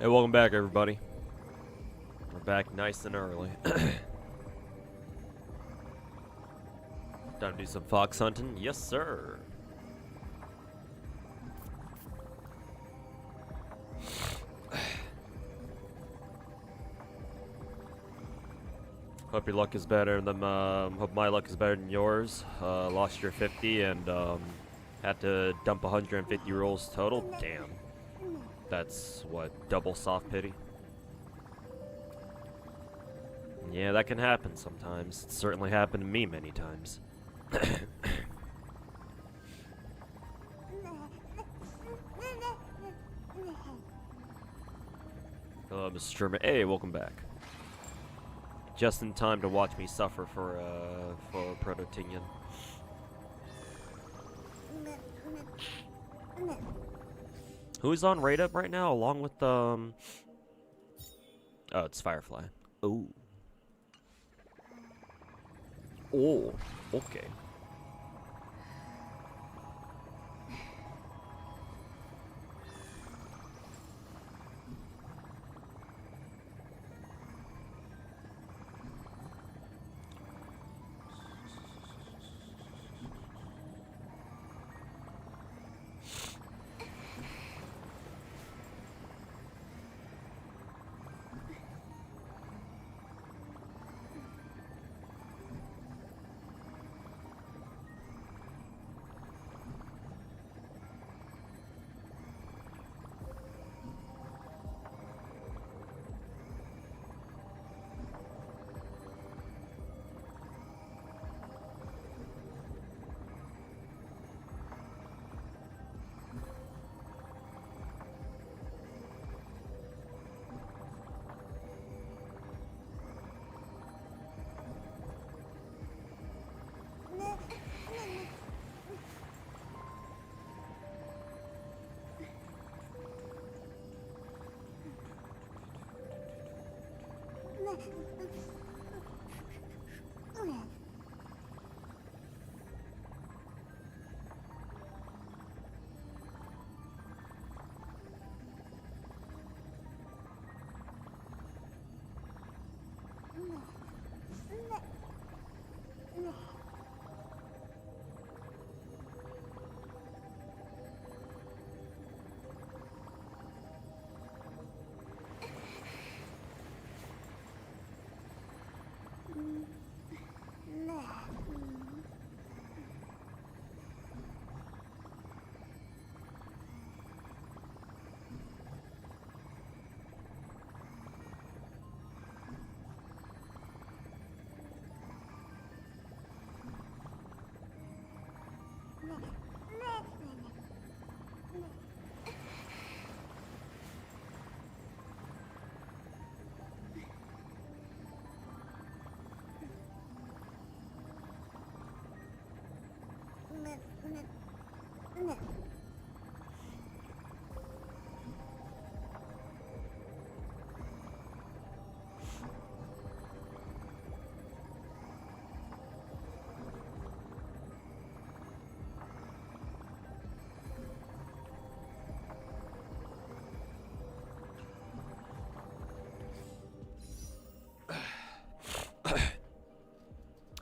Hey, welcome back, everybody. We're back nice and early. Time to do some fox hunting? Yes, sir. Hope your luck is better than, hope my luck is better than yours. Lost your 50 and, had to dump 150 rolls total. Damn. That's, what, double soft pity? Yeah, that can happen sometimes. It's certainly happened to me many times. Hello, Mr. Sherman. Hey, welcome back. Just in time to watch me suffer for Proto-Tinian. Who's on raid up right now, along with, Oh, it's Firefly. Ooh. Oh, okay.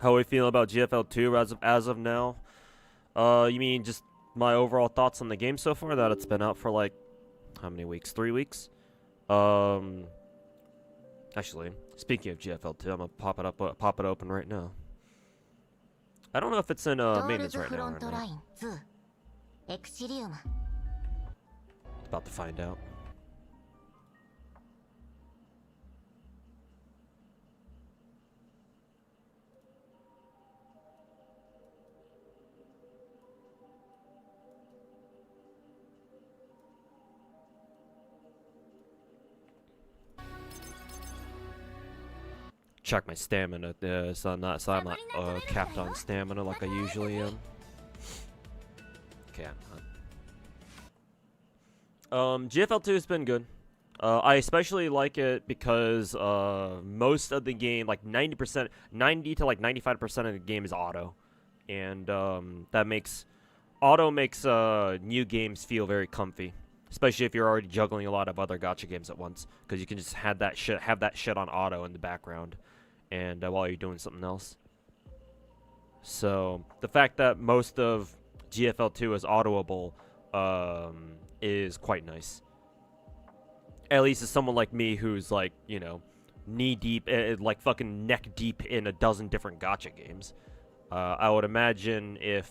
How are we feeling about GFL2 as of now? You mean just my overall thoughts on the game so far? That it's been out for like how many weeks? 3 weeks. Actually, speaking of GFL2, I'm gonna pop it open right now. I don't know if it's in maintenance right now or not. About to find out. Check my stamina, so I'm not capped on stamina like I usually am. Okay, GFL2 has been good. I especially like it because most of the game, like 90 to like 95% of the game is auto, and that makes new games feel very comfy. especially if you're already juggling a lot of other gacha games at once, because you can just have that shit on auto in the background, and while you're doing something else. So the fact that most of GFL2 is autoable is quite nice. At least as someone like me who's like, you know, knee deep, like fucking neck deep in a dozen different gacha games. I would imagine if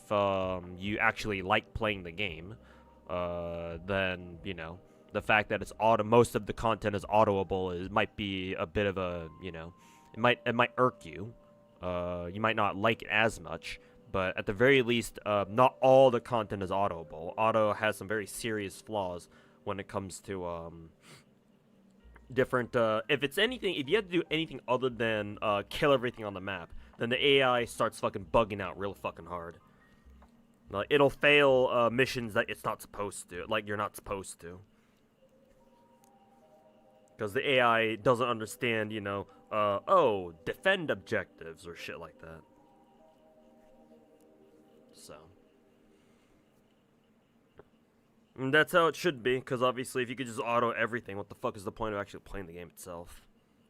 you actually like playing the game, then, you know, the fact that it's most of the content is autoable might be a bit of a, you know, it might irk you. You might not like it as much, but at the very least, not all the content is autoable. Auto has some very serious flaws when it comes to different. If you have to do anything other than kill everything on the map, then the AI starts fucking bugging out real fucking hard. Like, it'll fail missions that it's not supposed to, like you're not supposed to. Because the AI doesn't understand, you know, oh, defend objectives or shit like that. So. And that's how it should be, because obviously if you could just auto everything, what the fuck is the point of actually playing the game itself?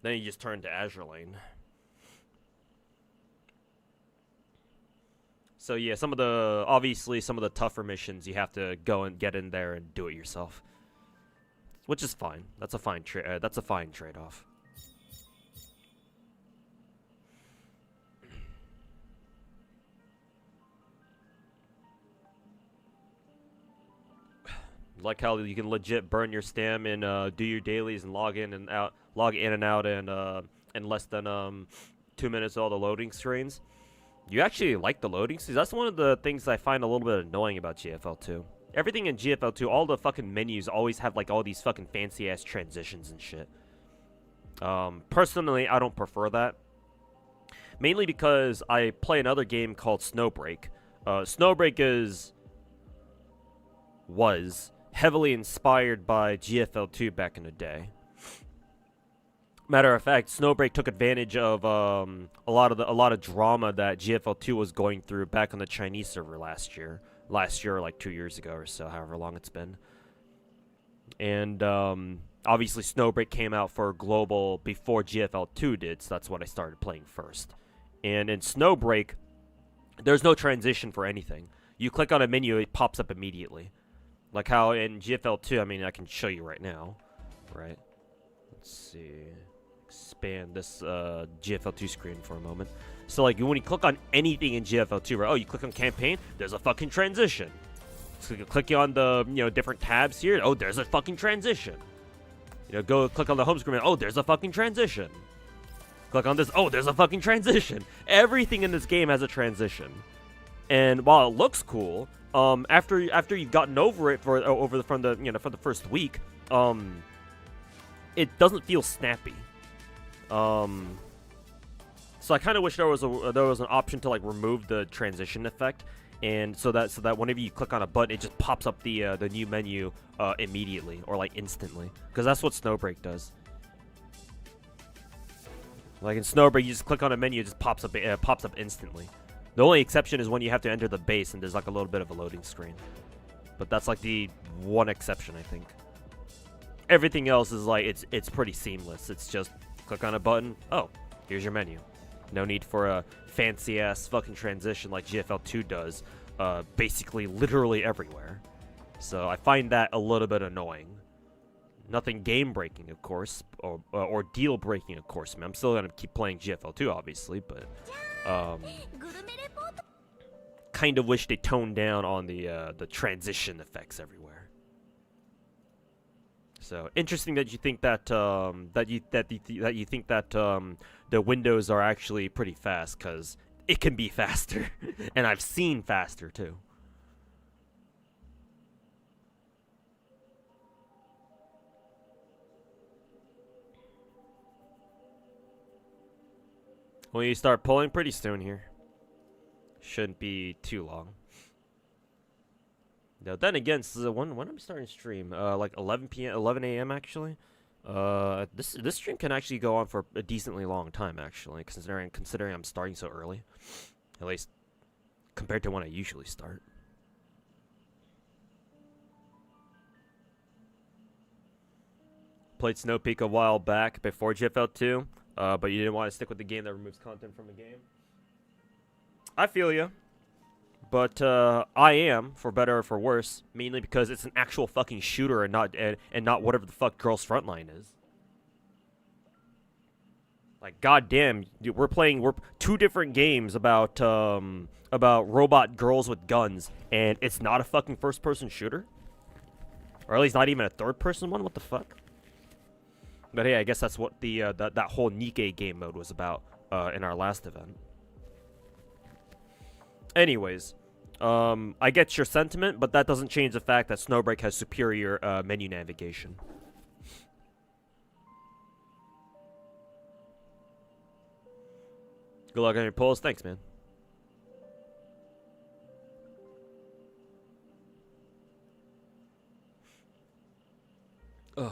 Then you just turn to Azure Lane. So yeah, obviously some of the tougher missions you have to go and get in there and do it yourself. Which is fine. That's a fine trade-off. Like how you can legit burn your stam and do your dailies and log in and out in less than 2 minutes all the loading screens. You actually like the loading screens? That's one of the things I find a little bit annoying about GFL2. Everything in GFL2, all the fucking menus always have like all these fucking fancy ass transitions and shit. Personally, I don't prefer that. Mainly because I play another game called Snowbreak. Snowbreak was heavily inspired by GFL2 back in the day. Matter of fact, Snowbreak took advantage of a lot of drama that GFL2 was going through back on the Chinese server last year, like 2 years ago or so, however long it's been. And obviously, Snowbreak came out for global before GFL2 did, so that's what I started playing first. And in Snowbreak, there's no transition for anything. You click on a menu, it pops up immediately. Like how in GFL2, I mean, I can show you right now, right? Let's see. Expand this GFL2 screen for a moment. So, like, when you click on anything in GFL2, right? Oh, you click on campaign, there's a fucking transition. So you click on the, you know, different tabs here. Oh, there's a fucking transition. You know, go click on the home screen. Oh, there's a fucking transition. Click on this. Oh, there's a fucking transition. Everything in this game has a transition. And while it looks cool, after you've gotten over it from the first week, it doesn't feel snappy. So I kind of wish there was an option to like remove the transition effect, and so that whenever you click on a button, it just pops up the new menu immediately or like instantly, because that's what Snowbreak does. Like in Snowbreak, you just click on a menu, it just pops up instantly. The only exception is when you have to enter the base and there's like a little bit of a loading screen, but that's like the one exception, I think. Everything else is like it's pretty seamless. It's just click on a button. Oh, here's your menu. No need for a fancy ass fucking transition like GFL2 does, basically literally everywhere. So I find that a little bit annoying. Nothing game breaking, of course, or deal breaking, of course. I mean, I'm still gonna keep playing GFL2, obviously, but kind of wish they toned down on the transition effects everywhere. So interesting that you think that you think that the windows are actually pretty fast, because it can be faster, and I've seen faster too. When you start pulling pretty soon here, shouldn't be too long. Now, then again, so when I'm starting to stream, like 11 a.m. actually. This stream can actually go on for a decently long time, actually, considering I'm starting so early, at least compared to when I usually start. Played Snow Peak a while back before GFL 2, but you didn't want to stick with the game that removes content from the game. I feel you. But I am, for better or for worse, mainly because it's an actual fucking shooter and not whatever the fuck Girls Frontline is. Like, goddamn, we're two different games about robot girls with guns, and it's not a fucking first-person shooter, or at least not even a third-person one. What the fuck? But hey, I guess that's what the that whole Nikkei game mode was about in our last event. Anyways, I get your sentiment, but that doesn't change the fact that Snowbreak has superior menu navigation. Good luck on your polls. Thanks, man. Ugh.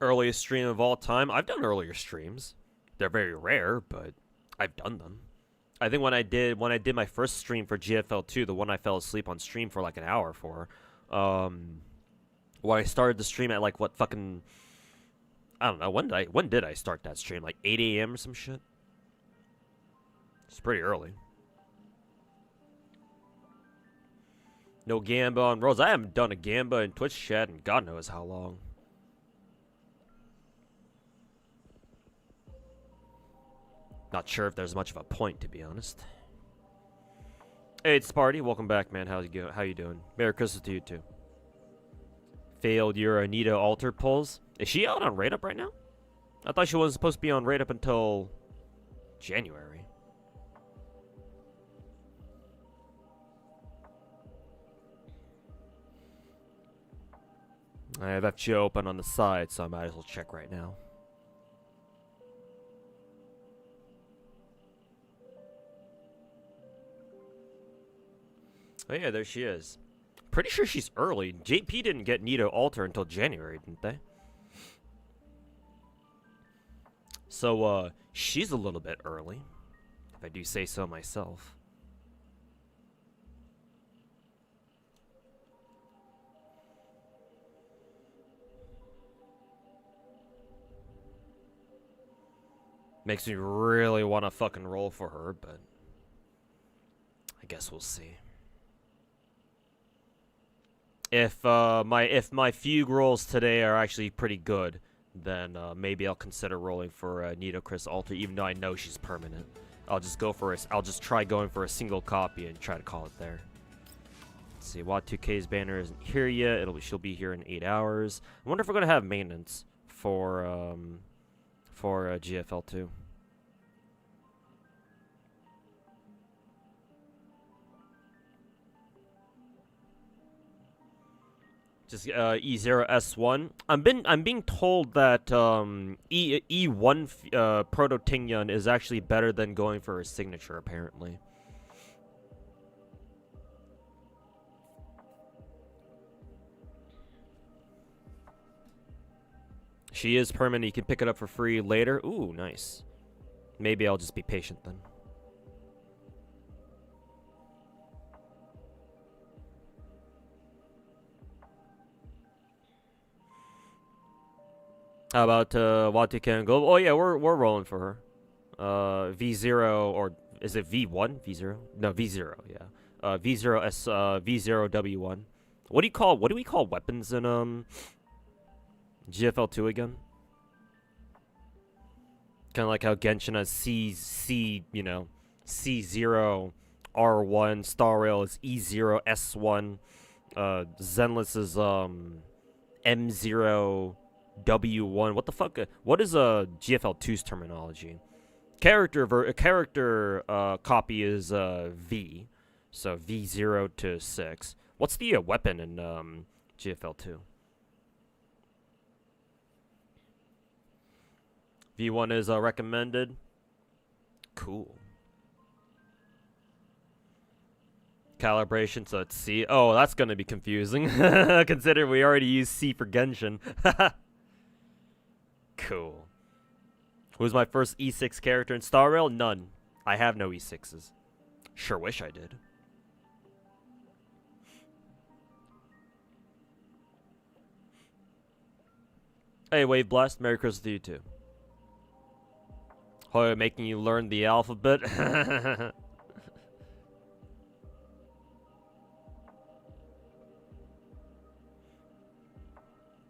Earliest stream of all time. I've done earlier streams. They're very rare, but I've done them. I think when I did my first stream for GFL 2, the one I fell asleep on stream for like an hour for, when I started the stream at like what fucking, I don't know, when did I start that stream? Like 8 a.m. or some shit? It's pretty early. No Gamba on Rose. I haven't done a Gamba in Twitch chat in God knows how long. Not sure if there's much of a point, to be honest. Hey, it's Sparty. Welcome back, man. How you doing? Merry Christmas to you, too. Failed your Anita altar pulls. Is she out on Raid Up right now? I thought she wasn't supposed to be on Raid Up until January. I have FGO open on the side, so I might as well check right now. Oh yeah, there she is. Pretty sure she's early. JP didn't get Nito Alter until January, didn't they? So, she's a little bit early, if I do say so myself. Makes me really want to fucking roll for her, but I guess we'll see. If my Fugue rolls today are actually pretty good, then maybe I'll consider rolling for Nito Chris Alter, even though I know she's permanent. I'll just try going for a single copy and try to call it there. Let's see, Wat2K's banner isn't here yet. She'll be here in 8 hours. I wonder if we're gonna have maintenance for GFL 2. Just E0S1. I'm being told that E1 Proto Tingyan is actually better than going for a signature, apparently. She is permanent. You can pick it up for free later. Ooh, nice. Maybe I'll just be patient then. How about Watukan Gold? Oh yeah, we're rolling for her. V0, or is it V1? V0? No, V0. Yeah. V0 W1. What do we call weapons in GFL 2 again? Kind of like how Genshin has C0 R1, Star Rail is E0 S1, Zenless is M0 W1. What the fuck? What is GFL 2's terminology? Character copy is V, so V0 to 6. What's the weapon in GFL 2? V1 is recommended. Cool. calibration, so it's C. Oh, that's gonna be confusing. Considering we already use C for Genshin. Cool. Who's my first E6 character in Star Rail? None. I have no E6s. Sure wish I did. Hey, Wave Blast. Merry Christmas to you too. Hoy, making you learn the alphabet.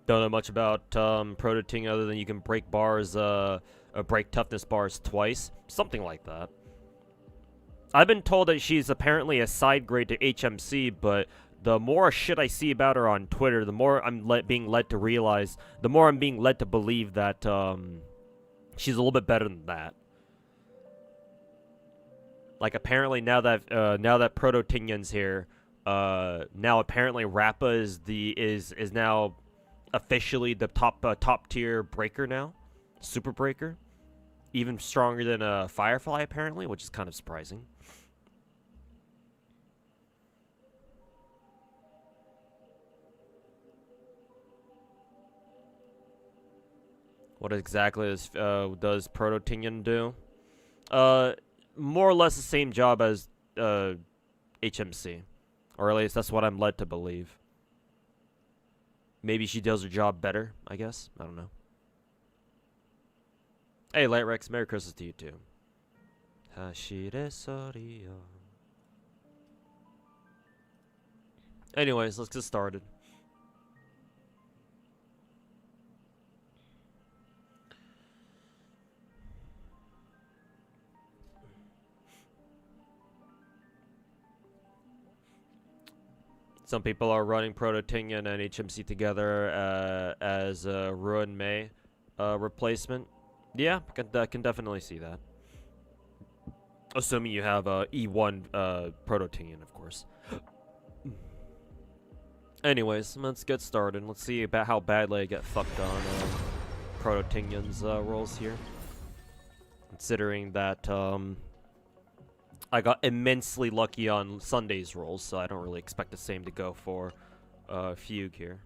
Don't know much about Proto-Ting other than you can break bars, break toughness bars twice. Something like that. I've been told that she's apparently a side grade to HMC, but the more shit I see about her on Twitter, the more I'm being led to realize, the more I'm being led to believe that she's a little bit better than that. Like apparently now that Proto-Tingyun's here, now apparently Rappa is now officially the top tier breaker now, super breaker, even stronger than Firefly apparently, which is kind of surprising. What exactly does Proto-Tingyun do? More or less the same job as HMC, or at least that's what I'm led to believe. Maybe she does her job better, I guess. I don't know. Hey, Light Rex, Merry Christmas to you too. Anyways, let's get started. Some people are running Proto-Tingyun and HMC together as a Ruin Mei replacement. Yeah, I can definitely see that. Assuming you have E1 Proto-Tingyun, of course. Anyways, let's get started. Let's see about how badly I get fucked on Proto-Tingyun's rolls here. Considering that I got immensely lucky on Sunday's rolls, so I don't really expect the same to go for Fugue here.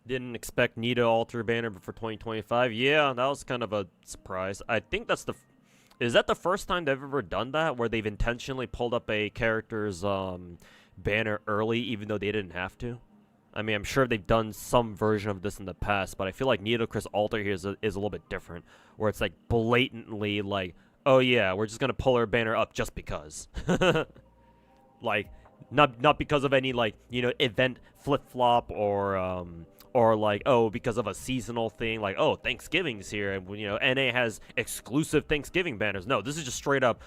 Didn't expect Nita alter banner for 2025. Yeah, that was kind of a surprise. I think that's the... Is that the first time they've ever done that, where they've intentionally pulled up a character's banner early, even though they didn't have to? I mean, I'm sure they've done some version of this in the past, but I feel like Nitocris Alter here is a little bit different, where it's like blatantly like, oh yeah, we're just gonna pull our banner up just because. Like, not because of any, like, you know, event flip-flop or like, oh, because of a seasonal thing, like, oh, Thanksgiving's here, and, you know, NA has exclusive Thanksgiving banners. No, this is just straight up,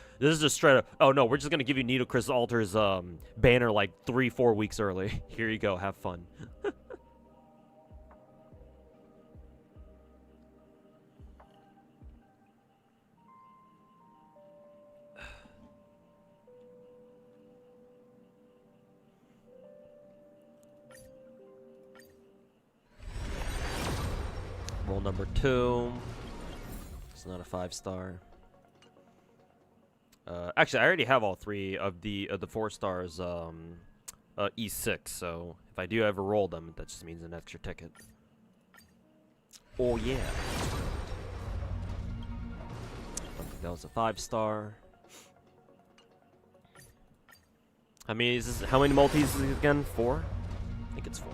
oh no, we're just gonna give you Nitocris Alter's banner like 3-4 weeks early. Here you go, have fun. Roll number 2. It's not a 5-star. Actually, I already have all 3 of the 4 stars E6, so if I do ever roll them, that just means an extra ticket. Oh yeah. Don't think that was a 5-star. I mean, how many multis is it again? 4? I think it's 4.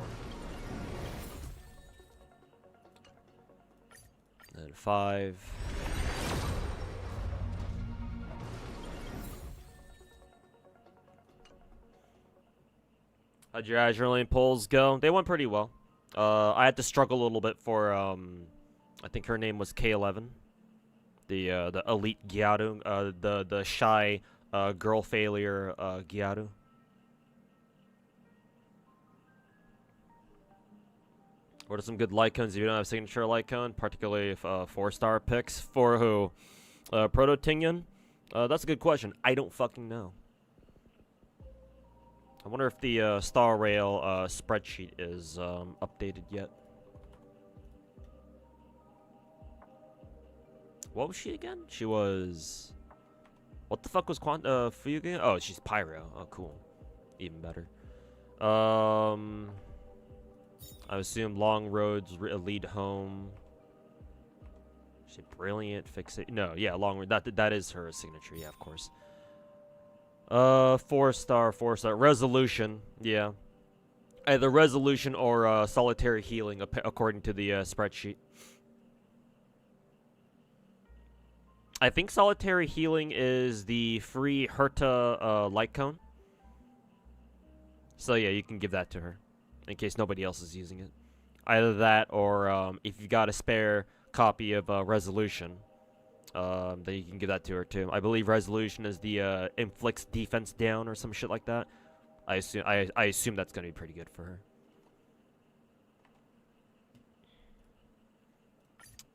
And 5. How'd your adrenaline pulls go? They went pretty well. I had to struggle a little bit for I think her name was K11, the elite Gyaru, the shy girl failure Gyaru. What are some good light cones if you don't have signature light cone, particularly if 4-star picks for who? Proto-Tingyun? That's a good question. I don't fucking know. I wonder if the Star Rail spreadsheet is updated yet. What was she again? She was What the fuck was Fugue? Oh, she's Pyro. Oh, cool. Even better. I assume long roads lead home. She brilliant, fixate. No, yeah, long road. That is her signature. Yeah, of course. 4-star, 4-star. Resolution. Yeah. Either resolution or solitary healing, according to the spreadsheet. I think solitary healing is the free Herta light cone. So yeah, you can give that to her, in case nobody else is using it. Either that, or if you got a spare copy of resolution, then you can give that to her too. I believe resolution is the inflicts defense down or some shit like that. I assume that's gonna be pretty good for her.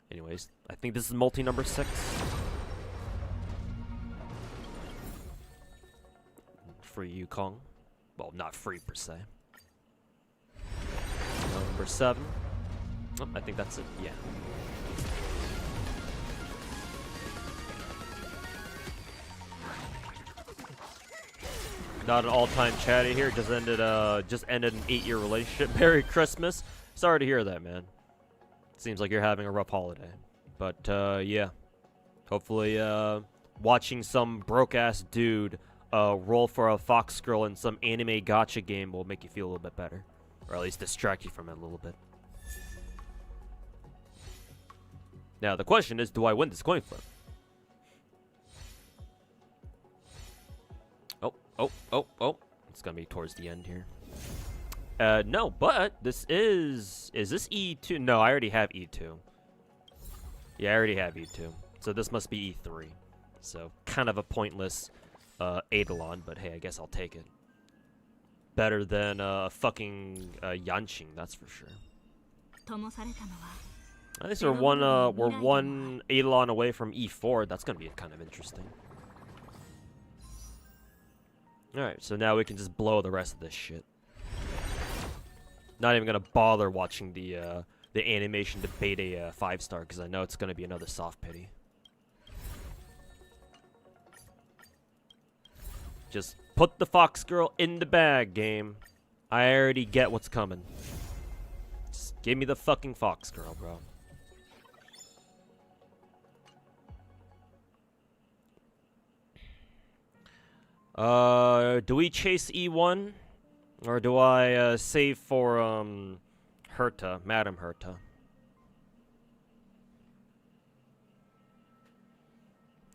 Anyways, I think this is multi number 6. Free Yukong. Well, not free per se. Number 7. Oh, I think that's it. Yeah. Not an all-time chatty here. Just ended an 8-year relationship. Merry Christmas. Sorry to hear that, man. Seems like you're having a rough holiday. But yeah. Hopefully, watching some broke-ass dude roll for a fox girl in some anime gacha game will make you feel a little bit better. Or at least distract you from it a little bit. Now, the question is, do I win this coin flip? Oh. It's gonna be towards the end here. No, but this is this E2? No, I already have E2. Yeah, I already have E2. So this must be E3. So, kind of a pointless Eidolon, but hey, I guess I'll take it. Better than fucking Yanqing, that's for sure. At least we're one Eidolon away from E4. That's gonna be kind of interesting. Alright, so now we can just blow the rest of this shit. Not even gonna bother watching the animation to bait a 5-star, because I know it's gonna be another soft pity. Just put the fox girl in the bag, game. I already get what's coming. Just give me the fucking fox girl, bro. Do we chase E1? Or do I save for Herta, Madam Herta?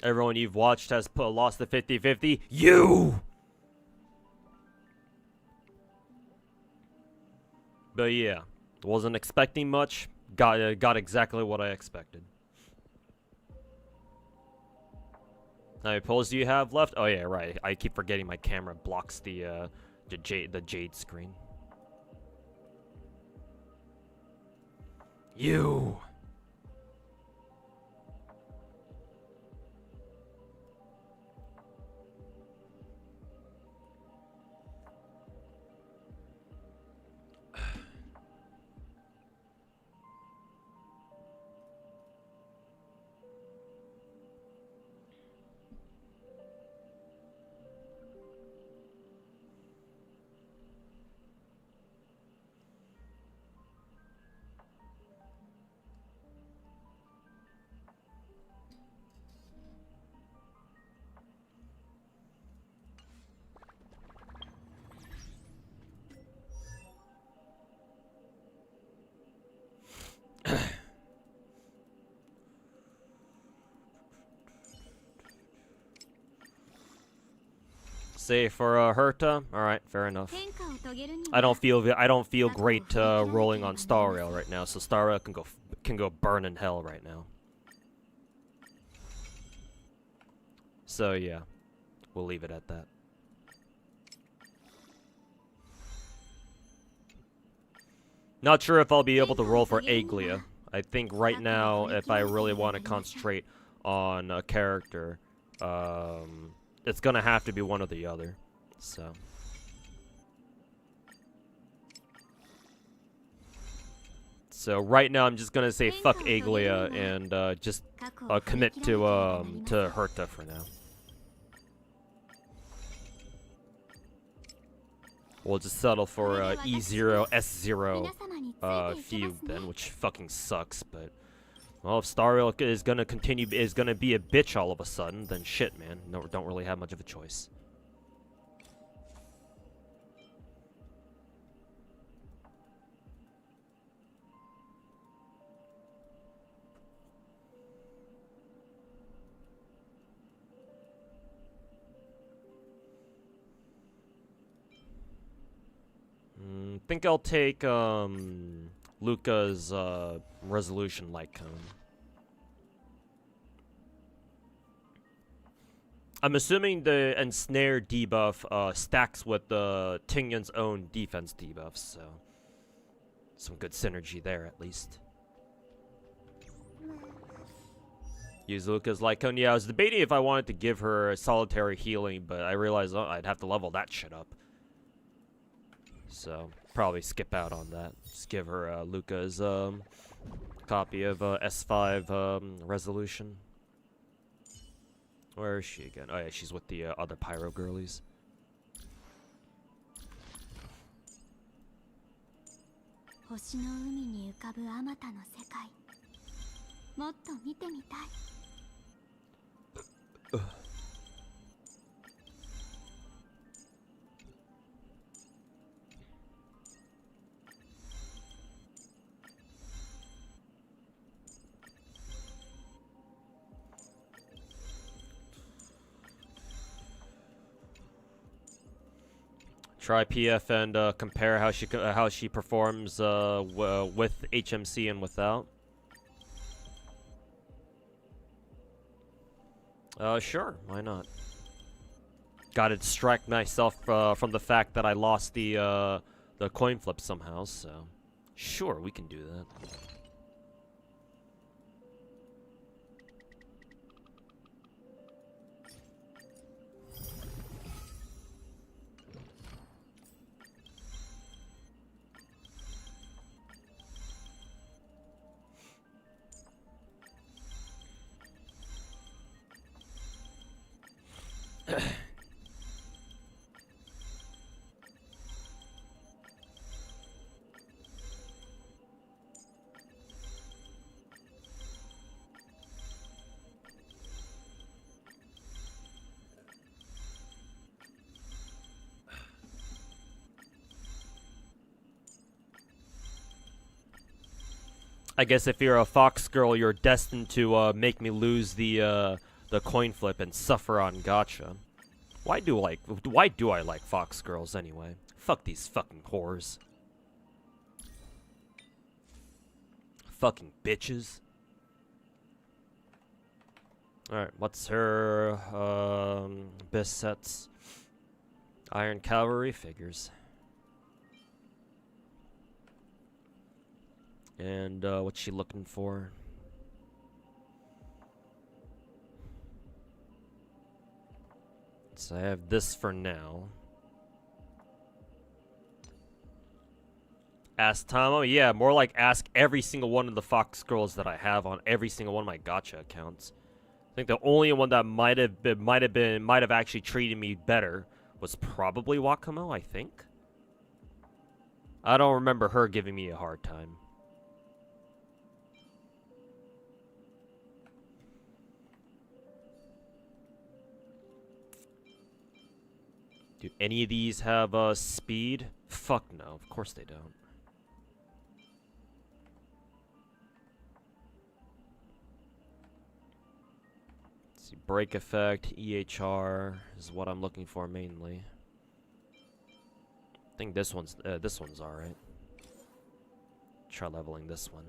Everyone you've watched has lost the 50-50. You! But yeah, wasn't expecting much. Got exactly what I expected. How many pulls do you have left? Oh yeah, right. I keep forgetting my camera blocks the jade screen. You! Save for Herta. All right, fair enough. I don't feel great rolling on Star Rail right now, so Star Rail can go burn in hell right now. So yeah, we'll leave it at that. Not sure if I'll be able to roll for Aglia. I think right now, if I really want to concentrate on a character, it's gonna have to be one or the other. So right now I'm just gonna say fuck Aglia and just commit to Herta for now. We'll just settle for E0 S0 Fugue then, which fucking sucks. But well, if Starreal is gonna be a bitch all of a sudden, then shit, man. No, don't really have much of a choice. Think I'll take Luca's resolution light cone. I'm assuming the ensnare debuff stacks with the Tingyun's own defense debuffs, so some good synergy there at least. Use Luca's light cone. Yeah, I was debating if I wanted to give her a solitary healing, but I realized I'd have to level that shit up. So probably skip out on that. Just give her Luca's copy of S5 resolution. Where is she again? Oh yeah, she's with the other pyro girlies. Try PF and compare how she performs with HMC and without. Sure, why not? Gotta distract myself from the fact that I lost the coin flip somehow. So, sure, we can do that. I guess if you're a fox girl, you're destined to make me lose the coin flip and suffer on gacha. Why do I like fox girls anyway? Fuck these fucking whores. Fucking bitches. Alright, what's her best sets? Iron Cavalry figures. And what's she looking for? So I have this for now. Ask Tomo? Yeah, more like ask every single one of the fox girls that I have on every single one of my gacha accounts. I think the only one that might have actually treated me better was probably Wakamo, I think. I don't remember her giving me a hard time. Do any of these have speed? Fuck no, of course they don't. Let's see, break effect, EHR is what I'm looking for mainly. I think this one's alright. Try leveling this one.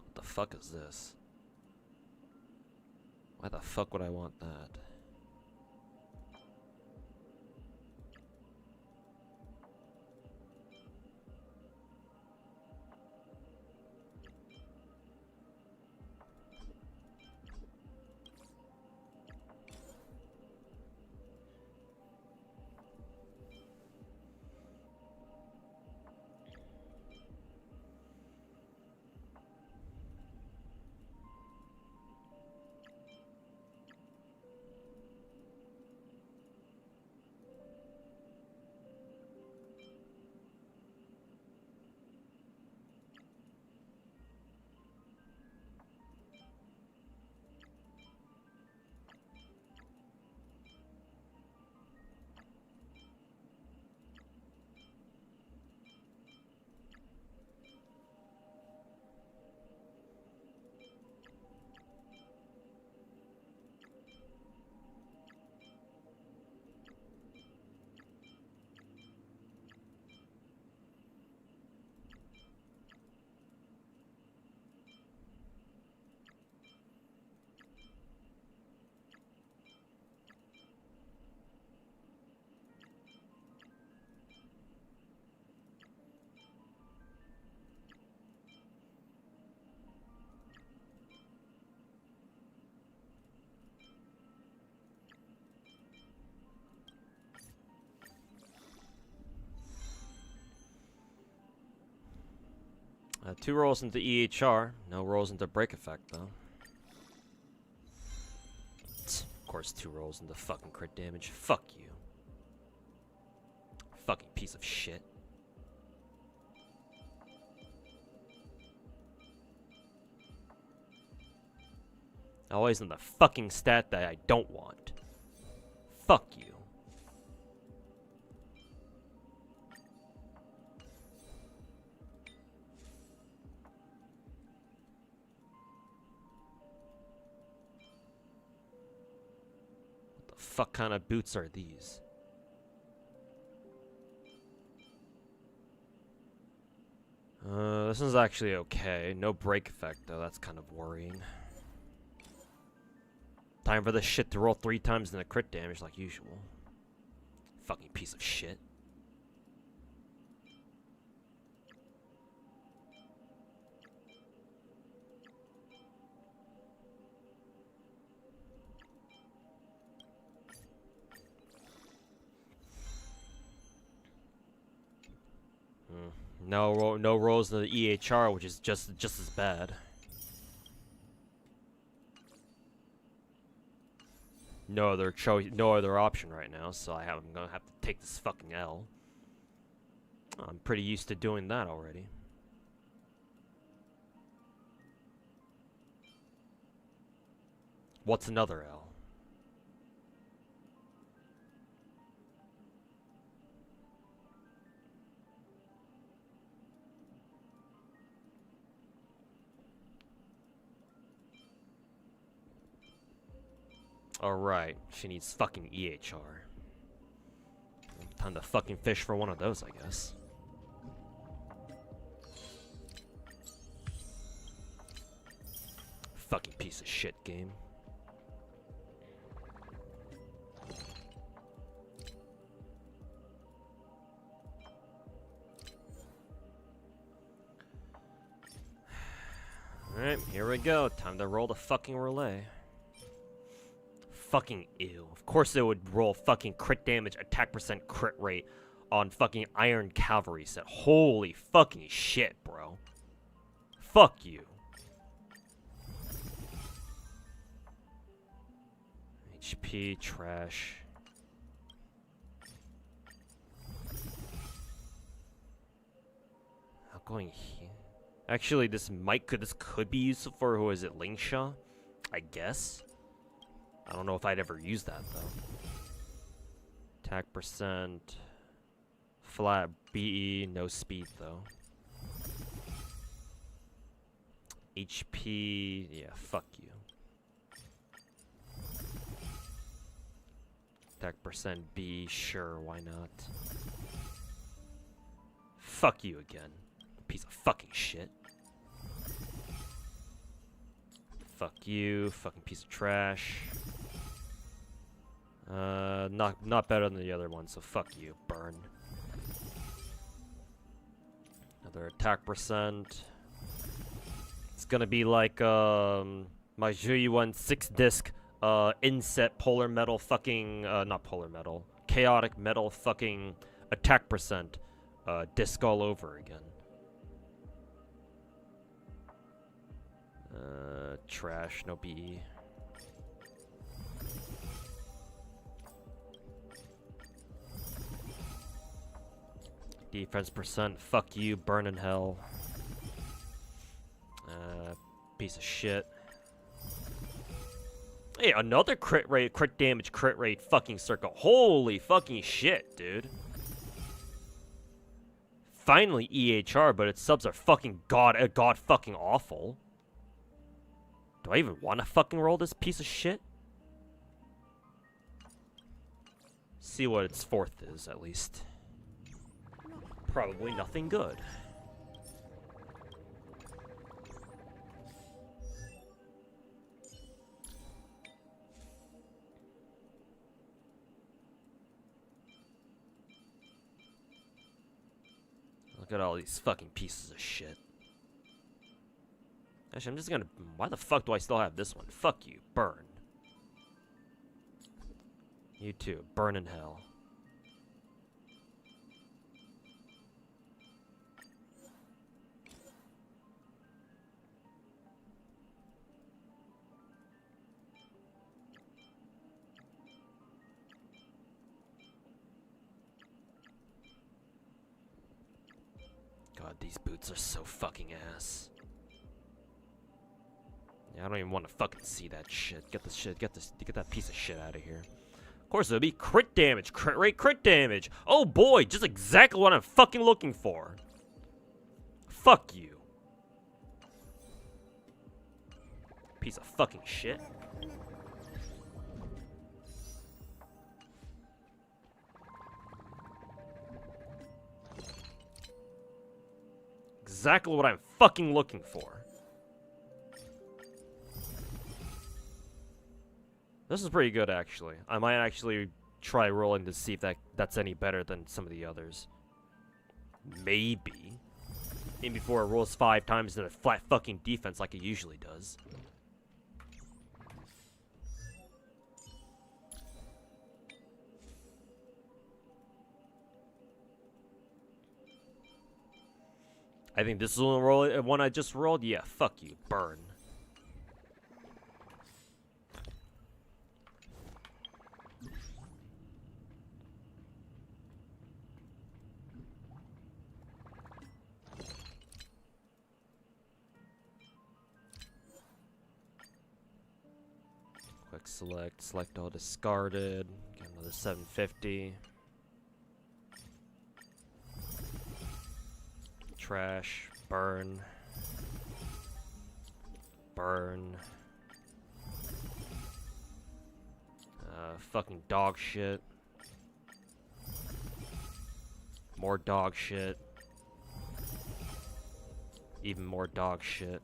What the fuck is this? Why the fuck would I want that? 2 rolls into EHR, no rolls into break effect though. Of course, 2 rolls into fucking crit damage. Fuck you. Fucking piece of shit. Always in the fucking stat that I don't want. Fuck you. What the fuck kind of boots are these? This one's actually okay. No break effect though, that's kind of worrying. Time for this shit to roll 3 times in the crit damage like usual. Fucking piece of shit. No rolls in the EHR, which is just as bad. No other choice, no other option right now, so I'm gonna have to take this fucking L. I'm pretty used to doing that already. What's another L? Alright, she needs fucking EHR. Time to fucking fish for one of those, I guess. Fucking piece of shit game. Alright, here we go. Time to roll the fucking relay. Fucking ew. Of course it would roll fucking crit damage, attack percent, crit rate on fucking Iron Cavalry set. Holy fucking shit, bro. Fuck you. HP, trash. I'm going here. Actually, this could be useful for, who is it, Lingsha? I guess. I don't know if I'd ever use that, though. Attack percent. Flat BE, no speed, though. HP, yeah, fuck you. Attack percent B, sure, why not? Fuck you again. Piece of fucking shit. Fuck you, fucking piece of trash. Not better than the other one, so fuck you, burn. Another attack percent. It's gonna be like my Zhuyuan 6-disc inset polar metal fucking not polar metal. Chaotic metal fucking attack percent disc all over again. Trash, no BE. Defense percent, fuck you, burn in hell. Piece of shit. Hey, another crit rate, crit damage, crit rate fucking circle. Holy fucking shit, dude. Finally EHR, but its subs are fucking god fucking awful. Do I even want to fucking roll this piece of shit? See what its 4th is, at least. Probably nothing good. Look at all these fucking pieces of shit. Actually, I'm just gonna... Why the fuck do I still have this one? Fuck you. Burn. You too. Burn in hell. god, these boots are so fucking ass. Yeah, I don't even want to fucking see that shit. Get that piece of shit out of here. Of course, it'll be crit damage, crit rate, crit damage. Oh boy, just exactly what I'm fucking looking for. Fuck you. Piece of fucking shit. Exactly what I'm fucking looking for. This is pretty good, actually. I might actually try rolling to see if that's any better than some of the others. Maybe. Even before it rolls 5 times in a flat fucking defense like it usually does. I think this is the one I just rolled. Yeah, fuck you. Burn. Quick select all discarded. Get another 750. Trash, burn, burn, fucking dog shit, more dog shit, even more dog shit,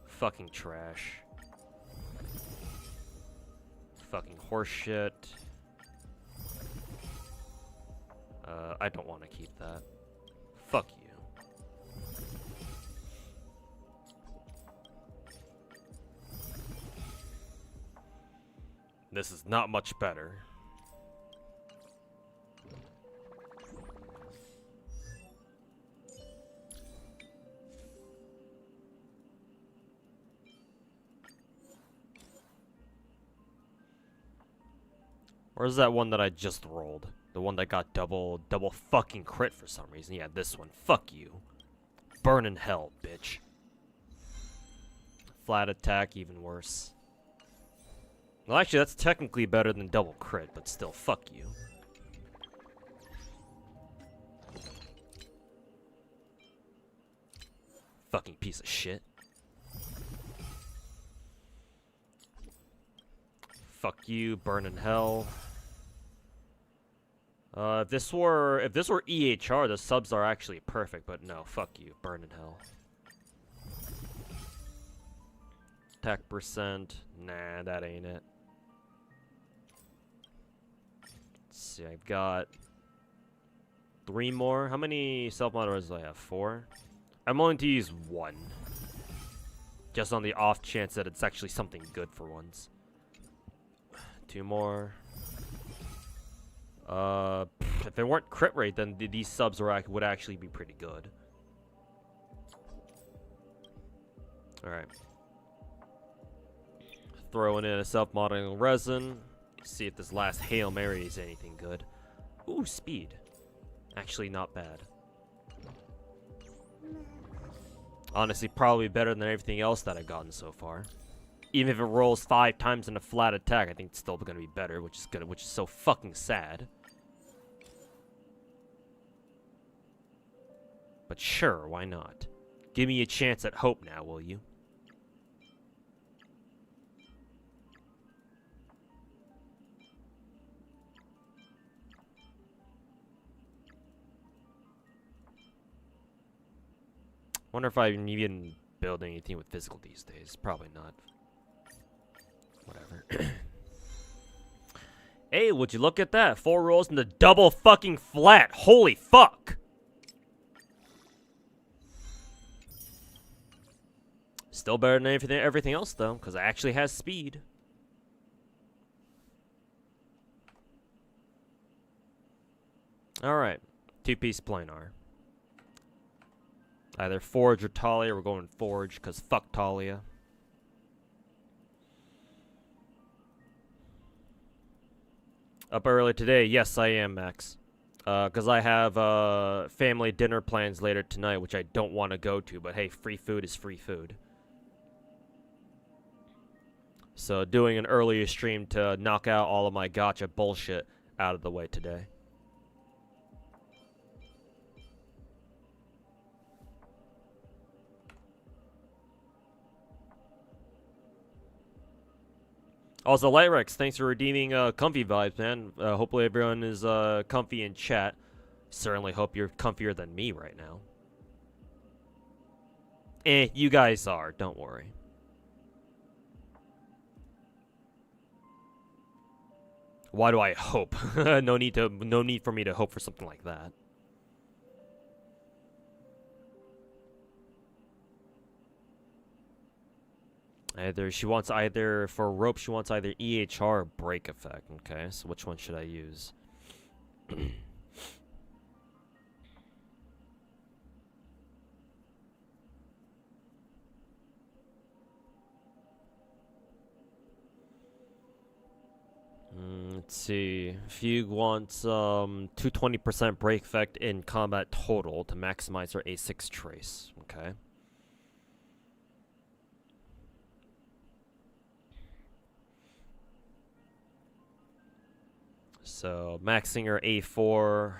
fucking trash, fucking horse shit. I don't want to keep that. Fuck you. This is not much better. Where's that one that I just rolled? The one that got double fucking crit for some reason. Yeah, this one. Fuck you. Burn in hell, bitch. Flat attack, even worse. Well, actually, that's technically better than double crit, but still, fuck you. Fucking piece of shit. Fuck you, burn in hell. If this were EHR, the subs are actually perfect, but no, fuck you, burn in hell. Attack percent, nah, that ain't it. Let's see, I've got 3 more. How many self-moderators do I have? 4? I'm willing to use 1. Just on the off chance that it's actually something good for once. 2 more. If they weren't crit rate, then these subs would actually be pretty good. Alright. Throwing in a self-modeling resin. See if this last Hail Mary is anything good. Ooh, speed. Actually not bad. Honestly, probably better than everything else that I've gotten so far. Even if it rolls 5 times in a flat attack, I think it's still gonna be better, which is so fucking sad. But sure, why not? Give me a chance at hope now, will you? Wonder if I'm even building anything with physical these days. Probably not. Whatever. Hey, would you look at that? 4 rolls in the double fucking flat. Holy fuck! Still better than everything else, though, because it actually has speed. Alright. 2-piece planar. Either Forge or Talia. We're going Forge, because fuck Talia. Up early today. Yes, I am, Max. Because I have family dinner plans later tonight, which I don't want to go to, but hey, free food is free food. So doing an earlier stream to knock out all of my gacha bullshit out of the way today. Also, Lightrex, thanks for redeeming comfy vibes, man. Hopefully everyone is comfy in chat. Certainly hope you're comfier than me right now. You guys are, don't worry. Why do I hope? No need for me to hope for something like that. For rope she wants either EHR or break effect. Okay, so which one should I use? Let's see. Fugue wants 220% break effect in combat total to maximize her A6 trace. Okay. So maxing her A4,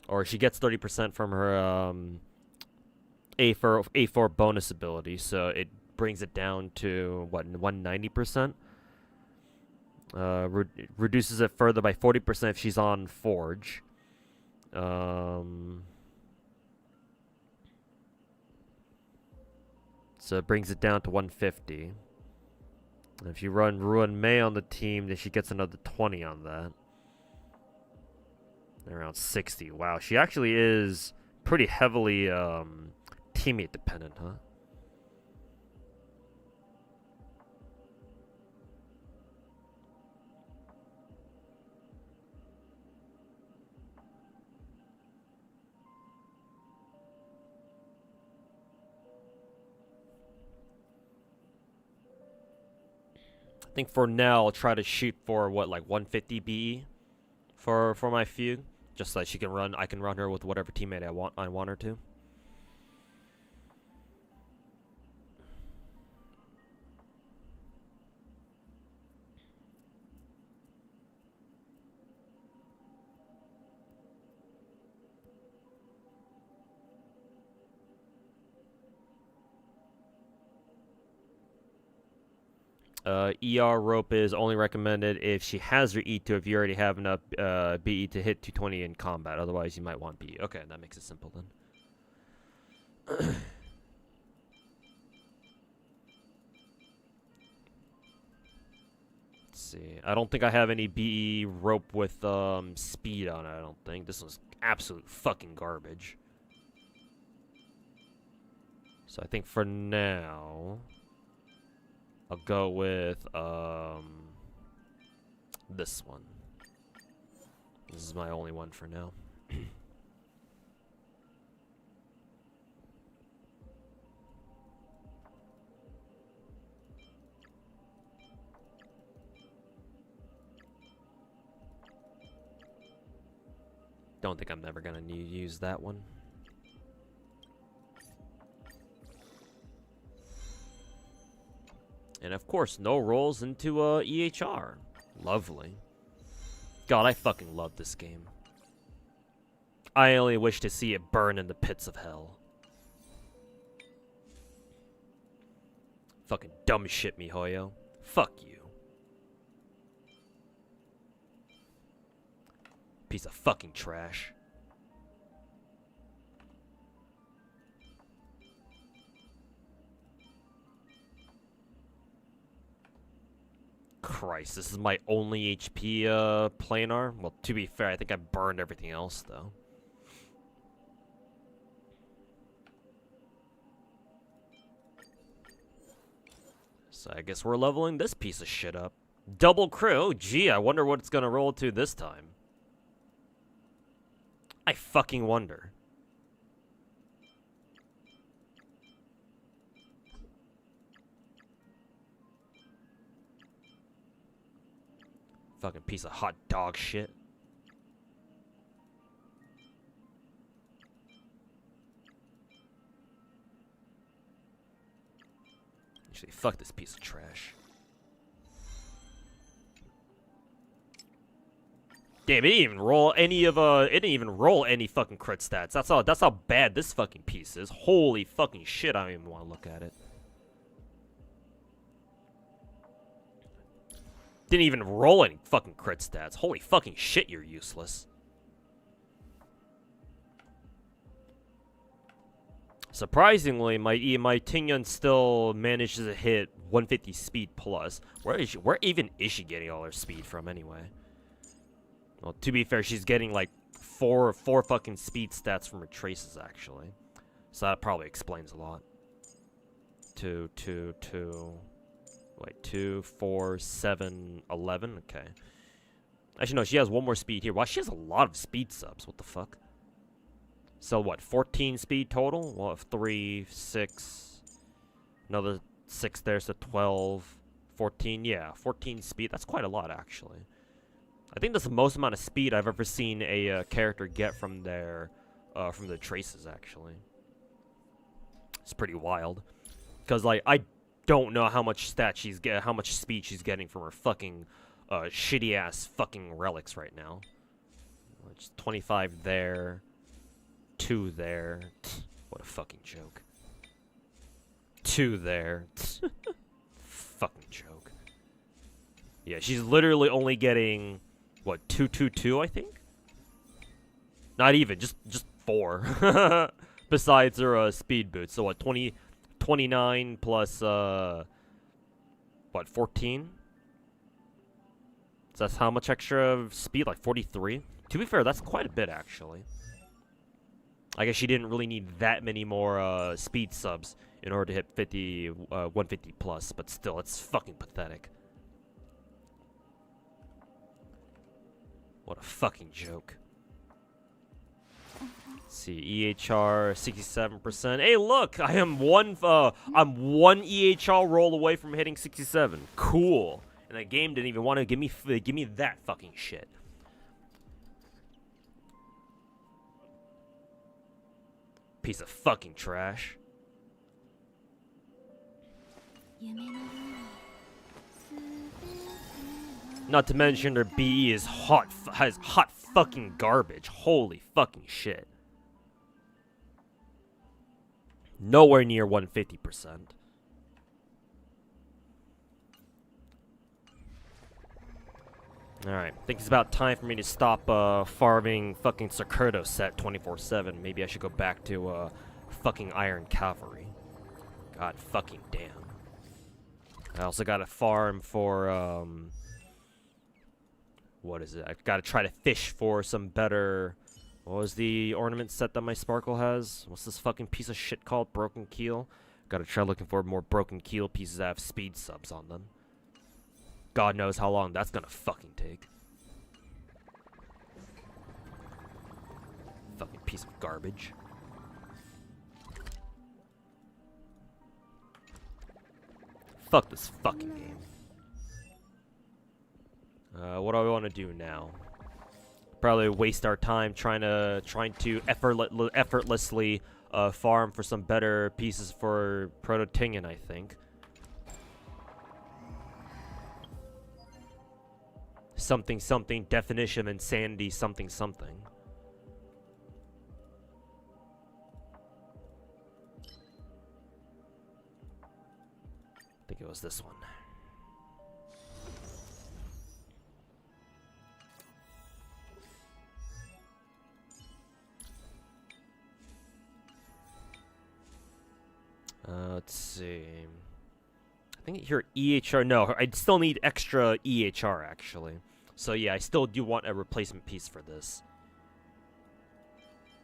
or she gets 30% from her A4 bonus ability, so it brings it down to what, 190%. Reduces it further by 40% if she's on Forge. So it brings it down to 150. And if you run Ruin May on the team, then she gets another 20 on that. Around 60. Wow, she actually is pretty heavily teammate dependent, huh? I think for now I'll try to shoot for what, like 150 BE for my Fugue, just so she can run. I can run her with whatever teammate I want her to. ER rope is only recommended if she has her E2 if you already have enough BE to hit 220 in combat. Otherwise, you might want BE. Okay, that makes it simple then. Let's see. I don't think I have any BE rope with speed on it, I don't think. This was absolute fucking garbage. So I think for now I'll go with this one. This is my only one for now. Don't think I'm never gonna use that one. And of course, no rolls into EHR. Lovely. God, I fucking love this game. I only wish to see it burn in the pits of hell. Fucking dumb shit, MiHoYo. Fuck you. Piece of fucking trash. Christ, this is my only HP planar. Well, to be fair, I think I burned everything else, though. So I guess we're leveling this piece of shit up. Double crew? Gee, I wonder what it's gonna roll to this time. I fucking wonder. Fucking piece of hot dog shit. Actually, fuck this piece of trash. Damn, it didn't even roll any of it didn't even roll any fucking crit stats. That's how bad this fucking piece is. Holy fucking shit, I don't even want to look at it. Didn't even roll any fucking crit stats. Holy fucking shit, you're useless. Surprisingly, my Tingyun still manages to hit 150 speed plus. Where even is she getting all her speed from anyway? Well, to be fair, she's getting like four fucking speed stats from her traces actually. So that probably explains a lot. 2, 4, 7, 11. Okay. Actually, no, she has one more speed here. Wow, she has a lot of speed subs. What the fuck? So what? 14 speed total? Well, 3, 6, another 6 there, so 12, 14. Yeah, 14 speed. That's quite a lot, actually. I think that's the most amount of speed I've ever seen a character get from their from the traces. Actually, it's pretty wild. Because like I don't know how much how much speed she's getting from her fucking shitty ass fucking relics right now. It's 25 there. 2 there. What a fucking joke. 2 there. Fucking joke. Yeah, she's literally only getting what, 222, I think? Not even, just 4. Besides her speed boost. So what, 29 plus what, 14? So that's how much extra speed? Like 43? To be fair, that's quite a bit actually. I guess she didn't really need that many more speed subs in order to hit 150 plus, but still, it's fucking pathetic. What a fucking joke. Let's see, EHR 67%. Hey, look, I'm one EHR roll away from hitting 67. Cool. And that game didn't even want to give me that fucking shit. Piece of fucking trash. Not to mention their BE is hot fucking garbage. Holy fucking shit. Nowhere near 150%. Alright, I think it's about time for me to stop farming fucking Circuito set 24/7. Maybe I should go back to fucking Iron Cavalry. God fucking damn. I also gotta farm for what is it? I've gotta try to fish for some better. What was the ornament set that my Sparkle has? What's this fucking piece of shit called? Broken Keel? Gotta try looking for more Broken Keel pieces that have speed subs on them. God knows how long that's gonna fucking take. Fucking piece of garbage. Fuck this fucking game. What do I want to do now? Probably waste our time trying to effortlessly farm for some better pieces for Proto-Tingen, I think. Something something definition of insanity something something. I think it was this one. Let's see. I think here EHR. No, I still need extra EHR actually. So yeah, I still do want a replacement piece for this.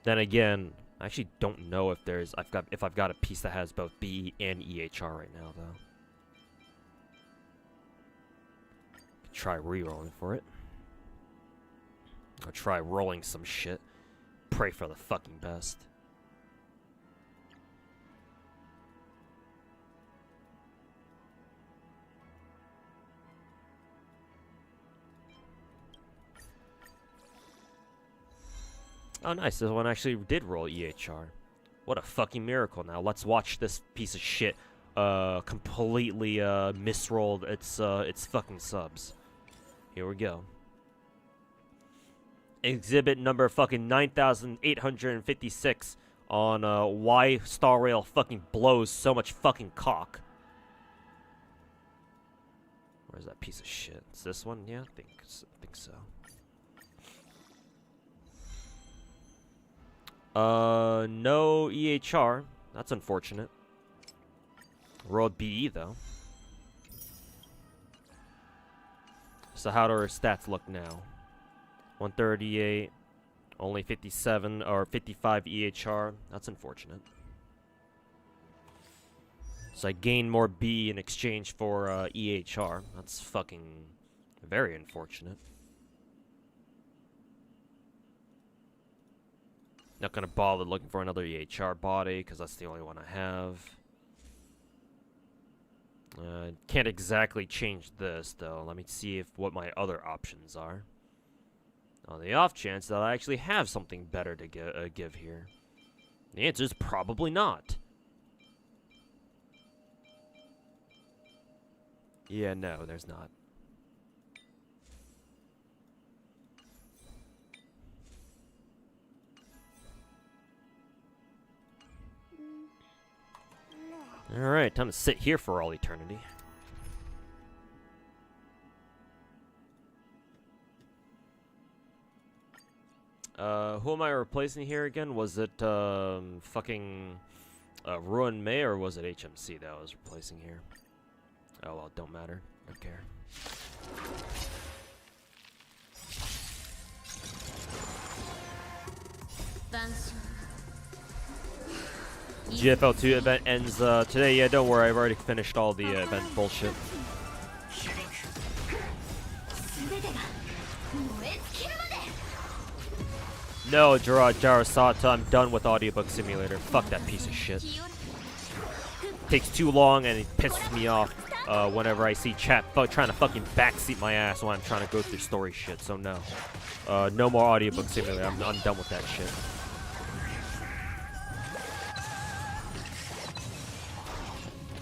Then again, I actually don't know if I've got a piece that has both BE and EHR right now though. Try re-rolling for it. Or try rolling some shit. Pray for the fucking best. Oh, nice. This one actually did roll EHR. What a fucking miracle. Now, let's watch this piece of shit completely misrolled its fucking subs. Here we go. Exhibit number fucking 9856 on why Star Rail fucking blows so much fucking cock. Where's that piece of shit? Is this one? Yeah, I think so. No EHR. That's unfortunate. World BE though. So how do our stats look now? 138, only 57 or 55 EHR. That's unfortunate. So I gained more B in exchange for EHR. That's fucking very unfortunate. Not gonna bother looking for another EHR body because that's the only one I have. Can't exactly change this though. Let me see what my other options are. On the off chance that I actually have something better to give here. The answer is probably not. Yeah, no, there's not. Alright, time to sit here for all eternity. Who am I replacing here again? Was it, fucking, Ruin May, or was it HMC that I was replacing here? Oh, well, don't matter. Don't care. GFL2 event ends, today. Yeah, don't worry. I've already finished all the, event bullshit. No, Jarasata, I'm done with Audiobook Simulator. Fuck that piece of shit. Takes too long and it pisses me off whenever I see chat trying to fucking backseat my ass when I'm trying to go through story shit, so no. No more Audiobook Simulator. I'm done with that shit.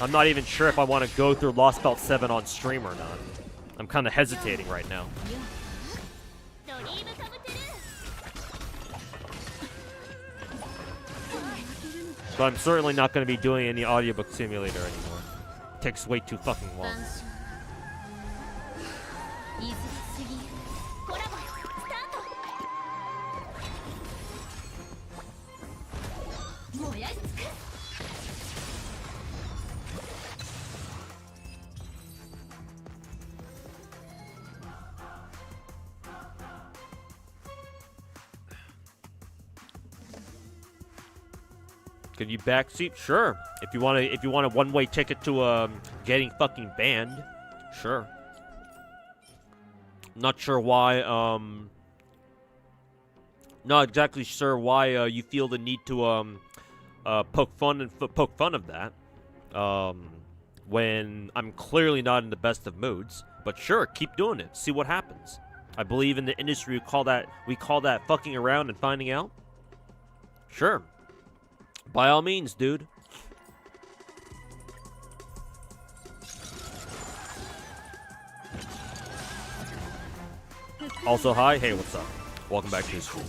I'm not even sure if I want to go through Lost Belt 7 on stream or not. I'm kind of hesitating right now. But I'm certainly not going to be doing any Audiobook Simulator anymore. It takes way too fucking long. Could you backseat? Sure. If you want a one-way ticket to getting fucking banned, sure. Not sure why. Not exactly sure why you feel the need to poke fun of that. When I'm clearly not in the best of moods. But sure, keep doing it. See what happens. I believe in the industry we call that fucking around and finding out. Sure. By all means, dude. Also, hi. Hey, what's up? Welcome back to the school.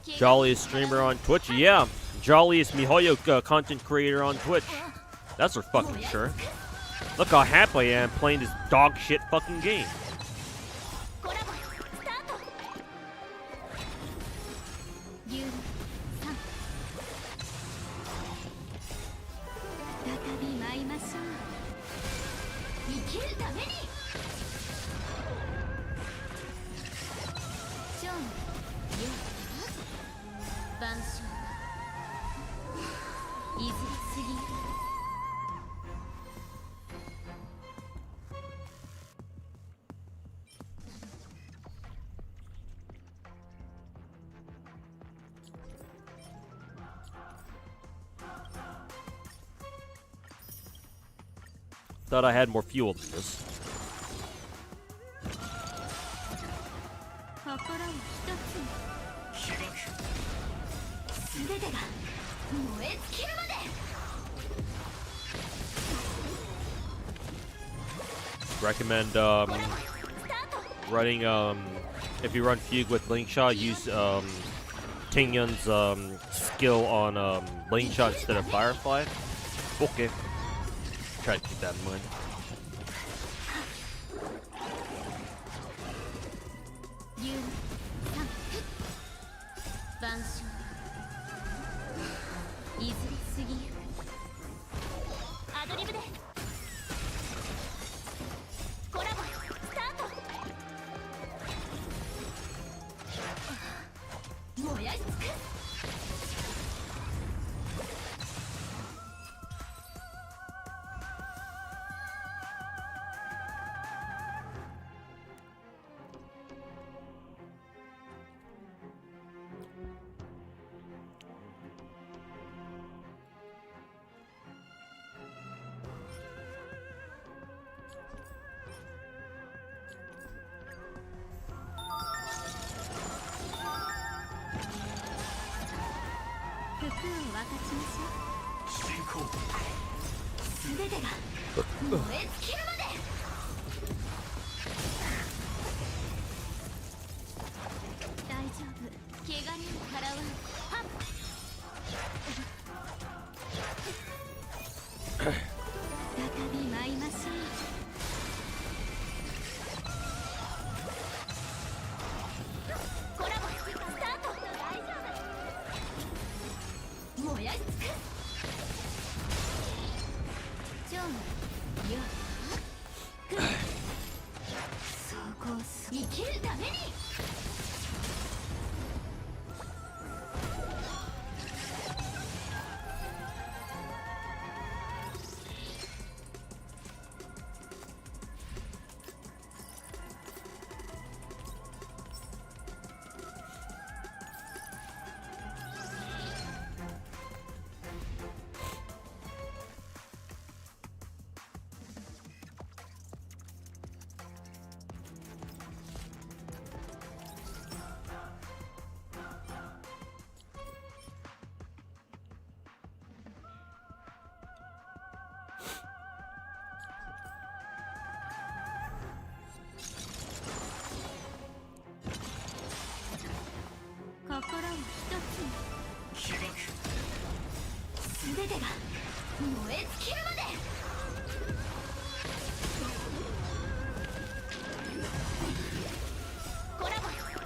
Jolliest streamer on Twitch? Yeah. Jolliest Mihoyo content creator on Twitch. That's for fucking sure. Look how happy I am playing this dog shit fucking game. Thought I had more fuel than this. Recommend running if you run Fugue with Link Shot, use King Yun's skill on Link Shot instead of Firefly. Okay. Try to keep that in mind.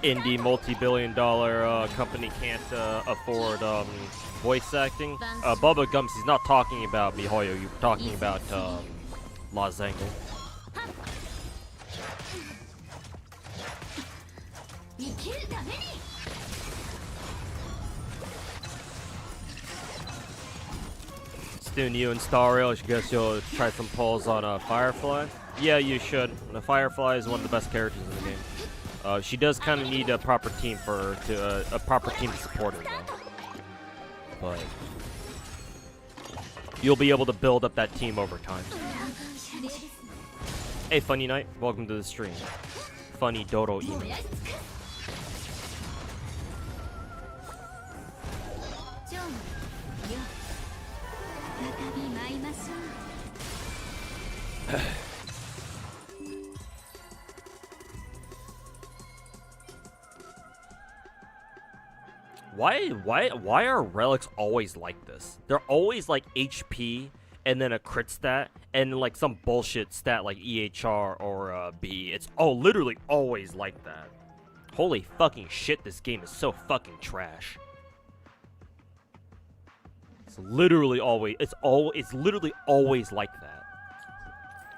Indie multi-billion-dollar company can't afford voice acting. Bubba Gums, he's not talking about MiHoYo. You're talking about La Zangle. Stu, you and Star Rail, I guess you'll try some pulls on Firefly. Yeah, you should. The Firefly is one of the best characters in the game. She does kind of need a proper team to support her, though. But you'll be able to build up that team over time. Hey, Funny Knight, welcome to the stream. Funny Dodo Emu. Why are relics always like this? They're always like HP and then a crit stat and like some bullshit stat like EHR or B. It's literally always like that. Holy fucking shit, this game is so fucking trash. It's literally always like that.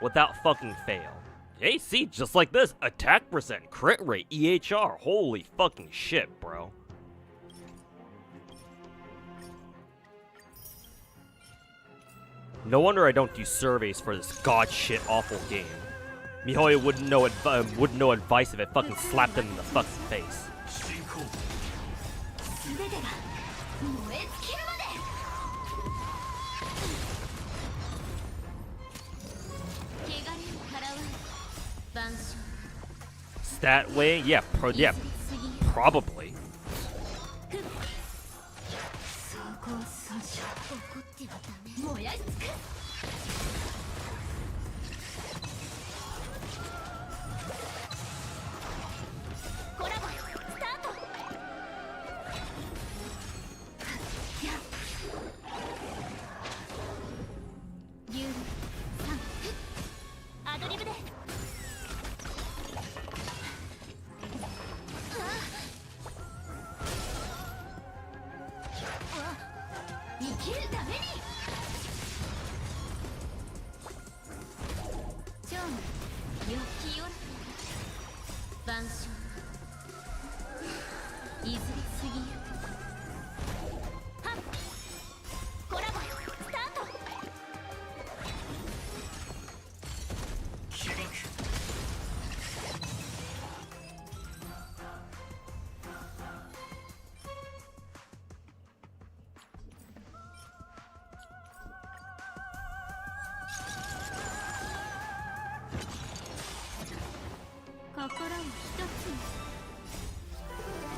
Without fucking fail. Hey, see, just like this, attack percent, crit rate, EHR. Holy fucking shit, bro. No wonder I don't do surveys for this god shit awful game. MiHoYo wouldn't know advice if it fucking slapped him in the fucking face. Stat way? Yeah, probably.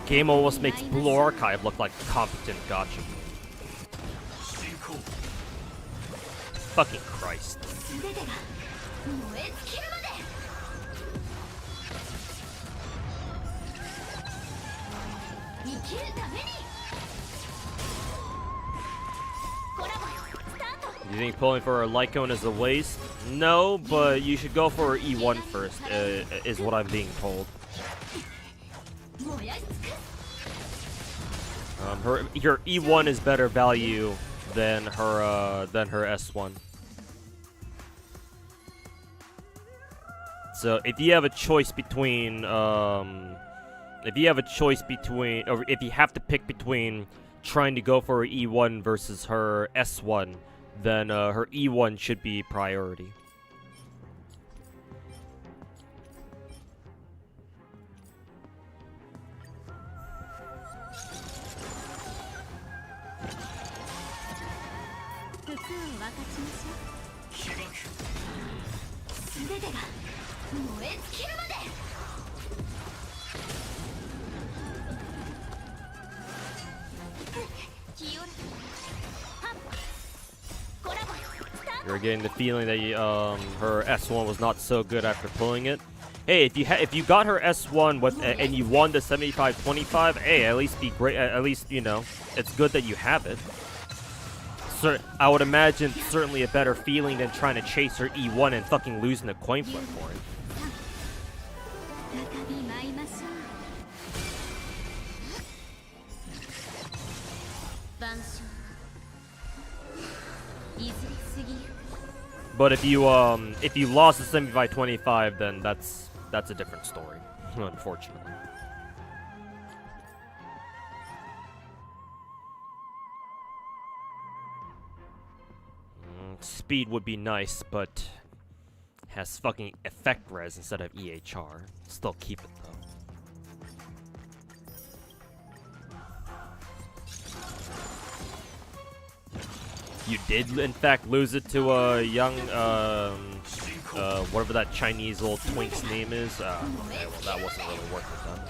Game almost makes Blue Archive look like competent gacha. Fucking Christ. You think pulling for a Lycone is a waste? No, but you should go for E1 first, is what I'm being told. Your E1 is better value than her S1. So if you have a choice between, or if you have to pick between trying to go for her E1 versus her S1, then her E1 should be priority. You're getting the feeling that her S1 was not so good after pulling it. Hey, if you got her S1 with and you won the 75-25, hey, at least be great. At least you know it's good that you have it. I would imagine certainly a better feeling than trying to chase her E1 and fucking losing a coin flip for it. But if you lost the 75-25, then that's a different story, unfortunately. Speed would be nice, but has fucking effect res instead of EHR. Still keep it though. You did in fact lose it to a young whatever that Chinese little twink's name is. Okay, well that wasn't really worth it then.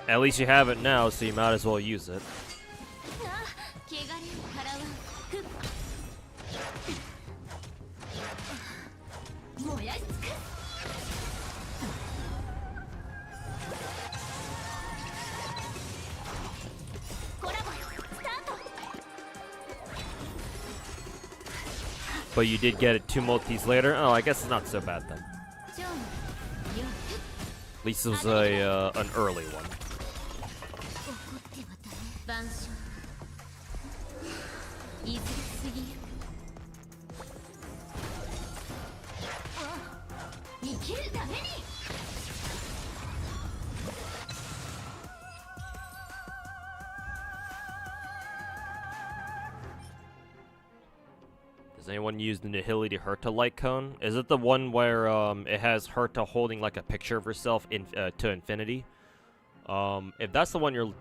At least you have it now, so you might as well use it. But you did get it 2 multis later? Oh, I guess it's not so bad then. At least it was an early one. Does anyone use the Nihility Herta light cone? Is it the one where it has Herta holding like a picture of herself to infinity? If that's the one you're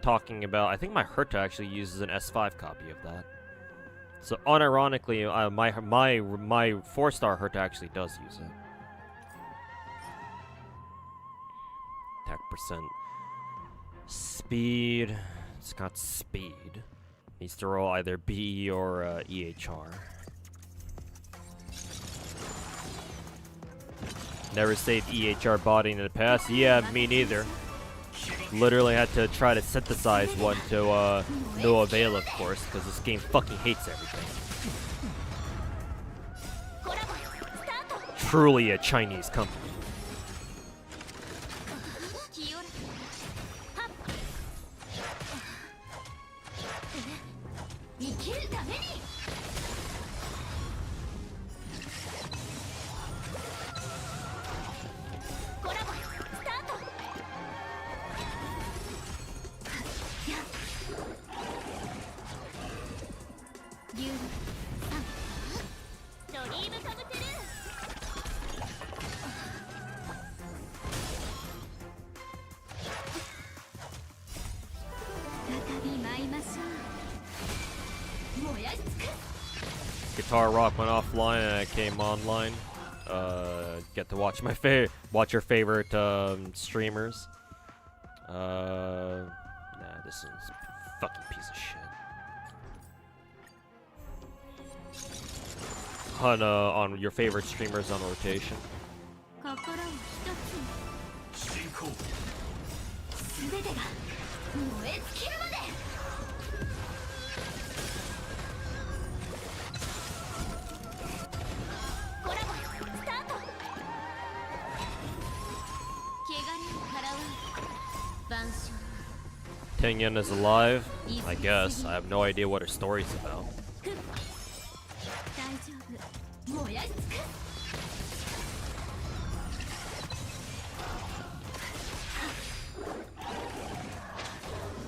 talking about, I think my Herta actually uses an S5 copy of that. So unironically, my 4-star Herta actually does use it. Attack percent, speed. It's got speed. Needs to roll either BE or EHR. Never saved EHR body in the past. Yeah, me neither. Literally had to try to synthesize one to no avail, of course, because this game fucking hates everything. Truly a Chinese company. Guitar Rock went offline and I came online. Get to watch watch your favorite streamers. Nah, this is a fucking piece of shit. On your favorite streamers on rotation. Tengyun is alive, I guess. I have no idea what her story's about.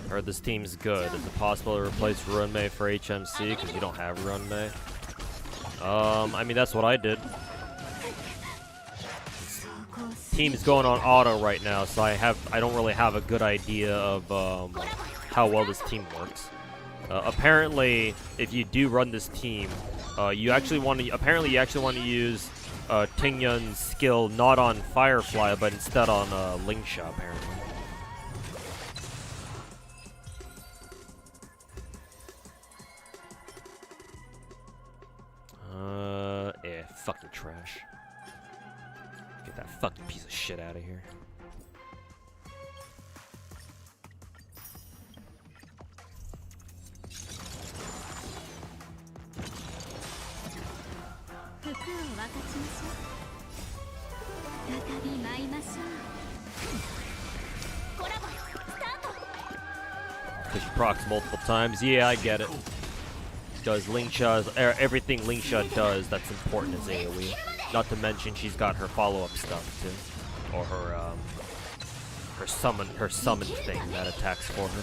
Heard this team's good. Is it possible to replace Runmei for HMC because you don't have Runmei? I mean, that's what I did. Team's going on auto right now, so I don't really have a good idea of how well this team works. Apparently, if you do run this team, you actually want to use Tingyun's skill not on Firefly, but instead on Lingsha, apparently. Fucking trash. Get that fucking piece of shit out of here. Because you procs multiple times. Yeah, I get it. Does Lingsha's everything Lingsha does that's important is AoE. Not to mention she's got her follow-up stuff too, or her summon thing that attacks for her.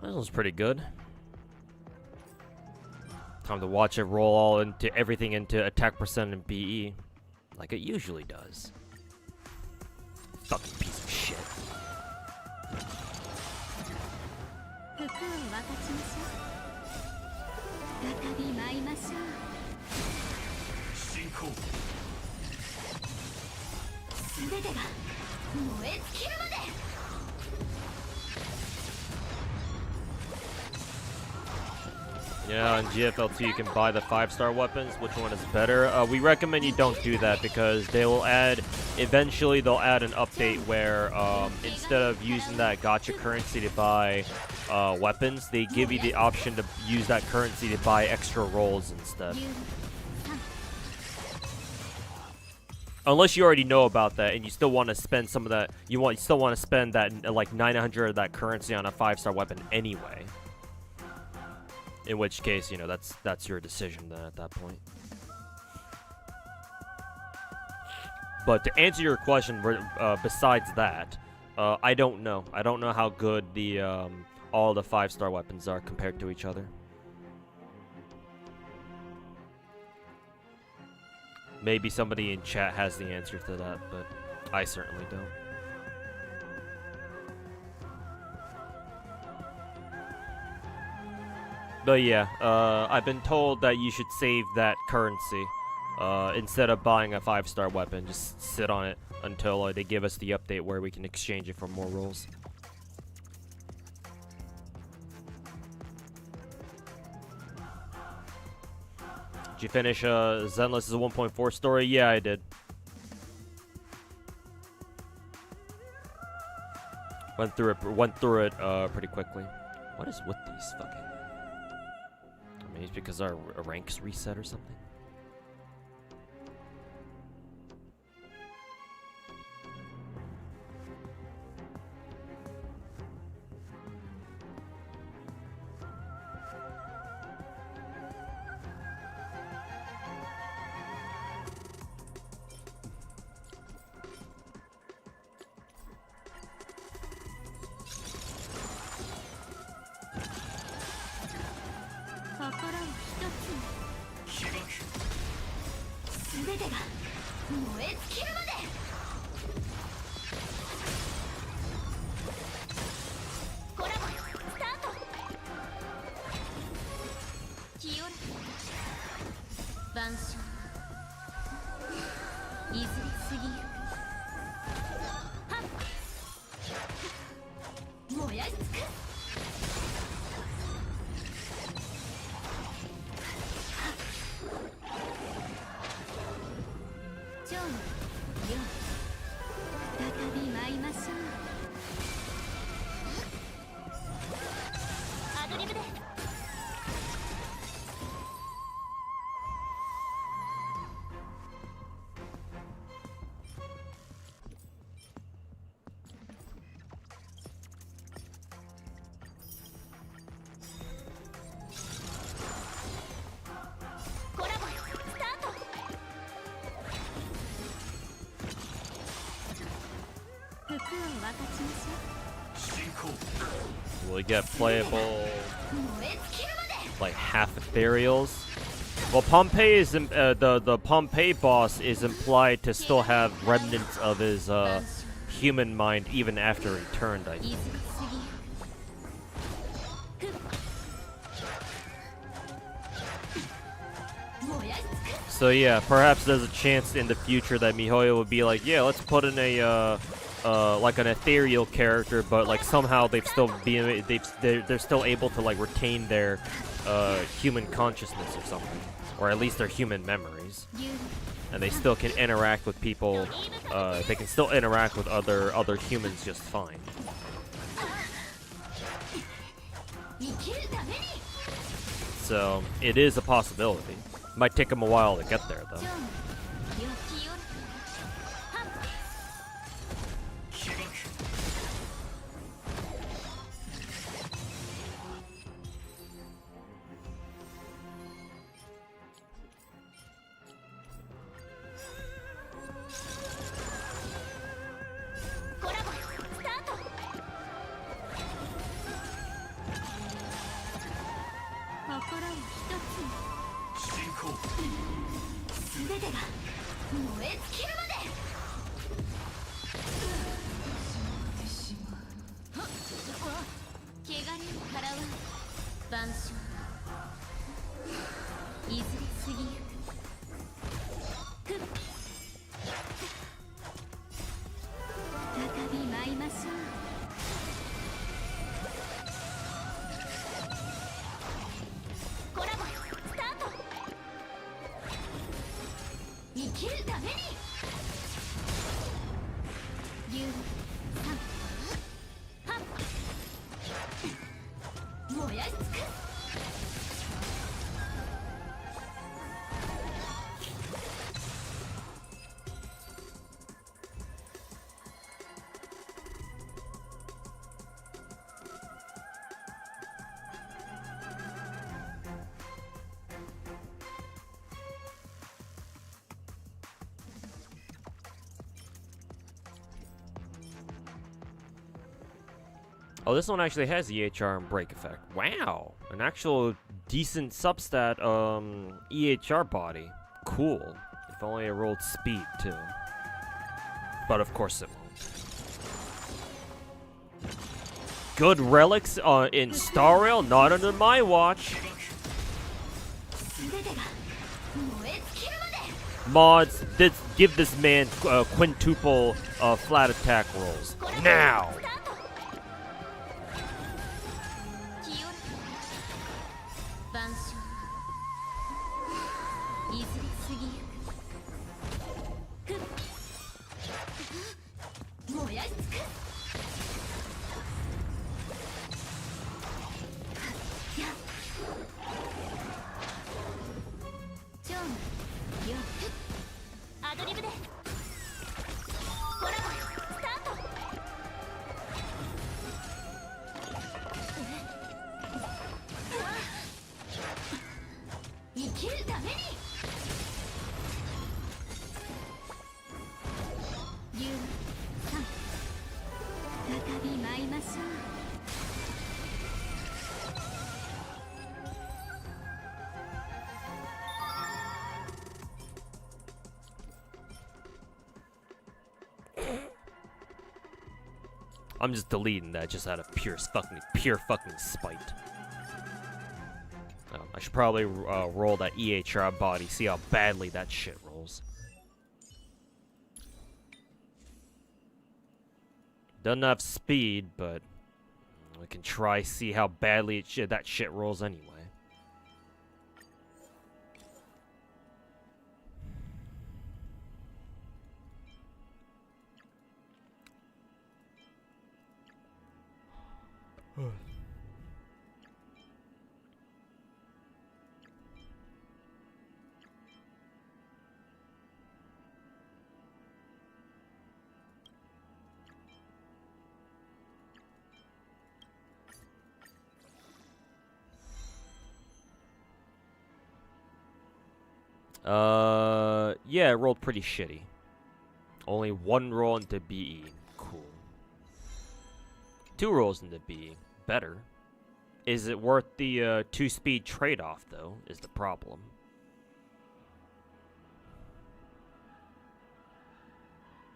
That was pretty good. Time to watch it roll all into everything into attack percent and BE, like it usually does. Fucking piece of shit. Yeah, on GFLT you can buy the 5-star weapons. Which one is better? We recommend you don't do that because they will add, eventually they'll add an update where instead of using that gacha currency to buy weapons, they give you the option to use that currency to buy extra rolls instead. Unless you already know about that and you still want to spend some of that, you still want to spend that like 900 of that currency on a 5-star weapon anyway. In which case, you know, that's your decision then at that point. But to answer your question, besides that, I don't know. I don't know how good the all the 5-star weapons are compared to each other. Maybe somebody in chat has the answer to that, but I certainly don't. But yeah, I've been told that you should save that currency instead of buying a 5-star weapon. Just sit on it until they give us the update where we can exchange it for more rolls. Did you finish Zenless 1.4 story? Yeah, I did. Went through it pretty quickly. What is with these fucking? Maybe it's because our ranks reset or something. Will we get playable, like, half ethereals? Well, Pompeii is the Pompeii boss is implied to still have remnants of his human mind even after he turned, I think. So yeah, perhaps there's a chance in the future that MiHoYo would be like, yeah, let's put in a like an ethereal character, but like somehow they're still able to like retain their human consciousness or something, or at least their human memories, and they still can interact with people. They can still interact with other humans just fine. So it is a possibility. Might take them a while to get there, though. Oh, this one actually has EHR and break effect. Wow, an actual decent substat EHR body. Cool. If only I rolled speed too. But of course it won't. Good relics in Star Rail, not under my watch. Mods, give this man quintuple flat attack rolls now. I'm just deleting that just out of pure fucking spite. I should probably roll that EHR body, see how badly that shit rolls. Doesn't have speed, but we can try see how badly that shit rolls anyway. Yeah, it rolled pretty shitty. Only one roll into BE. Cool. 2 rolls into BE. Better. Is it worth the 2-speed trade-off, though, is the problem.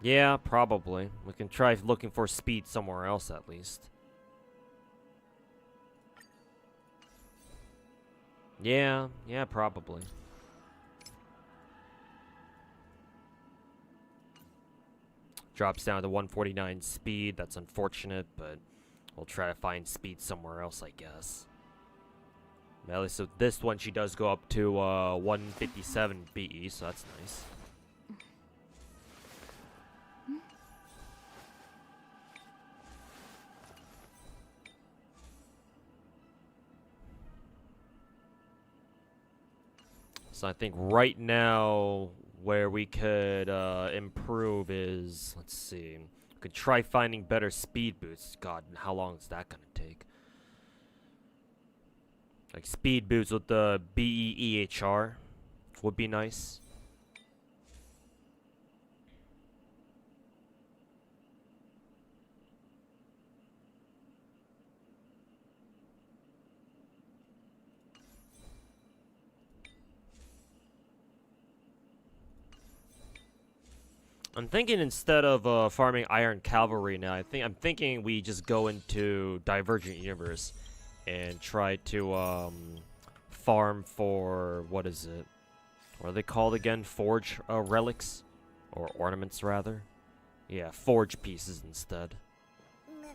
Yeah, probably. We can try looking for speed somewhere else, at least. Yeah, probably. Drops down to 149 speed. That's unfortunate, but we'll try to find speed somewhere else, I guess. At least with this one, she does go up to 157 BE, so that's nice. So I think right now where we could improve is, let's see, we could try finding better speed boosts. God, how long is that gonna take? Like speed boosts with the BEEHR would be nice. I'm thinking instead of farming Iron Cavalry now, I'm thinking we just go into Divergent Universe and try to farm for, what is it? What are they called again? Forge relics? Or ornaments, rather? Yeah, forge pieces instead.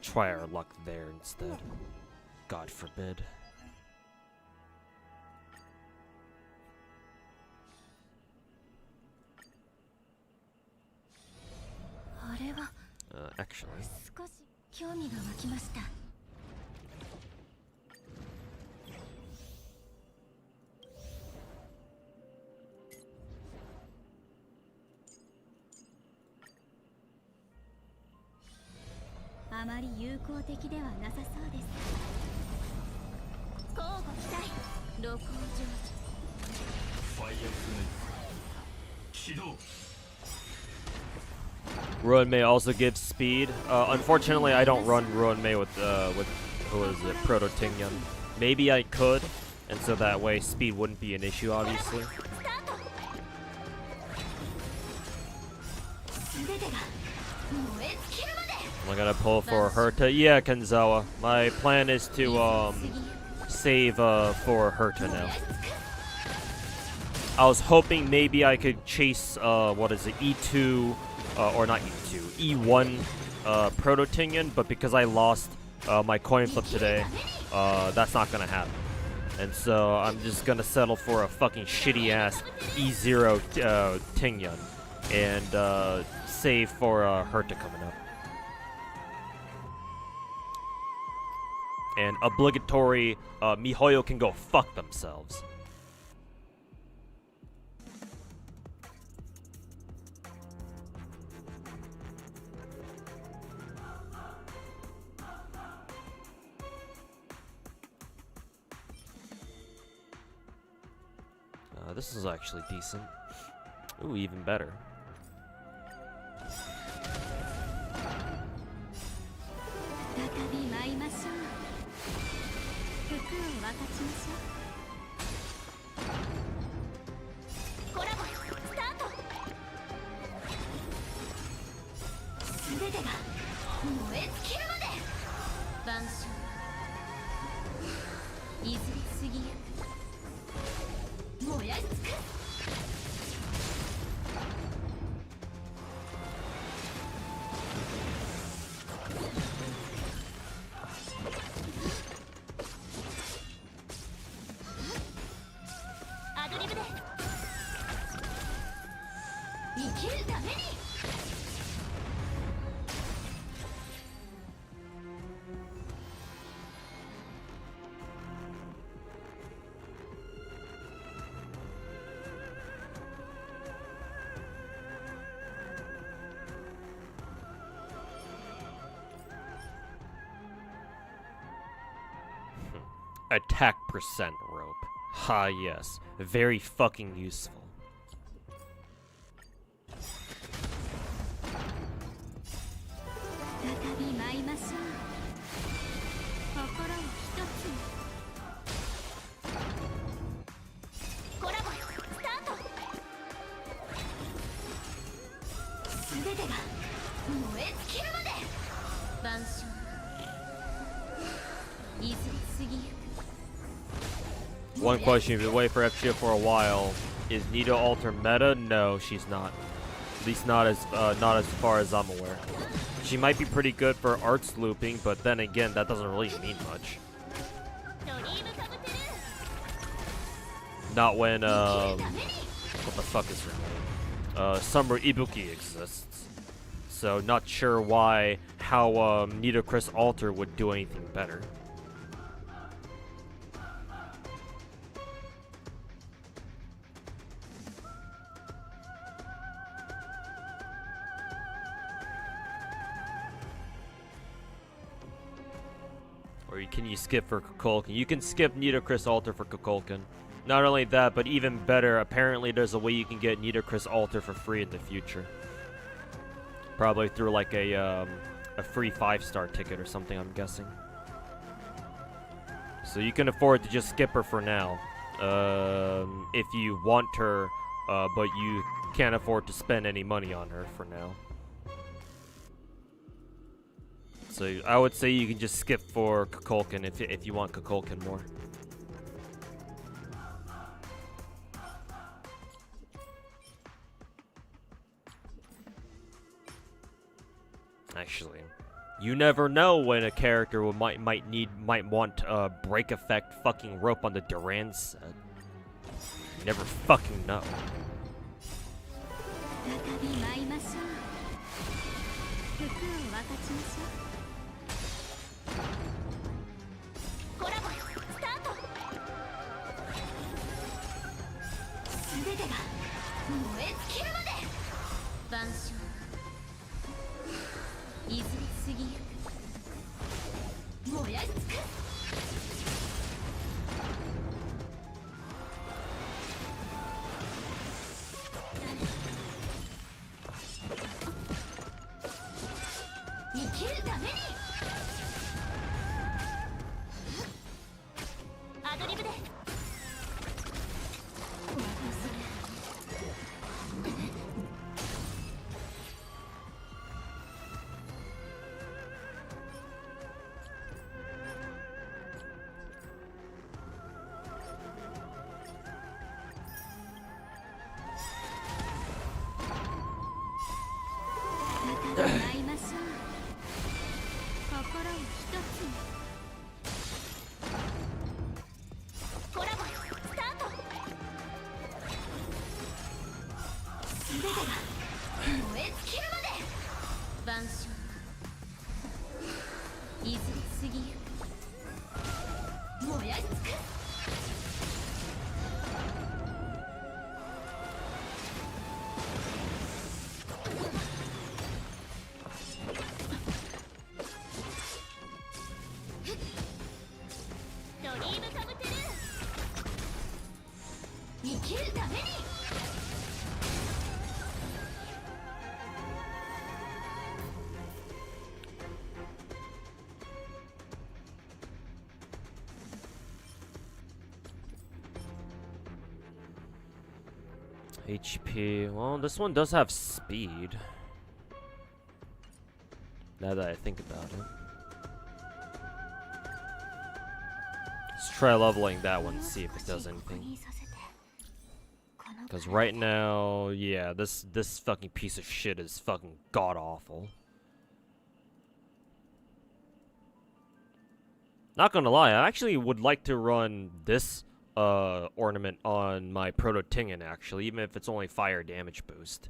Try our luck there instead. God forbid. Actually. Ruin May also gives speed. Unfortunately, I don't run Ruin May with who is it, Proto Tingyan. Maybe I could, and so that way speed wouldn't be an issue, obviously. Am I gonna pull for Herta? Yeah, Kenzawa. My plan is to save for Herta now. I was hoping maybe I could chase what is it, E2 or not E2, E1 Proto Tingyan, but because I lost my coin flip today, that's not gonna happen. And so I'm just gonna settle for a fucking shitty ass E0 Tingyan and save for Herta coming up. And obligatory Mihoyo can go fuck themselves. This is actually decent. Ooh, even better. Attack percent rope. Ha, yes. Very fucking useful. One question, if you wait for FGF for a while, is Nita Alter meta? No, she's not. At least not as far as I'm aware. She might be pretty good for arts looping, but then again, that doesn't really mean much. Not when what the fuck is her name? Summer Ibuki exists. So not sure how Nita Chris Alter would do anything better. Or can you skip for Kukulkan? You can skip Nita Chris Alter for Kukulkan. Not only that, but even better, apparently there's a way you can get Nita Chris Alter for free in the future. Probably through like a free 5-star ticket or something, I'm guessing. So you can afford to just skip her for now. If you want her but you can't afford to spend any money on her for now. So I would say you can just skip for Kukulkan if you want Kukulkan more. Actually, you never know when a character might want break effect fucking rope on the Duran set. You never fucking know. HP. Well, this one does have speed. Now that I think about it. Let's try leveling that one, see if it does anything. Because right now, yeah, this fucking piece of shit is fucking god-awful. Not gonna lie, I actually would like to run this ornament on my Proto Tingen, actually, even if it's only fire damage boost.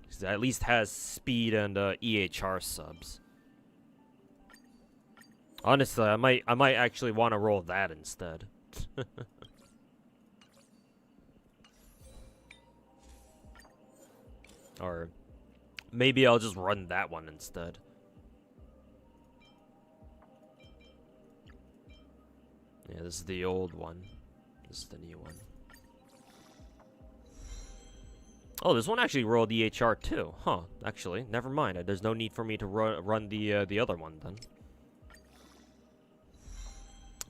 Because it at least has speed and EHR subs. Honestly, I might actually want to roll that instead. Or maybe I'll just run that one instead. Yeah, this is the old one. This is the new one. Oh, this one actually rolled EHR too. Huh, actually, never mind. There's no need for me to run the other one then.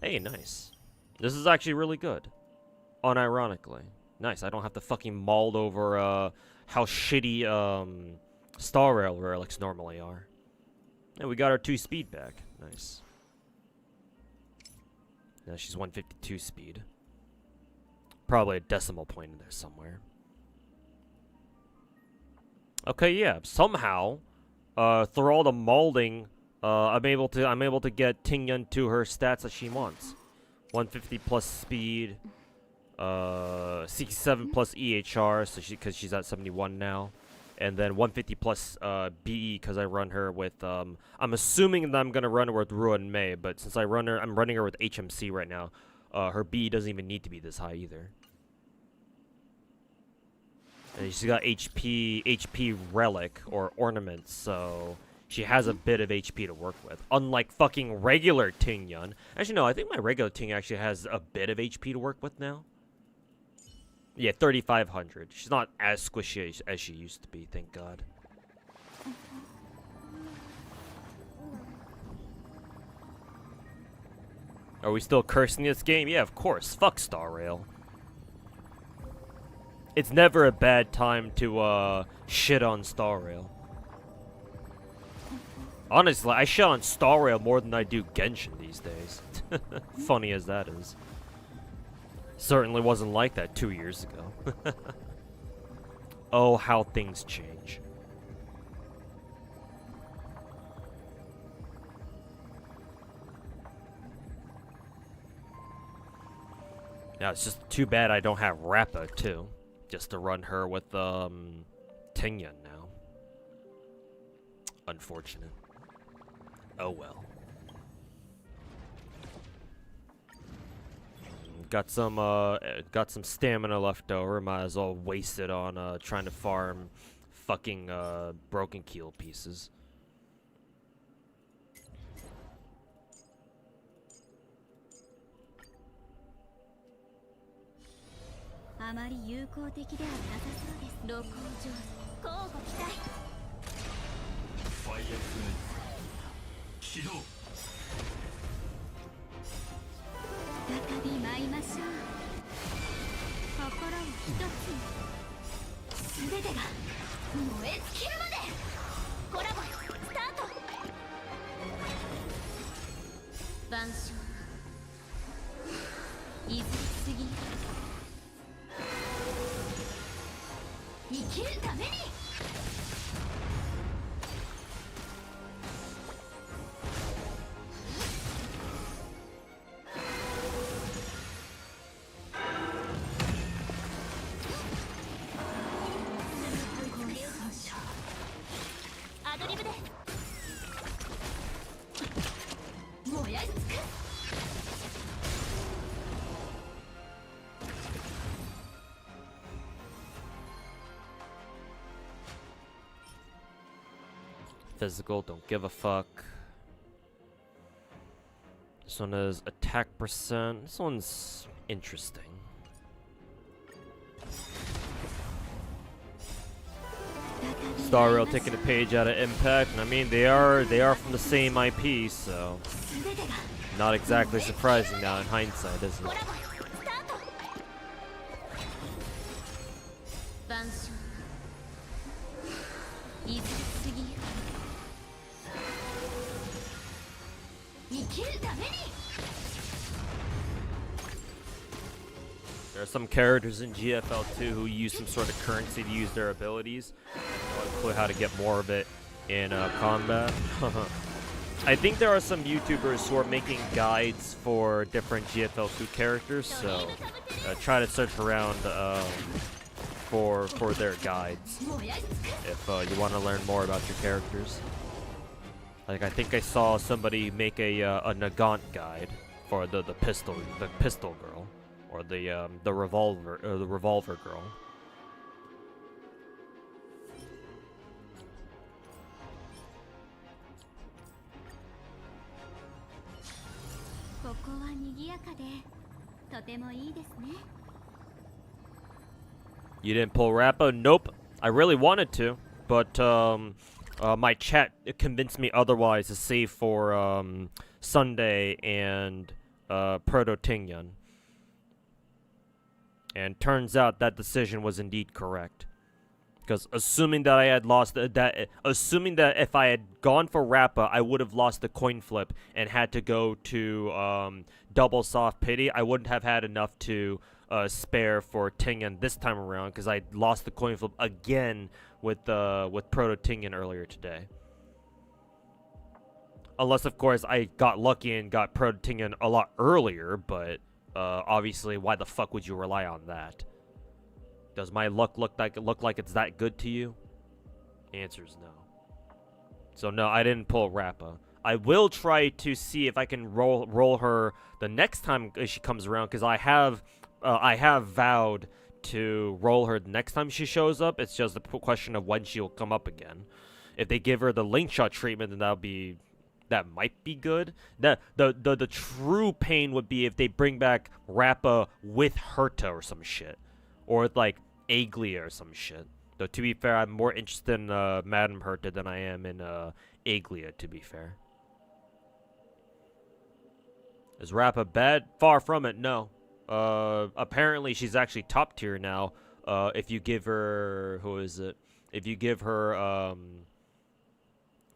Hey, nice. This is actually really good. Unironically. Nice, I don't have to fucking maul over how shitty Star Rail relics normally are. And we got our 2 speed back. Nice. Now she's 152 speed. Probably a decimal point in there somewhere. Okay, yeah. Somehow, through all the molding, I'm able to get Tingyun to her stats that she wants. 150 plus speed, 67 plus EHR, so because she's at 71 now, and then 150 plus BE because I run her with. I'm assuming that I'm gonna run her with Ruin Mei, but since I'm running her with HMC right now. Her BE doesn't even need to be this high either. And she's got HP Relic or Ornaments, so she has a bit of HP to work with. Unlike fucking regular Tingyun. Actually, no, I think my regular Ting actually has a bit of HP to work with now. Yeah, 3,500. She's not as squishy as she used to be, thank God. Are we still cursing this game? Yeah, of course. Fuck Star Rail. It's never a bad time to shit on Star Rail. Honestly, I shit on Star Rail more than I do Genshin these days. Funny as that is. Certainly wasn't like that 2 years ago. Oh, how things change. Yeah, it's just too bad I don't have Rappa, too. Just to run her with, Tingyan now. Unfortunate. Oh well. Got some stamina left over. Might as well waste it on trying to farm fucking broken keel pieces. Physical, don't give a fuck. This one is attack percent. This one's interesting. Star Rail taking a page out of Impact, and I mean they are from the same IP, so not exactly surprising now in hindsight, is it? There are some characters in GFL2 who use some sort of currency to use their abilities. I have no clue how to get more of it in combat. I think there are some YouTubers who are making guides for different GFL2 characters, so try to search around for their guides if you want to learn more about your characters. Like I think I saw somebody make a Nagant guide for the pistol girl, or the revolver girl. You didn't pull Rappa? Nope. I really wanted to, but my chat convinced me otherwise to save for Sunday and Proto Tingyan. And turns out that decision was indeed correct. Because assuming that I had lost assuming that if I had gone for Rappa, I would have lost the coin flip and had to go to double soft pity. I wouldn't have had enough to spare for Tingyan this time around because I lost the coin flip again with Proto Tingyan earlier today. Unless, of course, I got lucky and got Proto Tingyan a lot earlier, but obviously, why the fuck would you rely on that? Does my luck look like it's that good to you? Answer is no. So no, I didn't pull Rappa. I will try to see if I can roll her the next time she comes around, because I have vowed to roll her the next time she shows up. It's just a question of when she'll come up again. If they give her the link shot treatment, then that might be good. The true pain would be if they bring back Rappa with Herta or some shit. Or like Aglia or some shit. Though to be fair, I'm more interested in Madame Herta than I am in Aglia, to be fair. Is Rappa bad? Far from it, no. Apparently she's actually top tier now. if you give her, who is it? If you give her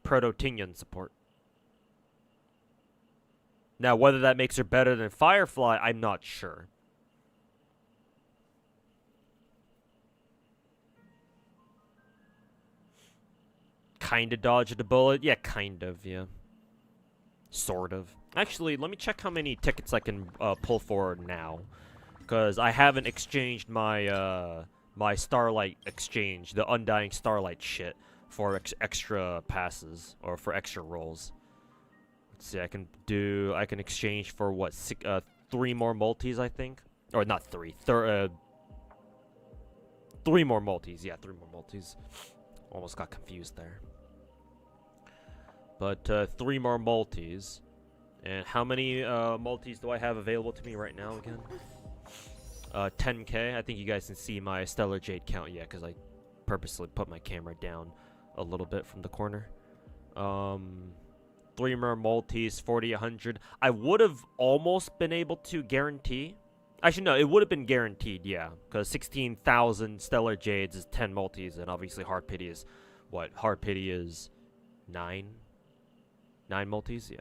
Proto-Tinyan support. Now, whether that makes her better than Firefly, I'm not sure. Kinda dodged a bullet? Yeah, kind of, yeah. Sort of. Actually, let me check how many tickets I can pull for now. Because I haven't exchanged my, my Starlight exchange, the Undying Starlight shit, for extra passes, or for extra rolls. Let's see, I can exchange for what, 3 more multis, I think? Or not 3, 3 more multis, yeah, 3 more multis. Almost got confused there. But 3 more multis. And how many multis do I have available to me right now again? 10k. I think you guys can see my Stellar Jade count, yeah, because I purposely put my camera down a little bit from the corner. 3 more multis, 40, 100. I would have almost been able to guarantee. Actually, no, it would have been guaranteed, yeah, because 16,000 Stellar Jades is 10 multis, and obviously Hard Pity is, what? Hard Pity is 9? 9 multis, yeah.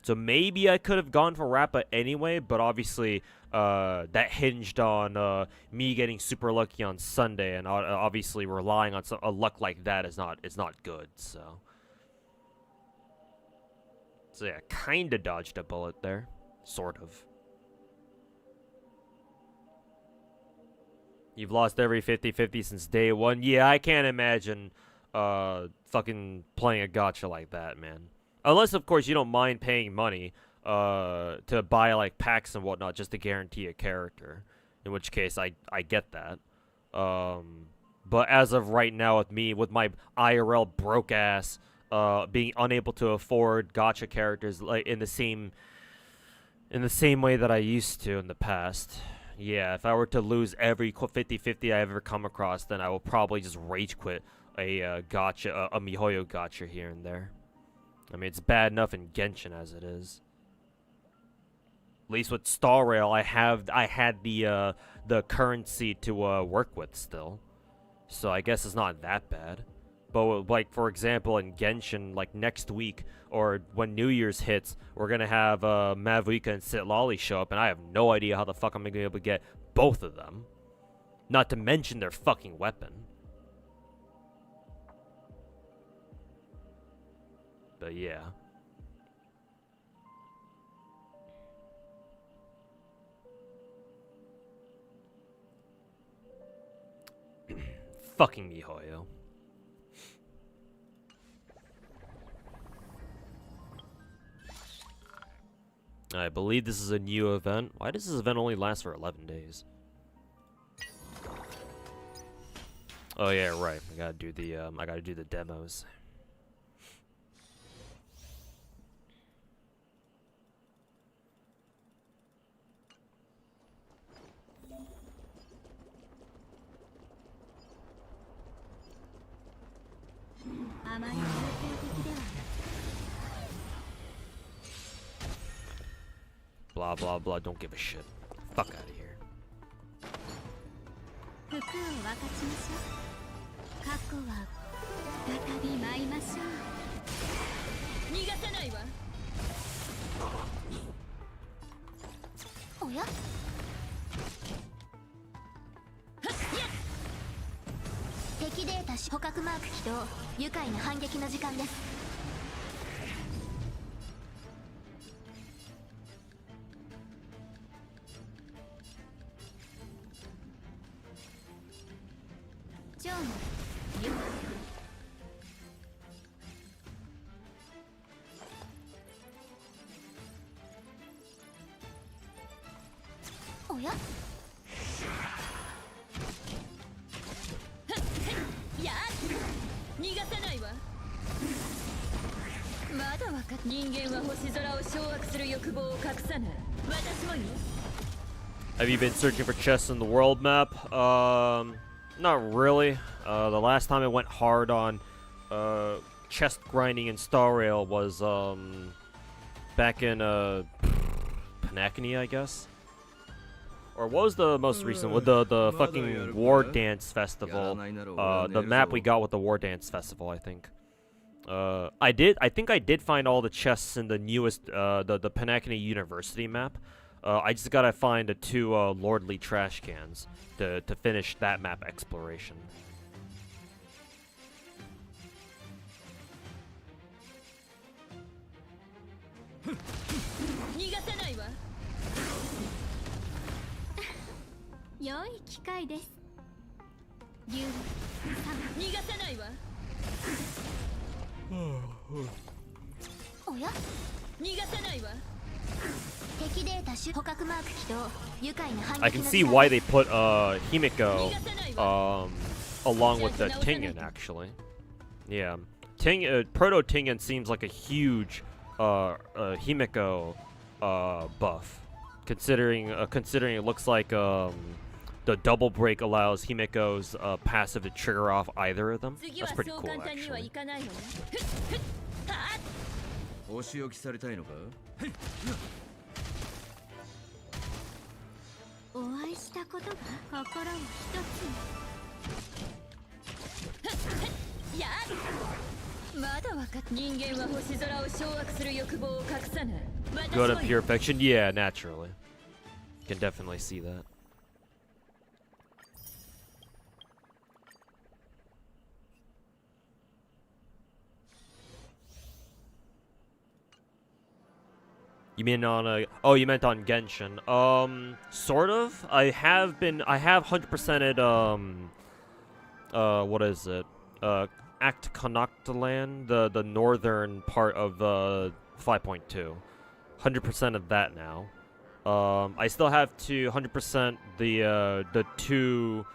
So maybe I could have gone for Rappa anyway, but obviously that hinged on me getting super lucky on Sunday, and obviously relying on a luck like that is not good. So yeah, kind of dodged a bullet there, sort of. You've lost every 50-50 since day 1. Yeah, I can't imagine fucking playing a gacha like that, man. Unless, of course, you don't mind paying money to buy, like, packs and whatnot just to guarantee a character. In which case, I get that. But as of right now with me, with my IRL broke ass, being unable to afford gacha characters like in the same way that I used to in the past. Yeah, if I were to lose every 50-50 I ever come across, then I will probably just rage quit a gacha, a MiHoYo gacha here and there. I mean, it's bad enough in Genshin as it is. At least with Star Rail, I had the currency to work with still, so I guess it's not that bad. But like, for example, in Genshin, like next week or when New Year's hits, we're gonna have Mavuika and Sitlali show up, and I have no idea how the fuck I'm gonna be able to get both of them. Not to mention their fucking weapon. But yeah. Fucking MiHoYo. I believe this is a new event. Why does this event only last for 11 days? Oh yeah, right. I gotta do the demos. Blah blah blah, don't give a shit. Fuck out of here. Have you been searching for chests in the world map? Not really. The last time I went hard on chest grinding in Star Rail was back in Panacony, I guess. Or what was the most recent? With the fucking War Dance Festival. The map we got with the War Dance Festival, I think. I think I did find all the chests in the newest, the Panakini University map. I just gotta find the 2 Lordly trash cans to finish that map exploration. I can see why they put Himiko along with the Tingen, actually. Yeah, Proto Tingen seems like a huge Himiko buff, considering it looks like the double break allows Himiko's passive to trigger off either of them. That's pretty cool, actually. Good and pure affection? Yeah, naturally. Can definitely see that. You mean on oh, you meant on Genshin. Sort of. I have 100%ed, what is it? Act Konoctaland, the northern part of, 5.2. 100% of that now. I still have to 100% the 2,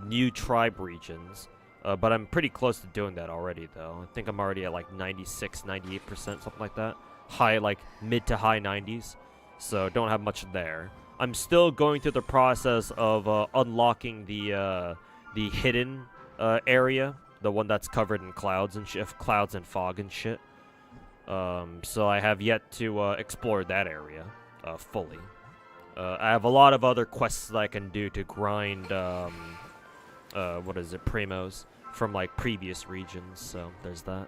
new tribe regions. But I'm pretty close to doing that already, though. I think I'm already at, like, 96, 98%, something like that. Like, mid to high 90s. So, don't have much there. I'm still going through the process of, unlocking the hidden, area. The one that's covered in clouds and clouds and fog and shit. So I have yet to, explore that area, fully. I have a lot of other quests that I can do to grind, what is it, primos from, like, previous regions, so there's that.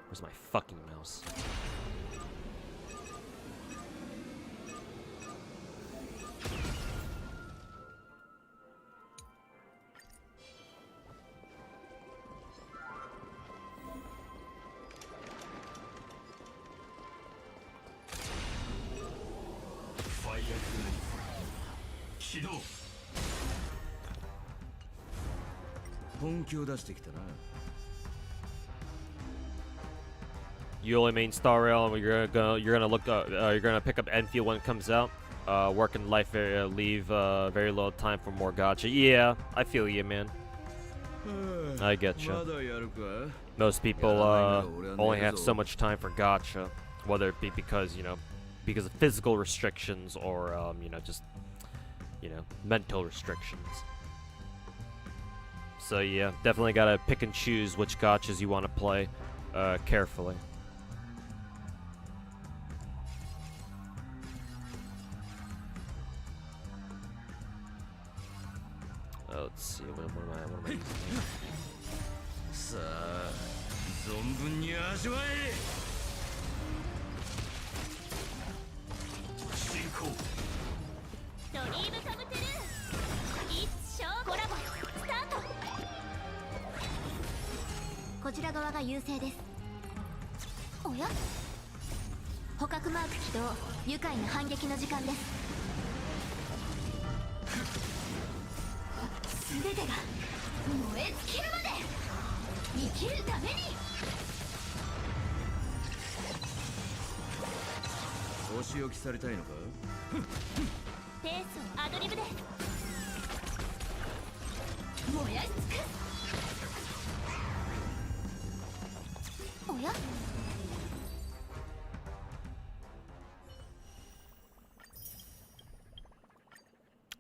Where's my fucking mouse? You only main Star Rail, and you're gonna pick up Enfield when it comes out. Work and life, leave very little time for more gacha. Yeah, I feel you, man. I get you. Most people only have so much time for gacha, whether it be because because of physical restrictions or just mental restrictions. So yeah, definitely gotta pick and choose which gachas you want to play carefully. Let's see, what am I using here?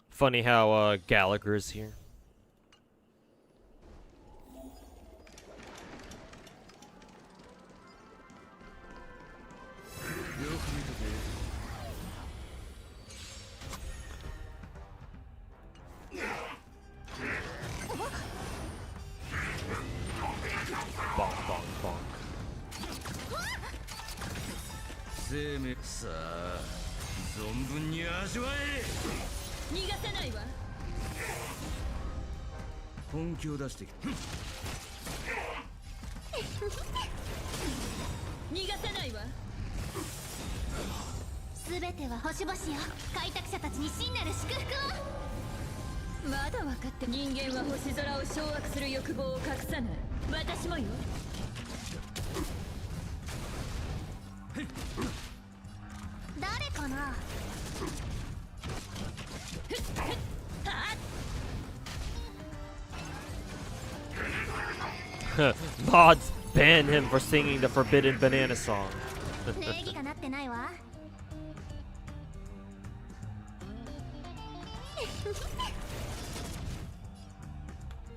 Funny how Gallagher's here. さあ存分に味わえ。逃がさないわ。本気を出してきた。逃がさないわ。全ては星々よ。開拓者たちに真なる祝福を。まだ分かって。人間は星空を掌握する欲望を隠さない。私もよ。誰かな。Mods ban him for singing the forbidden banana song. 礼儀がなってないわ。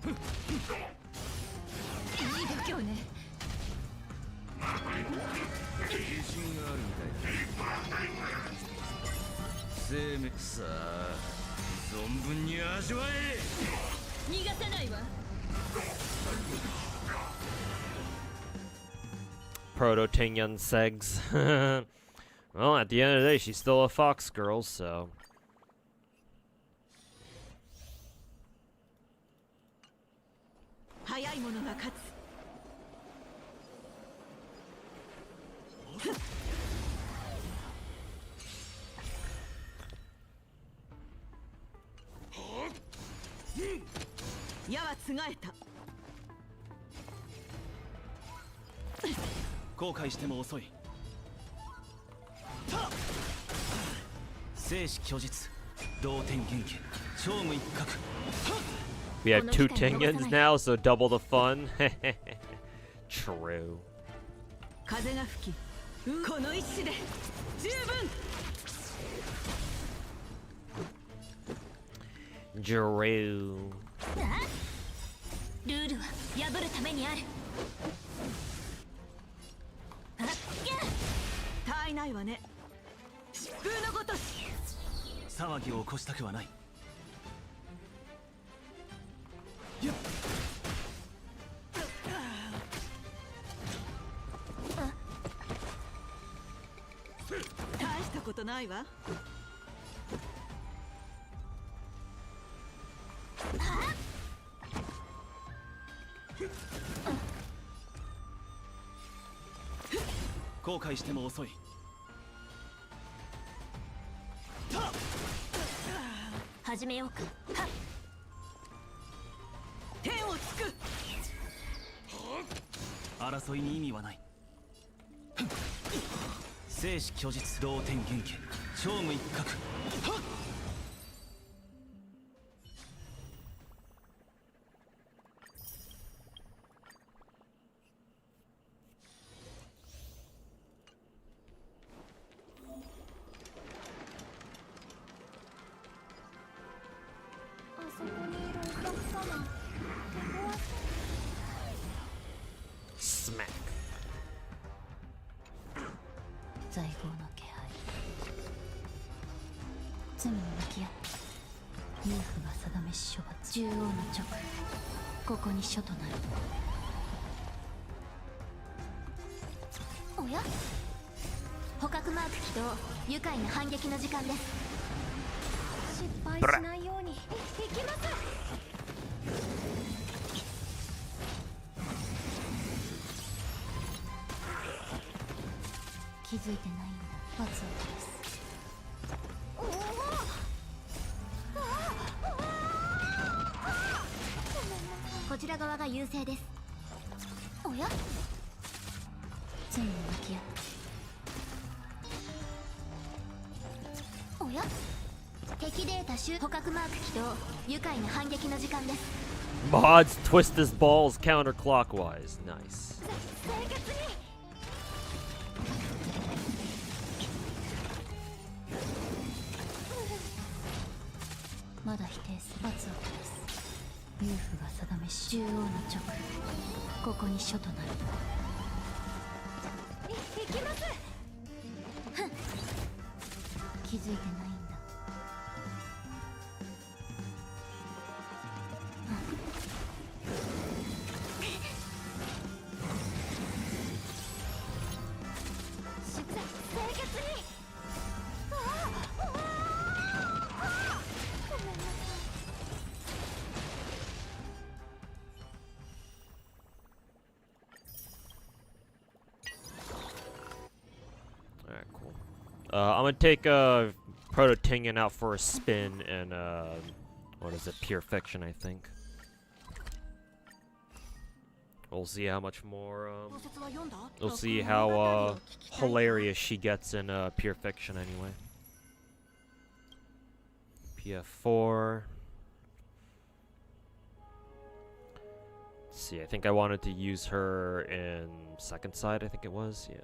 いい度胸ね。自信があるみたいだ。生命さあ存分に味わえ。逃がさないわ。Proto Tingyan Segs. Well, at the end of the day, she's still a fox girl, so. 早い者が勝つ。矢はつがえた。後悔しても遅い。生死虚実同点元気勝負一角。 We have 2 Tingyans now, so double the fun. True. 風が吹き、この一矢で十分。Drew. ルールは破るためにある。他いないわね。疾風のごとし。騒ぎを起こしたくはない。大したことないわ。後悔しても遅い。始めようか。天をつく。争いに意味はない。生死虚実同点元気勝負一角。Smack. 財宝の気配。罪に向き合って夫婦が定めし処罰。獣王の直ここに書となる。おや、捕獲マーク起動。愉快な反撃の時間です。失敗しないように行きます。気づいてないんだ。罰を下す。こちら側が優勢です。おや、罪に向き合って。おや、敵データ捕獲マーク起動。愉快な反撃の時間です。 Mods twist his balls counterclockwise. Nice. 清潔に。まだ否定する。罰を下す。夫婦が定めし獣王の直ここに書となる。行きます。気づいてないんだ。清潔に。I'm gonna take Proto Tingyun out for a spin and what is it? Pure Fiction, I think. We'll see how much more. We'll see how hilarious she gets in Pure Fiction, anyway. PF4. Let's see. I think I wanted to use her in second side. I think it was. Yeah.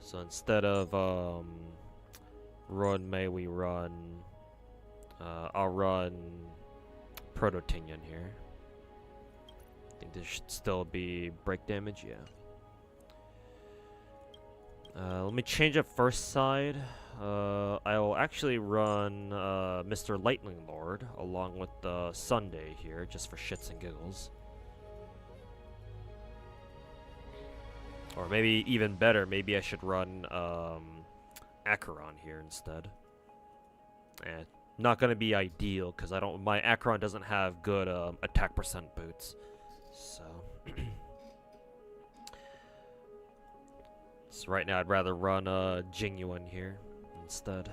So instead of run May, we run I'll run Proto Tingyun here. I think this should still be break damage, yeah. Let me change up first side. I will actually run Mr. Lightning Lord along with Sunday here, just for shits and giggles. Or maybe even better, maybe I should run Acheron here instead. Not gonna be ideal because my Acheron doesn't have good attack percent boots. So so right now I'd rather run Jingyuan here instead.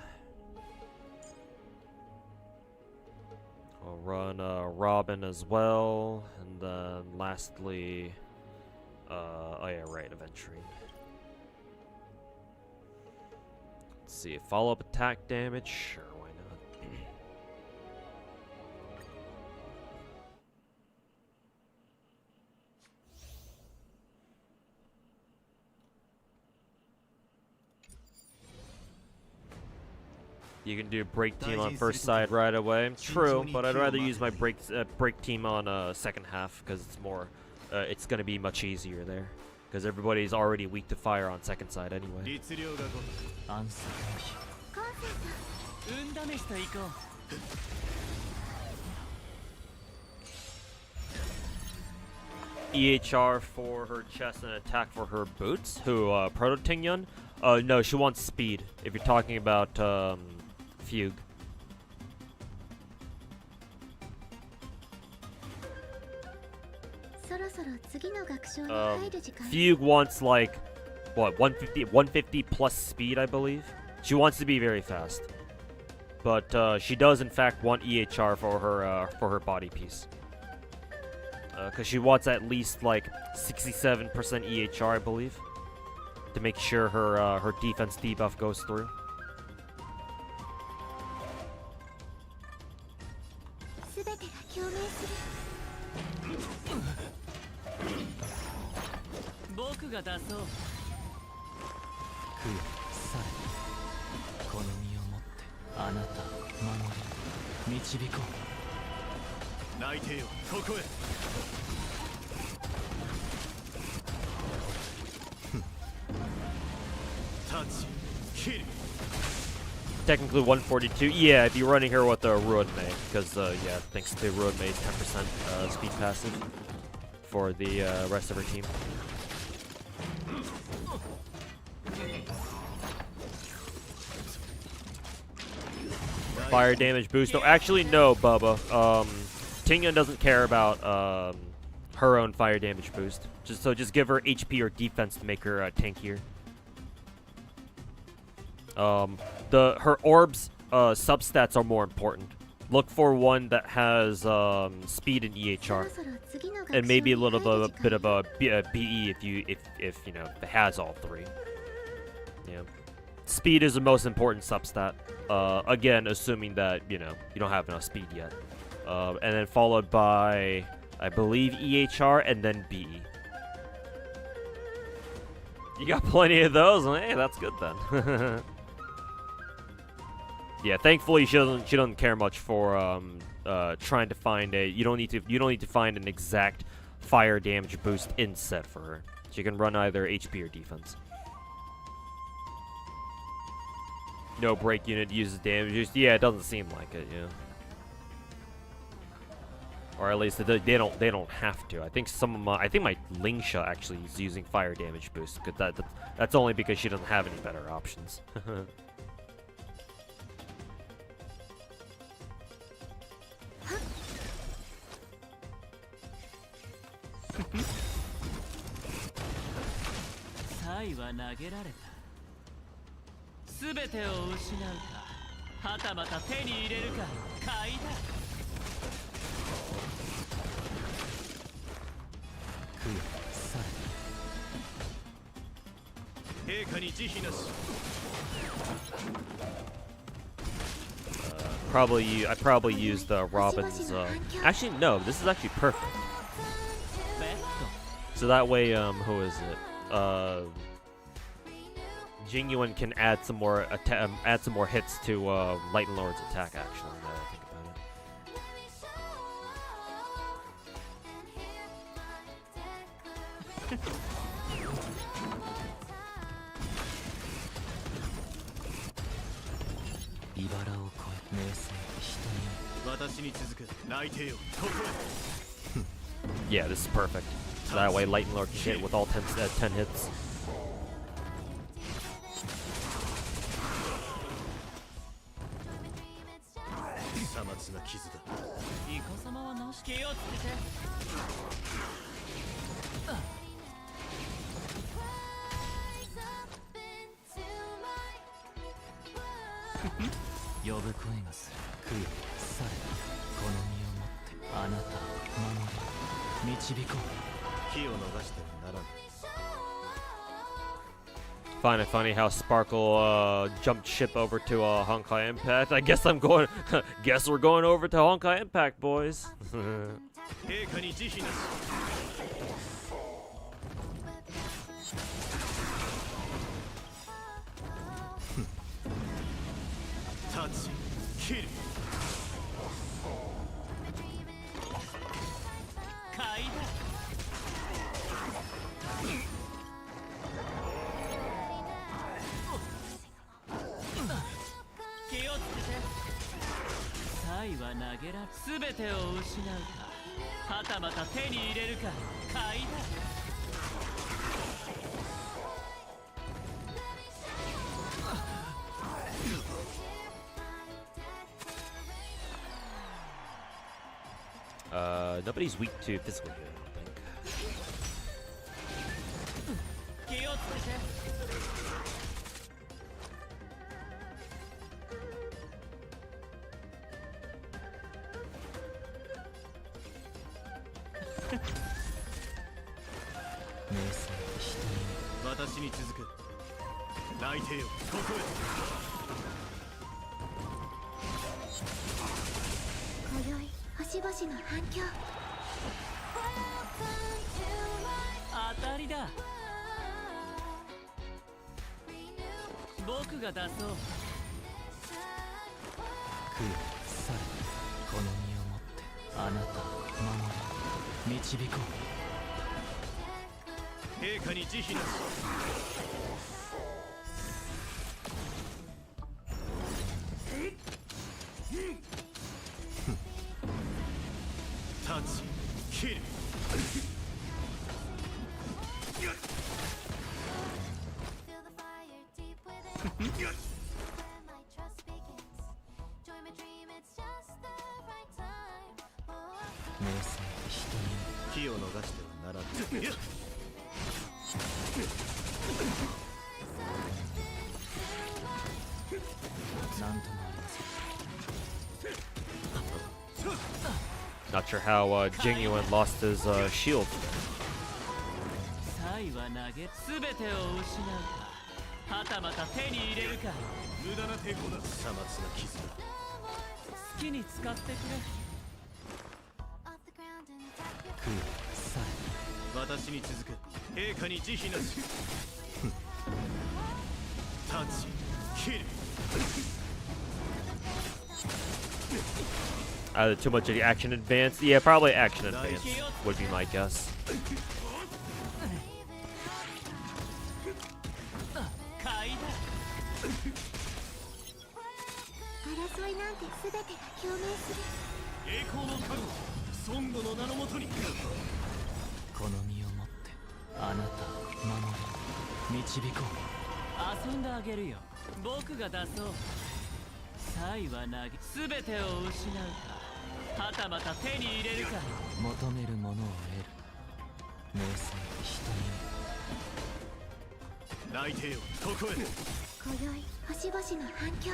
I'll run Robin as well, and then lastly oh yeah, right, Aventurine. Let's see, follow-up attack damage? Sure, why not? You can do break team on first side right away. True, but I'd rather use my break team on second half because it's more it's gonna be much easier there because everybody's already weak to fire on second side anyway. EHR for her chest and attack for her boots. Who, Proto Tingyun? No, she wants speed. If you're talking about Fugue. Fugue wants like what, 150 plus speed, I believe. She wants to be very fast, but she does in fact want EHR for her body piece, because she wants at least like 67% EHR, I believe, to make sure her defense debuff goes through. Technically 142. Yeah, if you're running her with a Ruin May, because yeah, thanks to Ruin May's 10% speed passive for the rest of her team. Fire damage boost. Oh, actually, no, Bubba. Tingyun doesn't care about her own fire damage boost. Just give her HP or defense to make her tankier. Her orbs substats are more important. Look for one that has speed and EHR, and maybe a little bit of a BE if you know if it has all three. Yeah, speed is the most important substat. Again, assuming that you don't have enough speed yet, and then followed by I believe EHR and then BE. You got plenty of those. Hey, that's good then. Yeah, thankfully she doesn't care much for trying to find a you don't need to find an exact fire damage boost in set for her. She can run either HP or defense. No break unit uses damage. Just, yeah, it doesn't seem like it. Yeah, or at least they don't have to. I think I think my Lingsha actually is using fire damage boost. Cause that's only because she doesn't have any better options. 才は投げられた。全てを失うか、はたまた手に入れるか、買いだ。供養された。陛下に慈悲なし。I probably used Robin's. Actually, no. This is actually perfect. So that way, who is it? Genuine can add some more hits to Light and Lord's attack. Actually, now that I think about it. 茨を越え名声人に私に続く内定よここへ Yeah, this is perfect. So that way, Light and Lord can hit with all 10 hits. さまつな傷だ。イカ様はなし気をつけて。呼ぶ声がする。供養された。この身をもってあなたを守り導こう。気を逃してはならぬ。Find it funny how Sparkle jumped ship over to Honkai Impact. I guess guess we're going over to Honkai Impact, boys. 陛下に慈悲なし。タッチ、キル。買いだ。気をつけて。才は投げられ、全てを失うか、はたまた手に入れるか、買いだ。Nobody's weak to physical here, I think. 気をつけて。名声人に私に続く。内定よここへ。今宵星々の反響。当たりだ。僕が出そう。供養された。この身をもってあなたを守り導こう。陛下に慈悲なし。タッチ、キル。名声人に気を逃してはならぬ。なんともありません。Not sure how Genuine lost his shield. 才は投げ、全てを失うか、はたまた手に入れるか。無駄な抵抗だ。さまつな傷だ。好きに使ってくれ。供養された。私に続く。陛下に慈悲なし。タッチ、キル。Either too much of the action advance. Yeah, probably action advance would be my guess. 買いだ。争いなんて全てが共鳴する。栄光の加護、孫悟の名のもとに。この身をもってあなたを守り導こ遊んであげるよ。僕が出そう。才は投げ、全てを失うか、はたまた手に入れるか。う。求めるものを得る。名声人に内定よここへ今宵星々の反響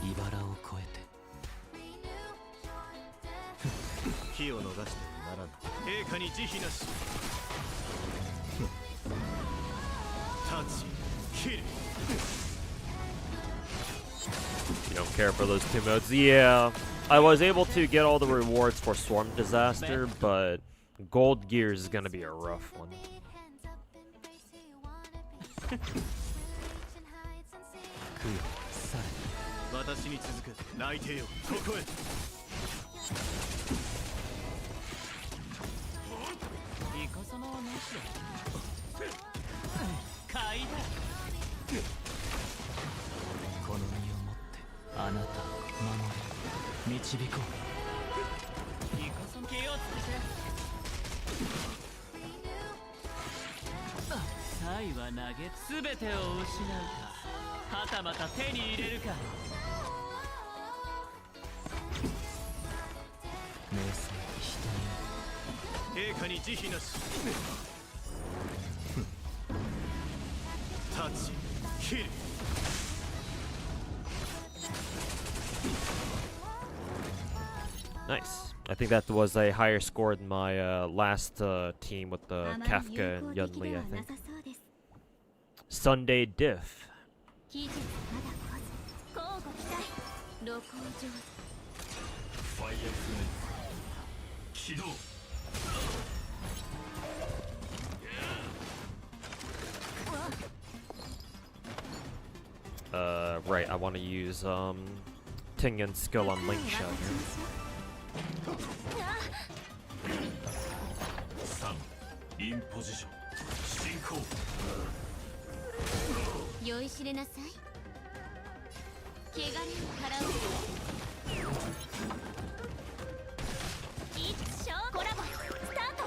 茨を越えて機を逃してはならぬ陛下に慈悲なし立ち切る You don't care for those two modes. Yeah, I was able to get all the rewards for Swarm Disaster, but Gold Gears is gonna be a rough one. 私に続く内定よここへイカ様はなしだ買いだこの身をもってあなたを守れ導こうイカ様気をつけてサイは投げ全てを失うかはたまた手に入れるか名声人に陛下に慈悲なし立ち切る Nice. I think that was a higher score than my last team with the Kafka and Yunli, I think. Sunday Diff. 期日まだ来ず交互期待露光上ファイアフレン起動 Right, I want to use Tingen's skill on Link Shot here. 3インポジション進行 酔いしれなさい汚れを払う一生コラボスタート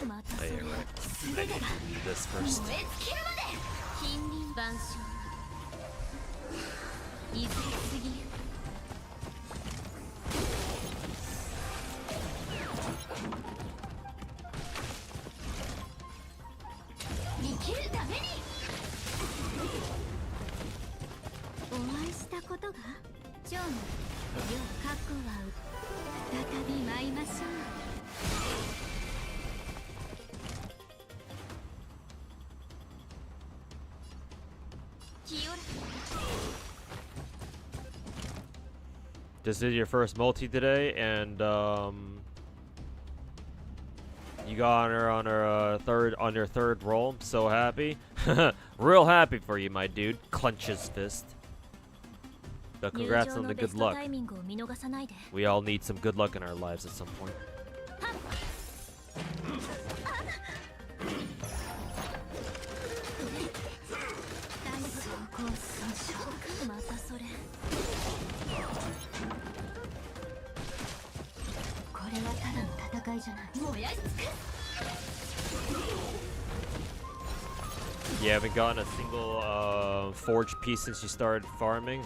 またそれ I need to do this first. 燃え尽きるまで近隣万象いずれすぎる 生きるためにお会いしたことが蝶の両過去は再び舞いましょう This is your first multi today, and you got on your third roll. I'm so happy, real happy for you, my dude. Clench his fist. But congrats on the good luck. We all need some good luck in our lives at some point. またそれこれはただの戦いじゃない燃やし尽く You haven't gotten a single forged piece since you started farming.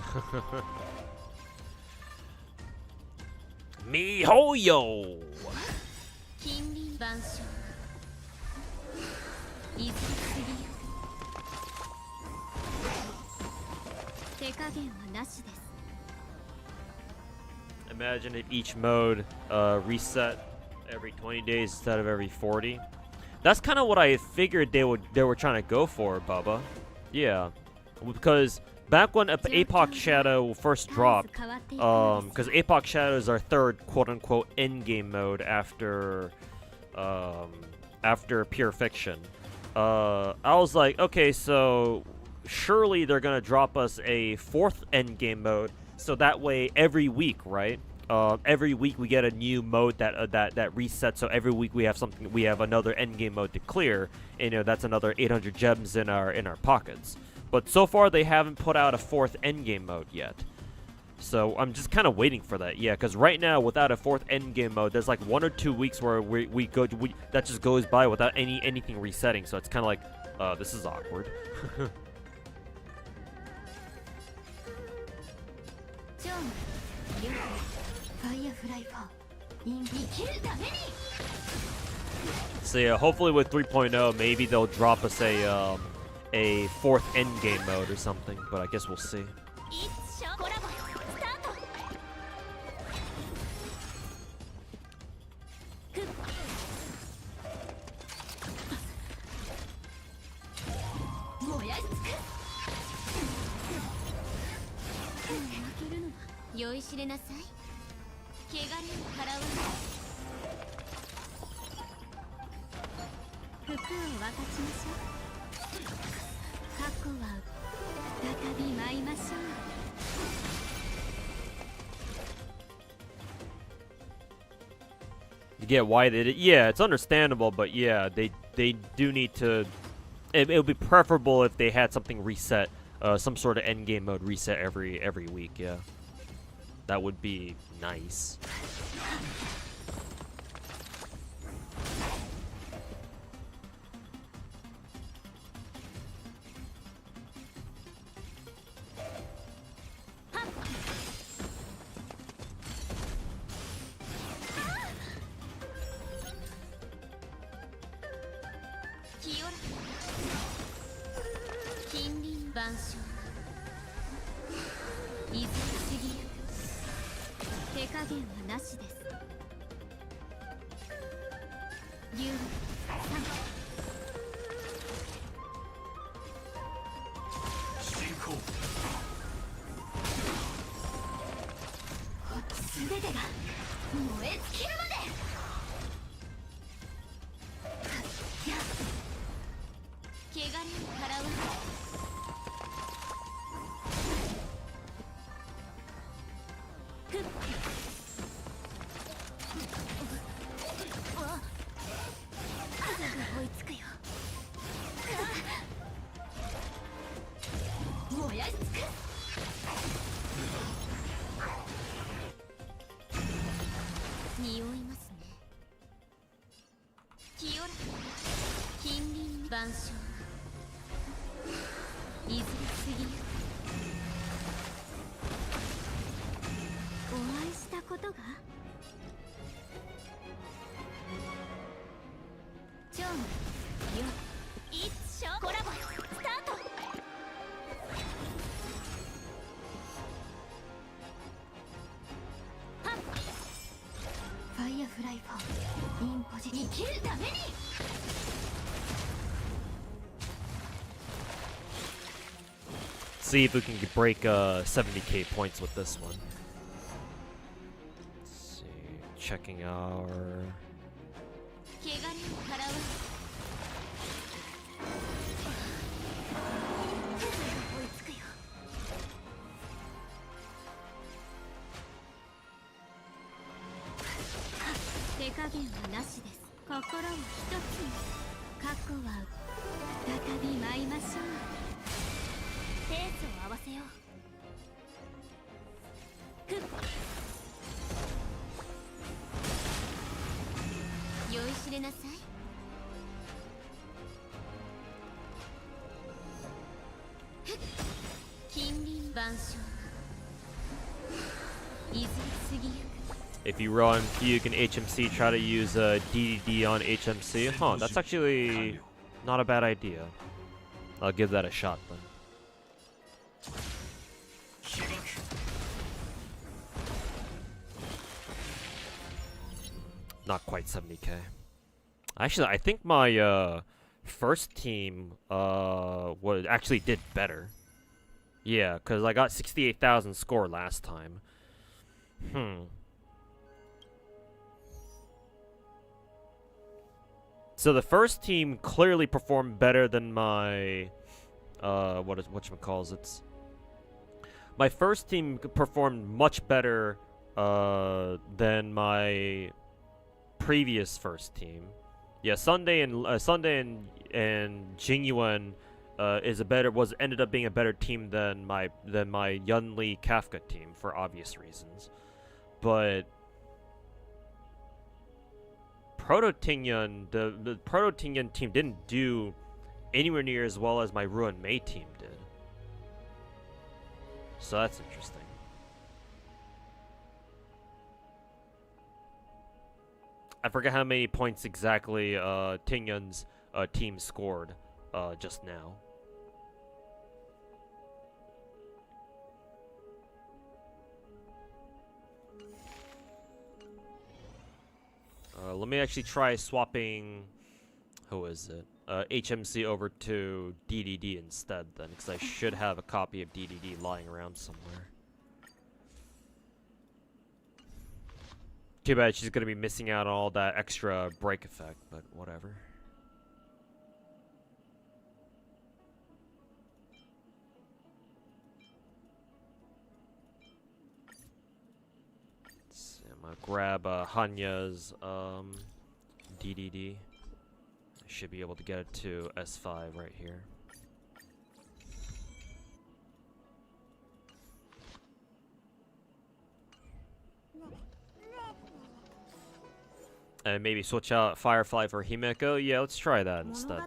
Mihoyo! 近隣万象いずれすぎる手加減はなしです Imagine if each mode reset every 20 days instead of every 40. That's kind of what I figured they were trying to go for, Bubba. Yeah, because back when Apoc Shadow first dropped, because Apoc Shadow is our third quote-unquote endgame mode after Pure Fiction. I was like, okay, so surely they're gonna drop us a fourth endgame mode, so that way every week, right? Every week we get a new mode that resets. So every week we have another endgame mode to clear, and that's another 800 gems in our pockets. But so far they haven't put out a fourth endgame mode yet. So I'm just kind of waiting for that. Yeah, because right now without a 4th endgame mode, there's like 1 or 2 weeks where that just goes by without anything resetting. So it's kind of like, this is awkward. ジョン、よくファイアフライファー、生きるために。 So yeah, hopefully with 3.0, maybe they'll drop us a 4th endgame mode or something. But I guess we'll see. 一緒コラボスタート。燃やし尽くす。負けるのは酔いしれなさい。汚れを払わない。服を分かちましょう。過去は再び舞いましょう。 You get why they did. Yeah, it's understandable, but yeah, they do need to. It would be preferable if they had something reset, some sort of endgame mode reset every week. Yeah, that would be nice. See if we can break 70k points with this one. Let's see, checking our. If you run Fugue and HMC, try to use DDD on HMC. Huh, that's actually not a bad idea. I'll give that a shot then. Not quite 70k. Actually, I think my first team actually did better. Yeah, because I got 68,000 score last time. So the first team clearly performed better than my whatchamacalls. My first team performed much better than my previous first team. Yeah, Sunday and Jingyuan ended up being a better team than my Yunli Kafka team for obvious reasons, but Proto Tingyun, the Proto Tingyun team didn't do anywhere near as well as my Ruin Mei team did, so that's interesting. I forget how many points exactly Tingyun's team scored just now. Let me actually try swapping, who is it? HMC over to DDD instead then, because I should have a copy of DDD lying around somewhere. Too bad she's going to be missing out on all that extra break effect, but whatever. Let's see, I'm going to grab Hanya's DDD. I should be able to get it to S5 right here. And maybe switch out Firefly for Himeko. Yeah, let's try that instead.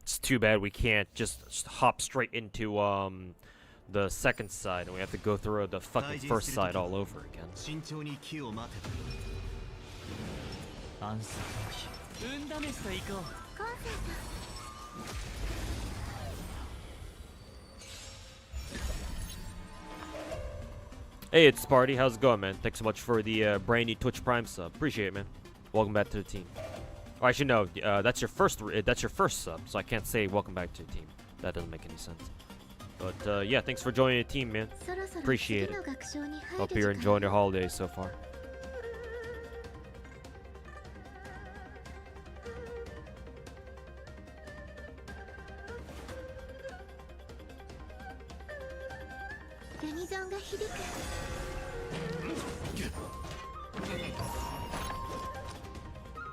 It's too bad we can't just hop straight into the second side, and we have to go through the fucking first side all over again. Hey, it's Sparty. How's it going, man? Thanks so much for the brand new Twitch Prime sub. Appreciate it, man. Welcome back to the team. Or I should know, that's your first sub, so I can't say welcome back to the team. That doesn't make any sense. But yeah, thanks for joining the team, man. Appreciate it. Hope you're enjoying your holidays so far.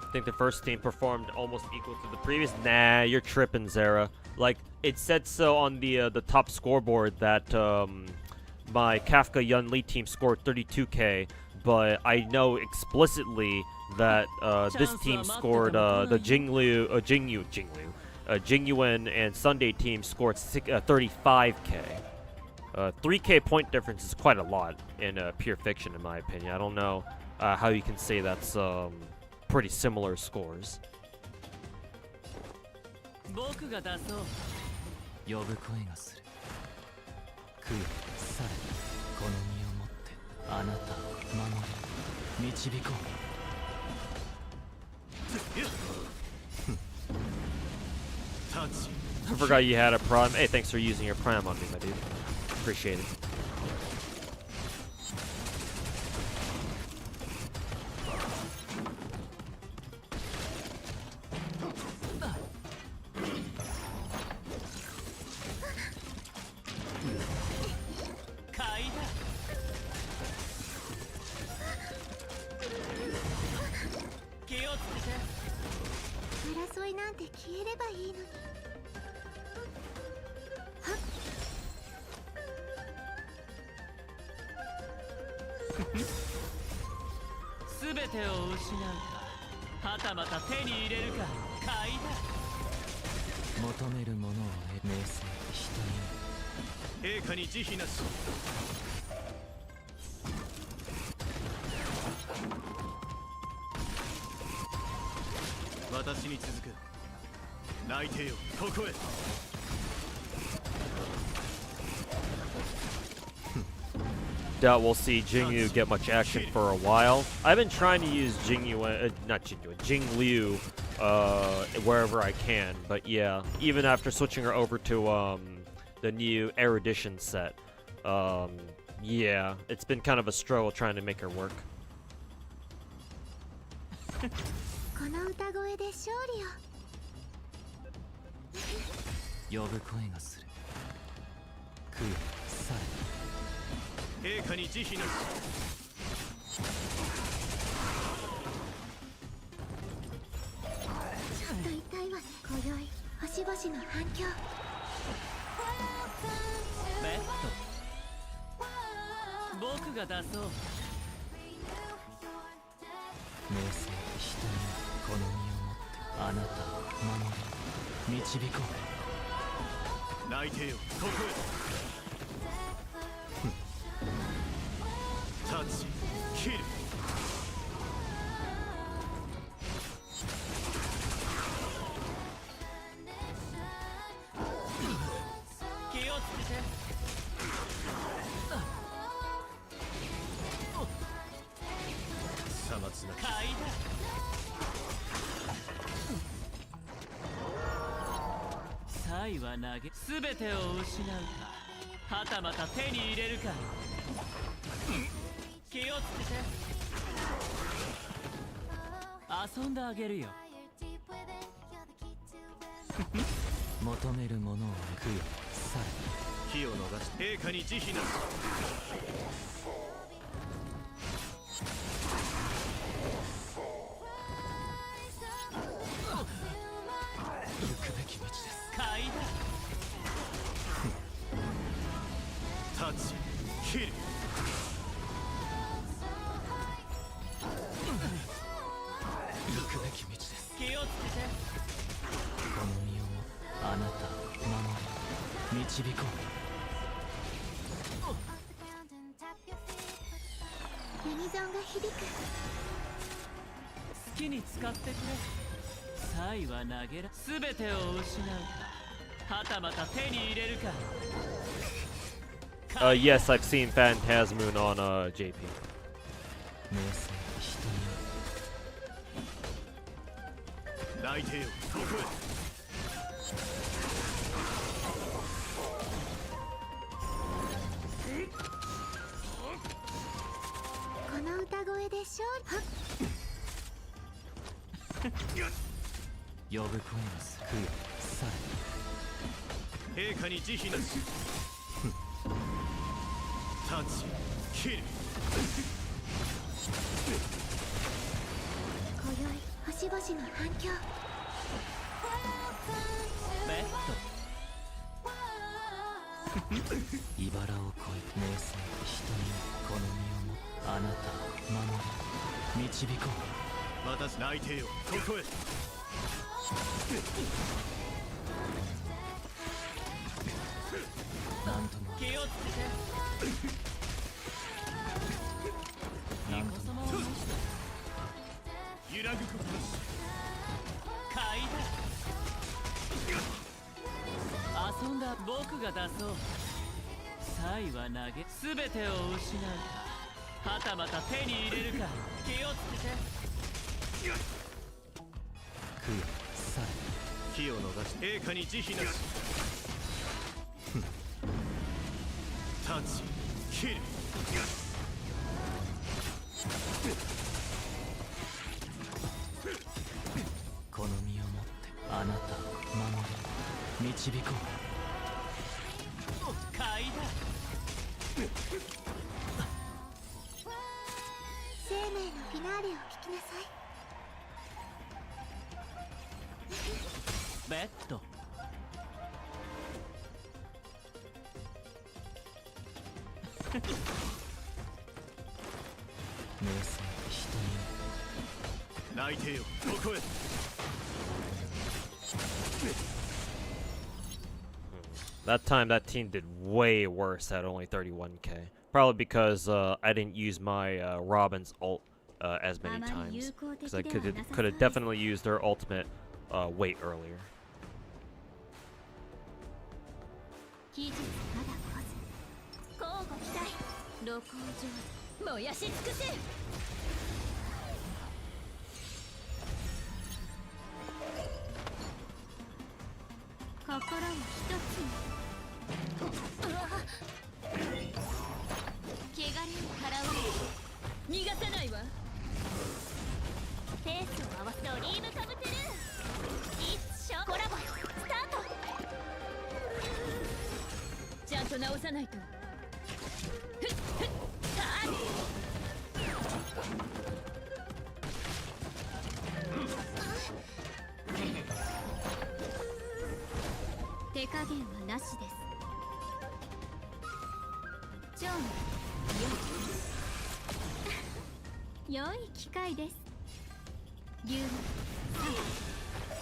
I think the first team performed almost equal to the previous. Nah, you're tripping, Zara. Like, it said so on the top scoreboard that my Kafka Yunli team scored 32k, but I know explicitly that this team scored the Jingyuan and Sunday team scored 35k. 3k point difference is quite a lot in pure fiction, in my opinion. I don't know how you can say that's pretty similar scores. I forgot you had a Prime. Hey, thanks for using your Prime on me, my dude. Appreciate it. Doubt we'll see Jingyu get much action for a while. I've been trying to use Jingliu wherever I can, but yeah, even after switching her over to the new Erudition set, yeah, it's been kind of a struggle trying to make her work. 陛下に慈悲なし。ちょっと痛いわね。今宵星々の反響。ベッド僕が出そう。名声人に好みを持ってあなたを守り導こう。泣いてよここへ。タッチキル。気をつけて。さまつなき。階だ。サイは投げ全てを失うか、はたまた手に入れるか。気をつけて。遊んであげるよ。求めるものを食うよ。さ火を逃し陛下に慈悲なし。行くべき道です。階だ。タッチキル。行くべき道です。気をつけて。この身をもあなたを守り導こユニゾンが響く。好きに使ってくれ。サイは投げら全てを失うか、はたまた手に入れるか。Yes, I've seen Phantasmoon on JP. う。名声人に泣いてよここへ。この歌声でしょ。はっ。呼ぶ声を救うよ。さ陛下に慈悲なし。タッチキル。今宵星々の反響。ベッ茨を越え名声人に好みを持ってあなたを守り導こう。私泣いてよここへ。なんともド。気をつけて。なんとも揺らぐことなし。階だ。遊んだ僕が出そう。サイは投げ全てを失うか、はたまた手に入れるか。気をつけて。食うよ。さ火を逃し陛下に慈悲なし。タッチキル。好みを持ってあなたを守り導こう。階だ。生命のフィナーレを聞きなさい。ベッド。名声人に泣いてよここへ。That time, that team did way worse at only 31k. Probably because I didn't use my Robin's ult as many times. Because I could have definitely used her ultimate way earlier. 期日まだ来ず。交互期待。露光上燃やし尽くせ。心を一つに。汚れを払おう。逃がさないわ。ペースを合わせドリームカムトゥルー。いつショーコラボスタート。ちゃんと直さないと。ふっふっ手加減はなしです。ジョン良い機会です。竜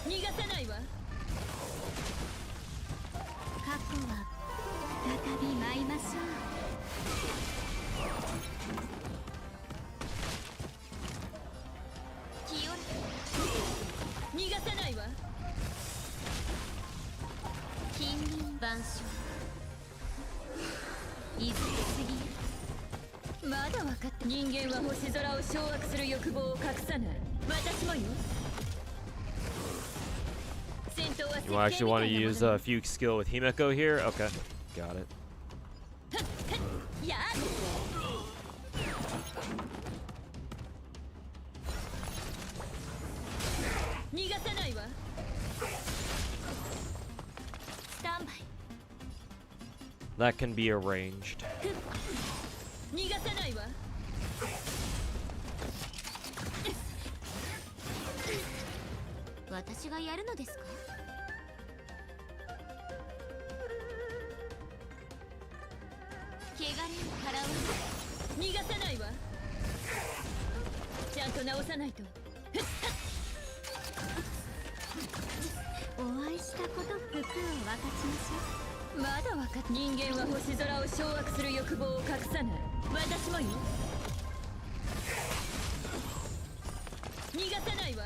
逃がさないわ。過去は再び舞いましょう。清ら逃がさないわ。近隣万象いずれ次まだ分かった。人間は星空を掌握する欲望を隠さない。私もよ。戦闘は設 You 計 actually want to みたいなも use の Fugue skill with Himeko here? Okay, got it. やっ逃がさないわ。スタンバイ That can be arranged. 逃がさないわ。私がやるのですか。汚れを払わ逃がさないわ。ちゃんと直さないと。お会いしたこと服を分かちましょう。まだ分かっ。人間は星空を掌握する欲望を隠さない。私もよ。逃がさないわ。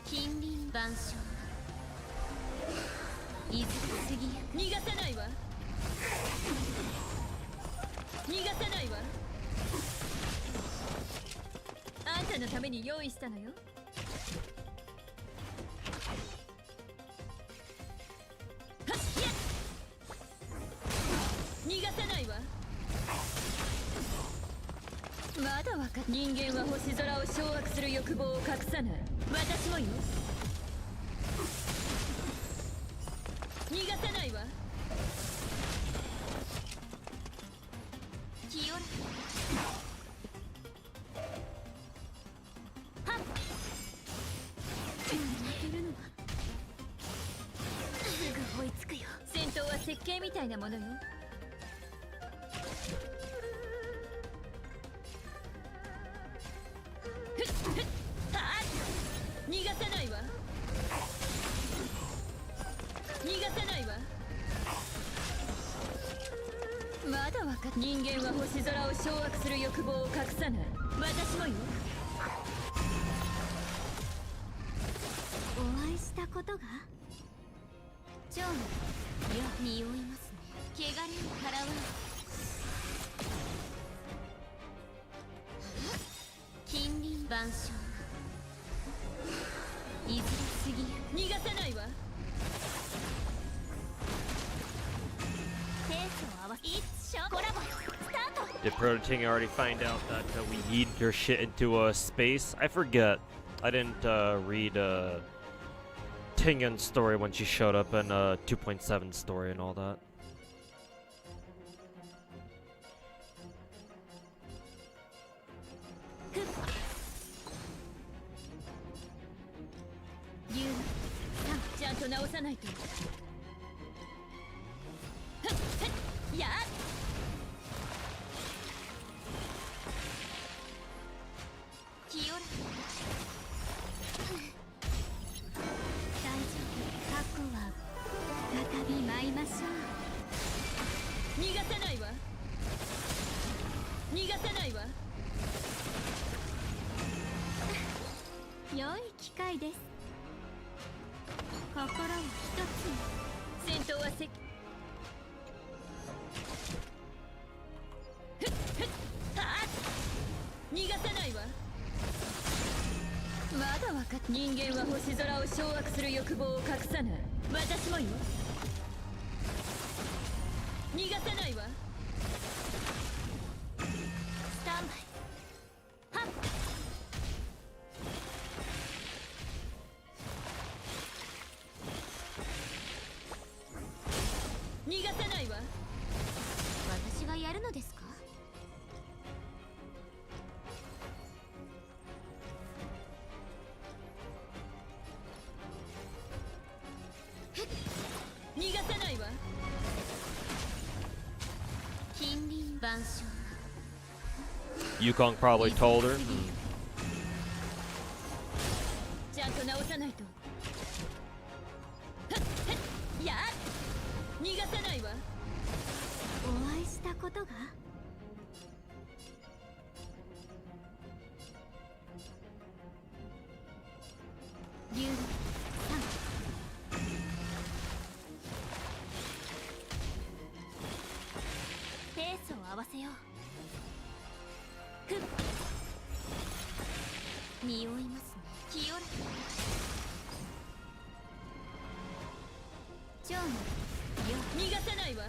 近隣万象いずれ次や逃がさないわ。逃がさないわ。あんたのために用意したのよ。はっやっ逃がさないわ。まだわかっ。人間は星空を掌握する欲望を隠さない。私もよ。逃がさないわ。清らはっ負けるのはすぐ追いつくよ。戦闘は設計みたいなものよ。ふっふっはっ逃がさないわ。逃がさないわ。まだわかっ。人間は星空を掌握する欲望を隠さない。私もよ。お会いしたことが。ジョンよ匂いますね。汚れを払わ近隣万象いずれ次や逃がさないわ。ペースを合わせ一緒コラボスタート。 Did Prototing already find out that we yeeted her shit into space? I forget. I didn't read Tingen's story when she showed up in 2.7 story and all that. 竜ちゃんと直さないと。ふっふっやっ清ら大丈夫。過去は再び舞いましょ逃がさないわ。逃がさないわ。う。良い機会です。心を一つに。戦闘はせっふっふっはっ逃がさないわ。まだわかっ。人間は星空を掌握する欲望を隠さない。私もよ。逃がさないわ。スタンバイはっのですか？逃がさないわ。近隣万象 Yukong probably told her. ちゃんと直さないと。やっ逃がさないわ。お会いしたことが？竜3ペースを合わせよう。ふっ匂いますね。清らか蝶のよ逃がさないわ。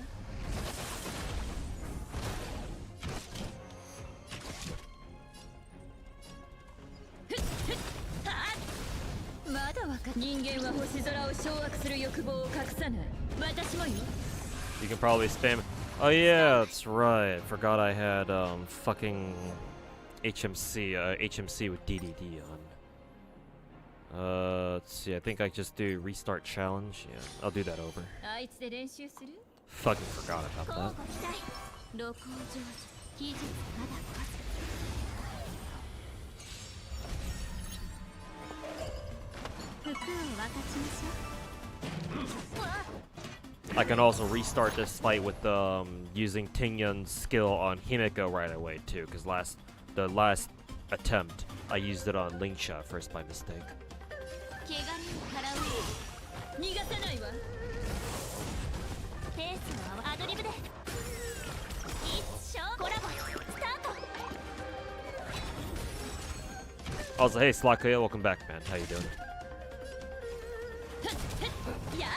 まだわか人間は星空を掌握する欲望を隠さない。私もよ。 You can probably spam. Oh yeah, that's right. Forgot I had fucking HMC HMC with DDD on. Let's see. I think I just do restart challenge. Yeah, I'll do that over. あいつで練習する？ Fucking forgot about 交 that. 互期待。露光成就技術まだ数服を分かちましょう。わあ I can also restart this fight with using Tingyun's skill on Himeko right away too, because the last attempt I used it on Lingsha first by mistake. 怪我人からう逃がさないわ。ペースをアドリブで一生コラボスタート。 Also, hey Slakuya, welcome back, man. How you doing? やっ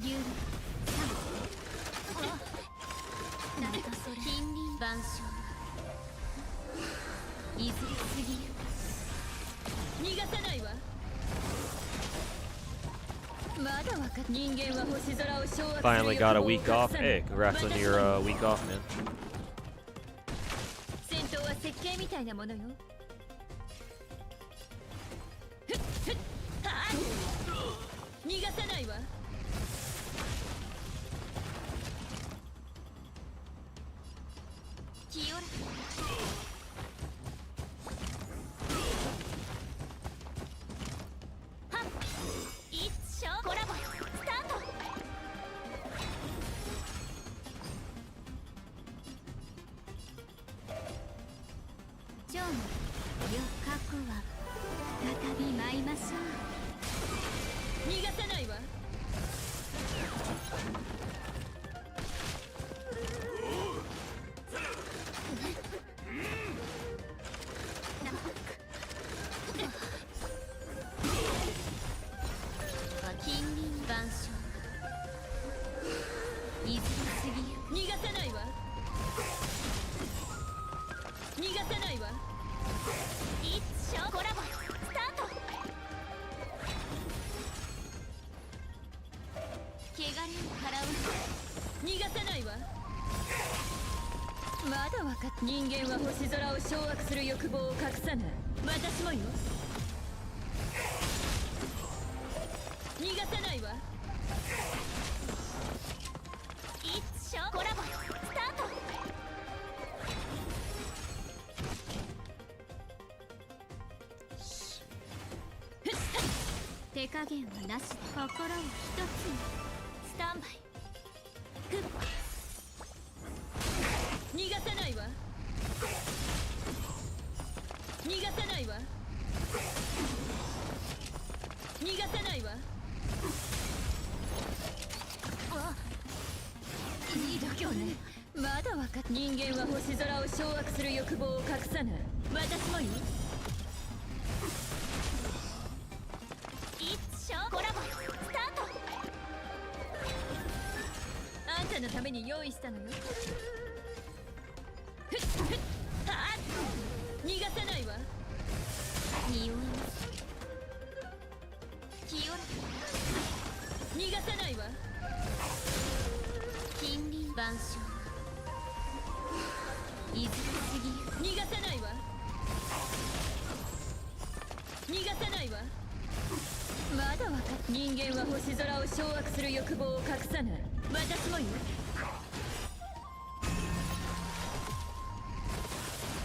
竜3なんとそれ近隣万象いずれすぎる。逃がさないわ。まだわか人間は星空を掌握する Finally got a 欲望を week 隠 off. さない。 Hey, congrats on your week off, man. 戦闘は設計みたいなものよ。逃がさないわ。清らかはっ一生コラボスタート。蝶の旅客は再び舞いましょう。逃がさないわ。近隣万象いずれすぎる。逃がさないわ。逃がさないわ。一生コラボスタート。汚れを払う。逃がさないわ。まだわか人間は星空を掌握する欲望を隠さない。私もよ。逃がさないわ。一生コラボスタート。手加減はなしで心を一つに。スタンバイ。ふっ逃がさないわ。逃がさないわ。逃がさないわ。いい度胸ね。まだわか人間は星空を掌握する欲望を隠さない。私もよ。一生コラボスタート。あんたのために用意したのよ。逃がさない匂います清ら逃がさないわ。近隣万象いずれすぎ逃がさないわ。逃がさないわ。まだわかっ人間は星空を掌握する欲望を隠さない。私もよ。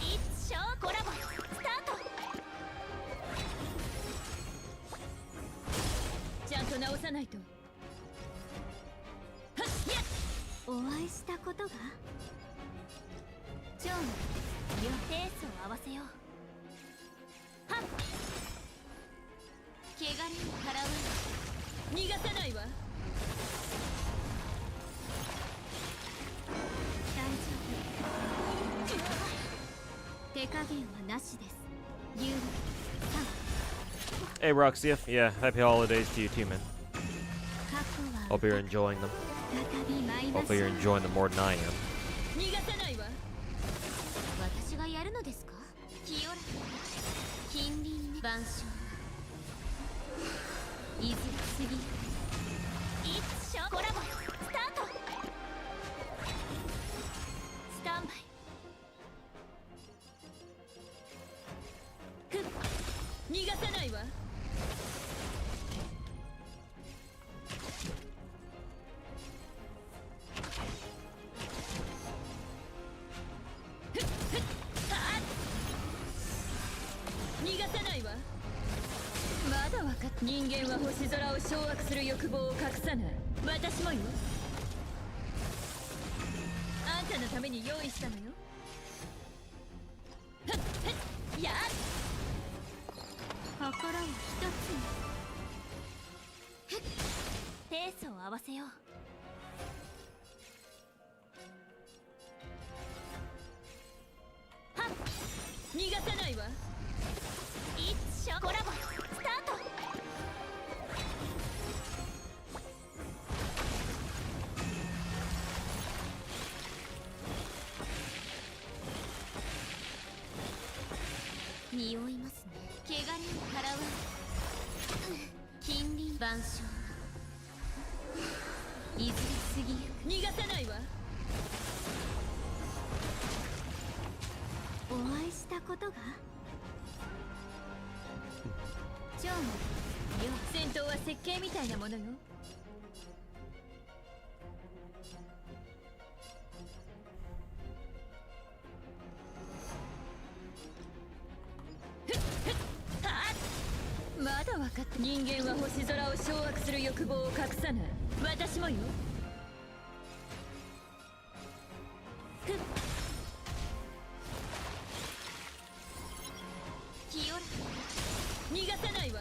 一生コラボスタート。ちゃんと直さないと。はっやっお会いしたことがジョンよペースを合わせよう。はっ汚れに払う。逃がさないわ。大丈夫手加減はなしです。有利 Hey Roxia, yeah, happy holidays to you too, man. 過去は Hope you're enjoying them. 再び舞いましょ Hopefully you're う。 enjoying them more than I am. 逃がさないわ。私がやるのですか。清ら近隣万象いずれすぎる。一生コラボスタート。スタンバイふっ逃がさないわ。逃がさないわ。まだわかっ人間は星空を掌握する欲望を隠さない。私もよ。あんたのために用意したのよ。ふっふっやっ心を一つにふっペースを合わせよう。はっ逃がさないわ。一生コラボスタート。匂いますね。汚れに払う。近隣万象いずれすぎゆく。逃がさないわ。お会いしたことがジョンよ。戦闘は設計みたいなものよ。まだわかった人間は星空を掌握する欲望を隠さない。私もよ。ふっ清ら逃がさないわ。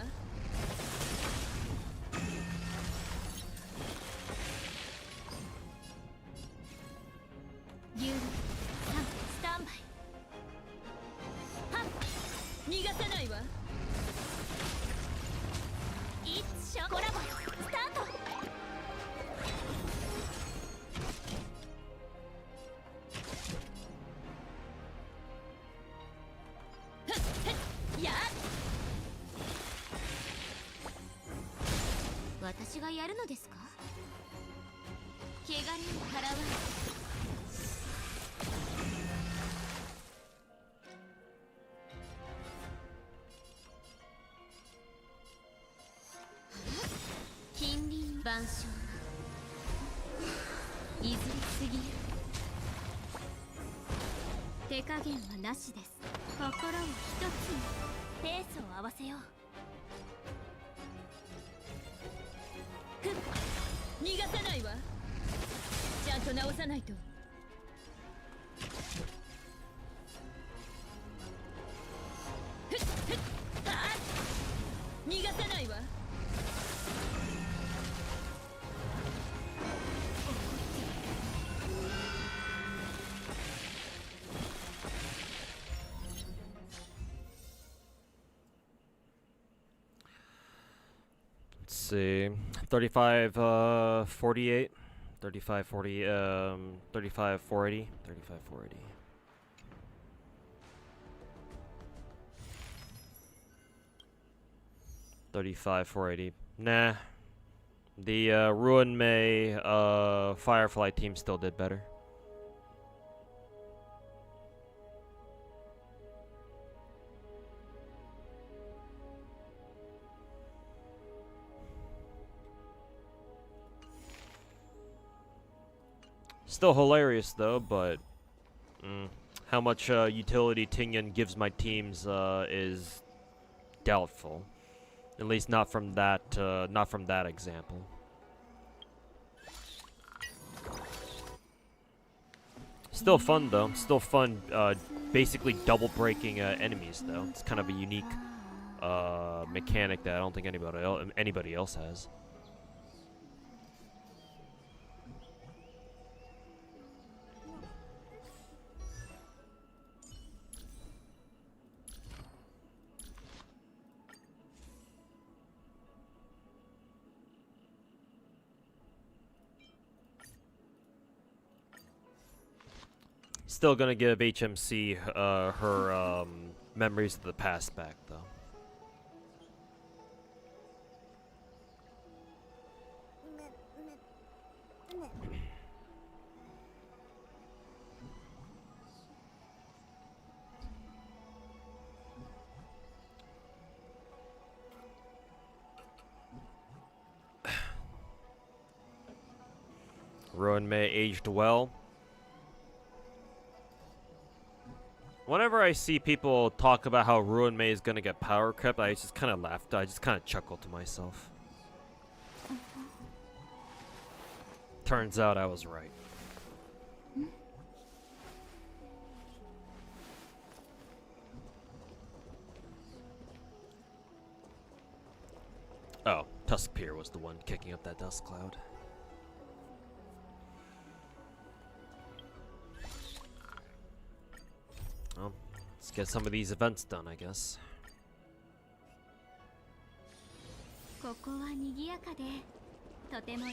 有利スタンバイはっ逃がさないわ。一生コラボスタート。ふっふっやっ私がやるのですか。汚れに払う。近隣万象いずれすぎる。手加減はなしです。心を一つにペースを合わせよう。ふっ逃がさないわ。ちゃんと直さないと。ふっふっあっ逃がさないわ。Let's see. 35 48. 35 40 35 480. 35 480. 35, 480. Nah. The Ruin May Firefly team still did better. Still hilarious though, but how much utility Tingyan gives my teams is doubtful. At least not from that example. Still fun though. Still fun. Basically double breaking enemies though. It's kind of a unique mechanic that I don't think anybody else has. Still gonna give HMC her memories of the past back though. Ruin May aged well. Whenever I see people talk about how Ruin May is gonna get power crept, I just kind of laughed. I just kind of chuckled to myself. Turns out I was right. Oh, Tuskpier was the one kicking up that dust cloud. Well, let's get some of these events done, I guess. ここは賑やかでとても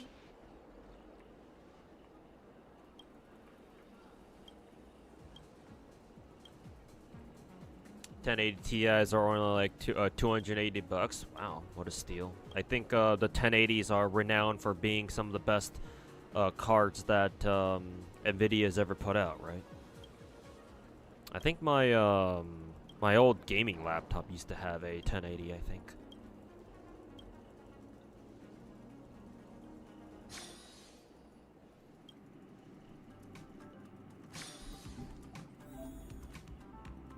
1080 Ti's are only like 280 bucks. Wow, what a steal. I think the 1080s are renowned for being some of the best cards that Nvidia has ever put out, right? I think my my old gaming laptop used to have a 1080, I think.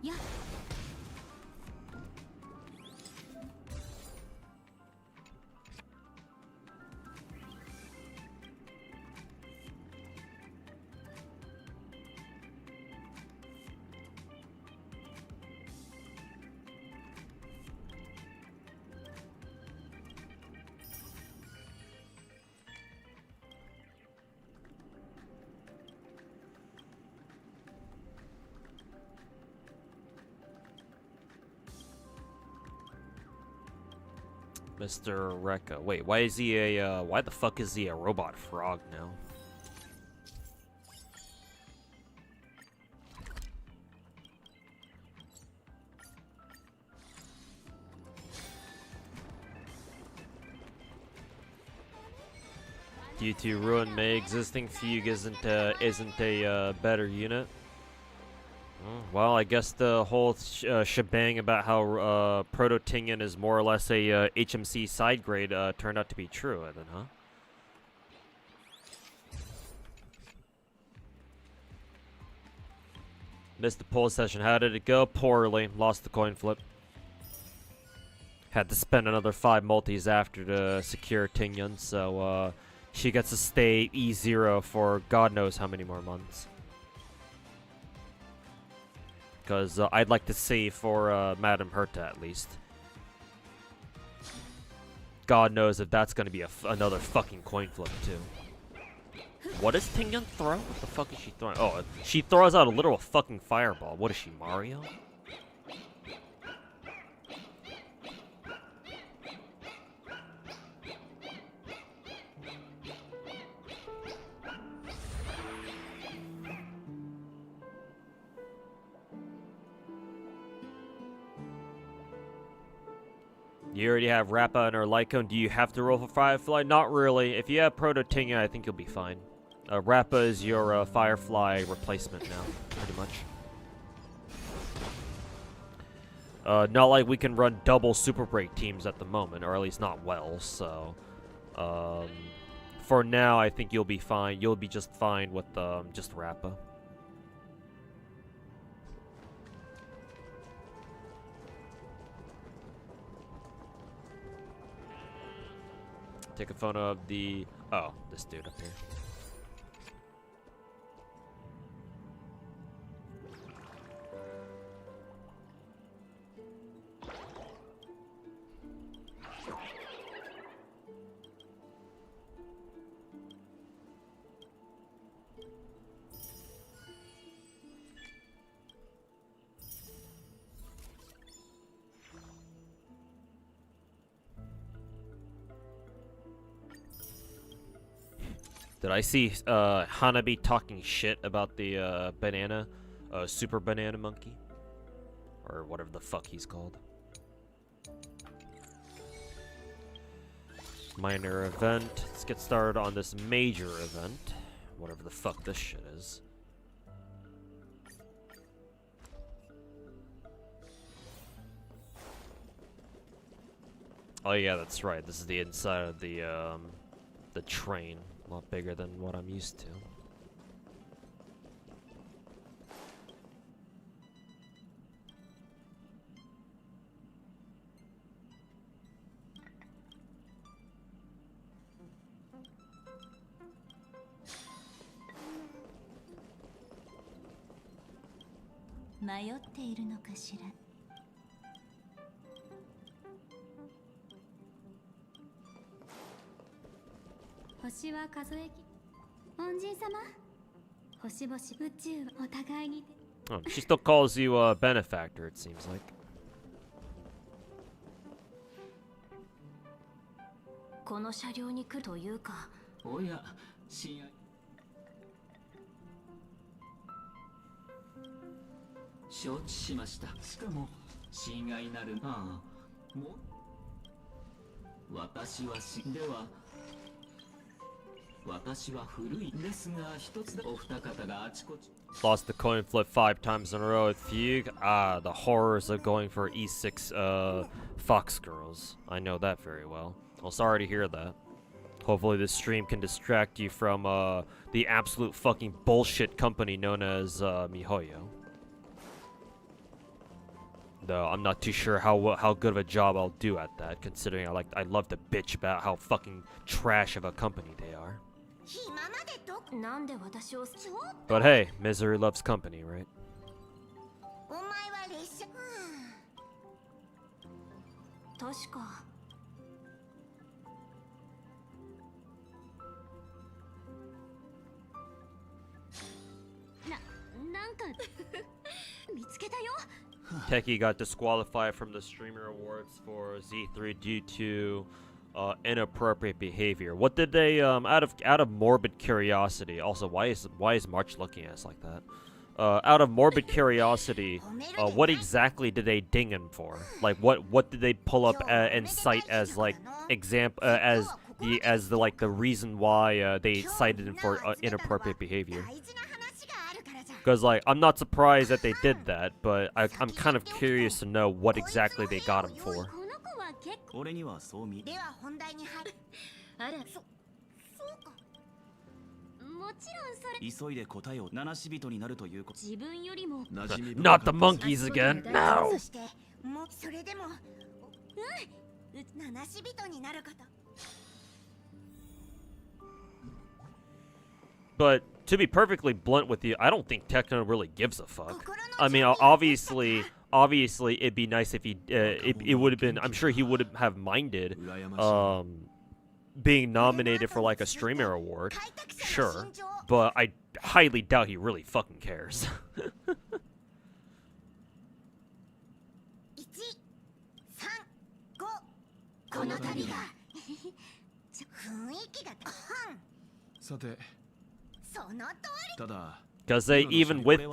Yeah. Mr. Rekka. Wait, why is he a, why the fuck is he a robot frog now? Due to Ruin May existing, Fugue isn't a better unit. Well, I guess the whole shebang about how Proto Tingyan is more or less a HMC side grade turned out to be true, then, huh? Missed the poll session. How did it go? Poorly. Lost the coin flip. Had to spend another 5 multis after to secure Tingyan, so she gets to stay E0 for God knows how many more months. Because I'd like to save for Madame Herta at least. God knows if that's going to be another fucking coin flip too. What does Tingyan throw? What the fuck is she throwing? Oh, she throws out a literal fucking fireball. What is she, Mario? You already have Rappa and Lycone. Do you have to roll for Firefly? Not really. If you have Proto Tinga, I think you'll be fine. Rappa is your Firefly replacement now, pretty much. Not like we can run double Super Break teams at the moment, or at least not well, so... for now, I think you'll be fine. You'll be just fine with just Rappa. Take a photo of the... Oh, this dude up here. Did I see Hanabi talking shit about the banana, super banana monkey? Or whatever the fuck he's called. Minor event. Let's get started on this major event. Whatever the fuck this shit is. Oh yeah, that's right. This is the inside of the train. A lot bigger than what I'm used to. Oh, she still calls you a benefactor, it seems like. この車両に来るというか。おや、親愛。承知しました。しかも親愛なるああ、もう私は死んでは。 Lost the coin flip 5 times in a row with Fugue. Ah, the horrors of going for E6 Fox girls. I know that very well. Well, sorry to hear that. Hopefully this stream can distract you from the absolute fucking bullshit company known as MiHoYo. Though I'm not too sure how good of a job I'll do at that, considering I love to bitch about how fucking trash of a company they are. But hey, misery loves company, right? Techie got disqualified from the streamer awards for Z3 due to inappropriate behavior. What did they out of morbid curiosity? Also, why is March looking at us like that? Out of morbid curiosity, what exactly did they ding him for? Like what did they pull up and cite as like as the reason why they cited him for inappropriate behavior? Because like I'm not surprised that they did that, but I'm kind of curious to know what exactly they got him for. 俺にはそう見。では本題に入る。あら、そうか。もちろんそれ。急いで答えを七死人になるということ。自分よりも。Not the monkeys again. No. そしてもうそれでも。七死人になること。 But to be perfectly blunt with you, I don't think Tekno really gives a fuck. I mean, obviously, it'd be nice if he, it would have been. I'm sure he would have minded, being nominated for like a streamer award. Sure, but I highly doubt he really fucking cares. Because they even with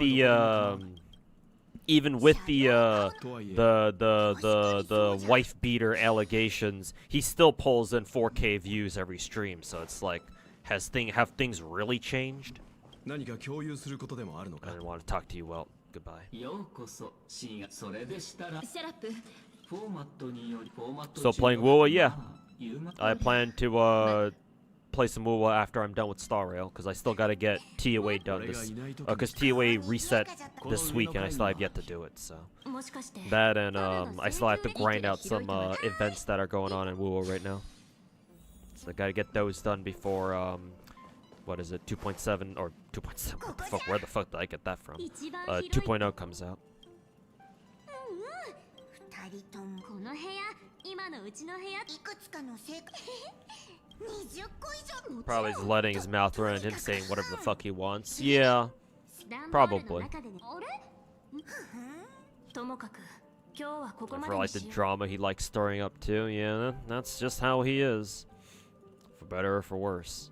even with the wife beater allegations, he still pulls in 4K views every stream. So it's like, have things really changed? I didn't want to talk to you. Well, goodbye. ようこそシーンそれでしたらシャラップ。フォーマットによりフォーマット Still playing Wuwa? Yeah. 夕方 I plan to play some Wuwa after I'm done with Star Rail, because I still gotta get TOA done this, because TOA reset this week and I still have yet to do it. So もしかして that and I still have to grind out some events that are going on in Wuwa right now. So I gotta get those done before what is it, 2.7 or 2.7? What the fuck? Where the fuck did I get that from? 2.0 comes out. 二人ともこの部屋今のうちの部屋いくつかの生活20個以上持ち Probably just letting his mouth run and him saying whatever the fuck he wants. Yeah, probably. ともかく今日はここ And ま for で like に the しよう drama he likes stirring up too. Yeah, that's just how he is. For better or for worse.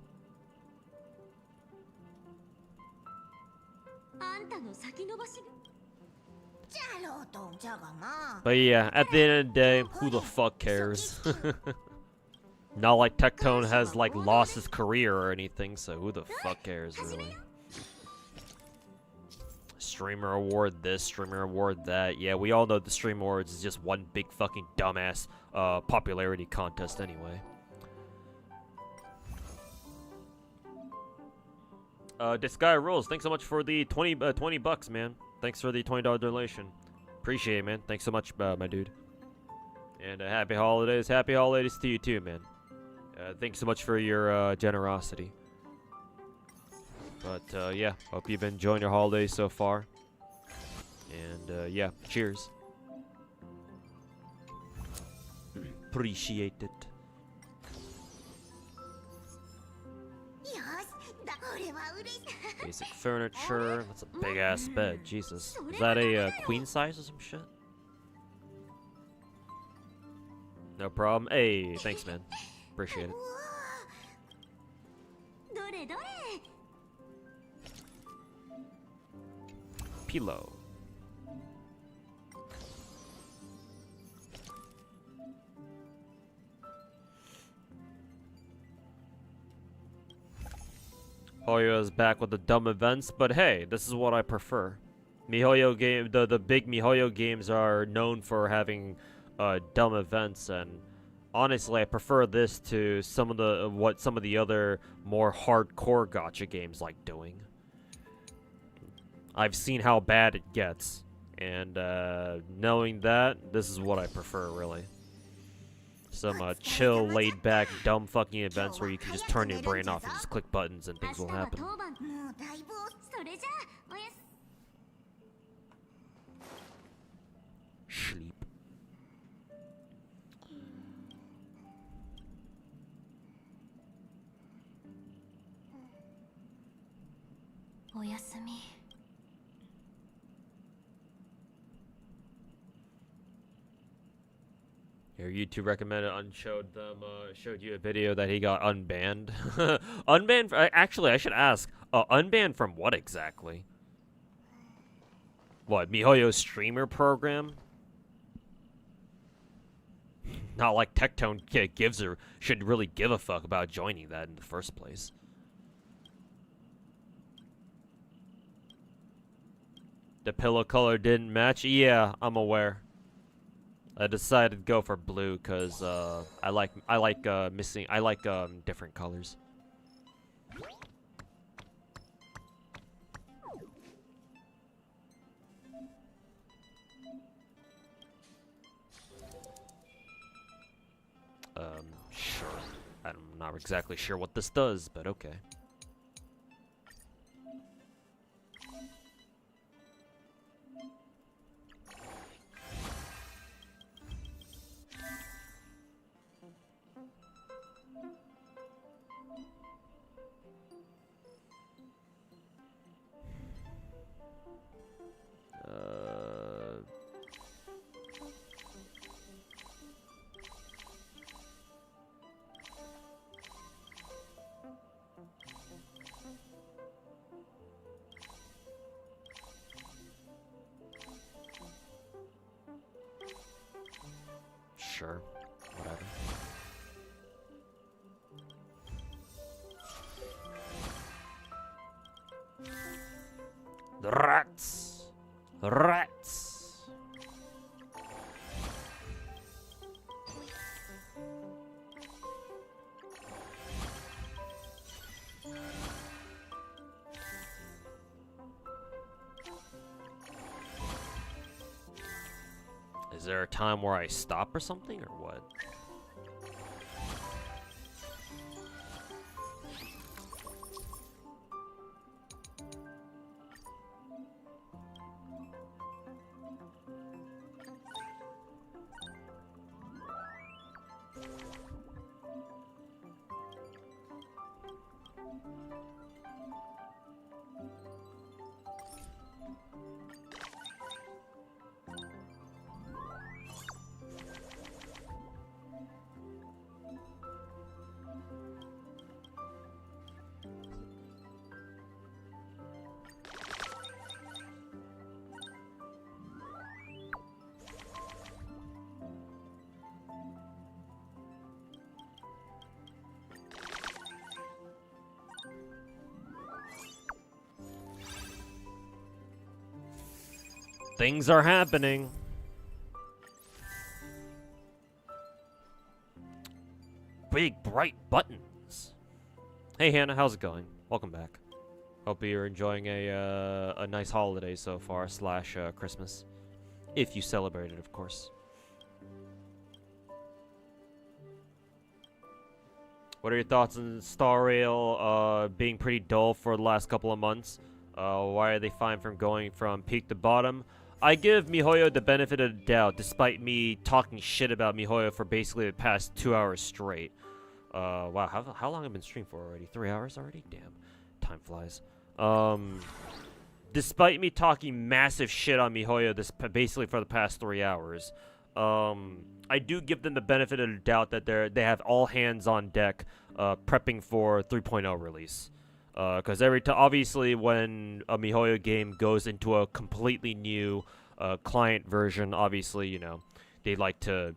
あんたの先延ばしじゃろうとじゃがな But yeah, at the end of the day, who the fuck cares? Not like Tectone has like lost his career or anything, so who the fuck cares really? Streamer award this, streamer award that. Yeah, we all know the Stream Awards is just one big fucking dumbass popularity contest anyway. This guy rules. Thanks so much for the 20 bucks, man. Thanks for the $20 donation. Appreciate it, man. Thanks so much, my dude. And happy holidays. Happy holidays to you too, man. Thanks so much for your generosity. But yeah, hope you've been enjoying your holidays so far. And yeah, cheers. Appreciate it. よしだ俺は嬉しい Basic furniture. That's a big ass bed. Jesus. Is that a queen size or some shit? No problem. Hey, thanks, man. Appreciate it. どれどれ Pillow. Hoyo is back with the dumb events, but hey, this is what I prefer. MiHoYo game, the big MiHoYo games are known for having dumb events, and honestly, I prefer this to some of the other more hardcore gacha games like doing. I've seen how bad it gets, and knowing that, this is what I prefer, really. Some chill, laid-back, dumb fucking events where you can just turn your brain off and just click buttons and things will happen. もうだいぶそれじゃおやす Sleep.おやすみ Your YouTube recommended showed you a video that he got unbanned. Unbanned? Actually, I should ask. Unbanned from what exactly? What, MiHoYo's streamer program? Not like Tectone gives or should really give a fuck about joining that in the first place. The pillow color didn't match? Yeah, I'm aware. I decided to go for blue because I like different colors. Sure. I'm not exactly sure what this does, but okay. sure. Whatever. The rats! The rats! Is there a time where I stop or something, or what? Things are happening. Big bright buttons. Hey Hannah, how's it going? Welcome back. Hope you're enjoying a nice holiday so far, slash Christmas, if you celebrate it, of course. What are your thoughts on Star Rail being pretty dull for the last couple of months? Why are they fine from going from peak to bottom? I give MiHoYo the benefit of the doubt, despite me talking shit about MiHoYo for basically the past 2 hours straight. Wow, how long have I been streaming for already? 3 hours already? Damn, time flies. Despite me talking massive shit on MiHoYo basically for the past 3 hours, I do give them the benefit of the doubt that they have all hands on deck, prepping for 3.0 release. Because obviously when a MiHoYo game goes into a completely new client version, obviously, you know, they like to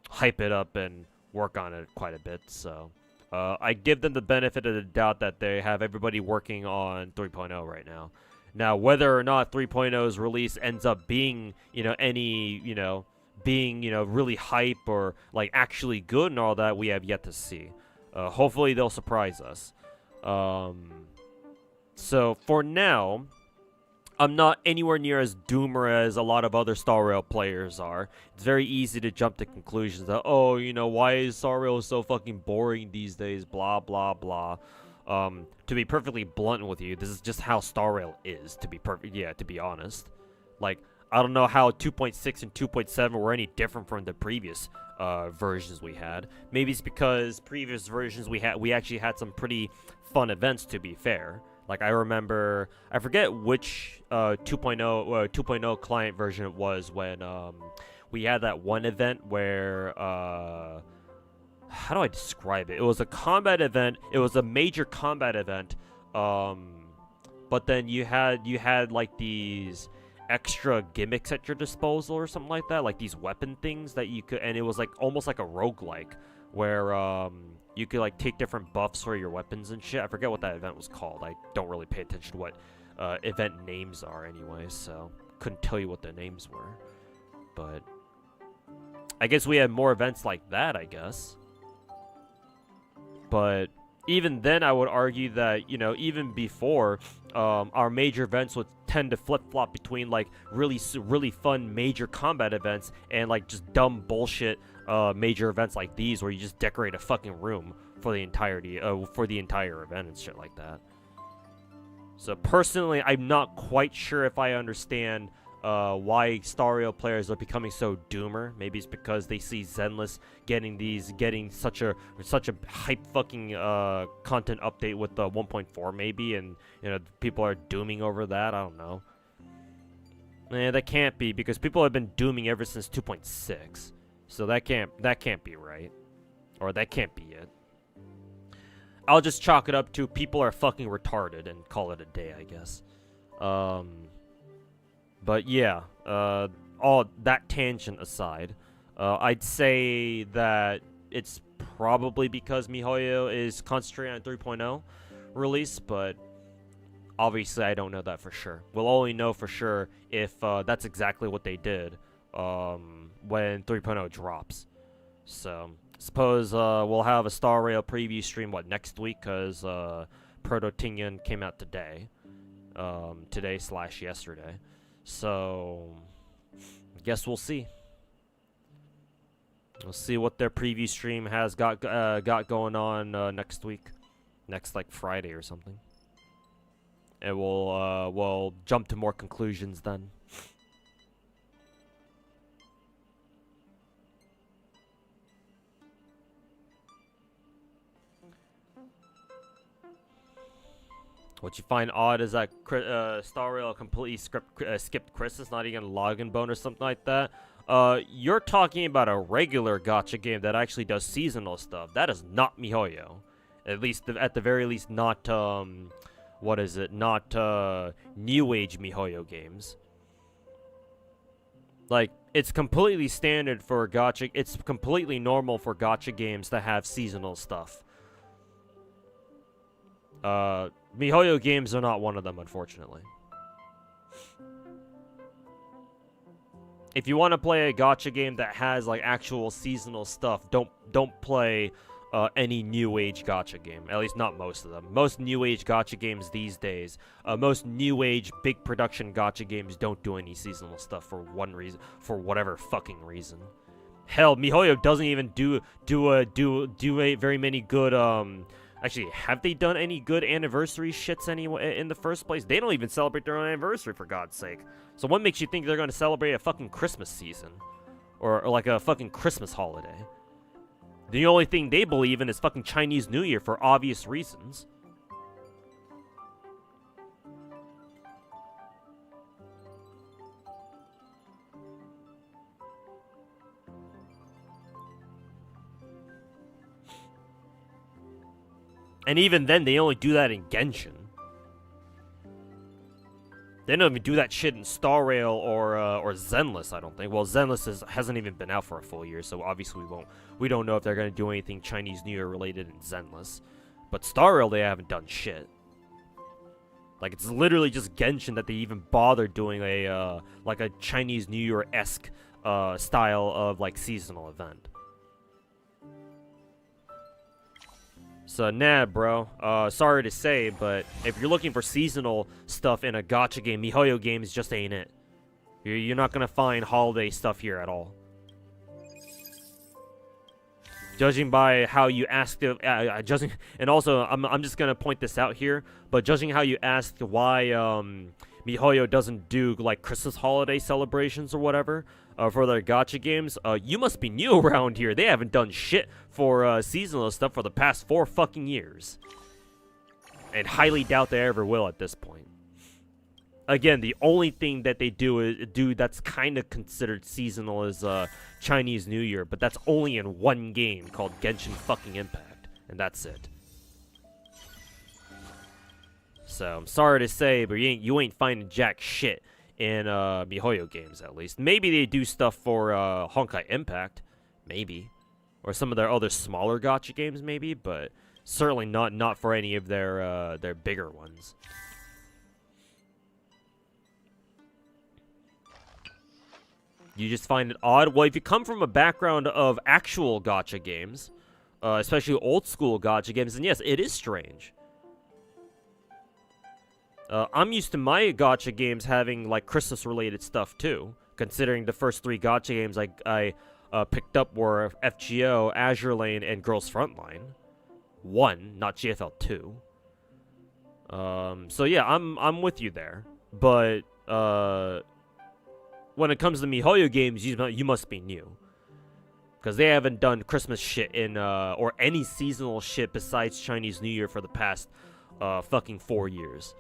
hype it up and work on it quite a bit. So I give them the benefit of the doubt that they have everybody working on 3.0 right now. Now, whether or not 3.0's release ends up being, you know, really hype or like actually good and all that, we have yet to see. Hopefully they'll surprise us. So for now, I'm not anywhere near as doomer as a lot of other Star Rail players are. It's very easy to jump to conclusions that, oh, you know, why is Star Rail so fucking boring these days, blah, blah, blah. To be perfectly blunt with you, this is just how Star Rail is, to be honest. Like, I don't know how 2.6 and 2.7 were any different from the previous versions we had. Maybe it's because previous versions we actually had some pretty fun events, to be fair. Like, I remember, I forget which 2.0 client version it was when we had that one event where how do I describe it? It was a combat event. It was a major combat event. But then you had like these extra gimmicks at your disposal or something like that, like these weapon things that you could, and it was like almost like a roguelike where you could like take different buffs for your weapons and shit. I forget what that event was called. I don't really pay attention to what event names are anyway, so couldn't tell you what the names were. But I guess we had more events like that, I guess. But even then, I would argue that, you know, even before, our major events would tend to flip-flop between, like, really fun major combat events and, like, just dumb bullshit major events like these where you just decorate a fucking room for the entirety, for the entire event and shit like that. So, personally, I'm not quite sure if I understand why Star Rail players are becoming so doomer. Maybe it's because they see Zenless getting such a hype fucking content update with the 1.4 maybe, and you know people are dooming over that. I don't know. That can't be, because people have been dooming ever since 2.6, so that can't be right, or that can't be it. I'll just chalk it up to people are fucking retarded and call it a day, I guess. But yeah, all that tangent aside, I'd say that it's probably because MiHoYo is concentrating on 3.0 release, but obviously I don't know that for sure. We'll only know for sure if that's exactly what they did when 3.0 drops. So, suppose we'll have a Star Rail preview stream, next week, because Proto Tingen came out today. Today/yesterday. So, I guess we'll see. We'll see what their preview stream has got going on next week. Next, Friday or something. And we'll jump to more conclusions then. What you find odd is that Star Rail completely skipped Christmas, not even a login bonus or something like that. You're talking about a regular gacha game that actually does seasonal stuff. That is not MiHoYo. At least, at the very least, not, what is it? Not, New Age MiHoYo games. It's completely standard for gacha. It's completely normal for gacha games to have seasonal stuff. MiHoYo games are not one of them, unfortunately. If you want to play a gacha game that has actual seasonal stuff, don't play any new age gacha game. At least not most of them. Most new age gacha games these days, most new age big production gacha games don't do any seasonal stuff for one reason, for whatever fucking reason. Hell, MiHoYo doesn't even do a very many good Actually, have they done any good anniversary shits anyway in the first place? They don't even celebrate their own anniversary, for God's sake. So what makes you think they're going to celebrate a fucking Christmas season? Or a fucking Christmas holiday? The only thing they believe in is fucking Chinese New Year for obvious reasons. And even then, they only do that in Genshin. They don't even do that shit in Star Rail or Zenless, I don't think. Well, Zenless hasn't even been out for a full year, so obviously we don't know if they're going to do anything Chinese New Year related in Zenless. But Star Rail, they haven't done shit. It's literally just Genshin that they even bother doing a Chinese New Year-esque style of seasonal event. So, nah, bro. Sorry to say, but if you're looking for seasonal stuff in a gacha game, MiHoYo games just ain't it. You're not gonna find holiday stuff here at all. Judging by how you asked, and also, I'm just gonna point this out here, but judging how you asked why MiHoYo doesn't do Christmas holiday celebrations or whatever for their gacha games, you must be new around here. They haven't done shit for seasonal stuff for the past 4 fucking years, and highly doubt they ever will at this point. Again, the only thing that they do that's kind of considered seasonal is Chinese New Year, but that's only in one game called Genshin fucking Impact, and that's it. So, I'm sorry to say, but you ain't finding jack shit in MiHoYo games, at least. Maybe they do stuff for Honkai Impact, maybe. Or some of their other smaller gacha games, maybe, but certainly not for any of their bigger ones. You just find it odd? Well, if you come from a background of actual gacha games, especially old school gacha games, then yes, it is strange. I'm used to my gacha games having Christmas-related stuff too. Considering the first 3 gacha games I picked up were FGO, Azure Lane, and Girls Frontline. 1, not GFL 2. So yeah, I'm with you there. But when it comes to MiHoYo games, you must be new. Because they haven't done Christmas shit or any seasonal shit besides Chinese New Year for the past fucking 4 years.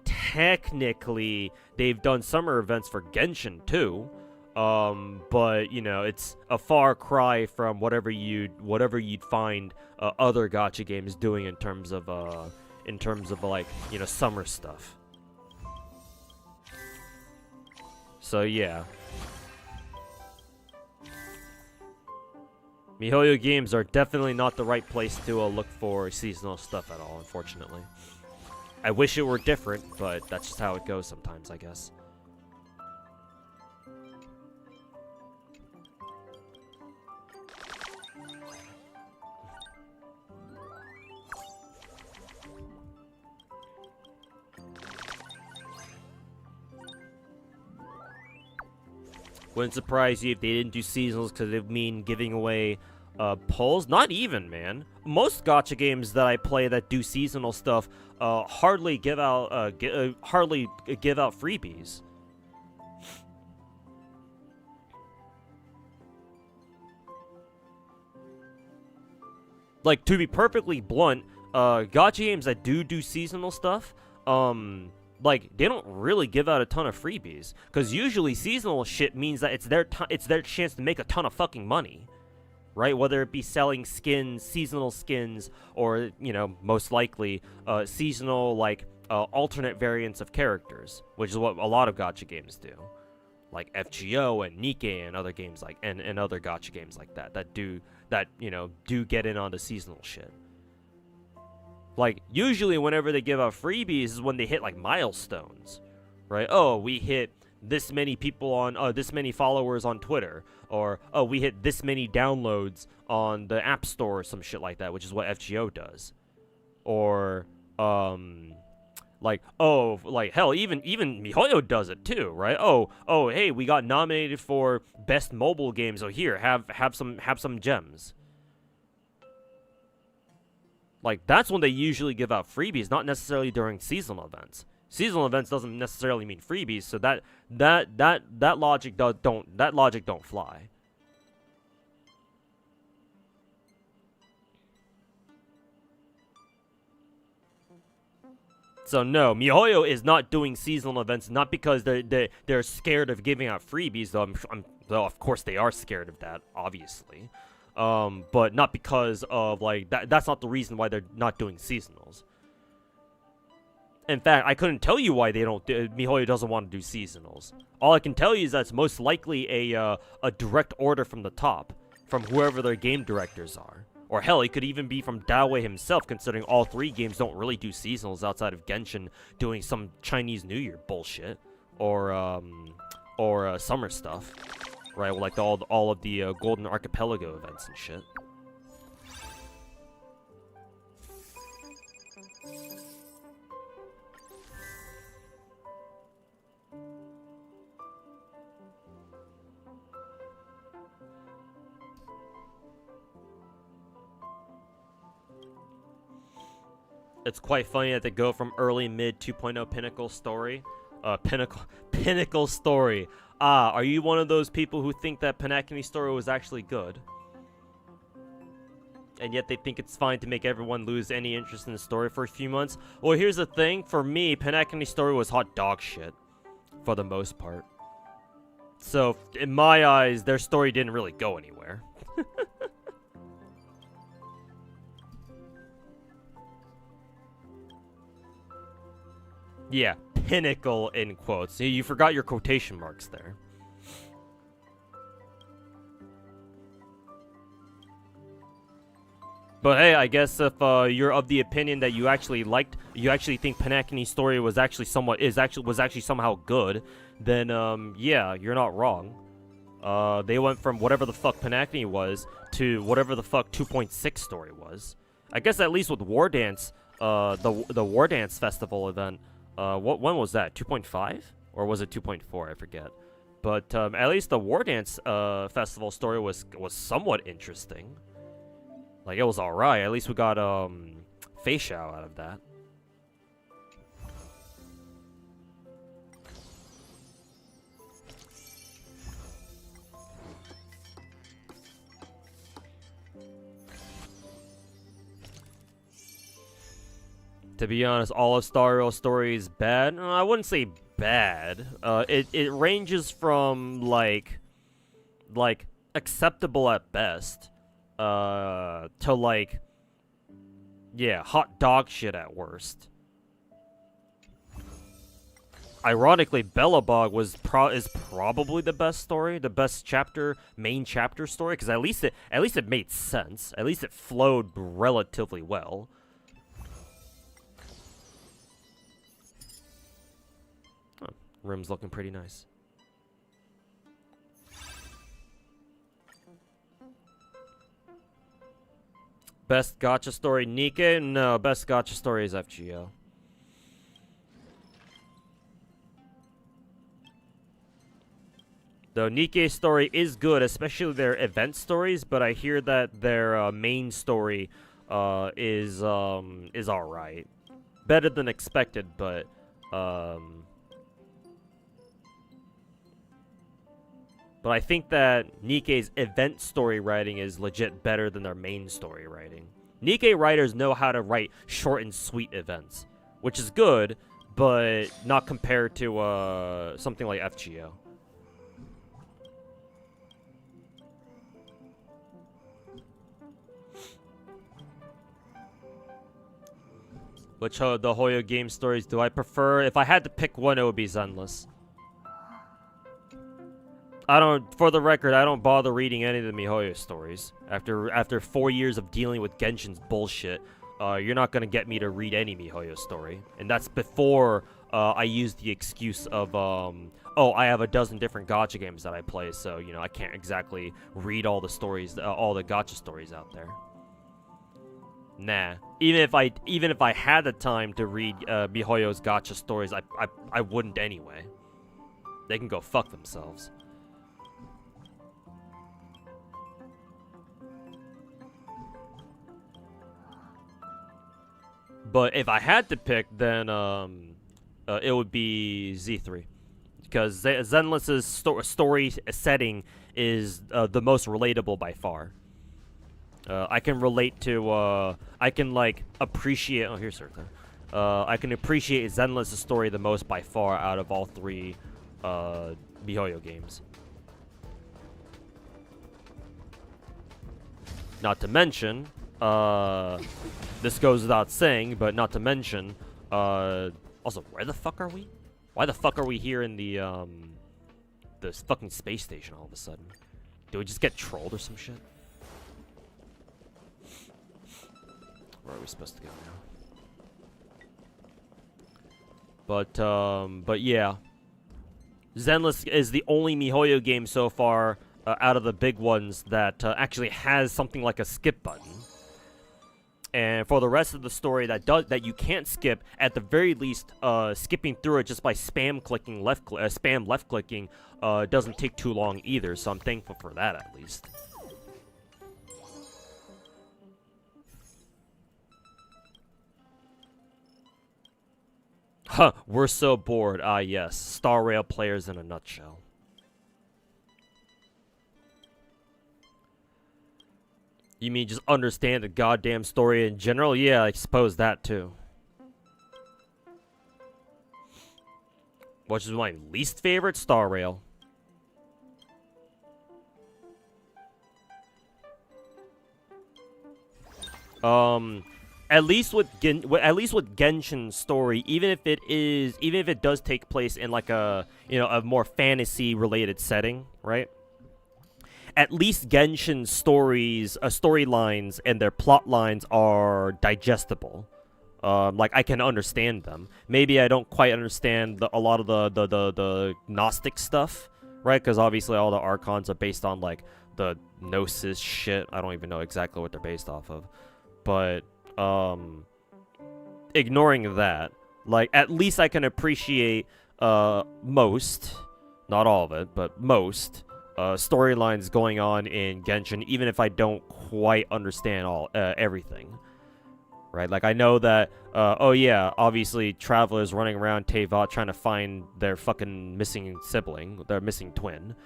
Technically, they've done summer events for Genshin too, but it's a far cry from whatever you'd find other gacha games doing in terms of summer stuff. So yeah. MiHoYo games are definitely not the right place to look for seasonal stuff at all, unfortunately. I wish it were different, but that's just how it goes sometimes, I guess. Wouldn't surprise you if they didn't do seasonals because it would mean giving away pulls. Not even, man. Most gacha games that I play that do seasonal stuff hardly give out freebies. Like, to be perfectly blunt, gacha games that do seasonal stuff, like, they don't really give out a ton of freebies, because usually seasonal shit means that it's their chance to make a ton of fucking money, right? Whether it be selling skins, seasonal skins, or, you know, most likely seasonal, like, alternate variants of characters, which is what a lot of gacha games do, like FGO and Nikkei and other games like and other gacha games like that do get in on the seasonal shit. Like, usually whenever they give out freebies is when they hit, like, milestones, right? Oh, we hit this many people on, this many followers on Twitter. Or, oh, we hit this many downloads on the App Store or some shit like that, which is what FGO does. Or, like, oh, like, hell, even MiHoYo does it too, right? Oh, hey, we got nominated for Best Mobile Game, so here, have some gems. Like, that's when they usually give out freebies, not necessarily during seasonal events. Seasonal events doesn't necessarily mean freebies, so that logic don't fly. So no, MiHoYo is not doing seasonal events, not because they're scared of giving out freebies, though of course they are scared of that, obviously. But not because of, like, that's not the reason why they're not doing seasonals. In fact, I couldn't tell you why MiHoYo doesn't want to do seasonals. All I can tell you is that it's most likely a direct order from the top, from whoever their game directors are. Or hell, it could even be from Daowei himself, considering all three games don't really do seasonals outside of Genshin doing some Chinese New Year bullshit. Or summer stuff. Right, well, like all of the Golden Archipelago events and shit. It's quite funny that they go from early, mid, 2.0 Pinnacle story. Pinnacle story. Ah, are you one of those people who think that Pinnacle story was actually good? And yet they think it's fine to make everyone lose any interest in the story for a few months? Well, here's the thing. For me, Pinnacle story was hot dog shit. For the most part. So, in my eyes, their story didn't really go anywhere. Yeah, pinnacle in quotes. You forgot your quotation marks there. But hey, I guess if you're of the opinion that you actually think Pinnacle story was actually somehow good, then yeah, you're not wrong. They went from whatever the fuck Pinnacle was to whatever the fuck 2.6 story was. I guess at least with War Dance, the War Dance festival event. When was that? 2.5? Or was it 2.4? I forget. But at least the War Dance festival story was somewhat interesting. Like, it was alright. At least we got Fei Shao out of that. To be honest, all of Star Rail story is bad. I wouldn't say bad. It ranges from like acceptable at best, to like, yeah, hot dog shit at worst. Ironically, Belobog is probably the best story, the best chapter, main chapter story, because at least it made sense. At least it flowed relatively well. Huh, room's looking pretty nice. Best gacha story, Nikke? No, best gacha story is FGO. The Nikke story is good, especially their event stories, but I hear that their main story is alright. Better than expected, but I think that Nikke's event story writing is legit better than their main story writing. Nikke writers know how to write short and sweet events, which is good, but not compared to something like FGO. Which the Hoyo game stories do I prefer? If I had to pick one, it would be Zenless. For the record, I don't bother reading any of the MiHoYo stories. After 4 years of dealing with Genshin's bullshit, you're not gonna get me to read any MiHoYo story. And that's before I use the excuse of, oh, I have a dozen different gacha games that I play, so, you know, I can't exactly read all the stories, all the gacha stories out there. Nah. Even if I had the time to read MiHoYo's gacha stories, I wouldn't anyway. They can go fuck themselves. But if I had to pick, then it would be Z3, because Zenless's story setting is the most relatable by far. I can relate to, I can, like, appreciate... Oh, here's Serta. I can appreciate Zenless' story the most by far out of all three MiHoYo games. Not to mention, this goes without saying, but not to mention, also, where the fuck are we? Why the fuck are we here in the fucking space station all of a sudden? Do we just get trolled or some shit? Where are we supposed to go now? But yeah. Zenless is the only MiHoYo game so far out of the big ones that actually has something like a skip button. And for the rest of the story that you can't skip, at the very least, skipping through it just by spam left clicking doesn't take too long either. So I'm thankful for that at least. Huh, we're so bored. Ah, yes. Star Rail players in a nutshell. You mean just understand the goddamn story in general? Yeah, I suppose that too. Which is my least favorite? Star Rail. At least with Genshin's story, even if it does take place in like a more fantasy related setting, right? At least Genshin's storylines and their plot lines are digestible. Like I can understand them. Maybe I don't quite understand a lot of the Gnostic stuff, right? Because obviously all the Archons are based on like the Gnosis shit. I don't even know exactly what they're based off of, but ignoring that, like at least I can appreciate most, not all of it, but most storylines going on in Genshin, even if I don't quite understand everything. Right, like I know that, oh yeah, obviously travelers running around Teyvat trying to find their fucking missing sibling, their missing twin.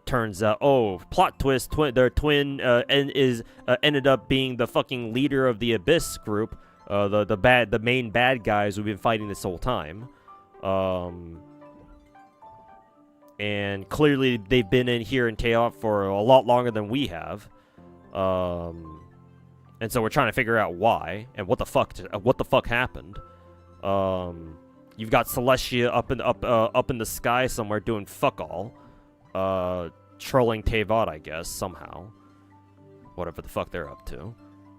Turns out, oh, plot twist, their twin ended up being the fucking leader of the Abyss group, the main bad guys we've been fighting this whole time. And clearly they've been in here in Teyvat for a lot longer than we have. And so we're trying to figure out why and what the fuck happened. You've got Celestia up in the sky somewhere doing fuck all. Trolling Teyvat, I guess, somehow. Whatever the fuck they're up to.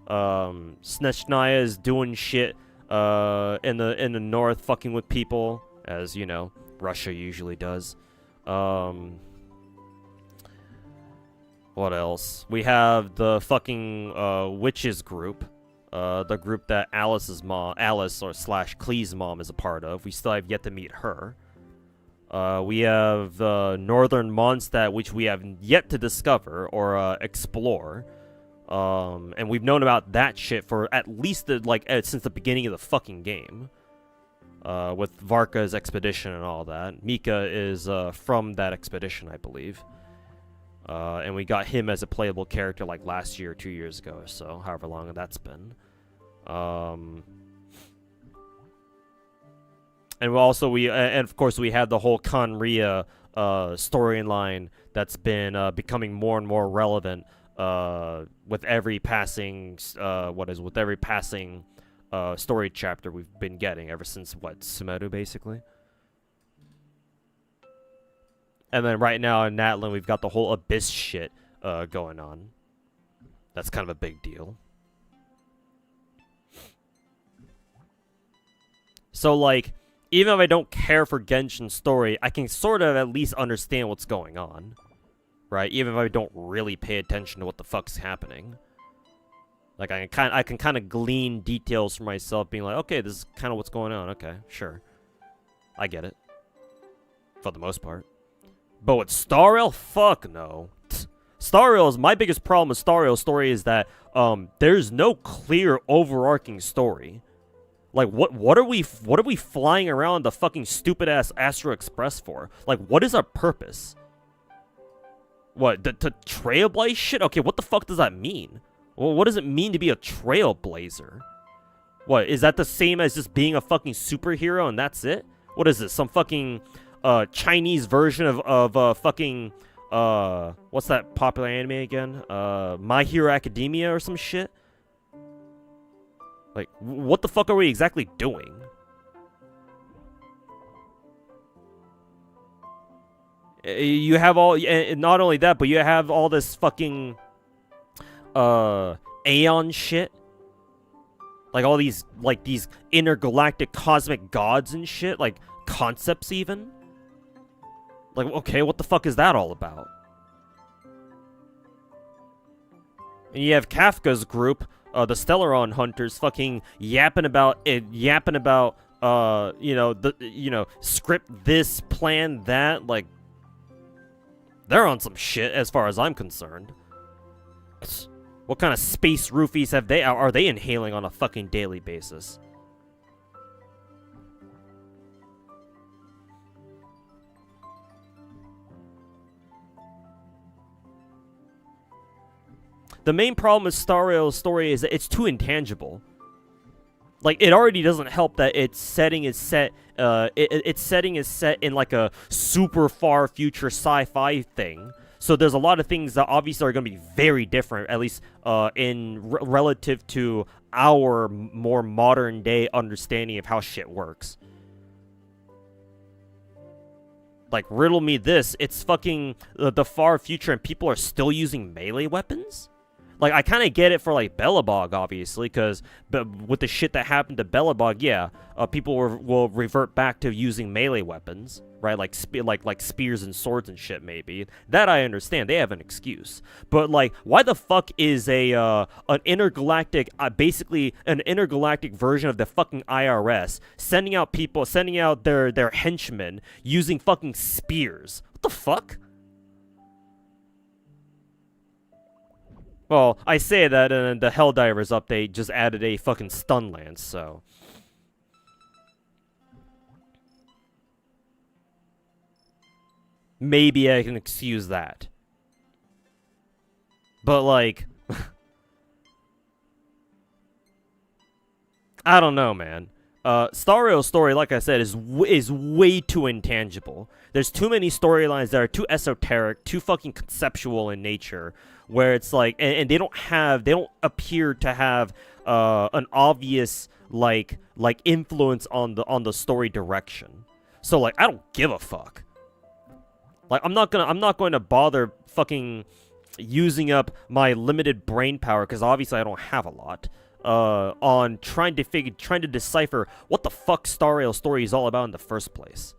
Snechnaya is doing shit in the north, fucking with people, as you know, Russia usually does. What else? We have the fucking witches group. The group that Alice or / Klee's mom is a part of. We still have yet to meet her. We have the Northern Mondstadt, which we have yet to discover or explore. And we've known about that shit for at least since the beginning of the fucking game. With Varka's expedition and all that. Mika is from that expedition, I believe. And we got him as a playable character like last year or 2 years ago or so, however long that's been. And of course we had the whole Kanria storyline that's been becoming more and more relevant with every passing story chapter we've been getting ever since Sumeru basically. And then right now in Natlan we've got the whole Abyss shit going on. That's kind of a big deal. So like, even if I don't care for Genshin's story, I can sort of at least understand what's going on. Right? Even if I don't really pay attention to what the fuck's happening. Like, I can kind of glean details for myself, being like, okay, this is kind of what's going on. Okay, sure. I get it. For the most part. But with Star Rail, fuck no. Star Rail is my biggest problem with Star Rail's story is that there's no clear overarching story. Like what are we flying around the fucking stupid ass Astro Express for? Like what is our purpose? What to trailblaze shit? Okay, what the fuck does that mean? Well, what does it mean to be a trailblazer? What is that the same as just being a fucking superhero and that's it? What is this? Some fucking Chinese version of fucking what's that popular anime again? My Hero Academia or some shit? Like, what the fuck are we exactly doing? You have all, and not only that, but you have all this fucking Aeon shit. Like all these intergalactic cosmic gods and shit, like concepts even. Like, okay, what the fuck is that all about? And you have Kafka's group, the Stellaron hunters, fucking yapping about script this, plan that. Like, they're on some shit as far as I'm concerned. What kind of space roofies are they inhaling on a fucking daily basis? The main problem with Star Rail's story is that it's too intangible. Like, it already doesn't help that its setting is set in like a super far future sci-fi thing. So there's a lot of things that obviously are going to be very different, at least relative to our more modern day understanding of how shit works. Like, riddle me this, it's fucking the far future and people are still using melee weapons? Like, I kind of get it for, like, Belobog, obviously, because with the shit that happened to Belobog, yeah, people will revert back to using melee weapons, right? Like spears and swords and shit, maybe. That I understand. They have an excuse. But, like, why the fuck is an intergalactic, basically an intergalactic version of the fucking IRS sending out their henchmen using fucking spears? What the fuck? Well, I say that, and the Helldivers update just added a fucking stun lance, so... maybe I can excuse that. But, like... I don't know, man. Star Rail's story, like I said, is way too intangible. There's too many storylines that are too esoteric, too fucking conceptual in nature, where it's like, and they don't appear to have an obvious like influence on the story direction. So like I don't give a fuck. Like I'm not going to bother fucking using up my limited brain power, because obviously I don't have a lot, on trying to decipher what the fuck Star Rail story is all about in the first place.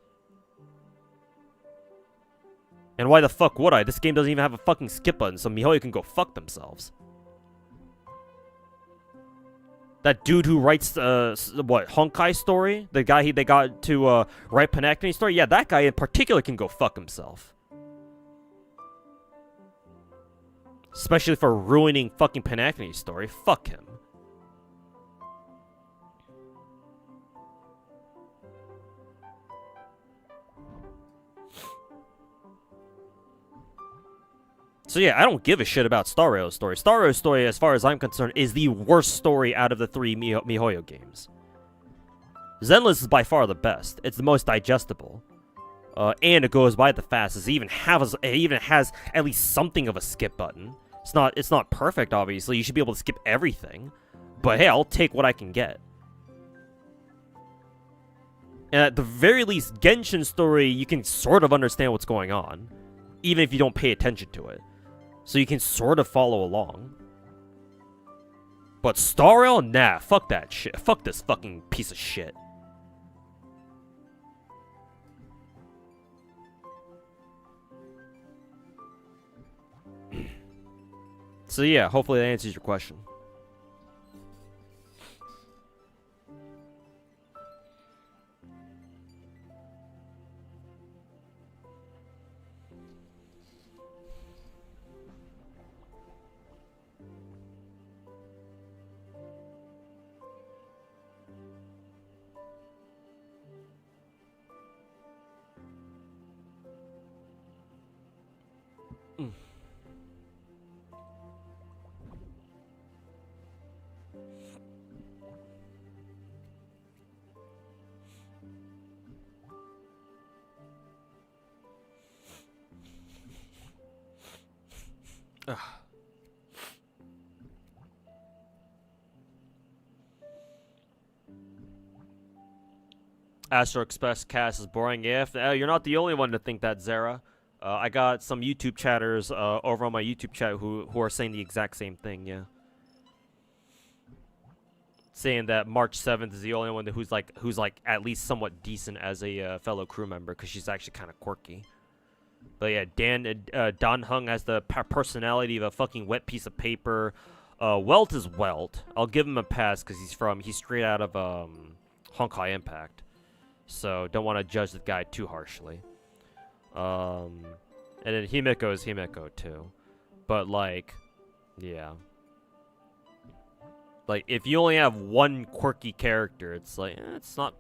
And why the fuck would I? This game doesn't even have a fucking skip button, so MiHoYo can go fuck themselves. That dude who writes what, Honkai story? The guy they got to write Panacony story? Yeah, that guy in particular can go fuck himself. Especially for ruining fucking Panacony story. Fuck him. So yeah, I don't give a shit about Star Rail's story. Star Rail's story, as far as I'm concerned, is the worst story out of the 3 MiHoYo games. Zenless is by far the best. It's the most digestible. And it goes by the fastest. It even has at least something of a skip button. It's not perfect, obviously. You should be able to skip everything. But hey, I'll take what I can get. And at the very least, Genshin's story, you can sort of understand what's going on, even if you don't pay attention to it. So you can sort of follow along. But Star Rail? Nah, fuck that shit. Fuck this fucking piece of shit. So yeah, hopefully that answers your question. Astro Express cast is boring. Yeah, you're not the only one to think that, Zara. I got some YouTube chatters over on my YouTube chat who are saying the exact same thing. Yeah, saying that March 7th is the only one who's like at least somewhat decent as a fellow crew member, because she's actually kind of quirky. But yeah, Dan Hung has the personality of a fucking wet piece of paper. Welt is Welt. I'll give him a pass because he's straight out of Honkai Impact. So don't want to judge the guy too harshly. And then Himeko is Himeko too. But like, yeah. Like if you only have one quirky character, it's like it's not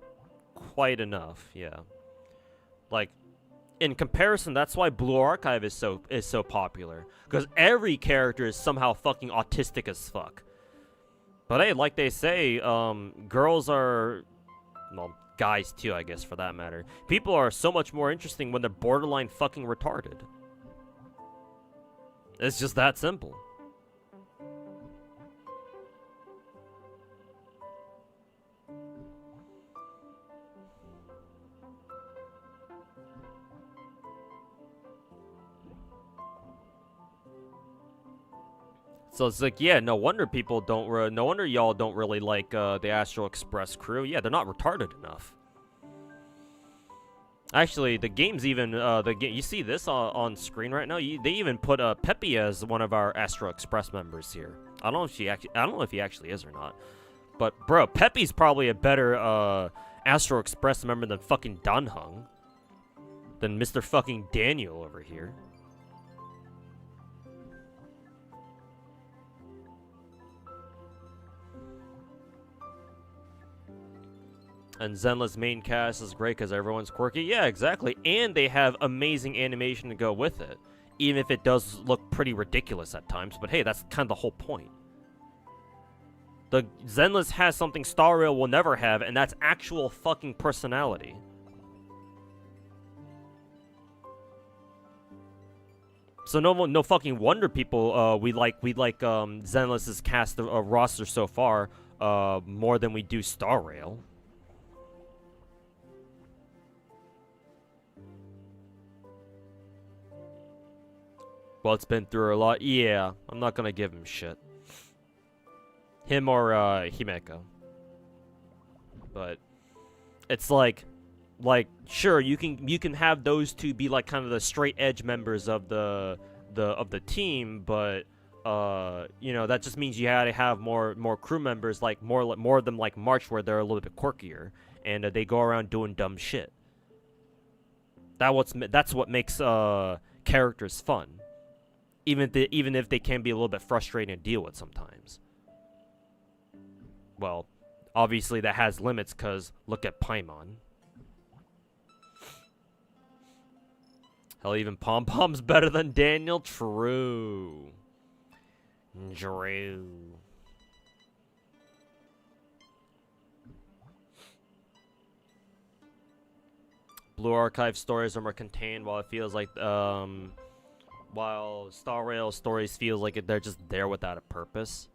quite enough. Yeah. Like in comparison, that's why Blue Archive is so popular, because every character is somehow fucking autistic as fuck. But hey, like they say, girls are, well, guys too, I guess, for that matter. People are so much more interesting when they're borderline fucking retarded. It's just that simple. So it's like, yeah, no wonder people don't. No wonder y'all don't really like the Astro Express crew. Yeah, they're not retarded enough. Actually, the game's even you see this on screen right now. They even put Peppy as one of our Astro Express members here. I don't know if he actually is or not. But bro, Peppy's probably a better Astro Express member than fucking Danhung, than Mr. fucking Daniel over here. And Zenless main cast is great because everyone's quirky. Yeah, exactly. And they have amazing animation to go with it. Even if it does look pretty ridiculous at times. But hey, that's kind of the whole point. The Zenless has something Star Rail will never have, and that's actual fucking personality. So no fucking wonder people we like Zenless's cast roster so far more than we do Star Rail. Well, it's been through a lot. Yeah, I'm not gonna give him shit. Him or Himeko. But it's like sure, you can have those two be like kind of the straight edge members of the team, but you know, that just means you had to have more crew members, like more of them like March, where they're a little bit quirkier and they go around doing dumb shit. That's what makes characters fun. Even if they can be a little bit frustrating to deal with sometimes. Well, obviously that has limits, because look at Paimon. Hell, even Pom Pom's better than Daniel? True. True. Blue Archive stories are more contained, while it feels like while Star Rail stories feels like they're just there without a purpose.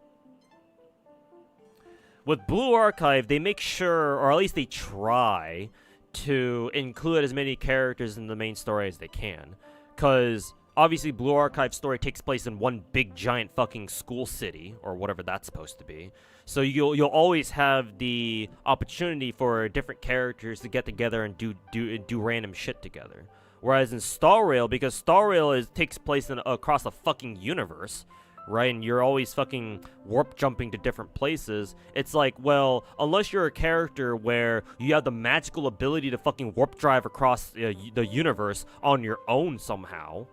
With Blue Archive, they make sure, or at least they try, to include as many characters in the main story as they can. Because, obviously, Blue Archive story takes place in one big, giant fucking school city, or whatever that's supposed to be. So you'll always have the opportunity for different characters to get together and do random shit together. Whereas in Star Rail, because Star Rail takes place across a fucking universe, right? And you're always fucking warp jumping to different places. It's like, well, unless you're a character where you have the magical ability to fucking warp drive across the universe on your own somehow,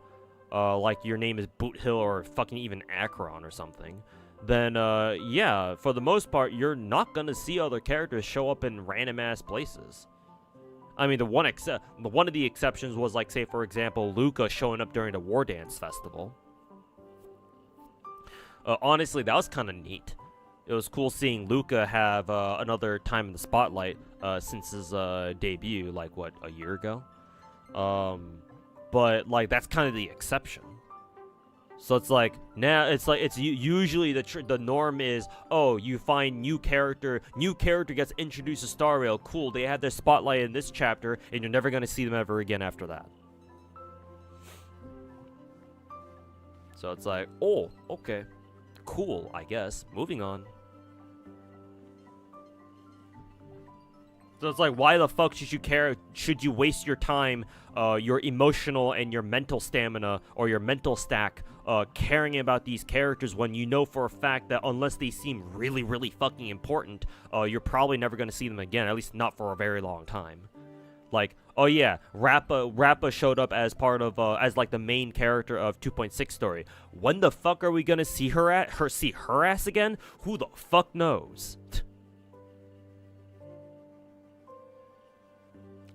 like your name is Boot Hill or fucking even Akron or something, then yeah, for the most part, you're not gonna see other characters show up in random ass places. I mean, the one of the exceptions was, like, say for example, Luca showing up during the War Dance Festival. Honestly, that was kind of neat. It was cool seeing Luca have another time in the spotlight since his debut, like, what, a year ago? But, like, that's kind of the exception. So it's like, now, it's usually the norm is, oh, you find new character gets introduced to Star Rail, cool, they had their spotlight in this chapter, and you're never going to see them ever again after that. So it's like, oh, okay. Cool, I guess. Moving on. So it's like, why the fuck should you waste your time, your emotional and your mental stamina, or your mental stack, caring about these characters when you know for a fact that unless they seem really, really fucking important, you're probably never going to see them again, at least not for a very long time. Like, oh yeah, Rappa showed up as part of, as like the main character of 2.6 story. When the fuck are we gonna see her ass again? Who the fuck knows?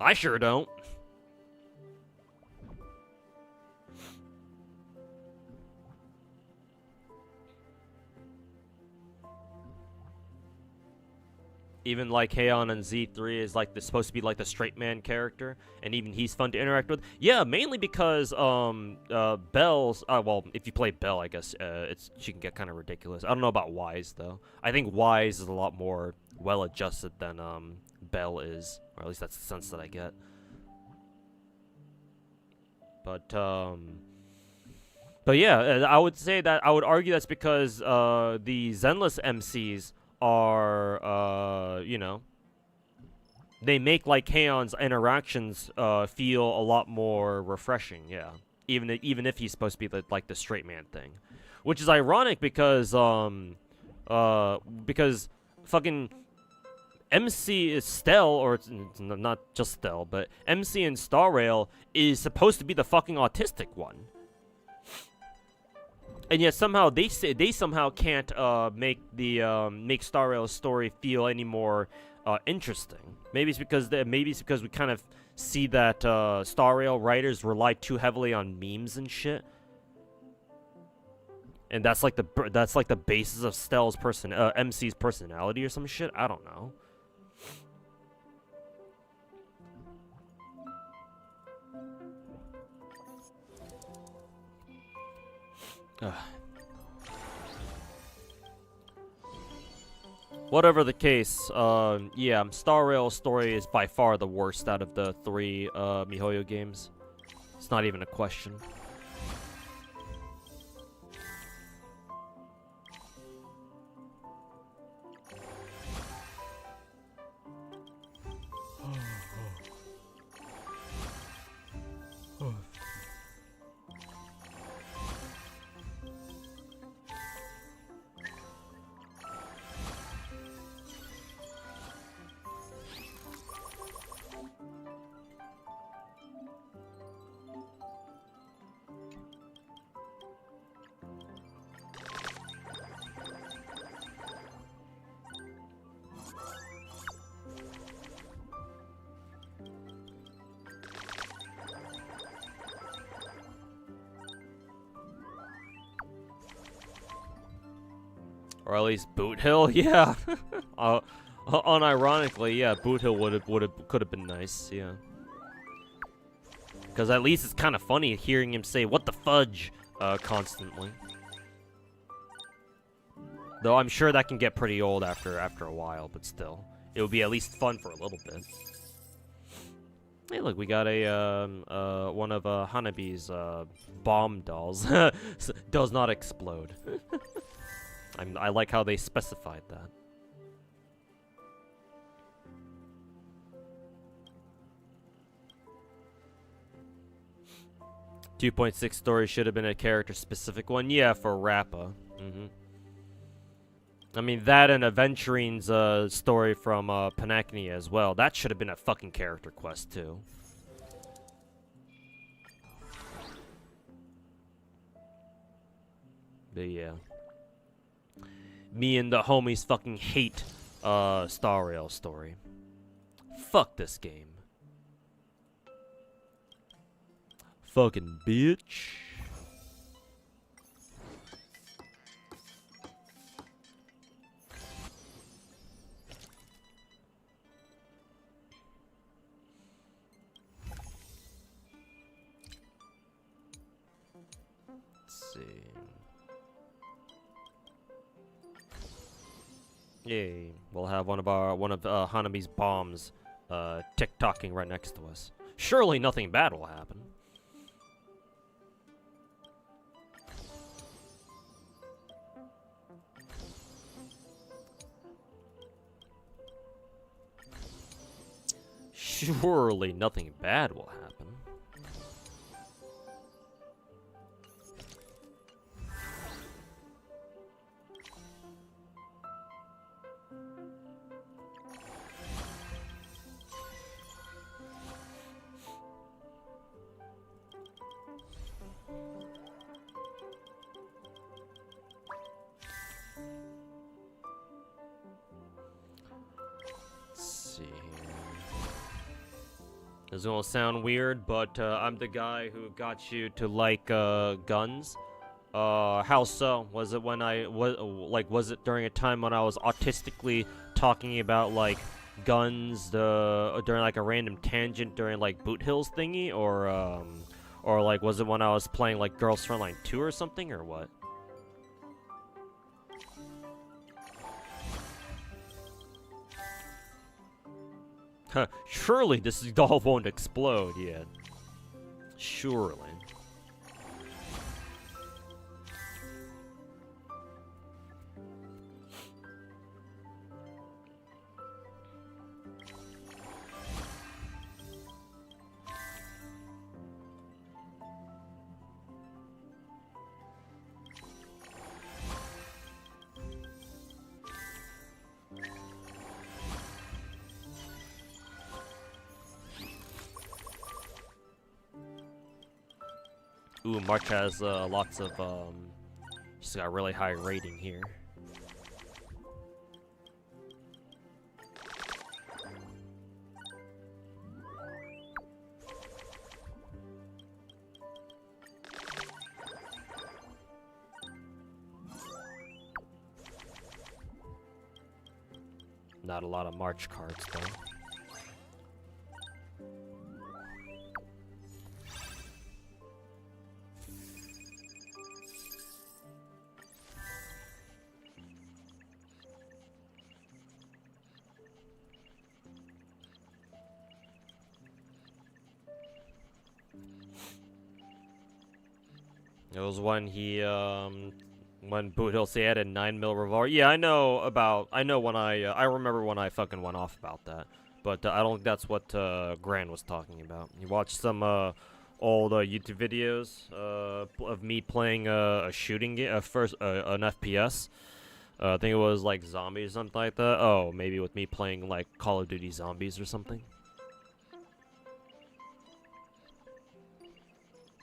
I sure don't. Even like Heian and Z3 is like supposed to be like the straight man character, and even he's fun to interact with. Yeah, mainly because Belle's well, if you play Belle, I guess she can get kind of ridiculous. I don't know about Wise though. I think Wise is a lot more well adjusted than Belle is, or at least that's the sense that I get. But yeah, I would argue that's because the Zenless MCs are, you know, they make like Heian's interactions feel a lot more refreshing, yeah. Even if he's supposed to be like the straight man thing, which is ironic because fucking MC is Stell, or it's not just Stell, but MC in Star Rail is supposed to be the fucking autistic one. And yet somehow they somehow can't make Star Rail's story feel any more interesting. Maybe it's because we kind of see that Star Rail writers rely too heavily on memes and shit, and that's like the basis of Stell's MC's personality or some shit. I don't know. Whatever the case, yeah, Star Rail's story is by far the worst out of the 3 MiHoYo games. It's not even a question. Or at least Boot Hill, yeah. Unironically, yeah, Boot Hill could have been nice, yeah. Because at least it's kind of funny hearing him say "What the fudge" constantly. Though I'm sure that can get pretty old after a while, but still, it would be at least fun for a little bit. Hey, look, we got a one of Hanabi's bomb dolls. Does not explode. I like how they specified that. .6 story should have been a character-specific one. Yeah, for Rappa. I mean, that and Aventurine's story from Panacnia as well. That should have been a fucking character quest, too. But yeah. Me and the homies fucking hate Star Rail story. Fuck this game. Fucking bitch. Let's see. Yay, we'll have one of Hanami's bombs tick-tocking right next to us. Surely nothing bad will happen. Surely nothing bad will happen. This is gonna sound weird, but I'm the guy who got you to like guns. How so? Was it when was it during a time when I was autistically talking about like guns during like a random tangent during like Boot Hill's thingy, or like was it when I was playing like Girls Frontline 2 or something, or what? Surely this doll won't explode yet. Surely. Ooh, March has lots of, she's got a really high rating here. Not a lot of March cards, though. It was when he, when Boot Hill said a 9mm revolver. Yeah, I know when I remember when I fucking went off about that. But I don't think that's what Gran was talking about. You watched some old YouTube videos of me playing a shooting game, an FPS. I think it was like Zombies or something like that. Oh, maybe with me playing like Call of Duty Zombies or something.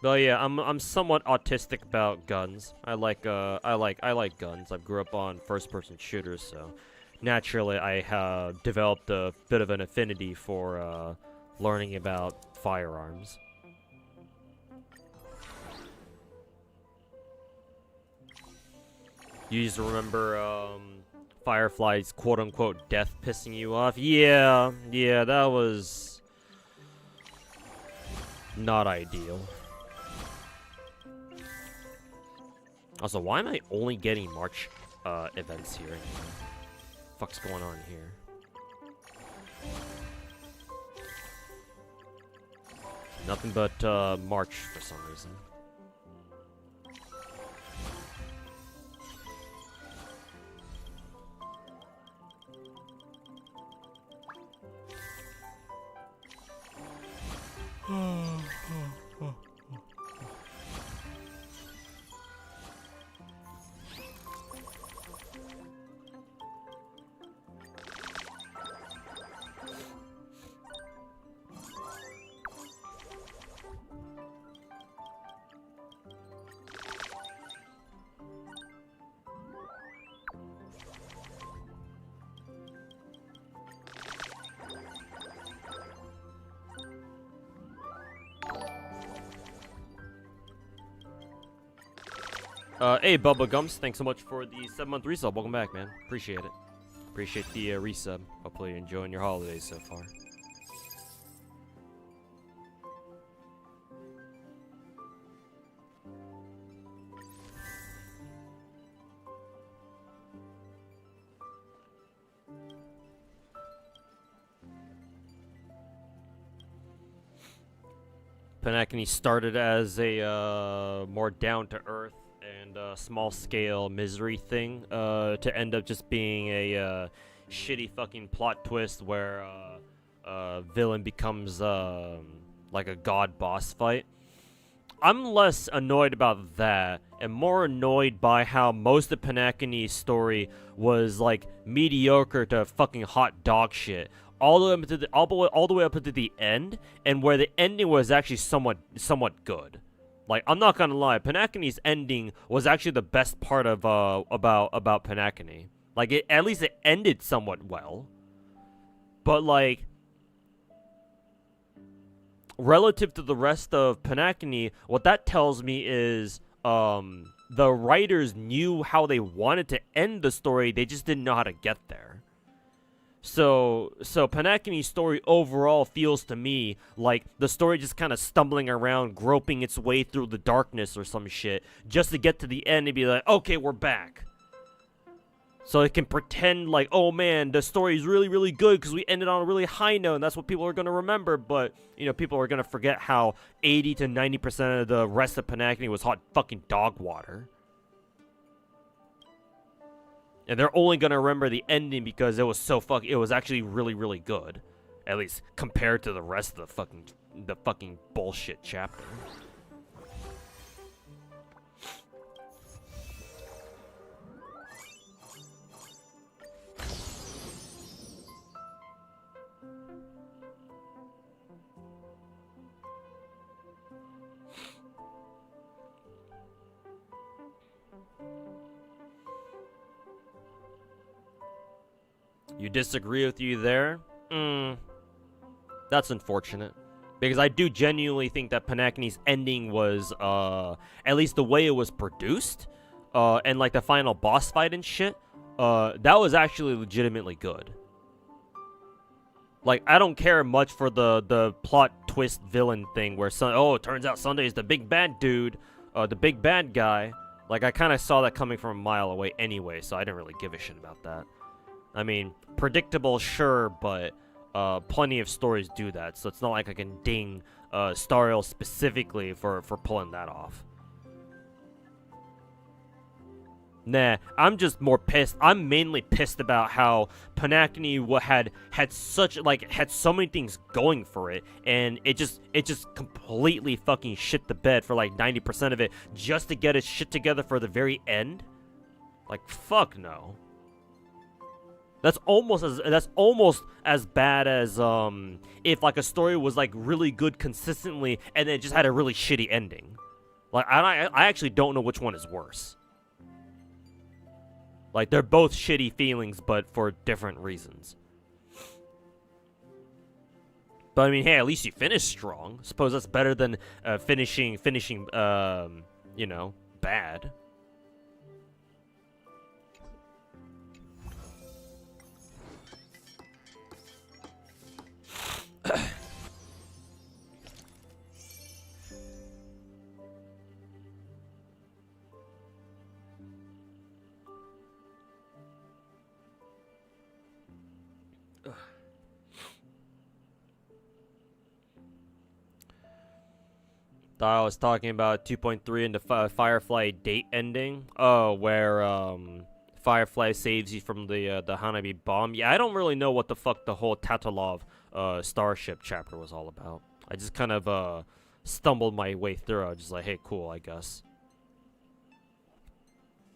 But yeah, I'm somewhat autistic about guns. I like guns. I grew up on first-person shooters, so naturally I have developed a bit of an affinity for learning about firearms. You just remember Firefly's quote-unquote death pissing you off? Yeah, that was not ideal. Also, why am I only getting March events here? Fuck's going on here? Nothing but March for some reason. Hey, Bubba Gums, thanks so much for the 7-month resub. Welcome back, man. Appreciate it. Appreciate the resub. Hopefully you're enjoying your holidays so far. Panakini started as a more down-to-earth and small-scale misery thing to end up just being a shitty fucking plot twist where villain becomes like a god boss fight. I'm less annoyed about that and more annoyed by how most of Panakini's story was like mediocre to fucking hot dog shit. All the way up to all the way up to the end, and where the ending was actually somewhat good. Like, I'm not gonna lie, Panakini's ending was actually the best part of about Panakini. Like, at least it ended somewhat well. But like, relative to the rest of Panakini, what that tells me is the writers knew how they wanted to end the story, they just didn't know how to get there. So Panakini's story overall feels to me like the story just kind of stumbling around, groping its way through the darkness or some shit, just to get to the end and be like, okay, we're back. So it can pretend like, oh man, the story is really, really good because we ended on a really high note, and that's what people are going to remember. But, you know, people are going to forget how 80 to 90% of the rest of Panakini was hot fucking dog water. And they're only gonna remember the ending because it was it was actually really, really good. At least compared to the rest of the fucking bullshit chapter. You disagree with you there? That's unfortunate. Because I do genuinely think that Panakini's ending was, at least the way it was produced, and like the final boss fight and shit, that was actually legitimately good. Like, I don't care much for the plot twist villain thing where, it turns out Sunday is the big bad dude, the big bad guy. Like, I kind of saw that coming from a mile away anyway, so I didn't really give a shit about that. I mean, predictable, sure, but plenty of stories do that, so it's not like I can ding Star Rail specifically for pulling that off. Nah, I'm just more pissed. I'm mainly pissed about how Panacony had so many things going for it, and it just completely fucking shit the bed for like 90% of it just to get its shit together for the very end. Like, fuck no. That's almost as bad as if like a story was like really good consistently and then it just had a really shitty ending. Like, I actually don't know which one is worse. Like, they're both shitty feelings, but for different reasons. But, I mean, hey, at least you finished strong. Suppose that's better than finishing, you know, bad. Thought I was talking about 2.3 in the Firefly date ending. Oh, where Firefly saves you from the Hanabi bomb. Yeah, I don't really know what the fuck the whole Tatalov starship chapter was all about. I just kind of stumbled my way through. I was just like, hey, cool, I guess.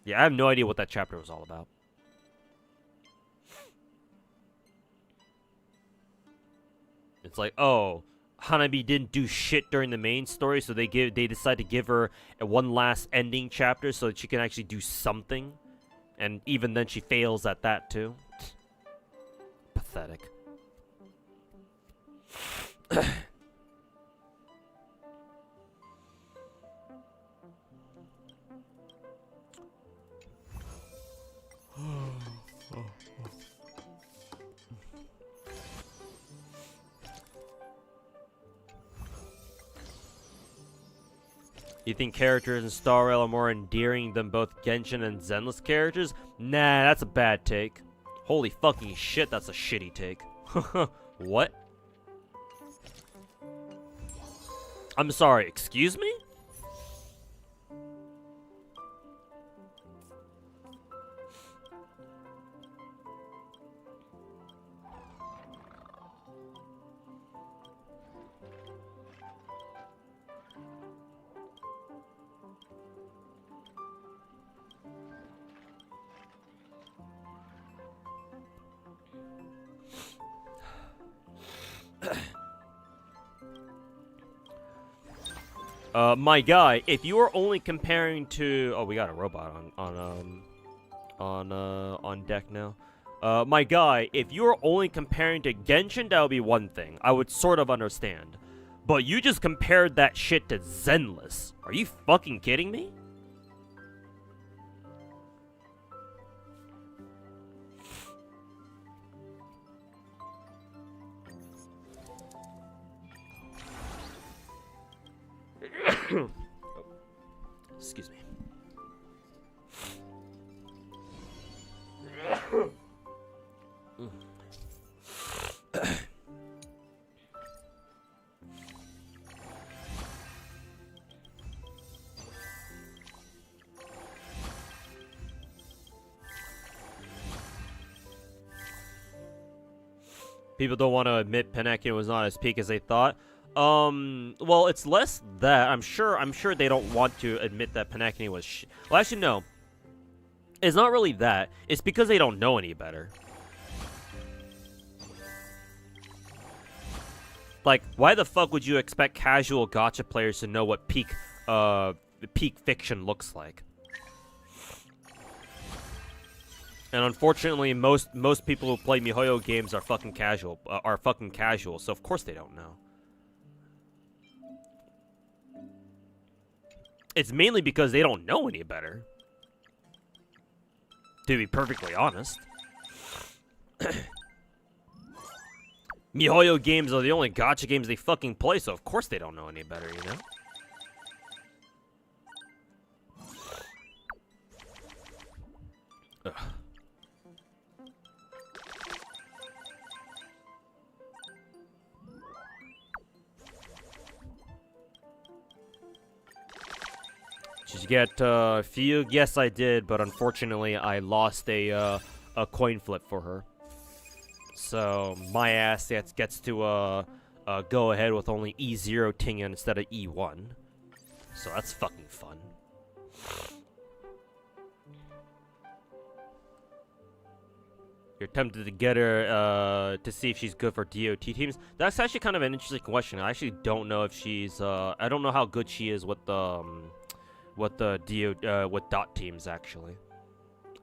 Yeah, I have no idea what that chapter was all about. It's like, oh, Hanabi didn't do shit during the main story, so they decide to give her one last ending chapter so that she can actually do something. And even then she fails at that too. Pathetic. You think characters in Star Rail are more endearing than both Genshin and Zenless characters? Nah, that's a bad take. Holy fucking shit, that's a shitty take. What? I'm sorry, excuse me? My guy, if you are only comparing to... Oh, we got a robot on deck now. My guy, if you are only comparing to Genshin, that would be one thing. I would sort of understand. But you just compared that shit to Zenless. Are you fucking kidding me? Oh, excuse me. People don't want to admit Panacea was not as peak as they thought. Well, it's less that. I'm sure they don't want to admit that Panacea was well, actually, no. It's not really that. It's because they don't know any better. Like, why the fuck would you expect casual gacha players to know what peak fiction looks like? And unfortunately, most people who play MiHoYo games are fucking casual. So of course they don't know. It's mainly because they don't know any better. To be perfectly honest. MiHoYo games are the only gacha games they fucking play, so of course they don't know any better, you know? Ugh. Did you get Fugue? Yes, I did, but unfortunately, I lost a coin flip for her. So my ass gets to go ahead with only E0 Tinga instead of E1. So that's fucking fun. You're tempted to get her to see if she's good for DOT teams. That's actually kind of an interesting question. I actually don't know if she's. I don't know how good she is with the with dot teams actually.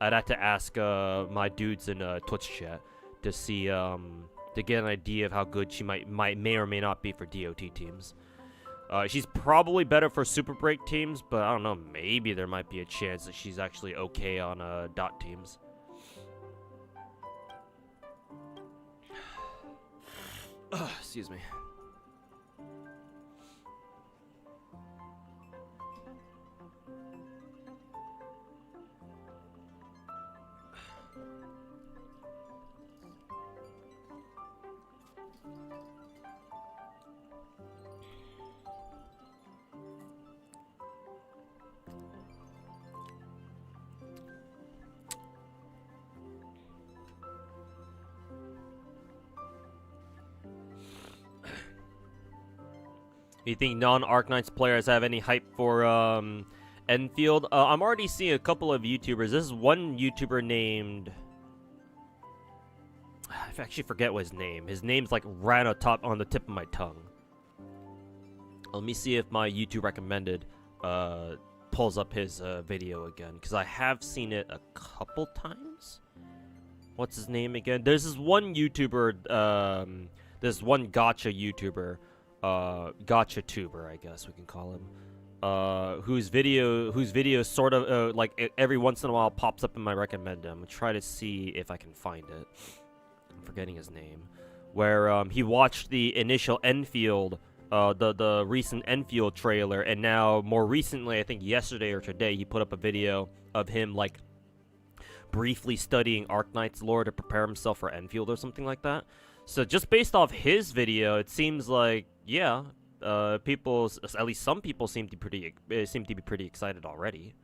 I'd have to ask my dudes in Twitch chat to see to get an idea of how good she may or may not be for DOT teams. She's probably better for super break teams, but I don't know. Maybe there might be a chance that she's actually okay on dot teams. Excuse me. You think non-Arknights players have any hype for Enfield? I'm already seeing a couple of YouTubers. This is one YouTuber named... I actually forget what his name. His name's like right on the tip of my tongue. Let me see if my YouTube recommended pulls up his video again, because I have seen it a couple times. What's his name again? There's this one YouTuber, this one gacha YouTuber, gacha tuber, I guess we can call him, whose video sort of like every once in a while pops up in my recommend. I'm gonna try to see if I can find it. I'm forgetting his name. Where he watched the initial Enfield, the recent Enfield trailer, and now more recently, I think yesterday or today, he put up a video of him like briefly studying Arknight's lore to prepare himself for Enfield or something like that. So just based off his video, it seems like, yeah, people, at least some people, seem to be pretty excited already.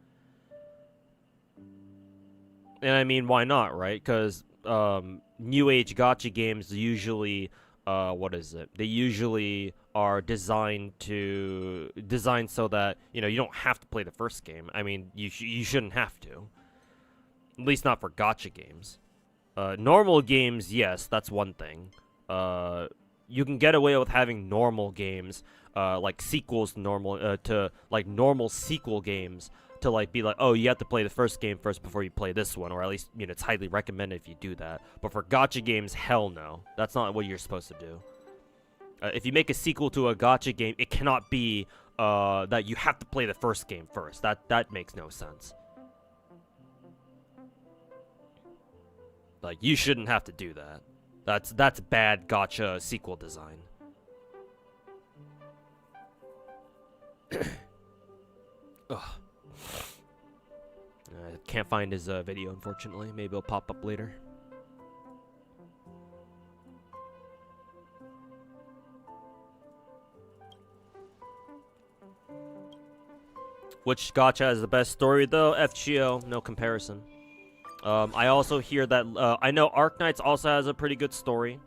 And I mean, why not, right? Because new age gacha games usually, what is it? They usually are designed so that, you know, you don't have to play the first game. I mean, you shouldn't have to. At least not for gacha games. Normal games, yes, that's one thing. You can get away with having normal games, like sequels to normal sequel games, to like be like, oh, you have to play the first game first before you play this one, or at least, you know, it's highly recommended if you do that. But for gacha games, hell no. That's not what you're supposed to do. If you make a sequel to a gacha game, it cannot be that you have to play the first game first. That makes no sense. Like, you shouldn't have to do that. That's bad gacha sequel design. Ugh. I can't find his video, unfortunately. Maybe it'll pop up later. Which gacha has the best story, though? FGO, no comparison. I also hear that, I know Arknights also has a pretty good story.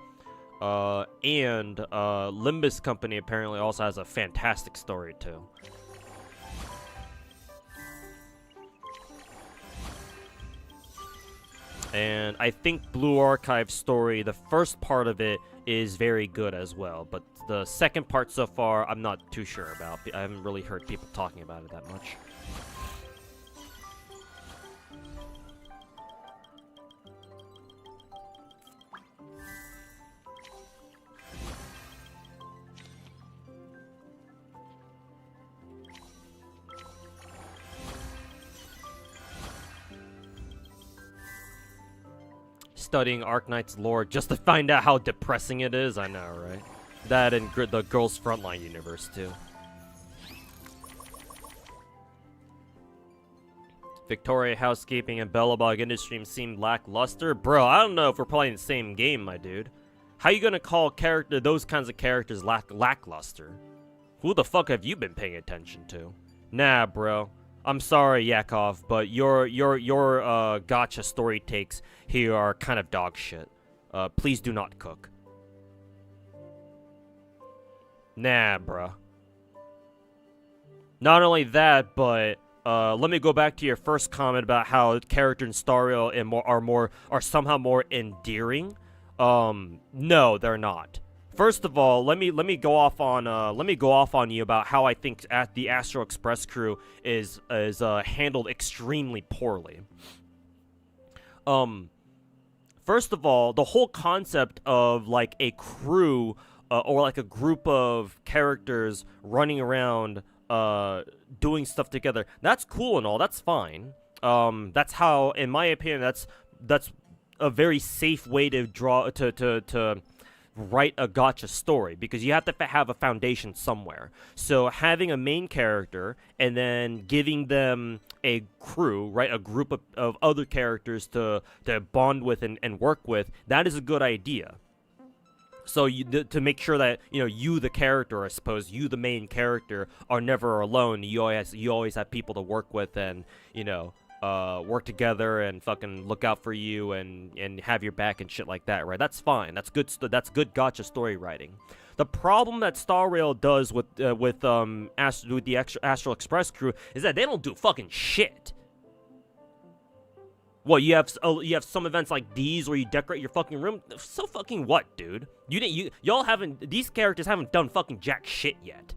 And Limbus Company apparently also has a fantastic story, too. And I think Blue Archive's story, the first part of it is very good as well. But the second part so far, I'm not too sure about. I haven't really heard people talking about it that much. Studying Arknight's lore just to find out how depressing it is. I know, right? That and the Girls Frontline universe, too. Victoria Housekeeping and Bellabog Industries seemed lackluster. Bro, I don't know if we're playing the same game, my dude. How you gonna call those kinds of characters lackluster? Who the fuck have you been paying attention to? Nah, bro. I'm sorry, Yakov, but your gacha story takes here are kind of dog shit. Please do not cook. Nah, bruh. Not only that, but let me go back to your first comment about how character in Star Rail and are somehow more endearing. No, they're not. First of all, let me go off on you about how I think the Astro Express crew is handled extremely poorly. First of all, the whole concept of like a crew or like a group of characters running around doing stuff together, that's cool and all, that's fine. That's how, in my opinion, that's a very safe way to write a gacha story, because you have to have a foundation somewhere. So having a main character and then giving them a crew, right, a group of other characters to bond with and work with, that is a good idea. So to make sure that, you the character, I suppose, you the main character, are never alone. You always have people to work with and, work together and fucking look out for you and have your back and shit like that, right? That's fine. That's good. That's good gacha story writing. The problem that Star Rail does with the Astral Express crew is that they don't do fucking shit. Well, you have some events like these where you decorate your fucking room. So fucking what, dude? These characters haven't done fucking jack shit yet.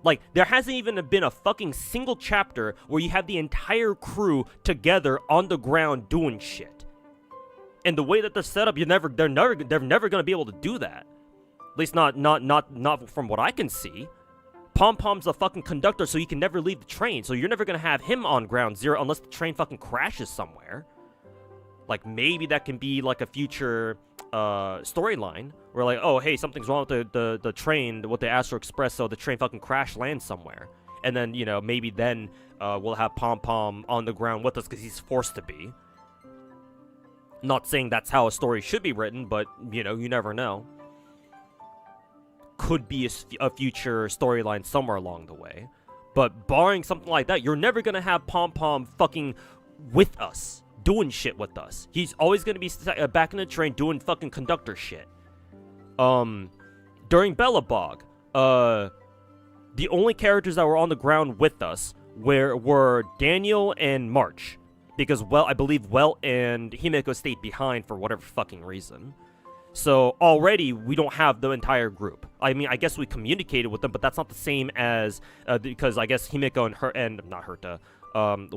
Like, there hasn't even been a fucking single chapter where you have the entire crew together on the ground doing shit. And the way that they're set up, they're never gonna be able to do that. At least not from what I can see. Pom Pom's a fucking conductor, so he can never leave the train. So you're never gonna have him on ground zero unless the train fucking crashes somewhere. Like, maybe that can be like a future storyline where, like, oh hey, something's wrong with the train with the Astro Express, so the train fucking lands somewhere, and then maybe then we'll have Pom Pom on the ground with us because he's forced to be. Not saying that's how a story should be written, but you never know. Could be a future storyline somewhere along the way. But barring something like that, you're never gonna have Pom Pom fucking with us, doing shit with us. He's always gonna be back in the train doing fucking conductor shit. During Bellabog, the only characters that were on the ground with us were Daniel and March, because I believe Welt and Himeko stayed behind for whatever fucking reason. So already we don't have the entire group. I mean, I guess we communicated with them, but that's not the same as because I guess Himeko and not Herta,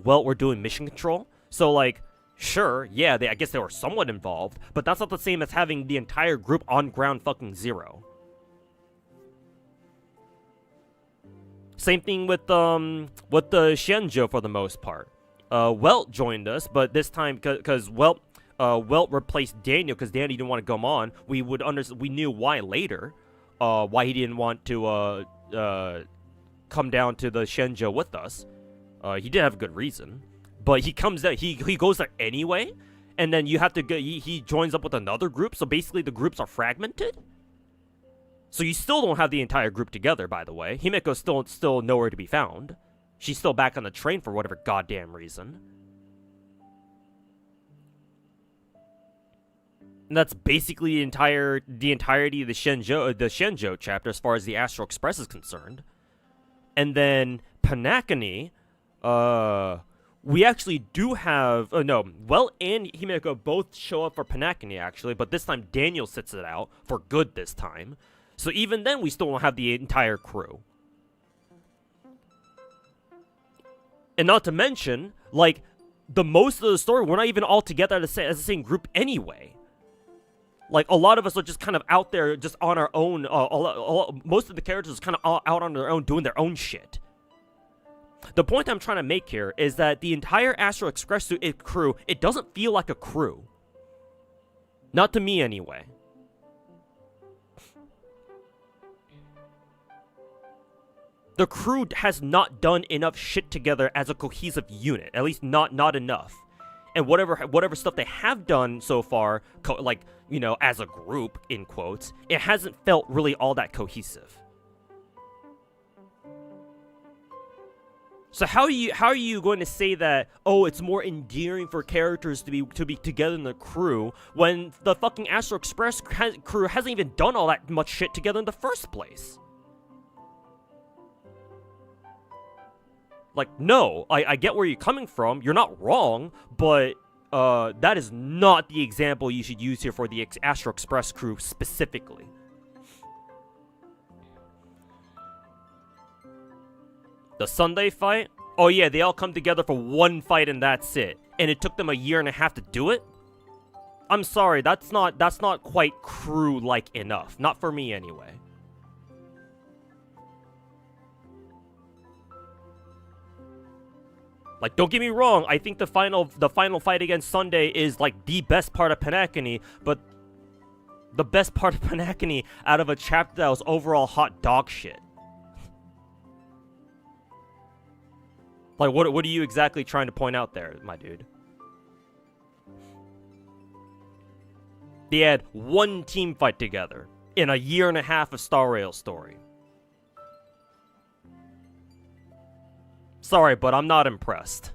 Welt were doing mission control. So like, sure, yeah, I guess they were somewhat involved, but that's not the same as having the entire group on ground fucking zero. Same thing with the Shenzhou for the most part. Welt joined us, but this time because Welt replaced Daniel because Daniel didn't want to come on. We knew why later, why he didn't want to come down to the Shenzhou with us. He did have a good reason, but he comes there. He goes there anyway, and then you have to go. He joins up with another group. So basically, the groups are fragmented. So you still don't have the entire group together. By the way, Himeko's still nowhere to be found. She's still back on the train for whatever goddamn reason. And that's basically the entirety of the Shenzhou chapter as far as the Astral Express is concerned. And then Panakani, we actually do have Welt and Himeko both show up for Panakani actually, but this time Daniel sits it out for good this time. So even then we still don't have the entire crew. And not to mention, like, the most of the story, we're not even all together as the same group anyway. Like, a lot of us are just kind of out there just on our own. Most of the characters are kind of out on their own doing their own shit. The point I'm trying to make here is that the entire Astro Express crew, it doesn't feel like a crew. Not to me anyway. The crew has not done enough shit together as a cohesive unit. At least not enough. And whatever stuff they have done so far, like, as a group, in quotes, it hasn't felt really all that cohesive. So how are you going to say that, oh, it's more endearing for characters to be together in the crew when the fucking Astro Express crew hasn't even done all that much shit together in the first place? Like, no, I get where you're coming from. You're not wrong, but that is not the example you should use here for the Astro Express crew specifically. The Sunday fight? Oh yeah, they all come together for one fight and that's it. And it took them a year and a half to do it? I'm sorry, that's not quite crew-like enough. Not for me anyway. Like, don't get me wrong, I think the final fight against Sunday is like the best part of Panakini, but the best part of Panakini out of a chapter that was overall hot dog shit. Like, what are you exactly trying to point out there, my dude? They had one team fight together in a year and a half of Star Rail story. Sorry, but I'm not impressed.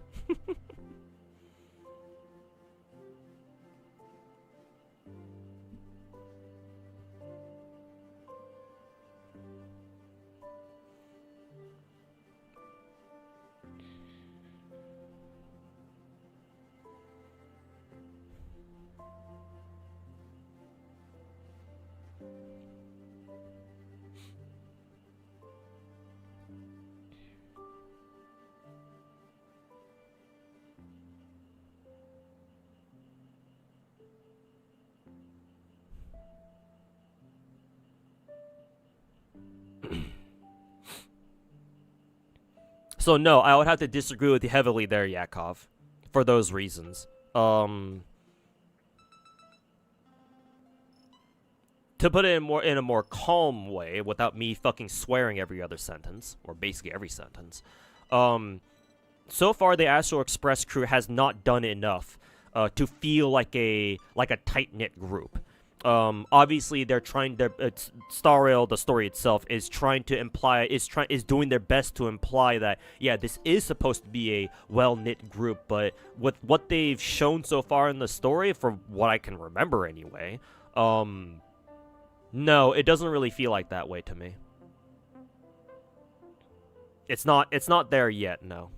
So no, I would have to disagree with you heavily there, Yakov, for those reasons. To put it in a more calm way, without me fucking swearing every other sentence, or basically every sentence, so far the Astro Express crew has not done enough to feel like a tight-knit group. Obviously they're trying Star Rail, the story itself, is trying to imply, is doing their best to imply that, yeah, this is supposed to be a well-knit group, but with what they've shown so far in the story, from what I can remember anyway, no, it doesn't really feel like that way to me. It's not there yet, no.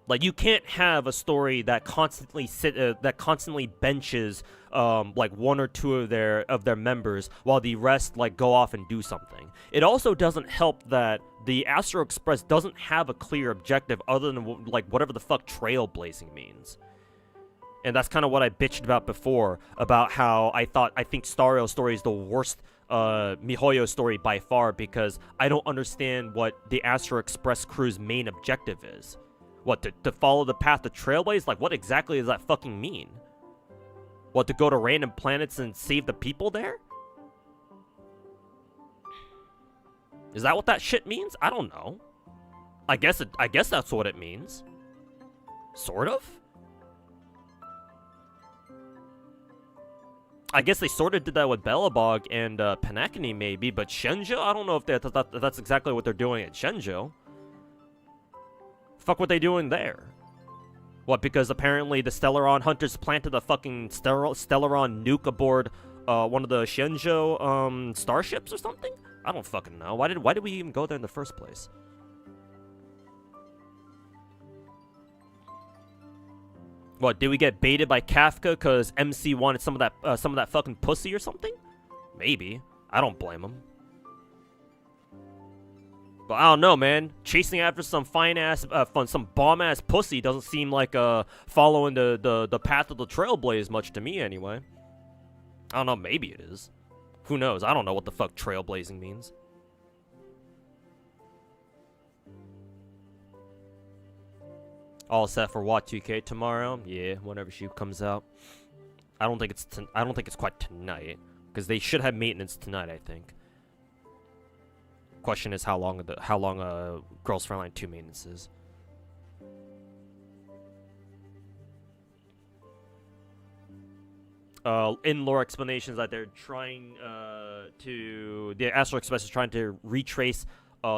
Like, you can't have a story that constantly benches like one or two of their members while the rest like go off and do something. It also doesn't help that the Astro Express doesn't have a clear objective other than like whatever the fuck trailblazing means. And that's kind of what I bitched about before, about how I think Star Rail story is the worst MiHoYo story by far, because I don't understand what the Astro Express crew's main objective is. What, to follow the path of Trailblaze? Like, what exactly does that fucking mean? What, to go to random planets and save the people there? Is that what that shit means? I don't know. I guess that's what it means. Sort of? I guess they sort of did that with Belobog and Panakini maybe, but Shenzhou? I don't know if that's exactly what they're doing at Shenzhou. Fuck what they doing there? What, because apparently the Stellaron hunters planted a fucking Stellaron nuke aboard one of the Shenzhou starships or something? I don't fucking know. Why did we even go there in the first place? What, did we get baited by Kafka because MC wanted some of that fucking pussy or something? Maybe. I don't blame him. But I don't know, man. Chasing after some some bomb-ass pussy doesn't seem like following the path of the Trailblaze much to me, anyway. I don't know, maybe it is. Who knows? I don't know what the fuck trailblazing means. All set for Wat 2K tomorrow? Yeah, whenever she comes out. I don't think it's quite tonight, because they should have maintenance tonight, I think. Question is how long Girls Frontline 2 maintenance is. In lore explanations that they're trying the Astro Express is trying to retrace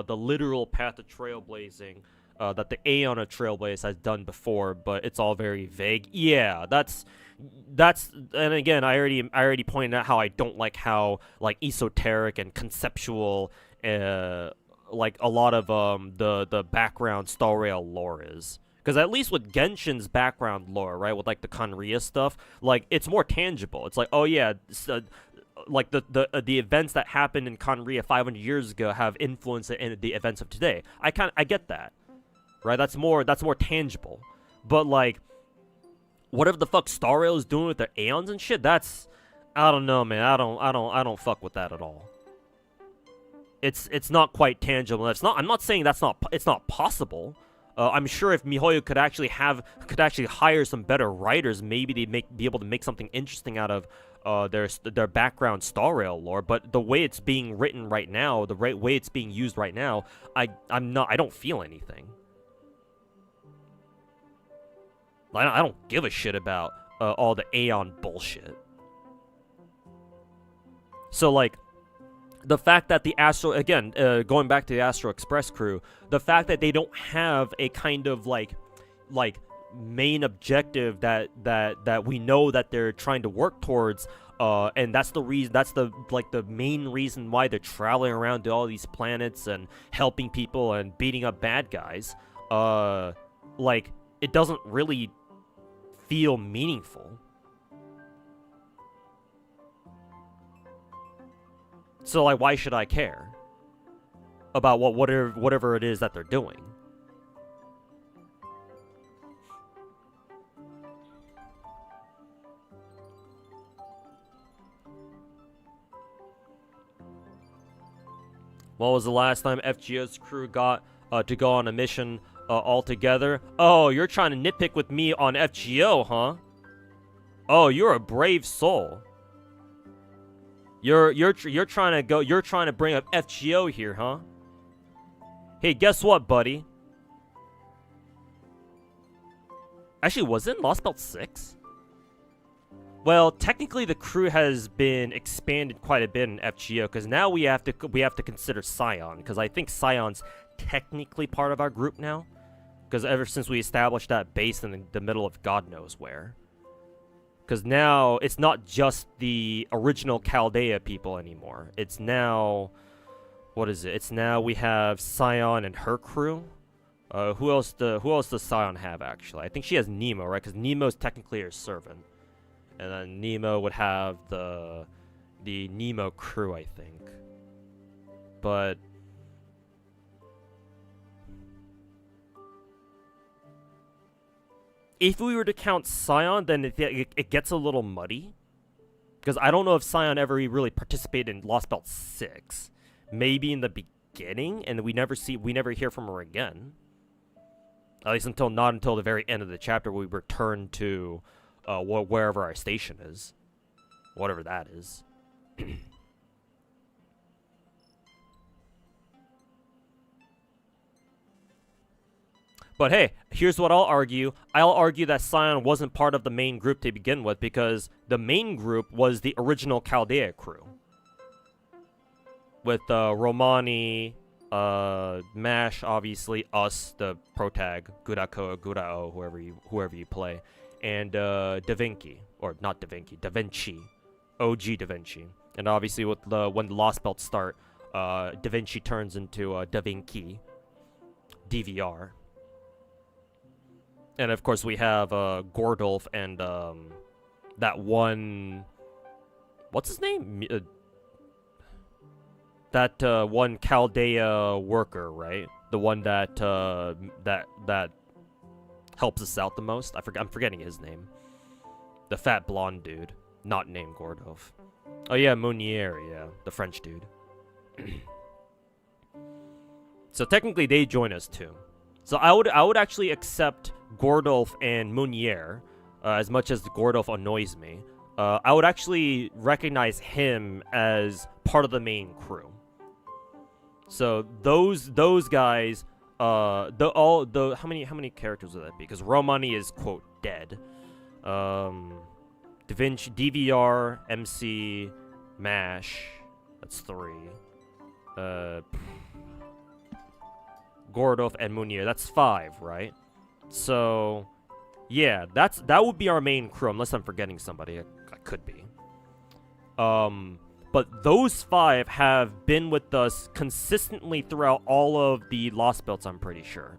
the literal path of trailblazing that the Aeon of Trailblaze has done before, but it's all very vague. Yeah, that's and again, I already pointed out how I don't like how like esoteric and conceptual like a lot of the background Star Rail lore is. Because at least with Genshin's background lore, right, with like the Kanria stuff, like it's more tangible. It's like, oh yeah, like the events that happened in Kanria 500 years ago have influenced in the events of today. I get that, right? That's more tangible. But like, whatever the fuck Star Rail is doing with their Aeons and shit, that's, I don't know, man. I don't fuck with that at all. It's not quite tangible. I'm not saying it's not possible. I'm sure if MiHoYo could actually hire some better writers, maybe they'd be able to make something interesting out of their background Star Rail lore. But the way it's being written right now, the way it's being used right now, I don't feel anything. I don't give a shit about all the Aeon bullshit. So like, the fact that the Astro, again, going back to the Astro Express crew, the fact that they don't have a kind of like main objective that we know that they're trying to work towards, and that's the reason, that's the main reason why they're traveling around to all these planets and helping people and beating up bad guys. Like, it doesn't really feel meaningful. So, like, why should I care about whatever it is that they're doing? When was the last time FGO's crew got to go on a mission all together? Oh, you're trying to nitpick with me on FGO, huh? Oh, you're a brave soul. You're trying to bring up FGO here, huh? Hey, guess what, buddy? Actually, was it Lost Belt 6? Well, technically the crew has been expanded quite a bit in FGO, because now we have to consider Scion, because I think Scion's technically part of our group now, because ever since we established that base in the middle of God knows where. Because now, it's not just the original Chaldea people anymore. It's now... What is it? It's now we have Scion and her crew. Who else does Scion have, actually? I think she has Nemo, right? Because Nemo's technically her servant. And then Nemo would have the Nemo crew, I think. But... if we were to count Scion, then it gets a little muddy. Because I don't know if Scion ever really participated in Lost Belt 6. Maybe in the beginning, and we never hear from her again. At least not until the very end of the chapter, we return to wherever our station is. Whatever that is. But hey, here's what I'll argue. I'll argue that Scion wasn't part of the main group to begin with, because the main group was the original Chaldea crew. With Romani, Mash, obviously, us, the protag, Gurako, Gurao, whoever you play, and Da Vinci, or not Da Vinci, Da Vinci, OG Da Vinci. And obviously with when the Lost Belts start, Da Vinci turns into Da Vinci, DVR. And of course we have Gordolf and that one, what's his name? That one Chaldea worker, right? The one that that helps us out the most. I'm forgetting his name. The fat blonde dude, not named Gordolf. Oh yeah, Meunier, yeah, the French dude. So technically they join us too. So I would actually accept Gordolf and Meunier, as much as Gordolf annoys me. I would actually recognize him as part of the main crew. So those guys, how many characters would that be? Because Romani is quote dead. Da Vinci, DVR, MC, Mash. That's 3. Gordov, and Munir. That's 5, right? So, yeah, that would be our main crew, unless I'm forgetting somebody. I could be. But those 5 have been with us consistently throughout all of the Lost Belts, I'm pretty sure.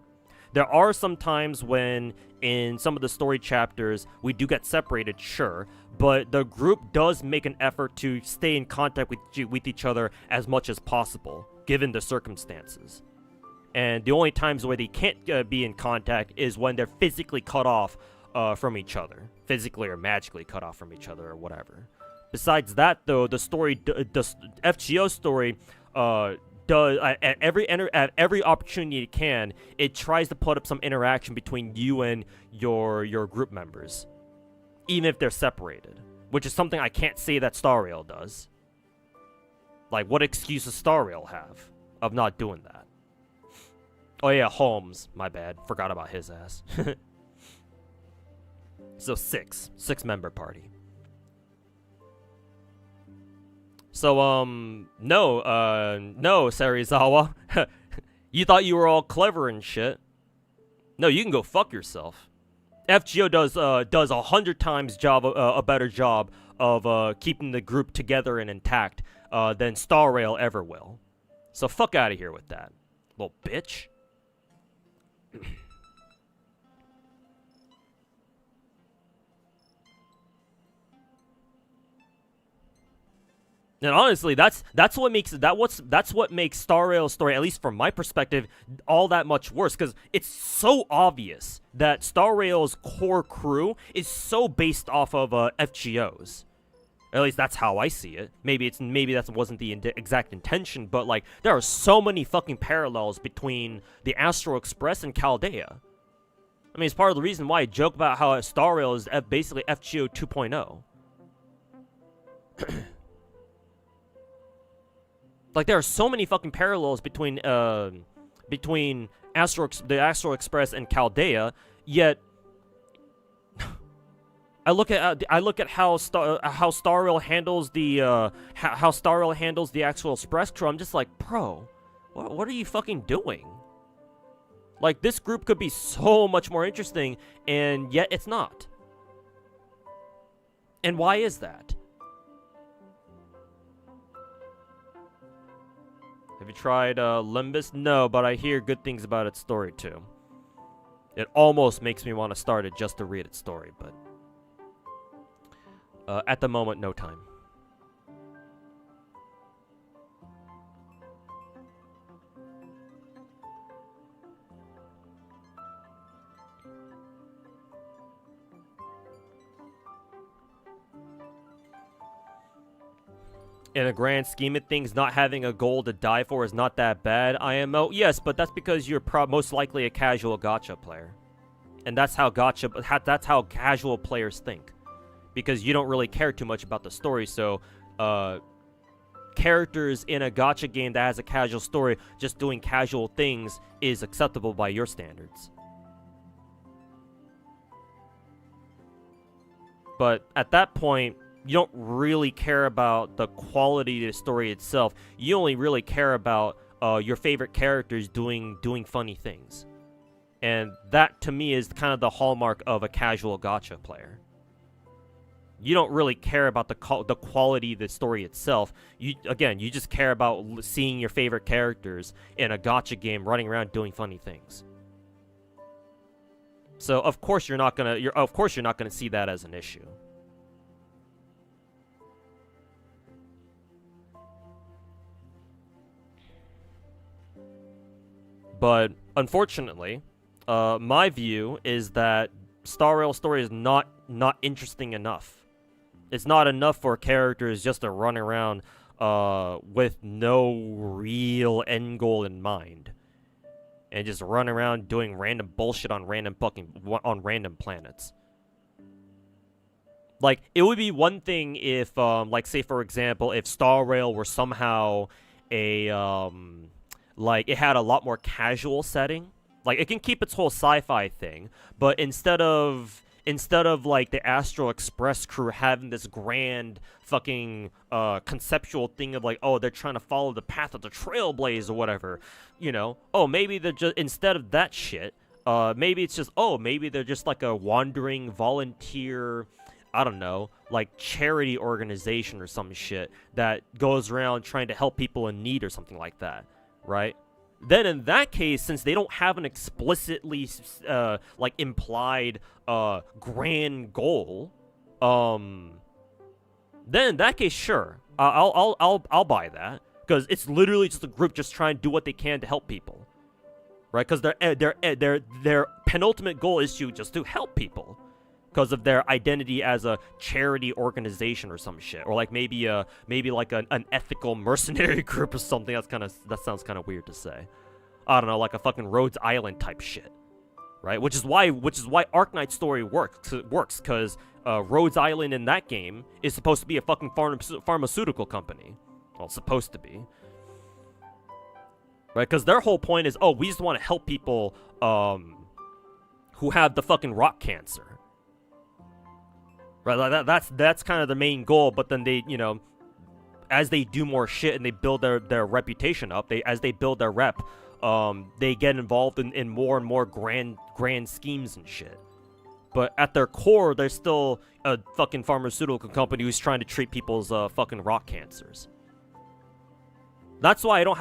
There are some times when, in some of the story chapters, we do get separated, sure, but the group does make an effort to stay in contact with each other as much as possible, given the circumstances. And the only times where they can't be in contact is when they're physically cut off from each other. Physically or magically cut off from each other or whatever. Besides that, though, the story, the FGO story, does at every opportunity it can, it tries to put up some interaction between you and your group members, even if they're separated, which is something I can't say that Star Rail does. Like, what excuse does Star Rail have of not doing that? Oh yeah, Holmes, my bad, forgot about his ass. So 6-member party. So, no, Serizawa. You thought you were all clever and shit. No, you can go fuck yourself. FGO does 100 times a better job of keeping the group together and intact than Star Rail ever will. So fuck out of here with that, little bitch. And honestly, that's what makes Star Rail's story, at least from my perspective, all that much worse. Because it's so obvious that Star Rail's core crew is so based off of FGOs. At least that's how I see it. Maybe that wasn't the exact intention, but like there are so many fucking parallels between the Astral Express and Chaldea. I mean, it's part of the reason why I joke about how Star Rail is basically FGO 2.0. Like, there are so many fucking parallels between the Astral Express and Chaldea, yet I look at how Star Rail handles the actual Express crew. I'm just like, bro, what are you fucking doing? Like, this group could be so much more interesting, and yet it's not. And why is that? Have you tried Limbus? No, but I hear good things about its story too. It almost makes me want to start it just to read its story, but at the moment, no time. In a grand scheme of things, not having a goal to die for is not that bad. IMO, yes, but that's because you're most likely a casual gacha player, and that's how casual players think, because you don't really care too much about the story. So, characters in a gacha game that has a casual story just doing casual things is acceptable by your standards. But at that point, you don't really care about the quality of the story itself. You only really care about your favorite characters doing funny things. And that, to me, is kind of the hallmark of a casual gacha player. You don't really care about the quality of the story itself. You just care about seeing your favorite characters in a gacha game running around doing funny things. So of course you're not gonna see that as an issue. But unfortunately, my view is that Star Rail's story is not interesting enough. It's not enough for characters just to run around with no real end goal in mind, and just run around doing random bullshit on random planets. Like, it would be one thing if, like, say for example, if Star Rail were somehow a like, it had a lot more casual setting. Like, it can keep its whole sci-fi thing, but instead of instead of like the Astral Express crew having this grand fucking conceptual thing of like, oh, they're trying to follow the path of the Trailblaze or whatever, you know, oh, maybe they're just, instead of that shit, maybe it's just, oh, maybe they're just like a wandering volunteer, I don't know, like charity organization or some shit that goes around trying to help people in need or something like that, right? Then in that case, since they don't have an explicitly like implied grand goal, then in that case, sure, I'll buy that, because it's literally just a group just trying to do what they can to help people, right? Because their penultimate goal is to help people, because of their identity as a charity organization or some shit, or like maybe like an ethical mercenary group or something. That sounds kind of weird to say. I don't know, like a fucking Rhodes Island type shit, right? Which is why Arknight's story works, because Rhodes Island in that game is supposed to be a fucking pharmaceutical company. Well, it's supposed to be, right? Because their whole point is, oh, we just want to help people who have the fucking rock cancer. Right, like that's kind of the main goal, but then they, you know, as they do more shit and they build their reputation up, as they build their rep, they get involved in more and more grand schemes and shit. But at their core, they're still a fucking pharmaceutical company who's trying to treat people's fucking rock cancers. That's why I don't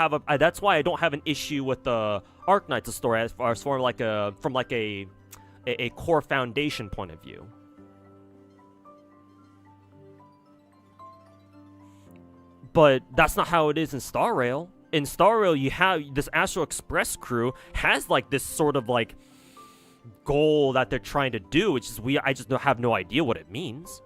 have an issue with the Arknight's story as far as from a core foundation point of view. But that's not how it is in Star Rail. In Star Rail, you have this Astral Express crew has like this sort of like goal that they're trying to do, which is I just have no idea what it means.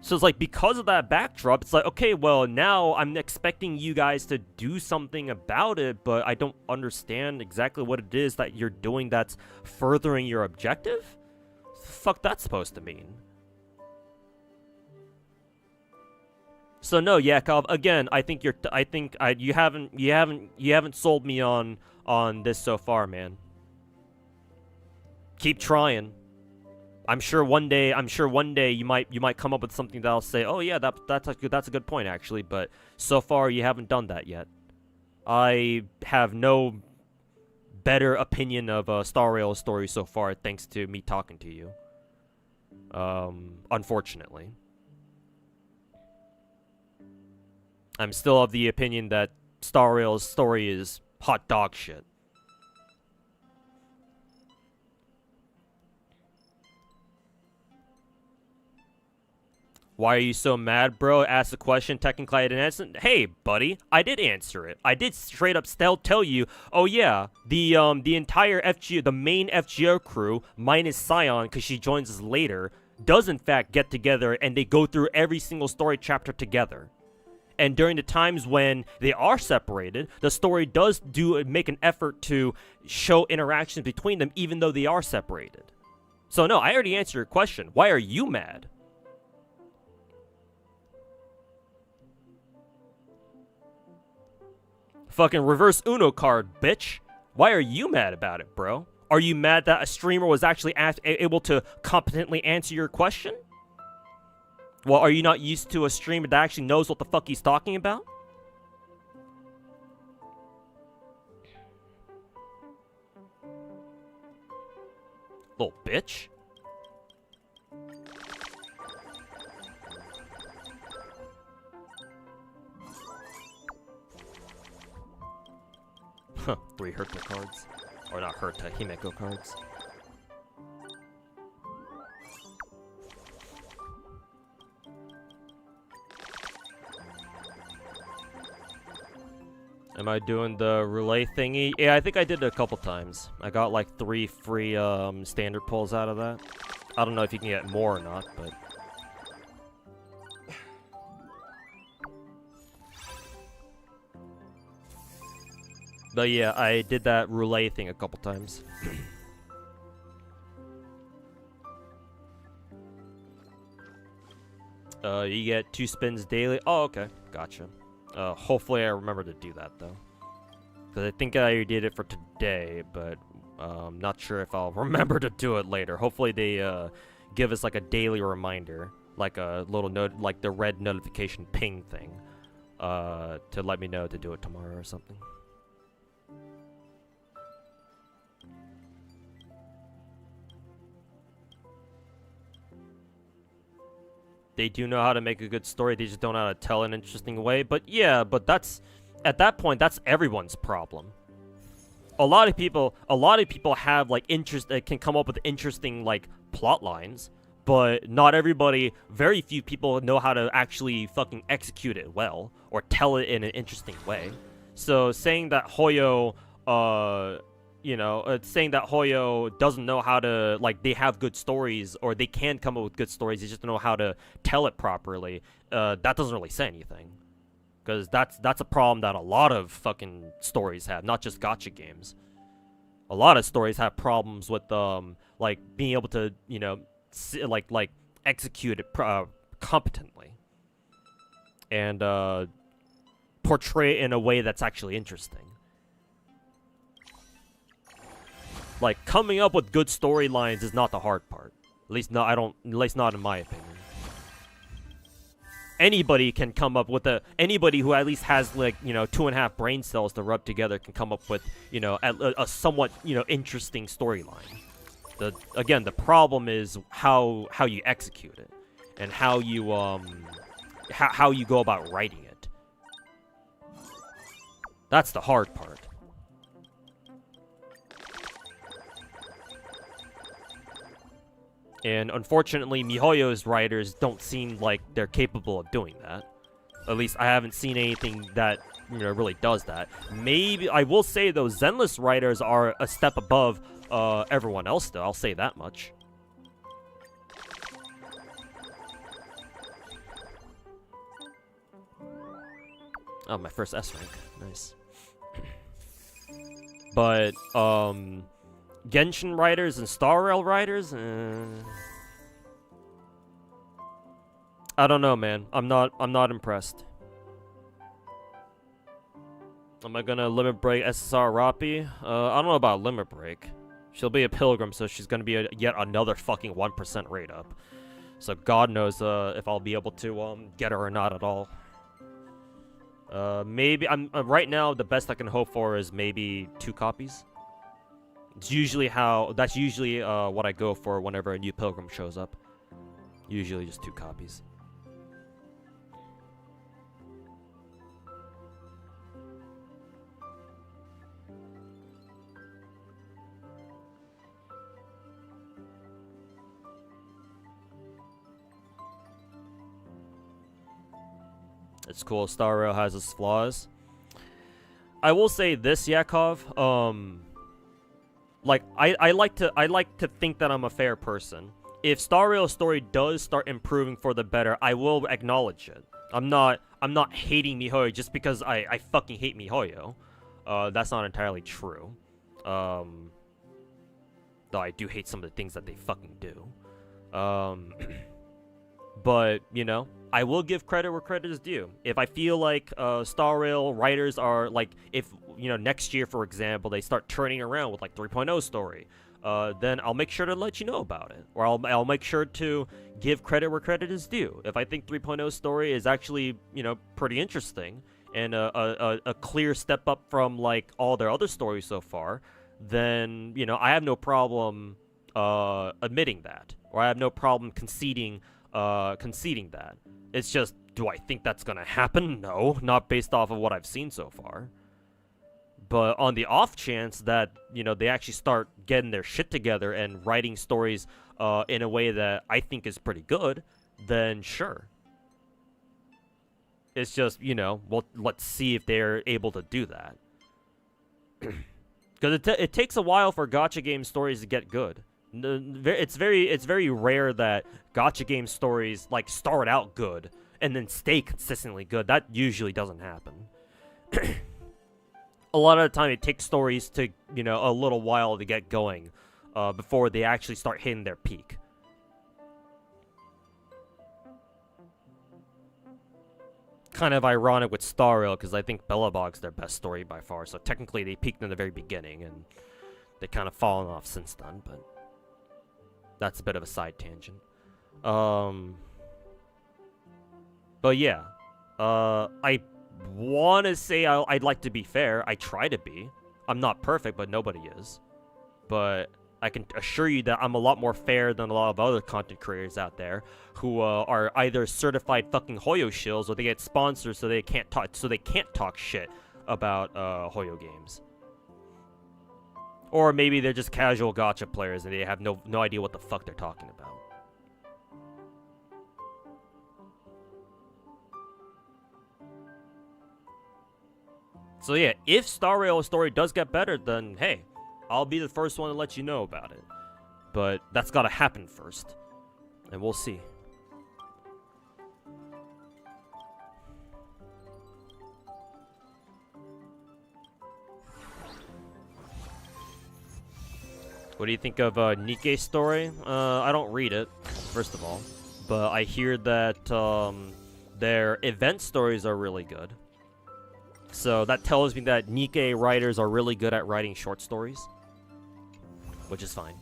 So it's like, because of that backdrop, it's like, okay, well, now I'm expecting you guys to do something about it, but I don't understand exactly what it is that you're doing that's furthering your objective? What the fuck that's supposed to mean? So no, Yakov, again, I think you haven't sold me on this so far, man. Keep trying. I'm sure one day you might come up with something that'll say, "Oh yeah, that's a good point actually," but so far you haven't done that yet. I have no better opinion of Star Rail story so far, thanks to me talking to you. Unfortunately. I'm still of the opinion that Star Rail's story is hot dog shit. Why are you so mad, bro? Asked the question. Technically, I didn't answer. Hey, buddy, I did answer it. I did straight up tell you, oh yeah, the entire FGO, the main FGO crew, minus Scion, because she joins us later, does in fact get together and they go through every single story chapter together. And during the times when they are separated, the story does make an effort to show interactions between them, even though they are separated. So no, I already answered your question. Why are you mad? Fucking reverse Uno card, bitch. Why are you mad about it, bro? Are you mad that a streamer was actually able to competently answer your question? Well, are you not used to a streamer that actually knows what the fuck he's talking about? Little bitch. Huh, 3 Herta cards. Or not Herta, Himeko cards. Am I doing the relay thingy? Yeah, I think I did it a couple times. I got like 3 free standard pulls out of that. I don't know if you can get more or not, but... But yeah, I did that relay thing a couple times. You get 2 spins daily. Oh, okay. Gotcha. Hopefully I remember to do that, though. Because I think I did it for today, but I'm not sure if I'll remember to do it later. Hopefully they give us like a daily reminder, like a little note, like the red notification ping thing, to let me know to do it tomorrow or something. They do know how to make a good story, they just don't know how to tell an interesting way. But yeah, but that's, at that point, that's everyone's problem. A lot of people have like can come up with interesting like plot lines, but not everybody, very few people know how to actually fucking execute it well or tell it in an interesting way. So saying that Hoyo, saying that Hoyo doesn't know how to, like, they have good stories or they can come up with good stories, they just don't know how to tell it properly, that doesn't really say anything. Because that's a problem that a lot of fucking stories have, not just gacha games. A lot of stories have problems with, like, being able to, you know, like execute it competently. And, portray it in a way that's actually interesting. Like, coming up with good storylines is not the hard part. At least not in my opinion. Anybody can come up with anybody who at least has, like, you know, 2.5 brain cells to rub together can come up with, you know, a somewhat, you know, interesting storyline. Again, the problem is how you execute it and how you how you go about writing it. That's the hard part. And unfortunately, MiHoYo's writers don't seem like they're capable of doing that. At least I haven't seen anything that, you know, really does that. Maybe, I will say though, Zenless writers are a step above everyone else though, I'll say that much. Oh, my first S rank. Nice. But, Genshin writers and Star Rail writers? I don't know, man. I'm not impressed. Am I gonna limit break SSR Rapi? I don't know about limit break. She'll be a pilgrim, so she's gonna be yet another fucking 1% rate up. So God knows if I'll be able to get her or not at all. Maybe right now the best I can hope for is maybe 2 copies. It's usually that's usually what I go for whenever a new pilgrim shows up. Usually just 2 copies. It's cool. Star Rail has its flaws. I will say this, Yakov. Like I like to think that I'm a fair person. If Star Rail's story does start improving for the better, I will acknowledge it. I'm not hating MiHoYo just because I fucking hate MiHoYo. That's not entirely true. Though I do hate some of the things that they fucking do. But, you know, I will give credit where credit is due. If I feel like Star Rail writers are, like, if, you know, next year, for example, they start turning around with, like, 3.0 story, then I'll make sure to let you know about it. Or I'll make sure to give credit where credit is due. If I think 3.0 story is actually, you know, pretty interesting, and a clear step up from, like, all their other stories so far, then, you know, I have no problem admitting that. Or I have no problem conceding that. It's just, do I think that's gonna happen? No, not based off of what I've seen so far. But on the off chance that, you know, they actually start getting their shit together and writing stories in a way that I think is pretty good, then sure. It's just, you know, well, let's see if they're able to do that. Because it takes a while for gacha game stories to get good. It's very rare that gacha game stories, like, start out good and then stay consistently good. That usually doesn't happen. A lot of the time it takes stories to, you know, a little while to get going before they actually start hitting their peak. kind of ironic with Star Rail because I think Bellabog's their best story by far. So technically they peaked in the very beginning and they kind of fallen off since then. But that's a bit of a side tangent. But yeah, I want to say I'd like to be fair. I try to be. I'm not perfect, but nobody is. But I can assure you that I'm a lot more fair than a lot of other content creators out there who are either certified fucking Hoyo shills or they get sponsors so they can't talk shit about Hoyo games. Or maybe they're just casual gacha players and they have no idea what the fuck they're talking about. So yeah, if Star Rail story does get better, then hey, I'll be the first one to let you know about it. But that's gotta happen first. And we'll see. What do you think of Nikkei's story? I don't read it, first of all. But I hear that their event stories are really good. So that tells me that Nikkei writers are really good at writing short stories. Which is fine.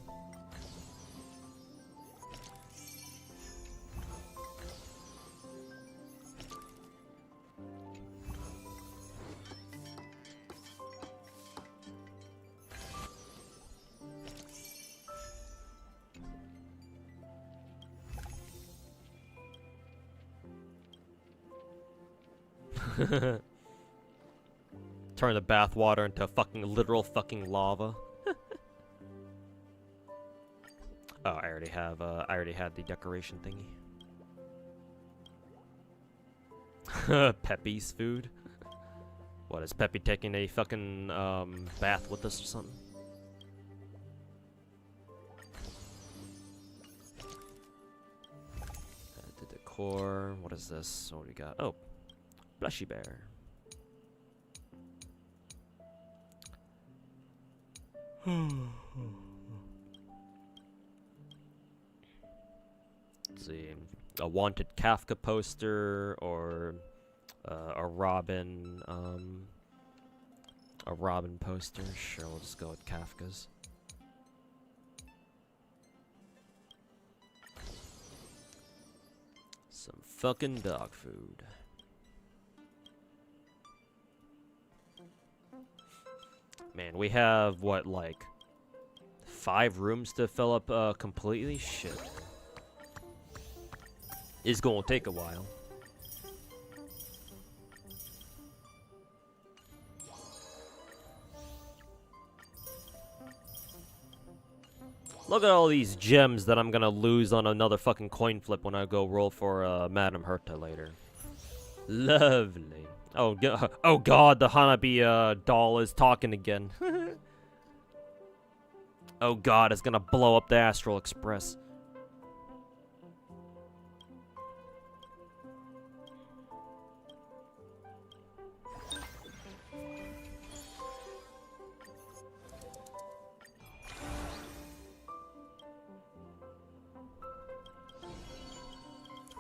Turn the bathwater into fucking literal fucking lava. Oh, I already had the decoration thingy. Peppy's food. What, is Peppy taking a fucking bath with us or something? The decor. What is this? What do we got? Oh, Blushy Bear. Let's see, a wanted Kafka poster or a Robin poster. Sure, we'll just go with Kafka's. Some fucking dog food. Man, we have what, like 5 rooms to fill up completely? Shit. It's gonna take a while. Look at all these gems that I'm gonna lose on another fucking coin flip when I go roll for Madame Herta later. Lovely. Oh god, the Hanabi doll is talking again. Oh god, it's gonna blow up the Astral Express.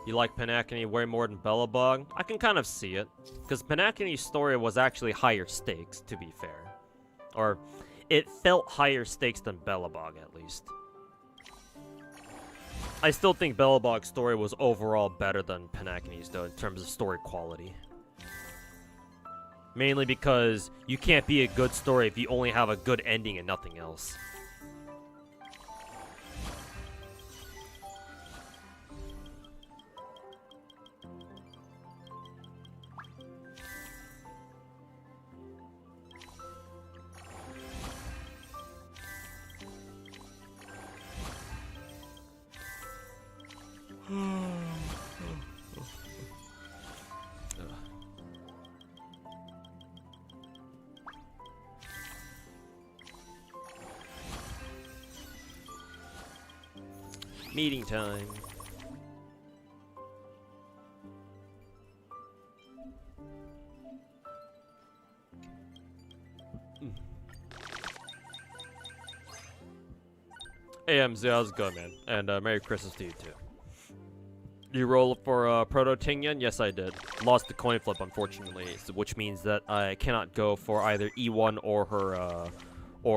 You like Panacony way more than Bellabog? I can kind of see it, because Panacony's story was actually higher stakes, to be fair. Or, it felt higher stakes than Bellabog, at least. I still think Bellabog's story was overall better than Panacony's, though, in terms of story quality. Mainly because you can't be a good story if you only have a good ending and nothing else. Meeting time. Hey, MZ, how's it going, man? And Merry Christmas to you, too. You roll for Proto Tingyan? Yes, I did. Lost the coin flip, unfortunately, which means that I cannot go for either E1 or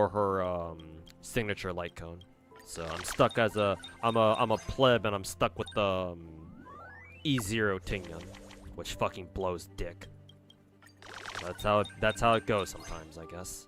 her signature light cone. So I'm stuck as I'm a pleb, and I'm stuck with the E0 Tingyan, which fucking blows dick. That's how it goes sometimes, I guess.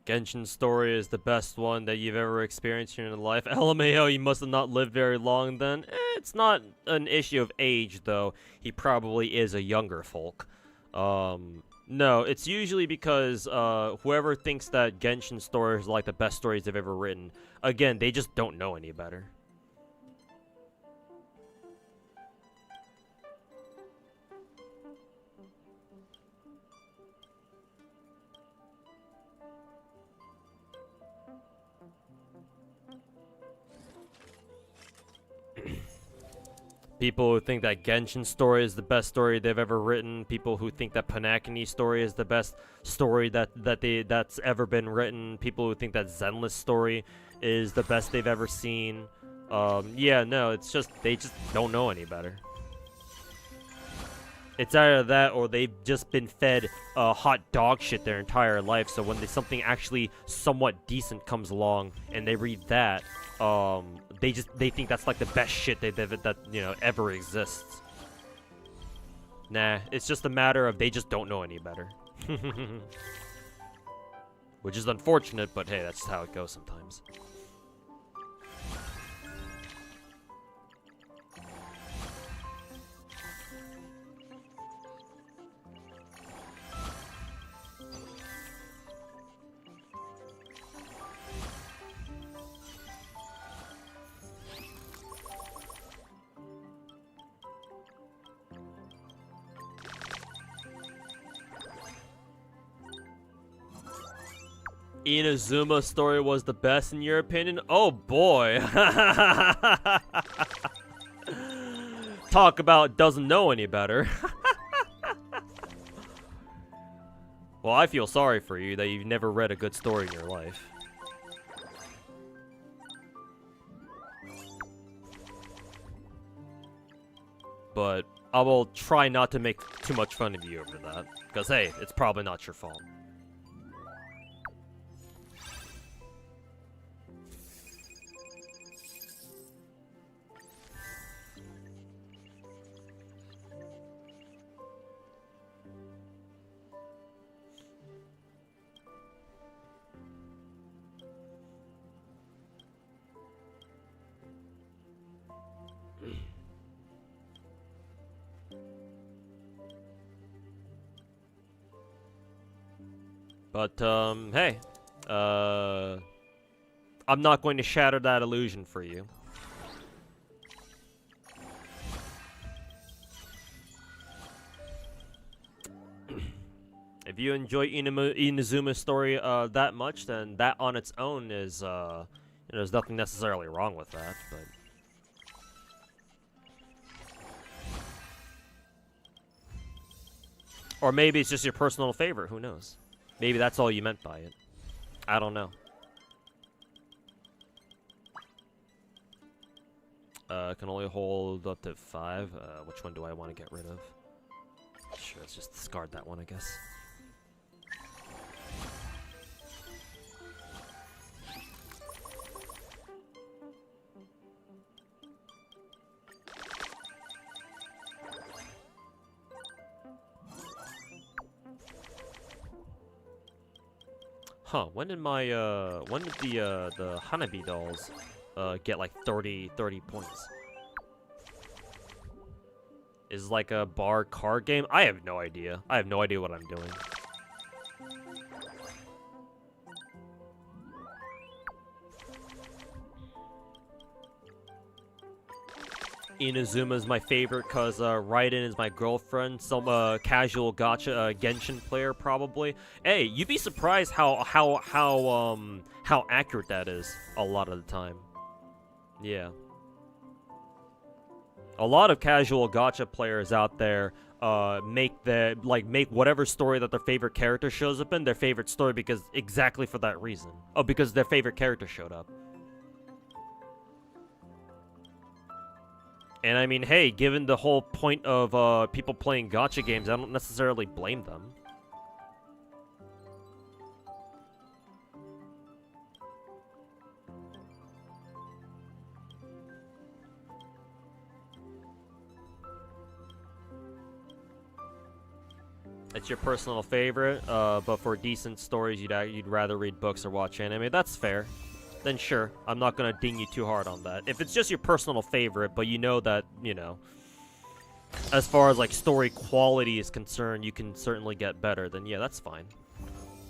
Genshin's story is the best one that you've ever experienced in your life. LMAO, you must have not lived very long then. It's not an issue of age, though. He probably is a younger folk. No, it's usually because whoever thinks that Genshin's story is like the best stories they've ever written, again, they just don't know any better. People who think that Genshin's story is the best story they've ever written. People who think that Panakini's story is the best story that's ever been written. People who think that Zenless story is the best they've ever seen. Yeah, no, it's just they just don't know any better. It's either that or they've just been fed hot dog shit their entire life. So when something actually somewhat decent comes along and they read that, they think that's like the best shit that you know ever exists. Nah, it's just a matter of they just don't know any better. Which is unfortunate, but hey, that's how it goes sometimes. Inazuma's story was the best in your opinion? Oh boy. Talk about doesn't know any better. Well, I feel sorry for you that you've never read a good story in your life. But I will try not to make too much fun of you over that. Because hey, it's probably not your fault. But, hey, I'm not going to shatter that illusion for you. If you enjoy Inazuma's story, that much, then that on its own is, you know, there's nothing necessarily wrong with that, but... Or maybe it's just your personal favorite, who knows? Maybe that's all you meant by it. I don't know. Can only hold up to 5. Which one do I want to get rid of? Sure, let's just discard that one, I guess. Huh, when did my, when did the Hanabi dolls, get like 30 points? Is like a bar card game? I have no idea. I have no idea what I'm doing. Inazuma's my favorite because Raiden is my girlfriend. Some casual gacha Genshin player probably. Hey, you'd be surprised how accurate that is a lot of the time. Yeah. A lot of casual gacha players out there make whatever story that their favorite character shows up in their favorite story because exactly for that reason. Oh, because their favorite character showed up. And I mean, hey, given the whole point of people playing gacha games, I don't necessarily blame them. It's your personal favorite, but for decent stories, you'd rather read books or watch anime. That's fair. Then sure, I'm not gonna ding you too hard on that. If it's just your personal favorite, but you know that, you know, as far as like story quality is concerned, you can certainly get better, then yeah, that's fine.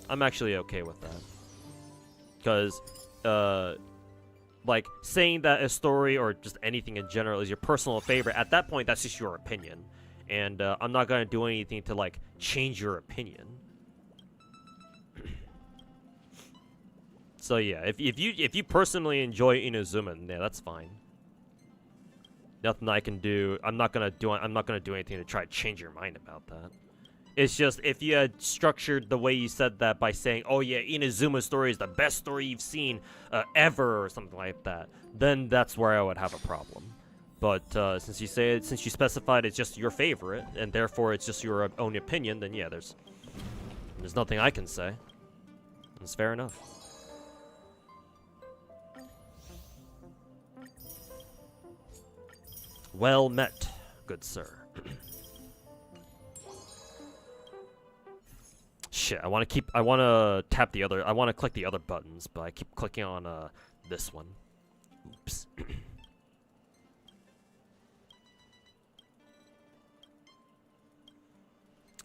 I'm actually okay with that. Because, like, saying that a story or just anything in general is your personal favorite, at that point, that's just your opinion. And I'm not gonna do anything to, like, change your opinion. So yeah, if you personally enjoy Inazuma, yeah, that's fine. Nothing I can do. I'm not gonna do anything to try to change your mind about that. It's just if you had structured the way you said that by saying, "Oh yeah, Inazuma's story is the best story you've seen ever," or something like that, then that's where I would have a problem. But since you specified it's just your favorite, and therefore it's just your own opinion, then yeah, there's nothing I can say. It's fair enough. Well met, good sir. Shit, I want to tap the other, I want to click the other buttons, but I keep clicking on this one. Oops.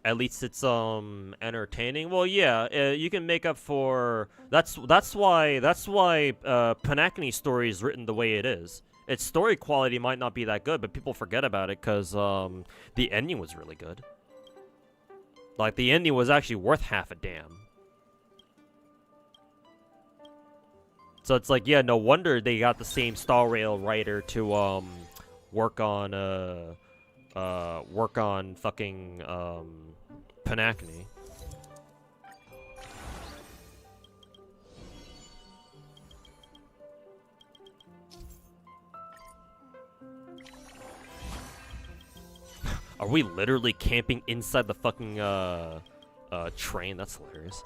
At least it's entertaining. Well, yeah, you can make up for that's why Panakni's story is written the way it is. Its story quality might not be that good, but people forget about it because the ending was really good. Like, the ending was actually worth half a damn. So it's like, yeah, no wonder they got the same Star Rail writer to work on fucking Panakni. Are we literally camping inside the fucking train? That's hilarious.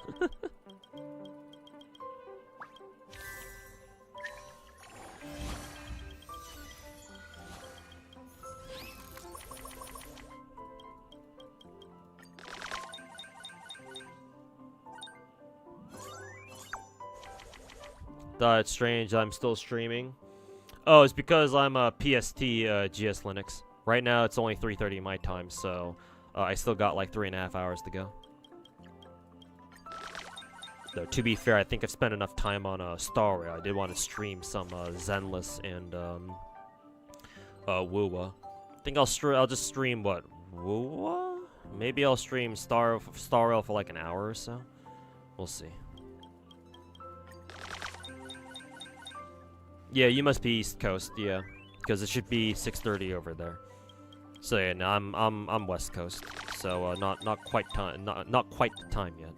It's strange I'm still streaming. Oh, it's because I'm a PST GS Linux. Right now, it's only 3:30 my time, so I still got like 3.5 hours to go. Though, to be fair, I think I've spent enough time on Star Rail. I did want to stream some Zenless and Wuwa. I think I'll just stream what, Wuwa? Maybe I'll stream Star Rail for like an hour or so. We'll see. Yeah, you must be East Coast, yeah, because it should be 6:30 over there. So yeah, no, I'm West Coast, so not quite the time yet.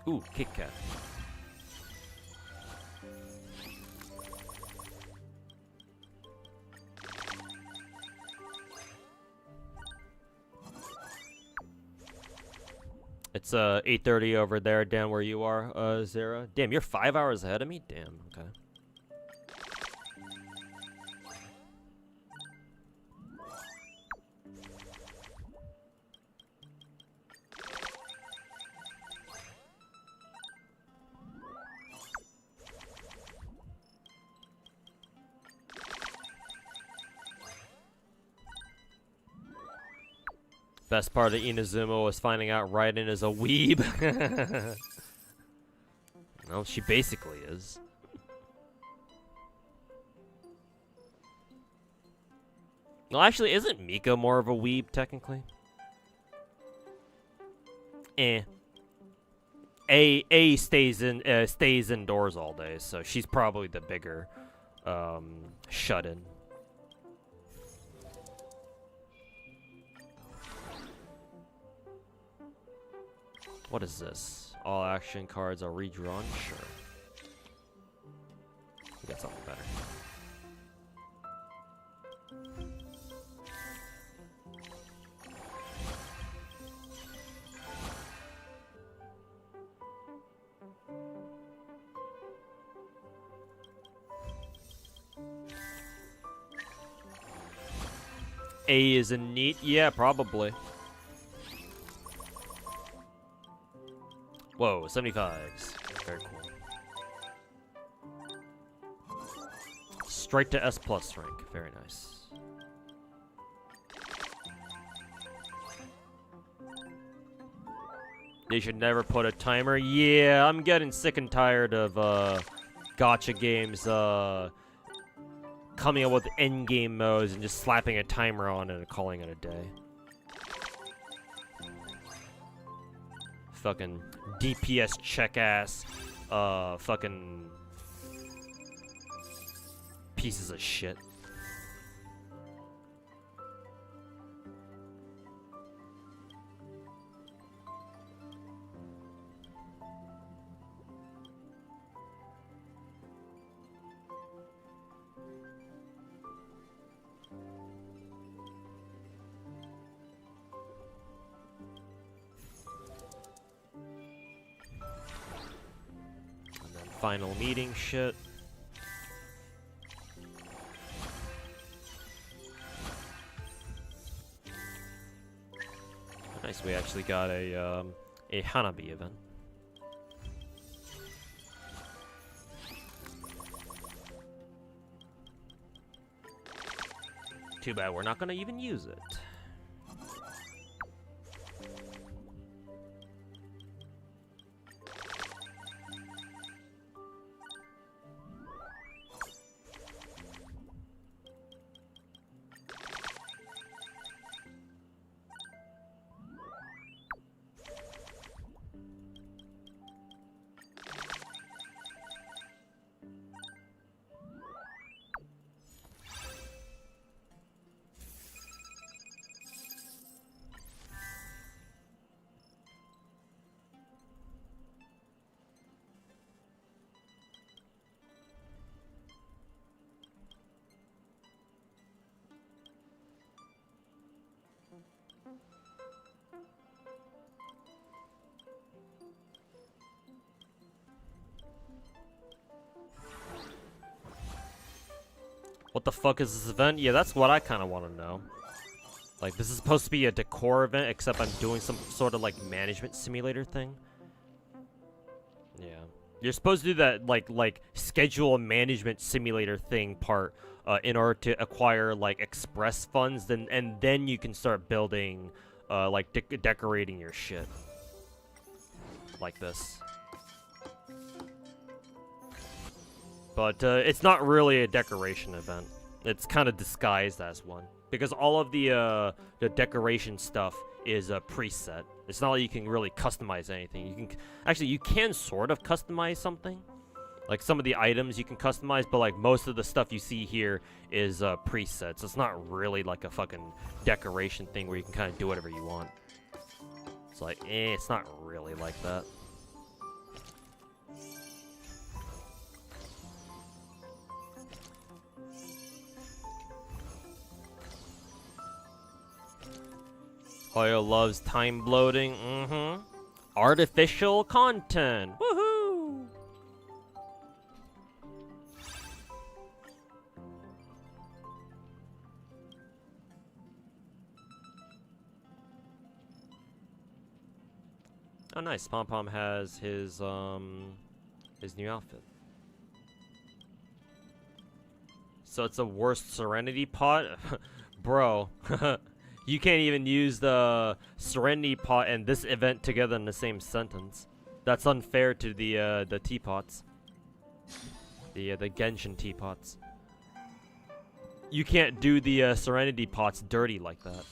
Ooh, Kit Kat. It's 8:30 over there, down where you are, Zara. Damn, you're 5 hours ahead of me? Damn, okay. Best part of Inazuma was finding out Raiden is a weeb. Well, she basically is. Well, actually, isn't Miko more of a weeb, technically? Eh. A stays indoors all day, so she's probably the bigger shut-in. What is this? All action cards are redrawn? Sure. We got something better. A is a neat? Yeah, probably. Whoa, 75s. Very cool. Straight to S+ rank. Very nice. They should never put a timer. Yeah, I'm getting sick and tired of gacha games coming up with endgame modes and just slapping a timer on it and calling it a day. Fucking DPS check ass, fucking pieces of shit. Final meeting shit. Nice, we actually got a Hanabi event. Too bad we're not gonna even use it. What the fuck is this event? Yeah, that's what I kind of want to know. Like, this is supposed to be a decor event, except I'm doing some sort of, like, management simulator thing. Yeah. You're supposed to do that, like schedule a management simulator thing part in order to acquire, like, express funds, and then you can start building, like, decorating your shit. Like this. But it's not really a decoration event. It's kind of disguised as one. Because all of the decoration stuff is a preset. It's not like you can really customize anything. You can actually, you can sort of customize something. Like some of the items you can customize, but like most of the stuff you see here is presets. It's not really like a fucking decoration thing where you can kind of do whatever you want. It's like, it's not really like that. Hoyo loves time bloating. Artificial content. Woohoo! Oh, nice. Pom Pom has his new outfit. So it's a worst Serenity pot, bro. You can't even use the Serenity pot and this event together in the same sentence. That's unfair to the teapots. The Genshin teapots. You can't do the Serenity pots dirty like that.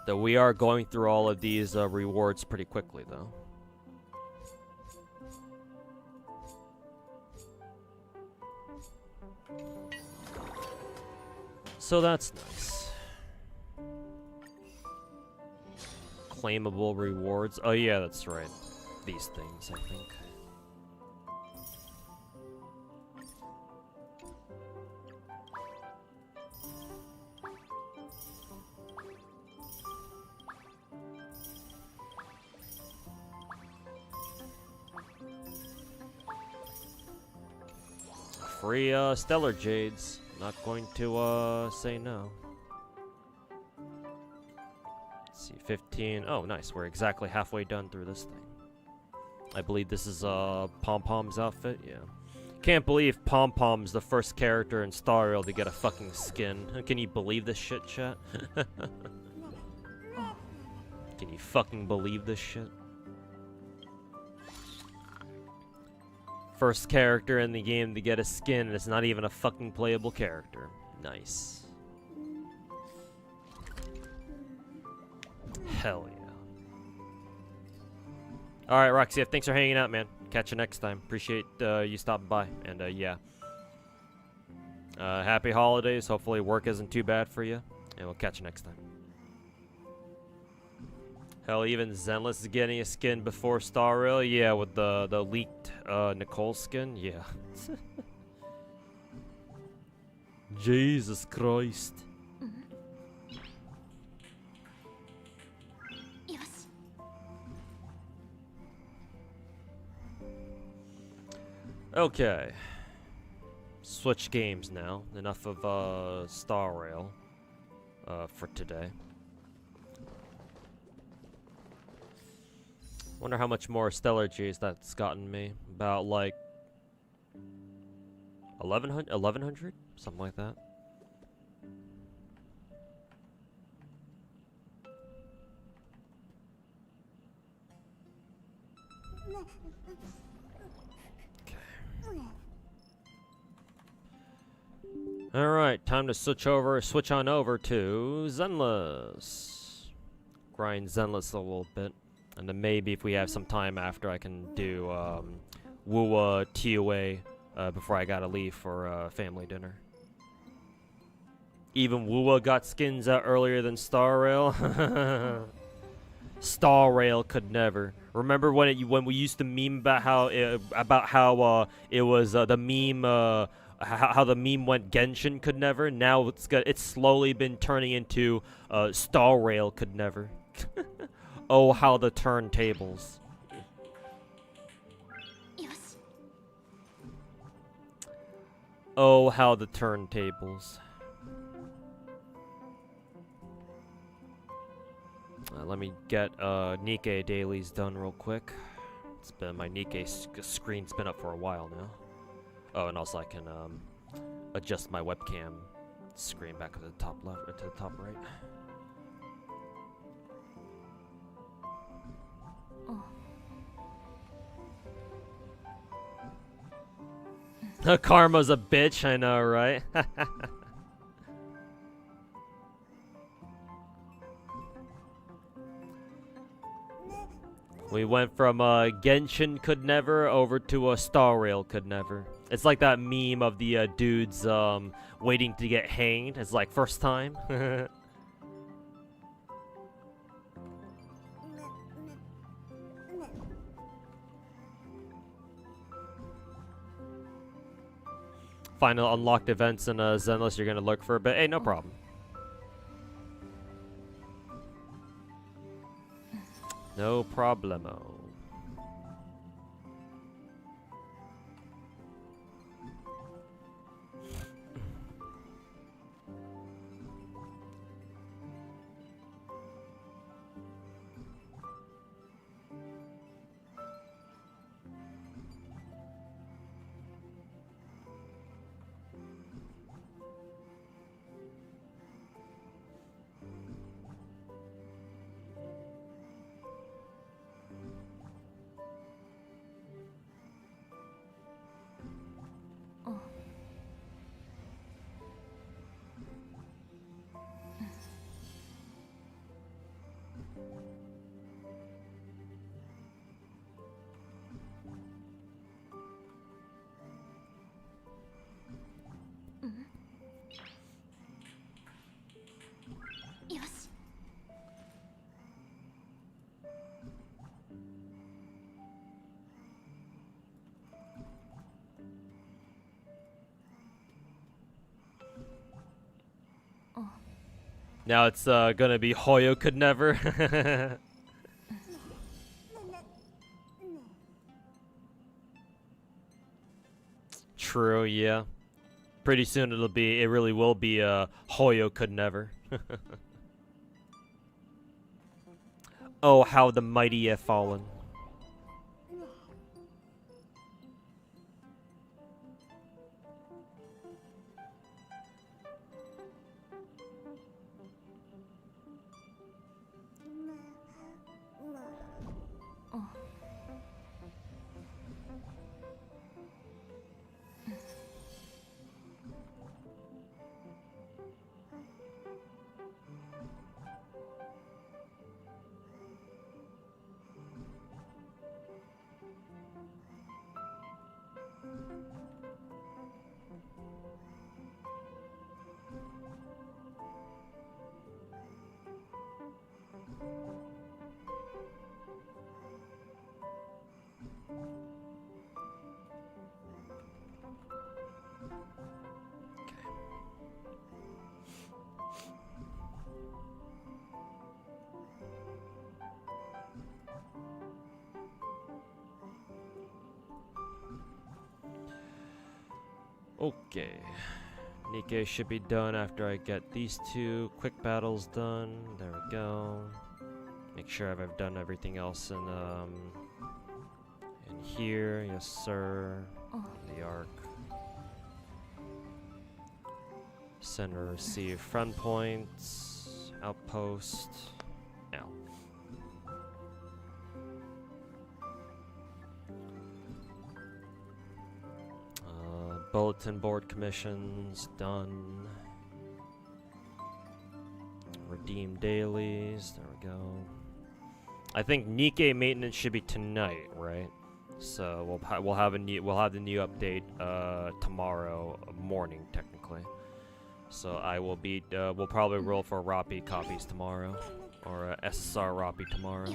Though we are going through all of these rewards pretty quickly, though. So that's nice. Claimable rewards. Oh yeah, that's right. These things, I think. Free Stellar Jades. Not going to say no. Let's see, 15. Oh, nice. We're exactly halfway done through this thing. I believe this is Pom Pom's outfit. Yeah. Can't believe Pom Pom's the first character in Star Rail to get a fucking skin. Can you believe this shit, chat? Can you fucking believe this shit? First character in the game to get a skin, and it's not even a fucking playable character. Nice. Hell yeah. Alright, Roxy, thanks for hanging out, man. Catch you next time. Appreciate you stopping by. And yeah. Happy holidays. Hopefully work isn't too bad for you. And we'll catch you next time. Hell, even Zenless is getting a skin before Star Rail. Yeah, with the leaked Nicole skin. Yeah. Jesus Christ. Okay. Switch games now. Enough of Star Rail for today. Wonder how much more Stellar G's that's gotten me. About like 1100? Something like that. Alright, time to switch on over to Zenless. Grind Zenless a little bit. And then maybe if we have some time after, I can do Wuwa TOA before I gotta leave for family dinner. Even Wuwa got skins out earlier than Star Rail. Star Rail could never. Remember when we used to meme about how it was the meme how the meme went Genshin could never. Now it's slowly been turning into Star Rail could never. Oh, how the turntables. Oh, how the turntables. Let me get Nikkei dailies done real quick. It's been my Nikkei screen's been up for a while now. Oh, and also I can adjust my webcam screen back to the top left or to the top right. Karma's a bitch, I know, right? We went from Genshin could never over to a Star Rail could never. It's like that meme of the dudes waiting to get hanged. It's like first time. Final unlocked events in Zenless you're gonna look for, but hey, no problem. No problemo. Now it's gonna be Hoyo could never. True, yeah. Pretty soon it really will be Hoyo could never. Oh, how the mighty have fallen. Okay. Nikkei should be done after I get these two quick battles done. There we go. Make sure I've done everything else in here. Yes, sir. The arc. Send or receive friend points. Outpost. Now. Bulletin board commissions done. Redeem dailies. There we go. I think Nikkei maintenance should be tonight, right? So we'll have the new update tomorrow morning technically. So I will be we'll probably roll for Rappi copies tomorrow, or SSR Rappi tomorrow.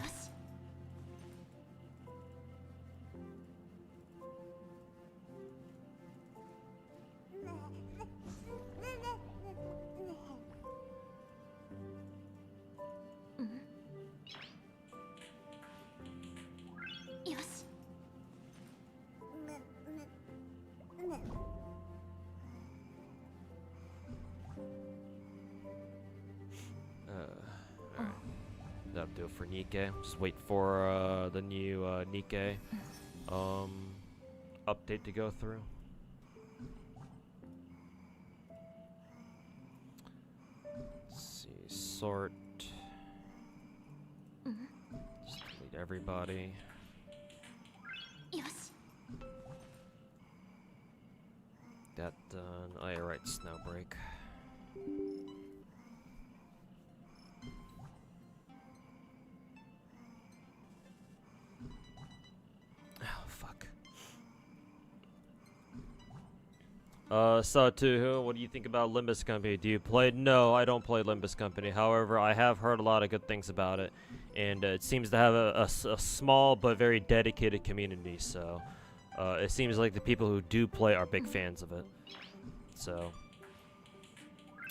That'll do it for Nikkei. Just wait for the new Nikkei update to go through. Let's see, sort. Just delete everybody. That done. Oh yeah, right, Snowbreak. So what do you think about Limbus Company? Do you play? No, I don't play Limbus Company. However, I have heard a lot of good things about it, and it seems to have a small but very dedicated community. So, it seems like the people who do play are big fans of it. So,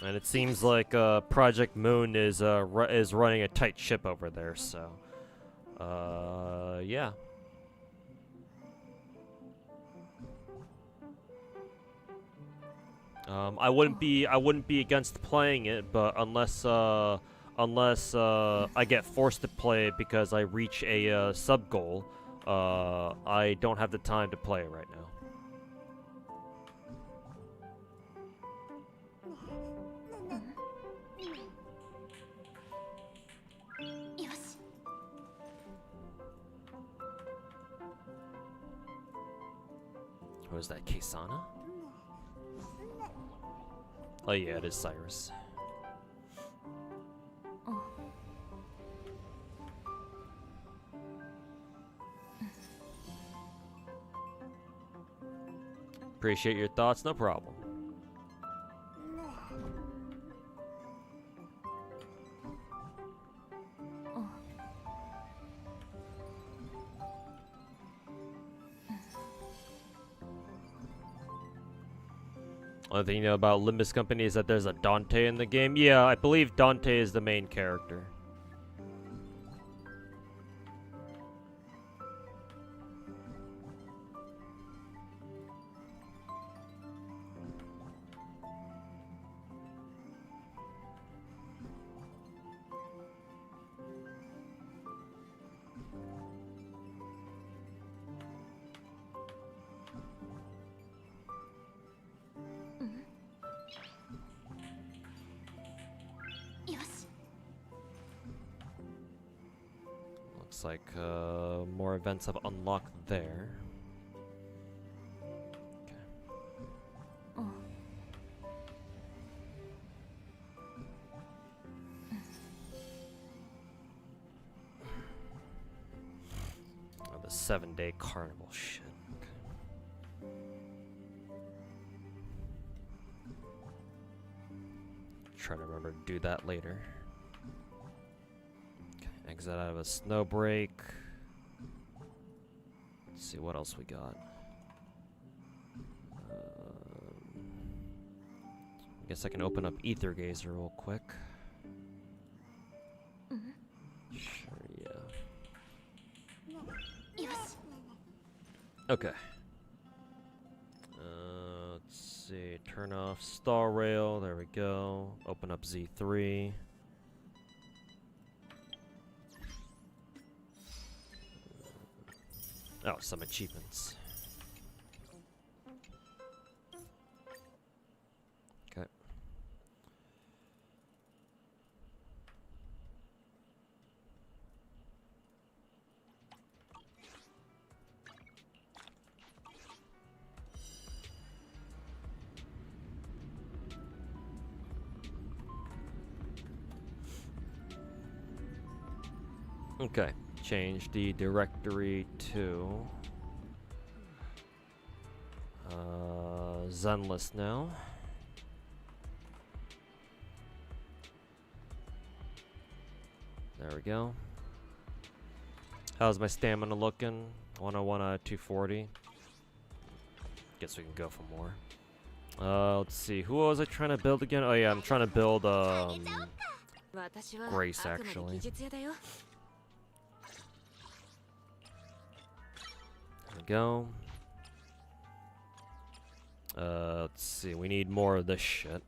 and it seems like Project Moon is running a tight ship over there. So, yeah. I wouldn't be against playing it, but unless I get forced to play it because I reach a sub goal, I don't have the time to play it right now. What is that, Kesana? Oh yeah, it is Cyrus. Appreciate your thoughts, no problem. Only thing you know about Limbus Company is that there's a Dante in the game. Yeah, I believe Dante is the main character. Looks like more events have unlocked there. Okay. Oh, the 7-day carnival shit. Okay. Try to remember to do that later. Exit out of a snow break. Let's see what else we got. I guess I can open up Ether Gazer real quick. Sure, yeah. Okay. Let's see. Turn off Star Rail. There we go. Open up Z3. Oh, some achievements. Okay. Okay. Change the directory to Zenless now. There we go. How's my stamina looking? 101 out of 240. Guess we can go for more. Let's see. Who was I trying to build again? Oh yeah, I'm trying to build Grace actually. There we go. Let's see. We need more of this shit.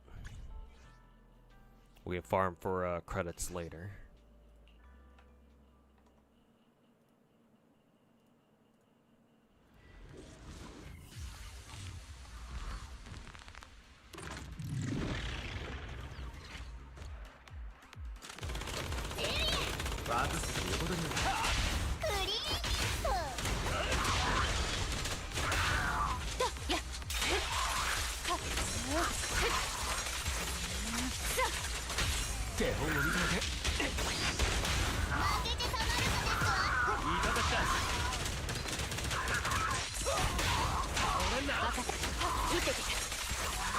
We can farm for credits later.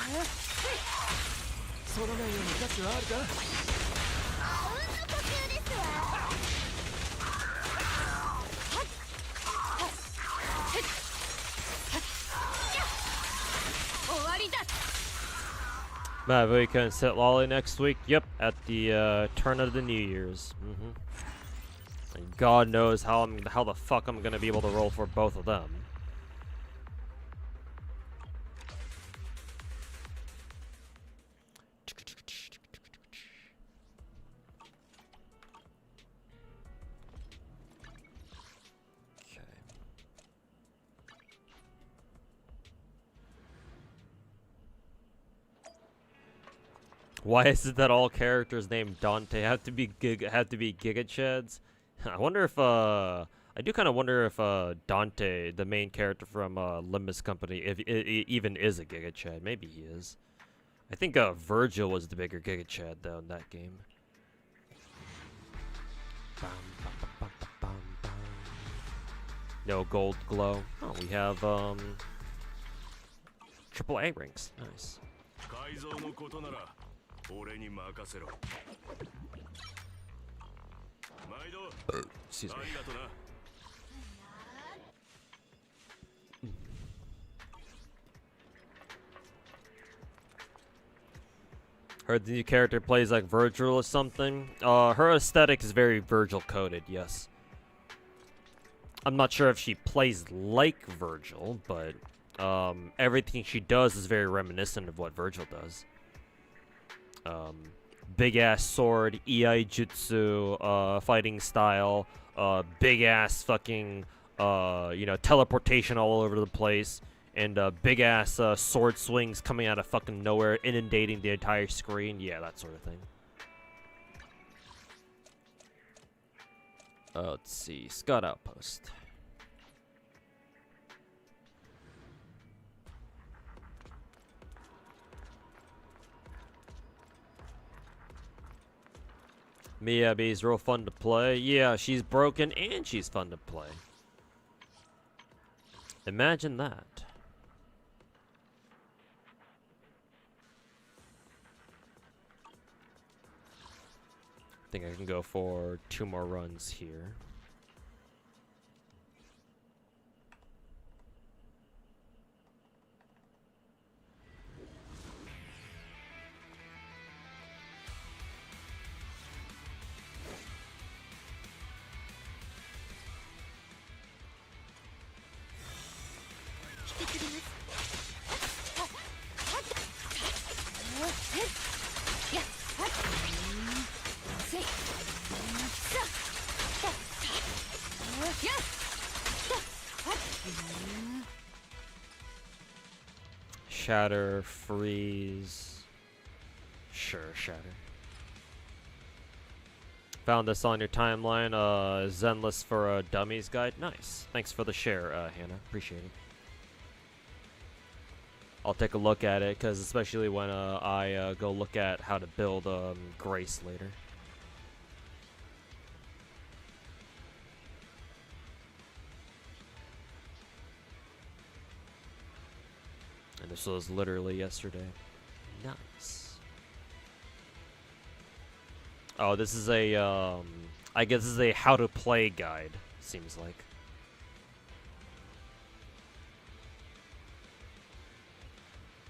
そのないように価値はあるか。あうんの呼吸ですわ。終わりだ。 Matt, we can sit lolly next week. Yep, at the turn of the New Year's. And God knows how the fuck I'm gonna be able to roll for both of them. Why is it that all characters named Dante have to be gigachads? I wonder if I do kind of wonder if Dante, the main character from Limbus Company, if even is a gigachad. Maybe he is. I think Virgil was the bigger gigachad though in that game. No gold glow. Oh, we have triple A ranks. Nice. Excuse me. Heard the new character plays like Virgil or something. Her aesthetic is very Virgil coded, yes. I'm not sure if she plays like Virgil, but everything she does is very reminiscent of what Virgil does. Big ass sword, EI jutsu, fighting style, big ass fucking, teleportation all over the place, and big ass sword swings coming out of fucking nowhere, inundating the entire screen. Yeah, that sort of thing. Let's see, Scott Outpost. Miyabi's real fun to play. Yeah, she's broken and she's fun to play. Imagine that. I think I can go for 2 more runs here. Shatter, freeze. Sure, shatter. Found this on your timeline. Zenless for a Dummies guide. Nice. Thanks for the share, Hannah. Appreciate it. I'll take a look at it, because especially when I go look at how to build Grace later. And this was literally yesterday. Nice. Oh, this is a, I guess this is a how to play guide, seems like.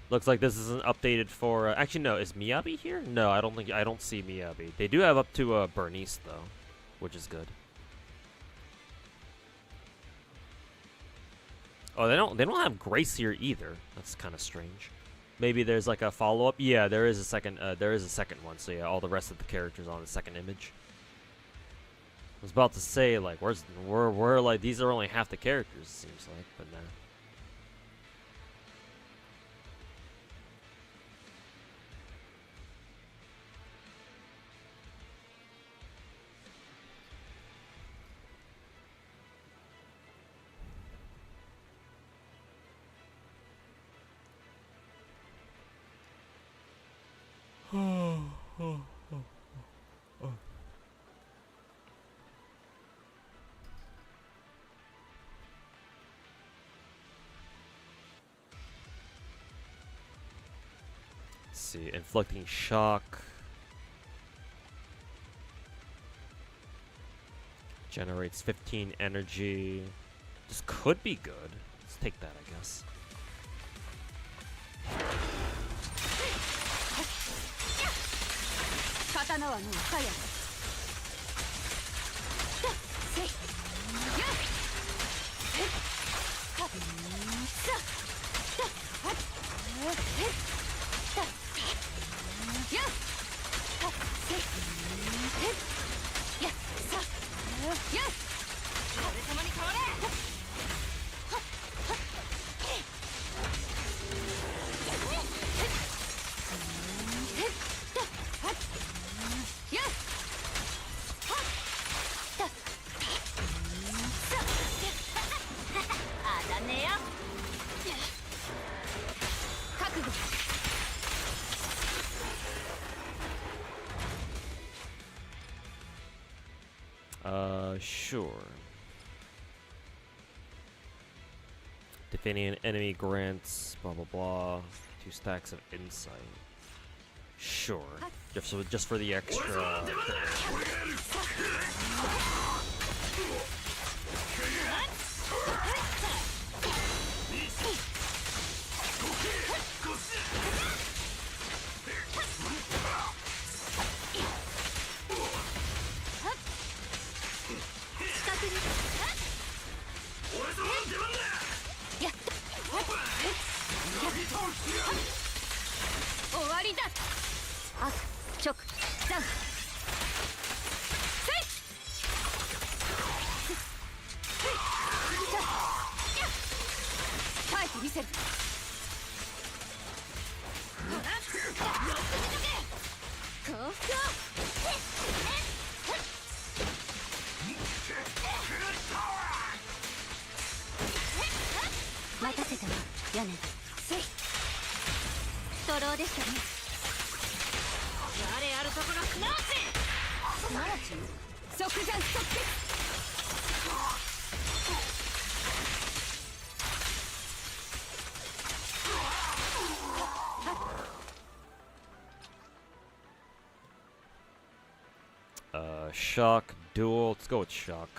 Looks like this isn't updated for, actually no, is Miyabi here? No, I don't see Miyabi. They do have up to Bernice though, which is good. Oh, they don't have Grace here either. That's kind of strange. Maybe there's like a follow-up. Yeah, there is a second one. So yeah, all the rest of the characters on the second image. I was about to say like, where like these are only half the characters, it seems like, but nah. see. Inflicting shock. Generates 15 energy. This could be good. Let's take that, I guess. Sure. Defeating an enemy grants blah blah blah 2 stacks of insight. Sure. Just for the extra. Shock, duel. Let's go with shock.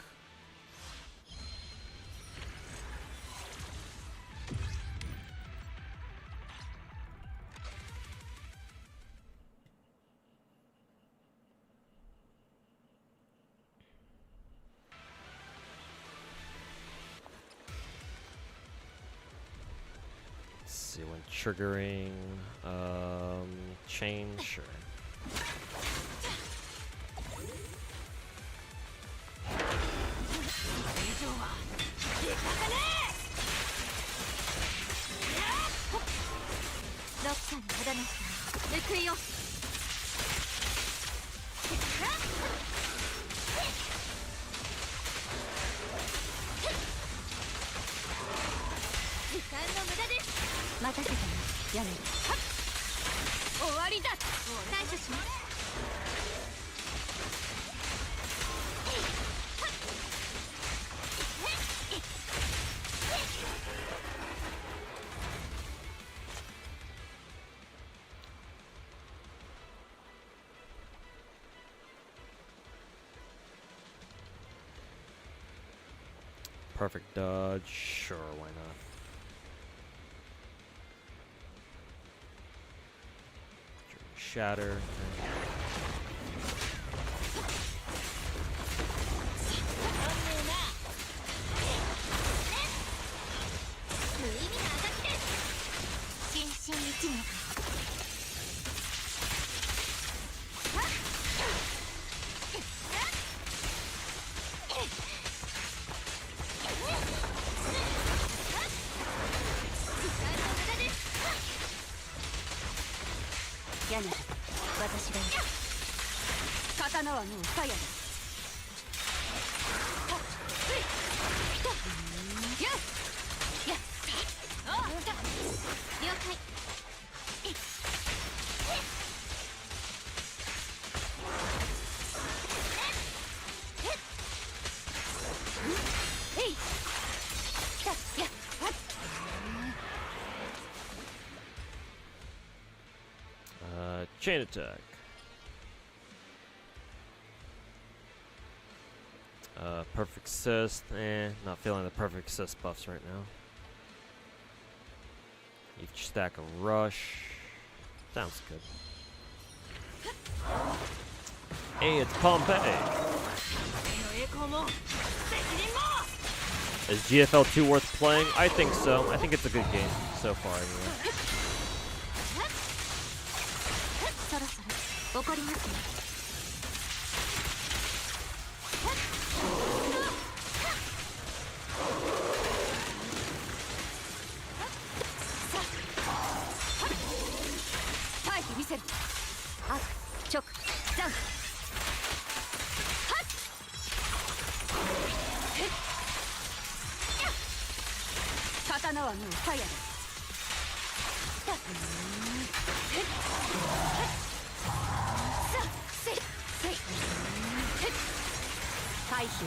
Let's see when triggering. Chain, sure. Perfect dodge, sure, why not? Shatter. chain attack. Perfect assist. Not feeling the perfect assist buffs right now. Each stack of rush. Sounds good. Hey, it's Pompeii. Is GFL 2 worth playing? I think so. I think it's a good game so far anyway. そろそろ怒りますね。耐えてみせる。あ、直、ダウン。刀はもうファイヤーだ。回避を図る。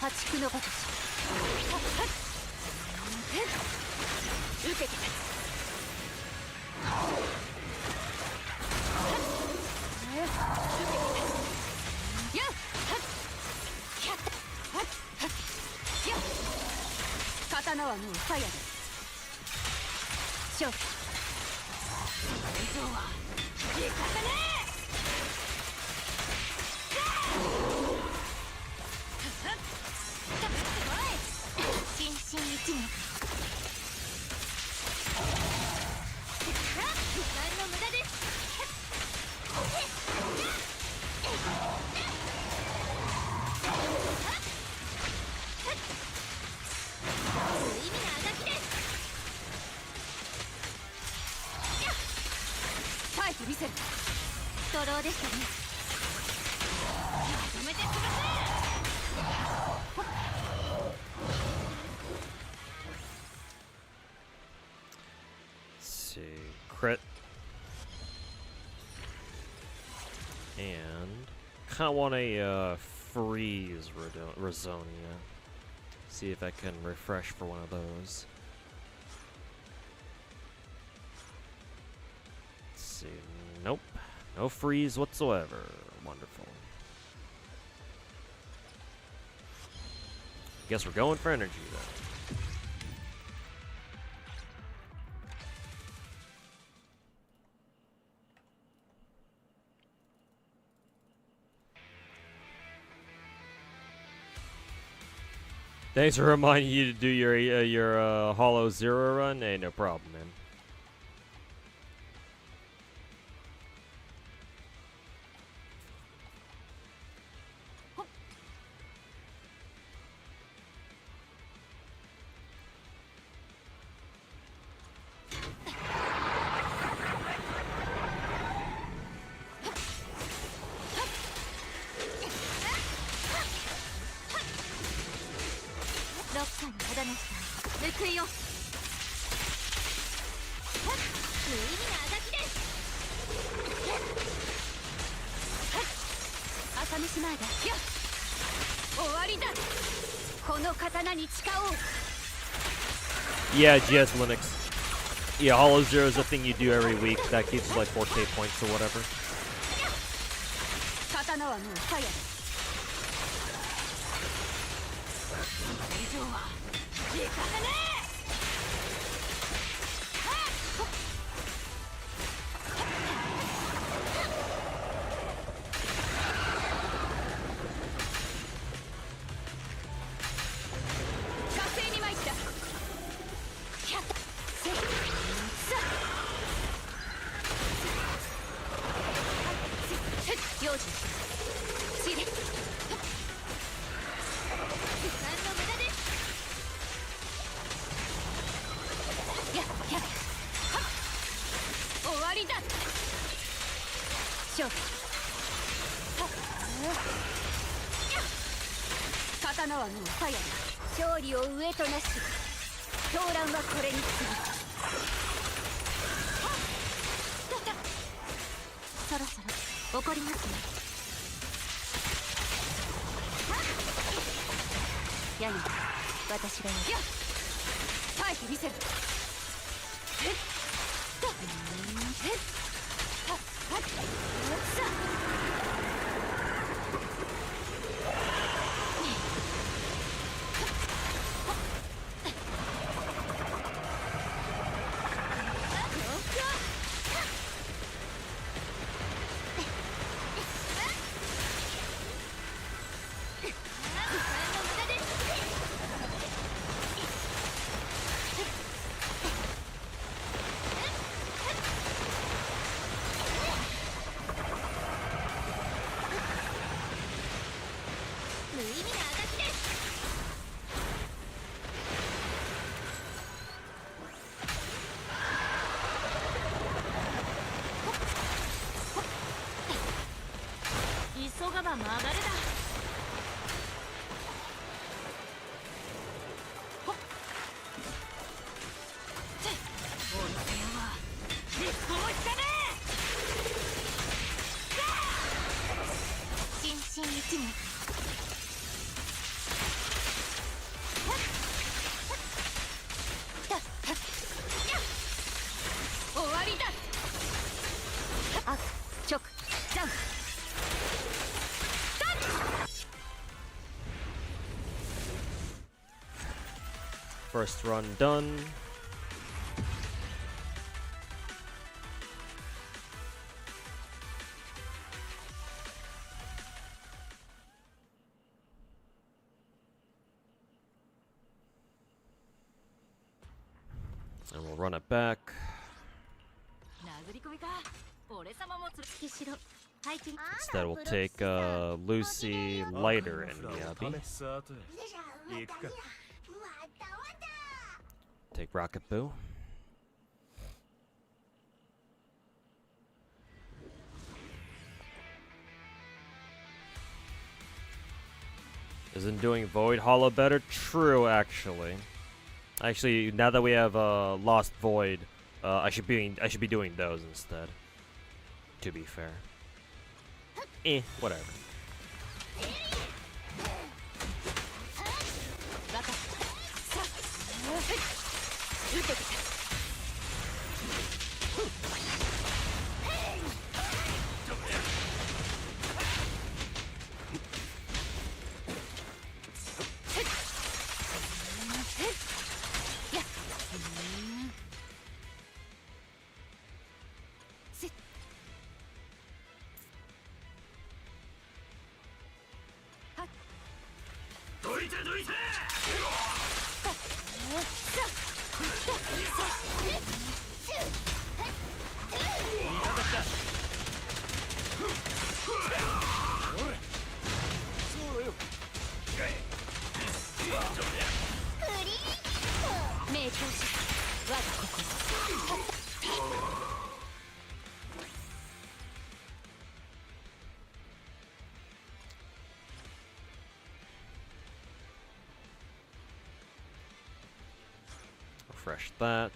破竹のごとし受けて立つ。刀はもうファイヤーだ。勝負。以上は行かせね心身一念。時間の無駄です。無意味なあがきです。耐えてみせる。ストローでしたね。止めてください。Crit. And kind of want a freeze Razonia. See if I can refresh for one of those. Let's see. Nope. No freeze whatsoever. Wonderful. Guess we're going for energy then. Thanks for reminding you to do your Hollow Zero run. Hey, no problem, man. Yeah, GS Linux. Yeah, Hollow Zero is a thing you do every week. That gives you like 4K points or whatever. りだ勝負刀はもうファイアだ勝利を上となし狂乱はこれに過ぎそろそろ怒りますねやに私がやる耐えてみせる無意味なあがきです急がば曲がれだ心身一に終わりだあ直ジャンプFirst run done. And we'll run it back. 殴り込みか俺様もつきしろ配置 Instead, we'll take Lucy, Lighter, and Miyabi. 行くか Take Rocket Boo. Isn't doing Void Hollow better? True, actually. Actually, now that we have Lost Void, I should be doing those instead. To be fair. Whatever. 撃てきたどいてどいて名教師我が心 Refresh that.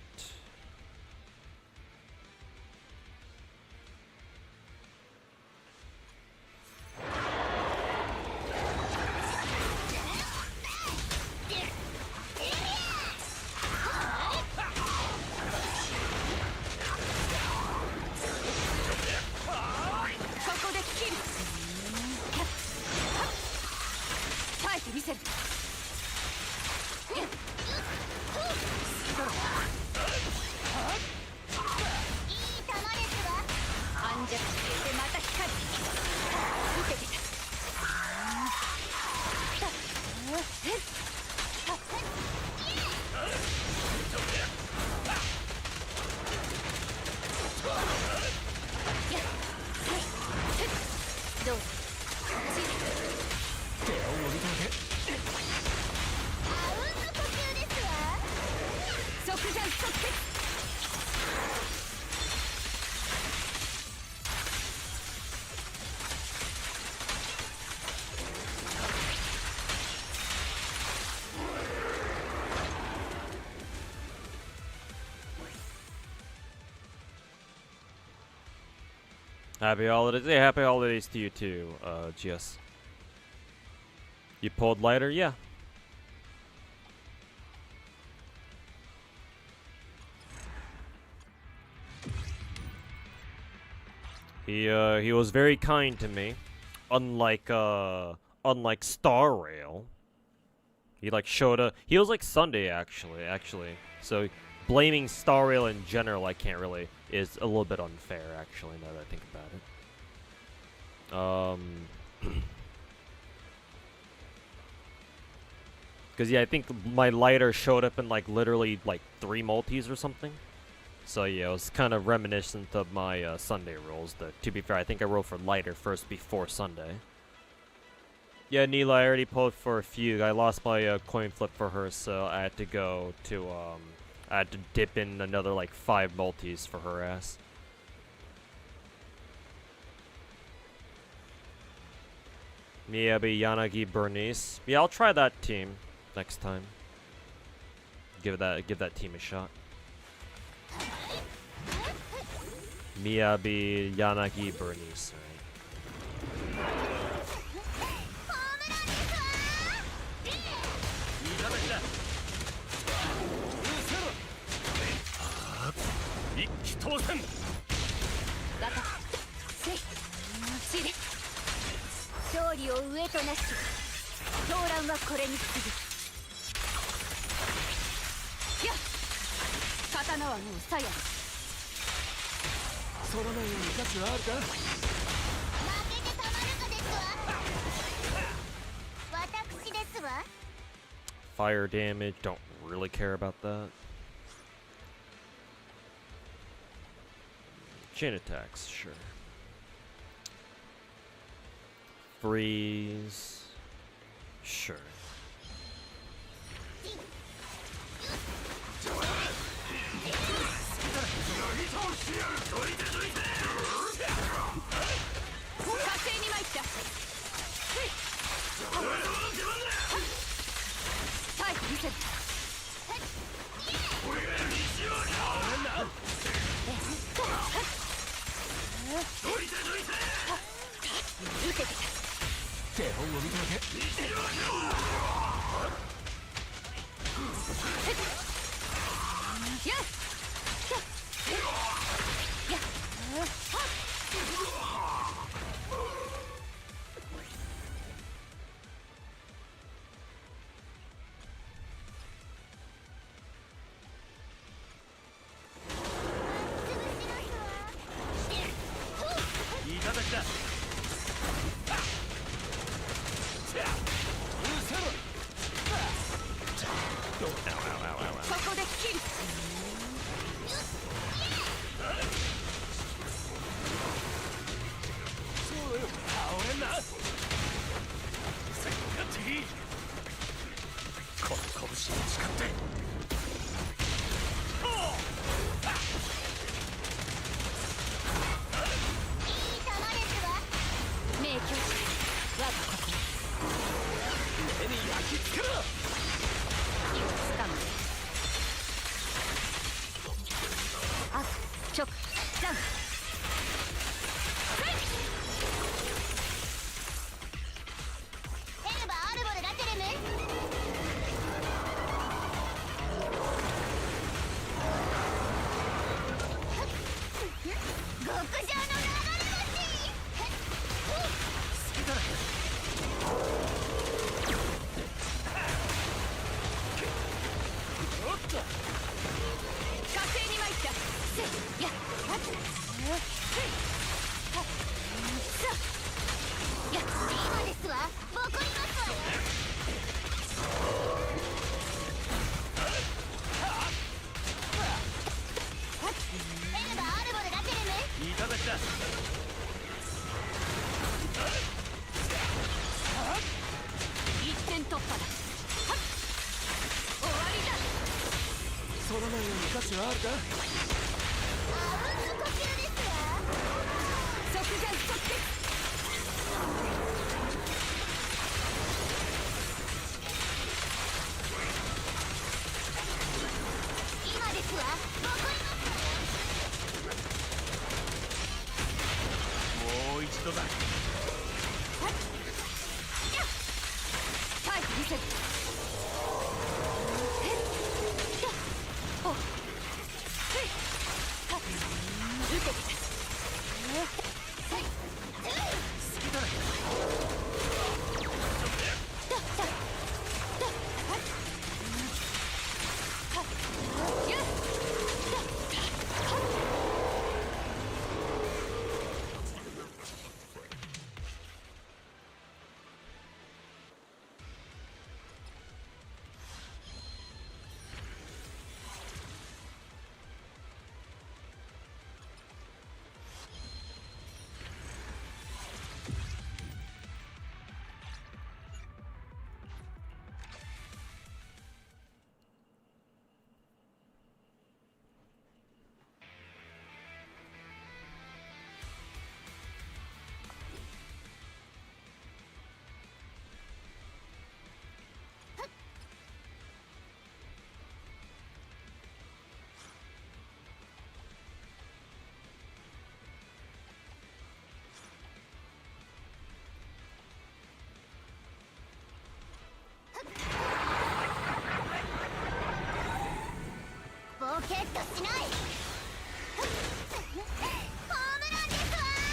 Happy holidays. Yeah, happy holidays to you too, GS. You pulled lighter? Yeah. He was very kind to me. Unlike Star Rail. He like showed up. He was like Sunday actually. So blaming Star Rail in general, I can't really, is a little bit unfair actually now that I think about it. Cause yeah, I think my lighter showed up in like literally like 3 multis or something. So yeah, it was kind of reminiscent of my Sunday rolls. To be fair, I think I rolled for lighter first before Sunday. Yeah, Neela, I already pulled for a Fugue. I lost my coin flip for her, so I had to go to, I had to dip in another like 5 multis for her ass. Miyabi, Yanagi, Bernice. Yeah, I'll try that team next time. Give that team a shot. Miyabi, Yanagi, Bernice. Fire damage, don't really care about that. Chain attacks, sure. Freeze, sure. ドだ。タイプ見せる。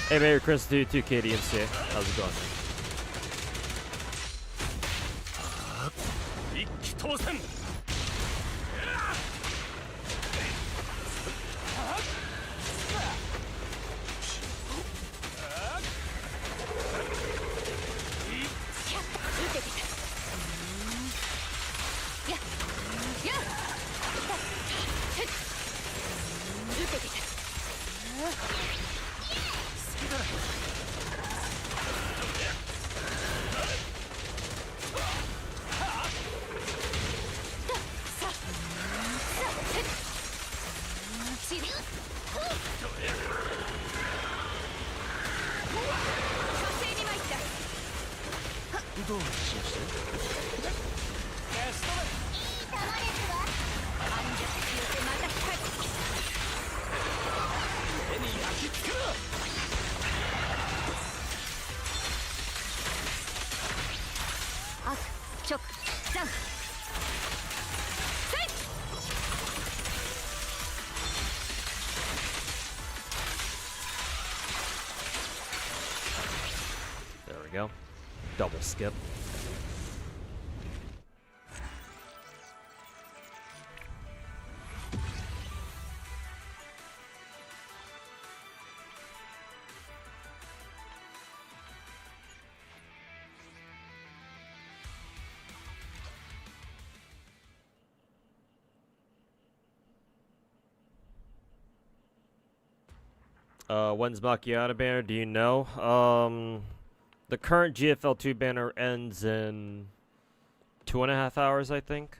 Hey, Merry Christmas to you too, Katie and C. How's it going? 一気当選。どうしました手に焼き付けろ。悪直ジャンプ。 There we go. Double skip. When's Macchiata banner? Do you know? The current GFL2 banner ends in 2.5 hours, I think.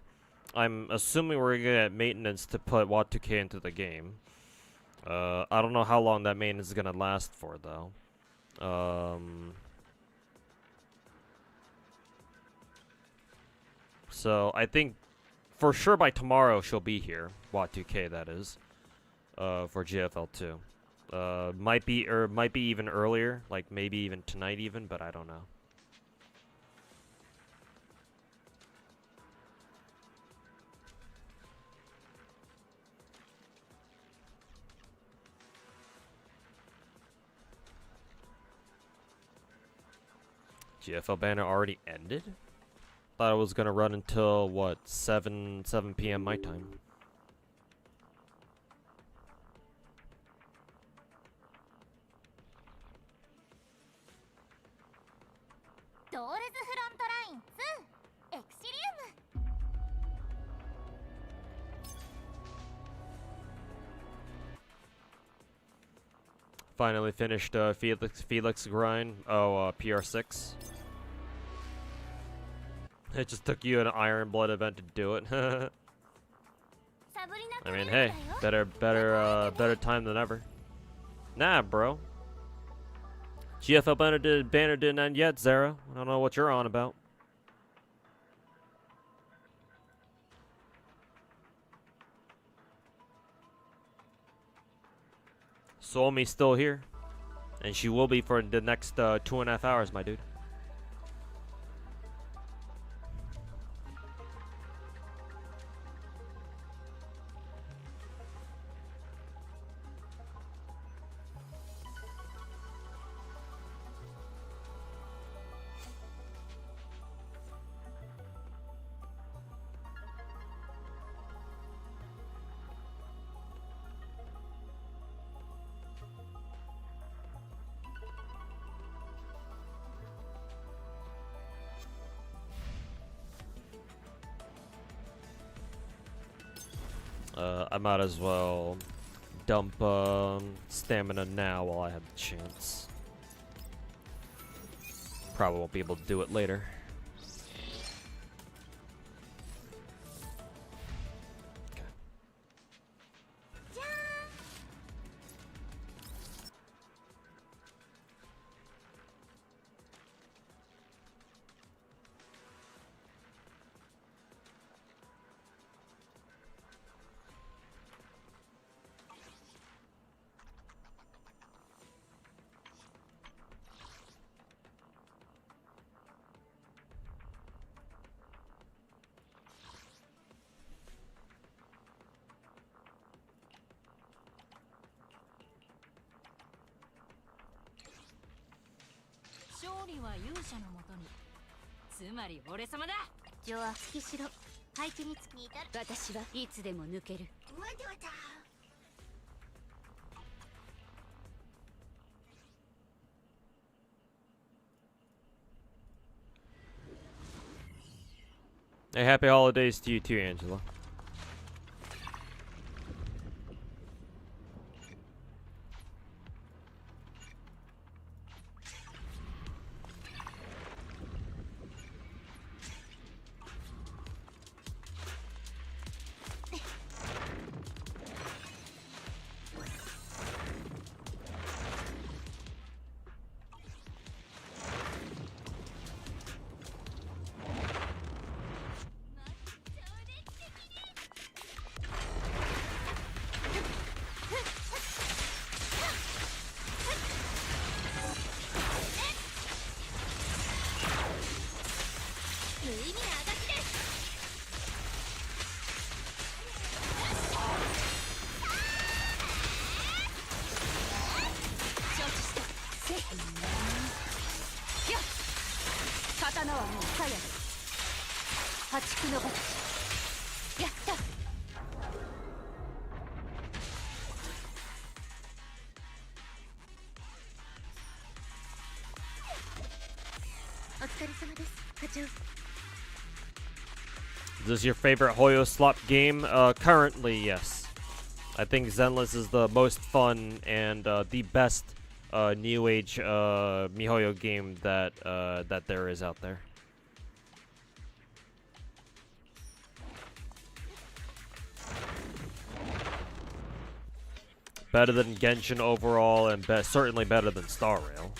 I'm assuming we're gonna get maintenance to put WAT2K into the game. I don't know how long that maintenance is gonna last for, though. So I think for sure by tomorrow she'll be here. WAT2K, that is. For GFL2. Might be even earlier, like maybe even tonight even, but I don't know. GFL banner already ended? Thought it was gonna run until what, 7 p.m. my time. Finally finished Felix grind. Oh, PR6. It just took you an Iron Blood event to do it. I mean, hey, better time than ever. Nah, bro. GFL banner didn't end yet, Zara. I don't know what you're on about. Soulme's still here. And she will be for the next 2.5 hours, my dude. I might as well dump stamina now while I have the chance. Probably won't be able to do it later. Hey, happy holidays to you too, Angela. Is this your favorite Hoyo slot game? Currently, yes. I think Zenless is the most fun and the best new age MiHoYo game that that there is out there. Better than Genshin overall, and certainly better than Star Rail.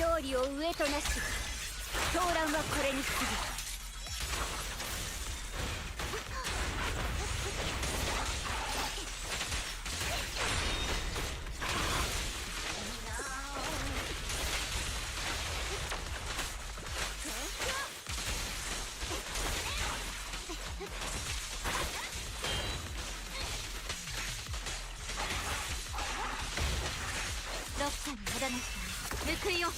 勝利を上となし騒乱はこれに過ぎる。ロッカに戻らなきゃ報いよ。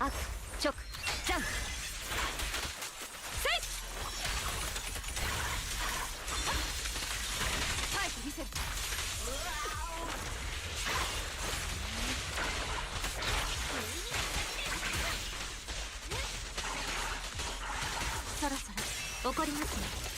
アクチョクジャンプセイファイト見せる。そろそろ怒りますね。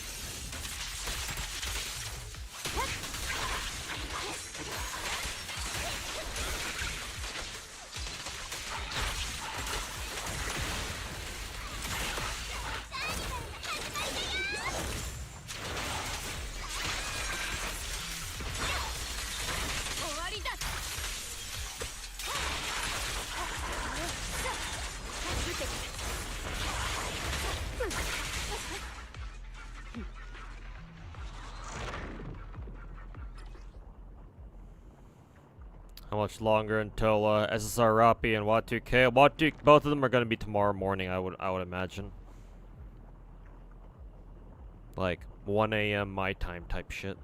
How much longer until SSR Rappi and Wat2K? Both of them are gonna be tomorrow morning. I would imagine. Like 1 a.m. my time type shit.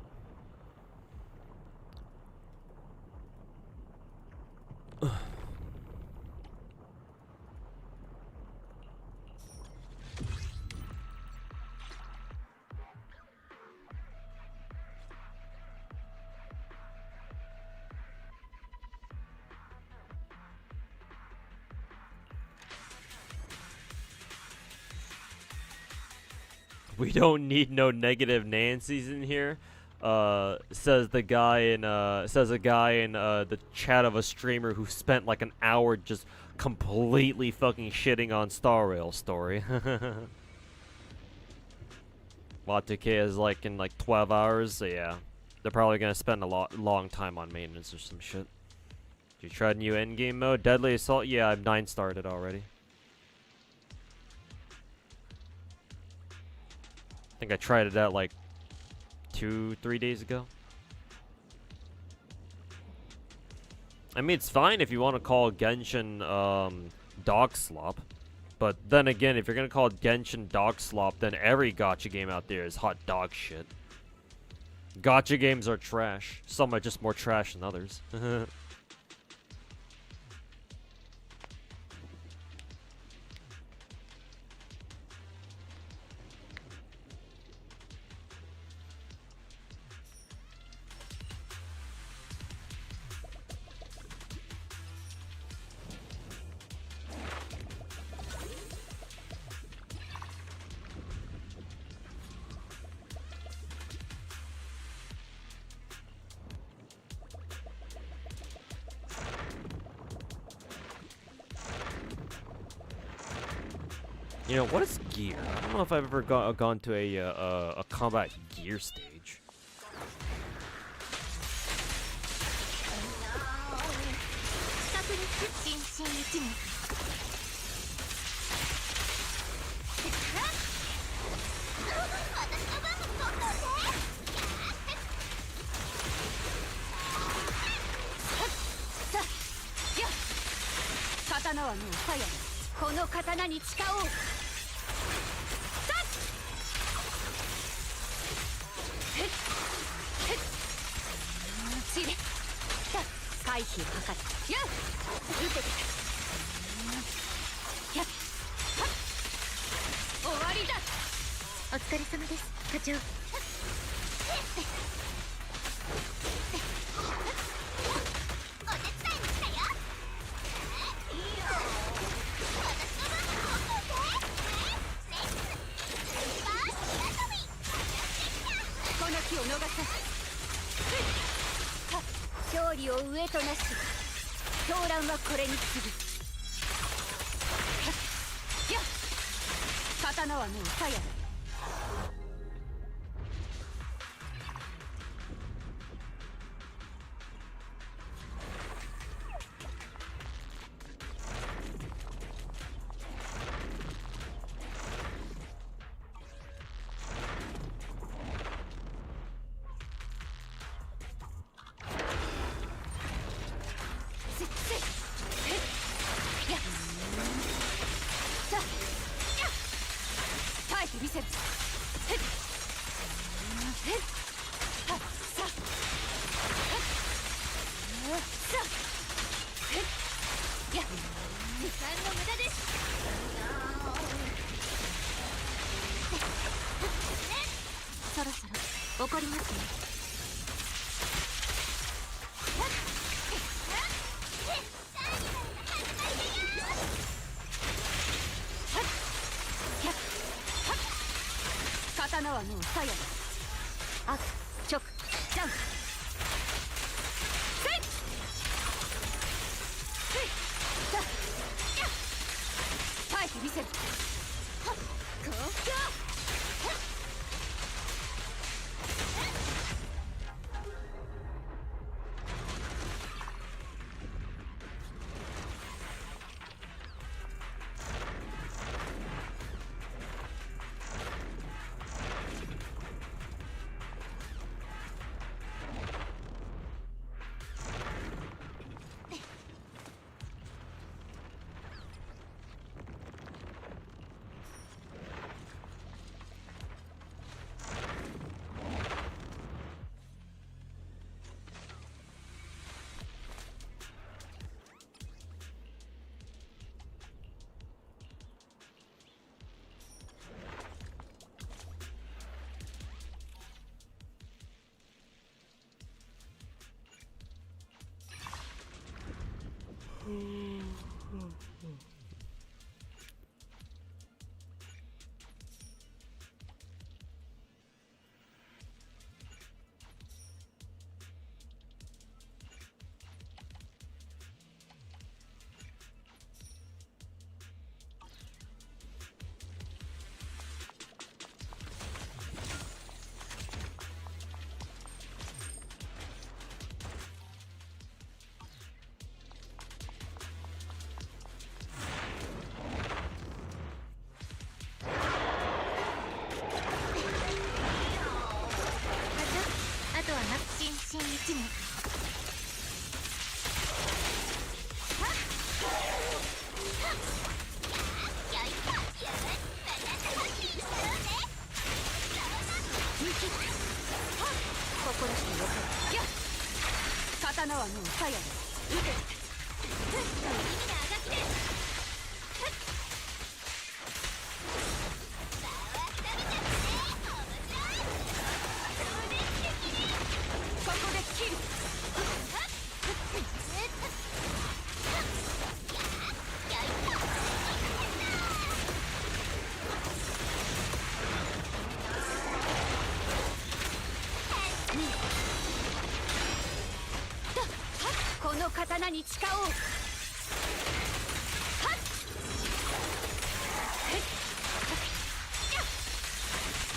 We don't need no negative Nancy's in here. Says a guy in the chat of a streamer who spent like an hour just completely fucking shitting on Star Rail story. Wat2K is like in like 12 hours, so yeah. They're probably gonna spend a long time on maintenance or some shit. You tried new endgame mode? Deadly Assault? Yeah, I've 9 started already. I think I tried it out like 2-3 days ago. I mean, it's fine if you want to call Genshin dog slop, but then again, if you're gonna call Genshin dog slop, then every gacha game out there is hot dog shit. Gacha games are trash. Some are just more trash than others. You know, what is gear? I don't know if I've ever gone to a combat gear stage.お疲れ様です、課長。この木を逃さず。勝利を上となし狂乱はこれに次ぐ。やっ刀はもう鞘だ。そろそろ怒りますね。刀はもう鞘だ。悪直ジャンプせいさあ耐えてみせる。はっこうか新一年。心してよくやっ刀はもう鞘だ。撃て意味があがきでここで切る。この刀に誓おう。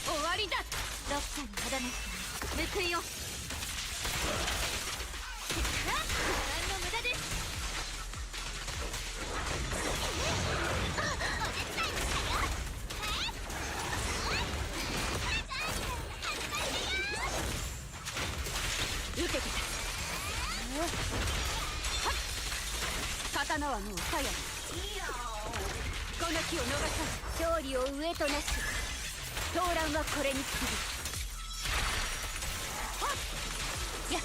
終わりだ。ロッカーに肌の報いよ。何の無駄です。受けてた。刀はもう鞘だ。この気を逃さず勝利を上となし狂乱はこれに次ぐ。やっ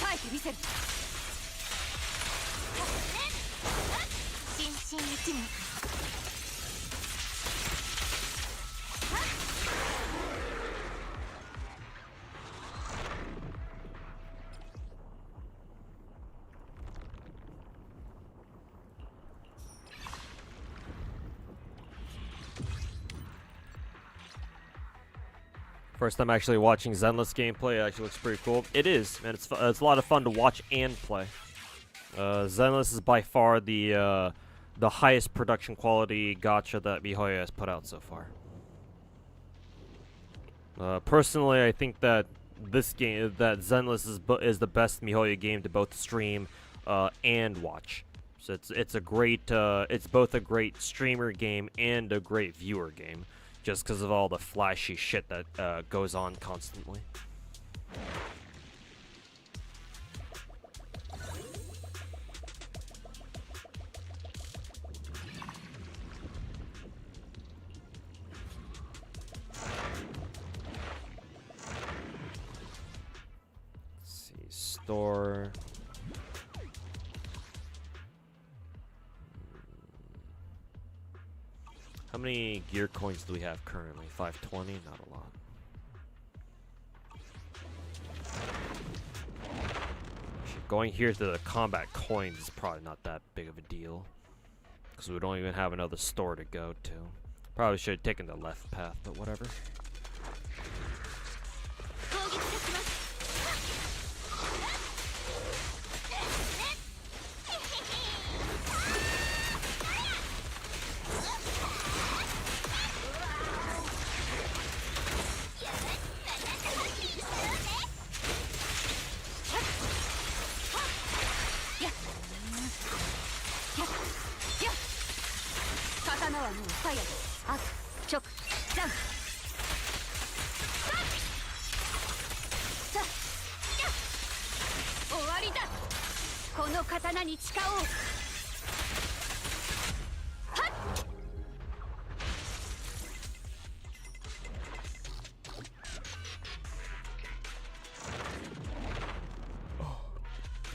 耐えてみせる。新一年。First time actually watching Zenless gameplay. It actually looks pretty cool. It is, and it's a lot of fun to watch and play. Zenless is by far the highest production quality gacha that MiHoYo has put out so far. Personally, I think that this game, that Zenless is the best MiHoYo game to both stream and watch. So it's a great, it's both a great streamer game and a great viewer game, just because of all the flashy shit that goes on constantly. Let's see, store. How many gear coins do we have currently? 520? Not a lot. Actually, going here to the combat coins is probably not that big of a deal, because we don't even have another store to go to. Probably should have taken the left path, but whatever.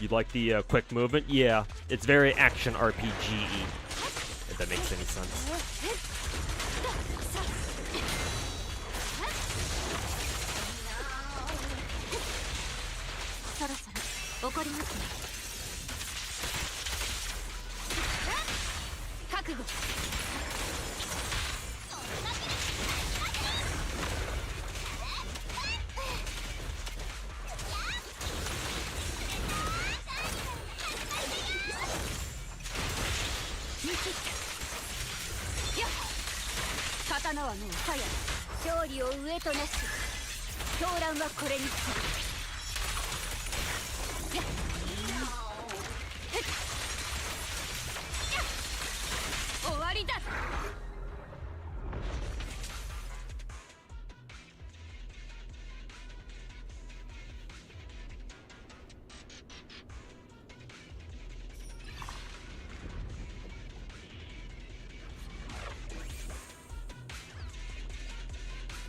You like the quick movement? Yeah, it's very action RPG-y, if that makes any sense.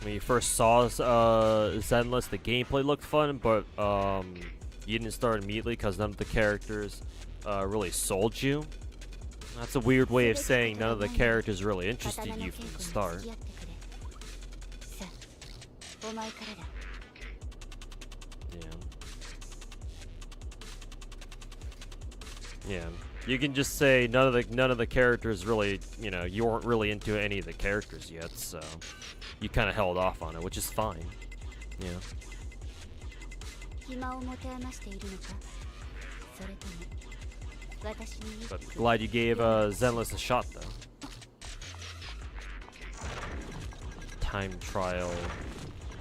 When you first saw Zenless, the gameplay looked fun, but you didn't start immediately because none of the characters really sold you. That's a weird way of saying none of the characters really interested you from the start. Yeah. You can just say none of the characters really, you know, you weren't really into any of the characters yet, so you kind of held off on it, which is fine. Yeah. But glad you gave Zenless a shot, though. Time trial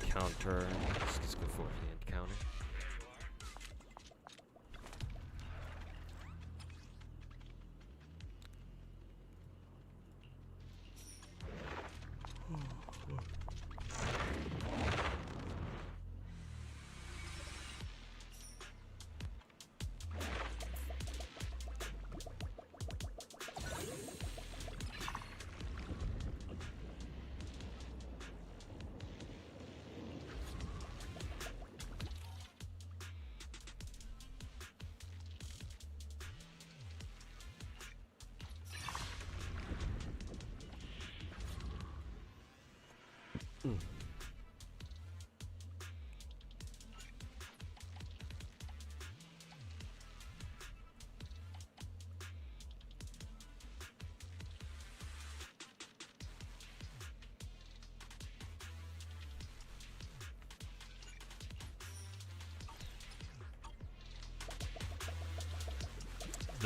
counter. Let's just go for hand counter.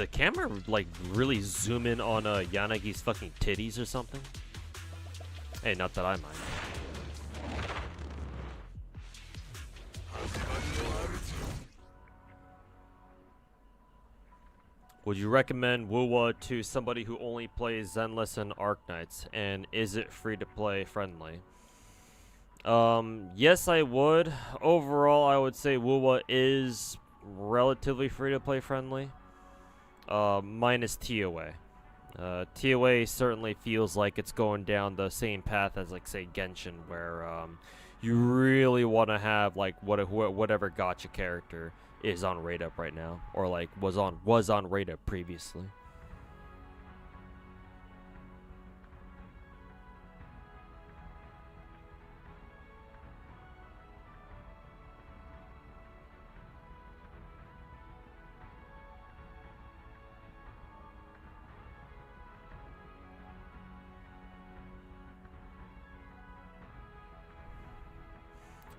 the camera like really zoom in on Yanagi's fucking titties or something? Hey, not that I mind. Would you recommend Wuwa to somebody who only plays Zenless and Arknights? And is it free to play friendly? Yes, I would. Overall, I would say Wuwa is relatively free to play friendly. Minus TOA. TOA certainly feels like it's going down the same path as, like, say, Genshin, where you really want to have like whatever gacha character is on rate up right now, or like was on rate up previously.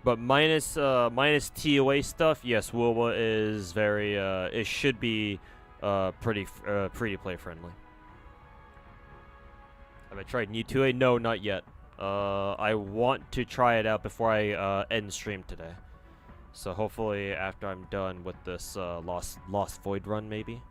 But minus TOA stuff, yes, Wuwa is very it should be pretty free to play friendly. Have I tried New 2A? No, not yet. I want to try it out before I end stream today. So hopefully after I'm done with this Lost Void run, maybe.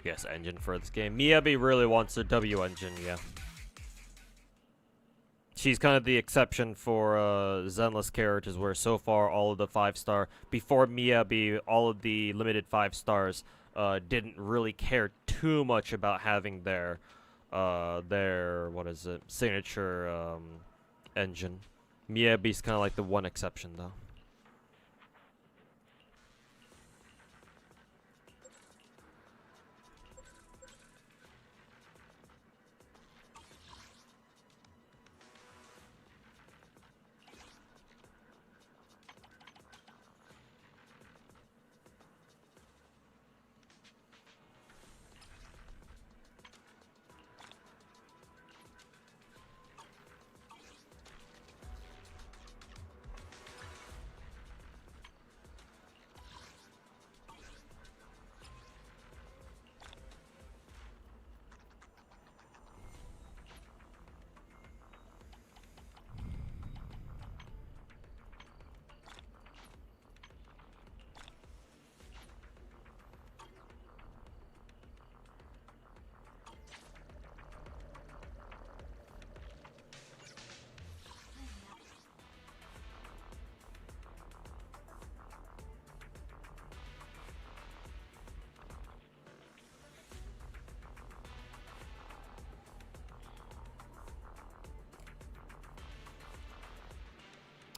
Yes, engine for this game. Miyabi really wants a W engine, yeah. She's kind of the exception for Zenless characters, where so far all of the 5-star, before Miyabi, all of the limited 5 stars didn't really care too much about having their what is it, signature engine. Miyabi's kind of like the one exception, though.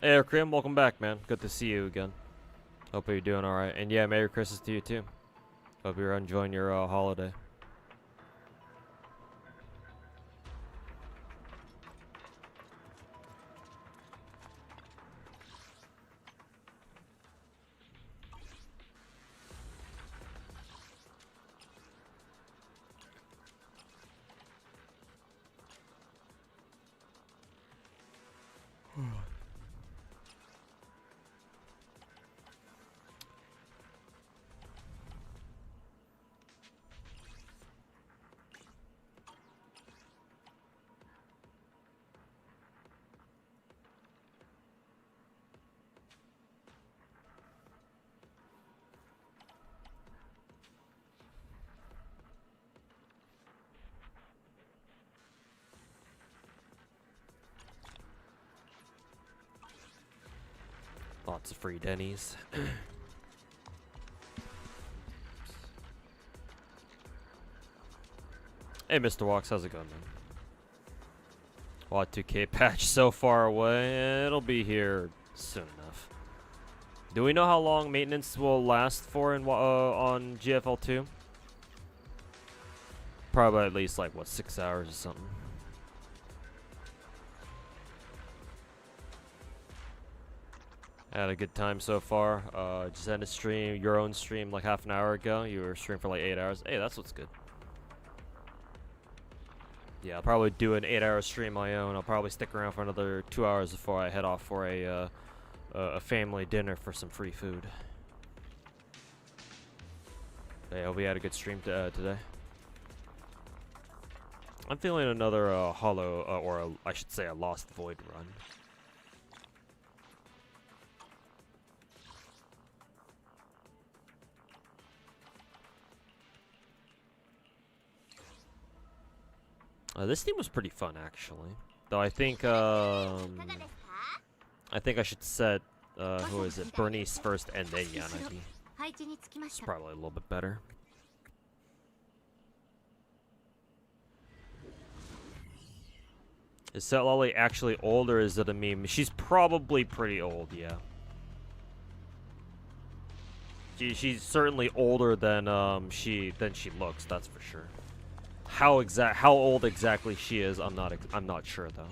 Hey, Krim, welcome back, man. Good to see you again. Hope you're doing alright. And yeah, Merry Christmas to you too. Hope you're enjoying your holiday. Lots of free Denny's. Hey, Mr. Walks, how's it going, man? Y2K patch so far away. It'll be here soon enough. Do we know how long maintenance will last for in on GFL2? Probably at least like what, 6 hours or something. Had a good time so far. Just ended stream, your own stream like half an hour ago. You were streaming for like 8 hours. Hey, that's what's good. Yeah, I'll probably do an 8-hour stream my own. I'll probably stick around for another 2 hours before I head off for a family dinner for some free food. Yeah, we had a good stream today. I'm feeling another hollow, or I should say a Lost Void run. This team was pretty fun, actually. Though I think I should set who is it? Bernice first, and then Yanagi. It's probably a little bit better. Is Set Lolly actually old, or is it a meme? She's probably pretty old, yeah. She's certainly older than she looks. That's for sure. How old exactly she is, I'm not sure though.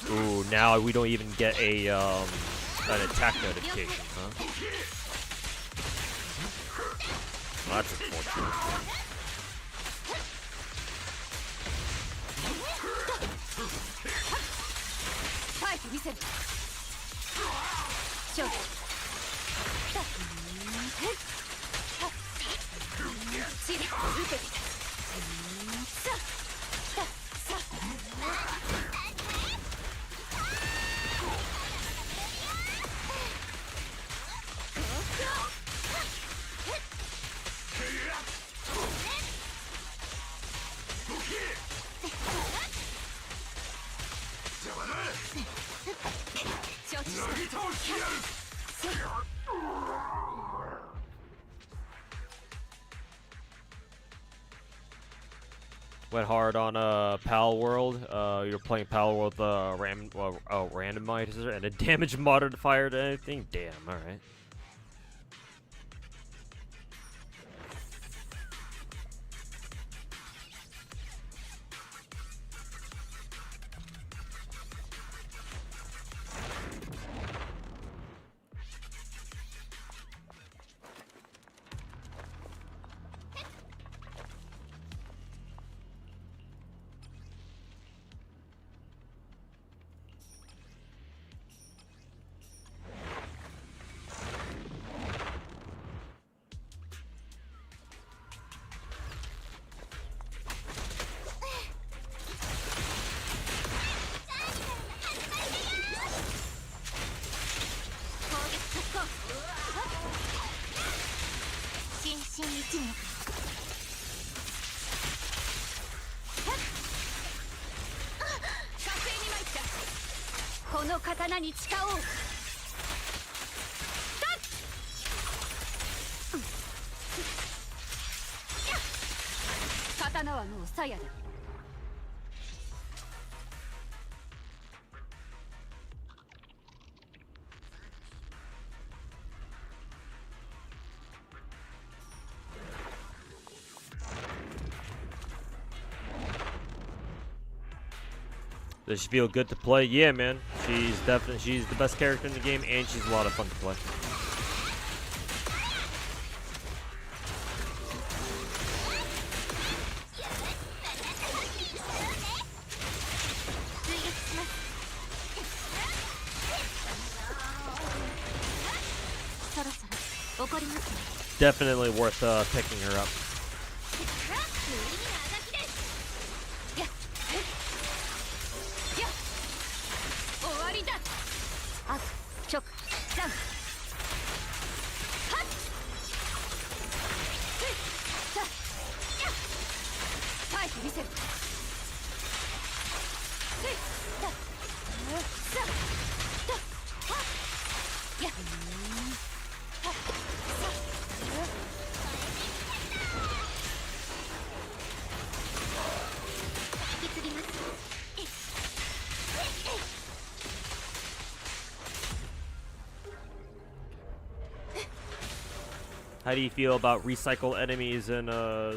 Ooh, now we don't even get a an attack notification, huh? Well, that's unfortunate. Went hard on Pal World. You're playing Pal World with randomizer and a damage modifier to anything. Damn. All right. この刀に誓おう。刀はもう鞘だ。Does she feel good to play? Yeah, man. She's the best character in the game, and she's a lot of fun to play. Definitely worth picking her up. 'How do you feel about recycle enemies in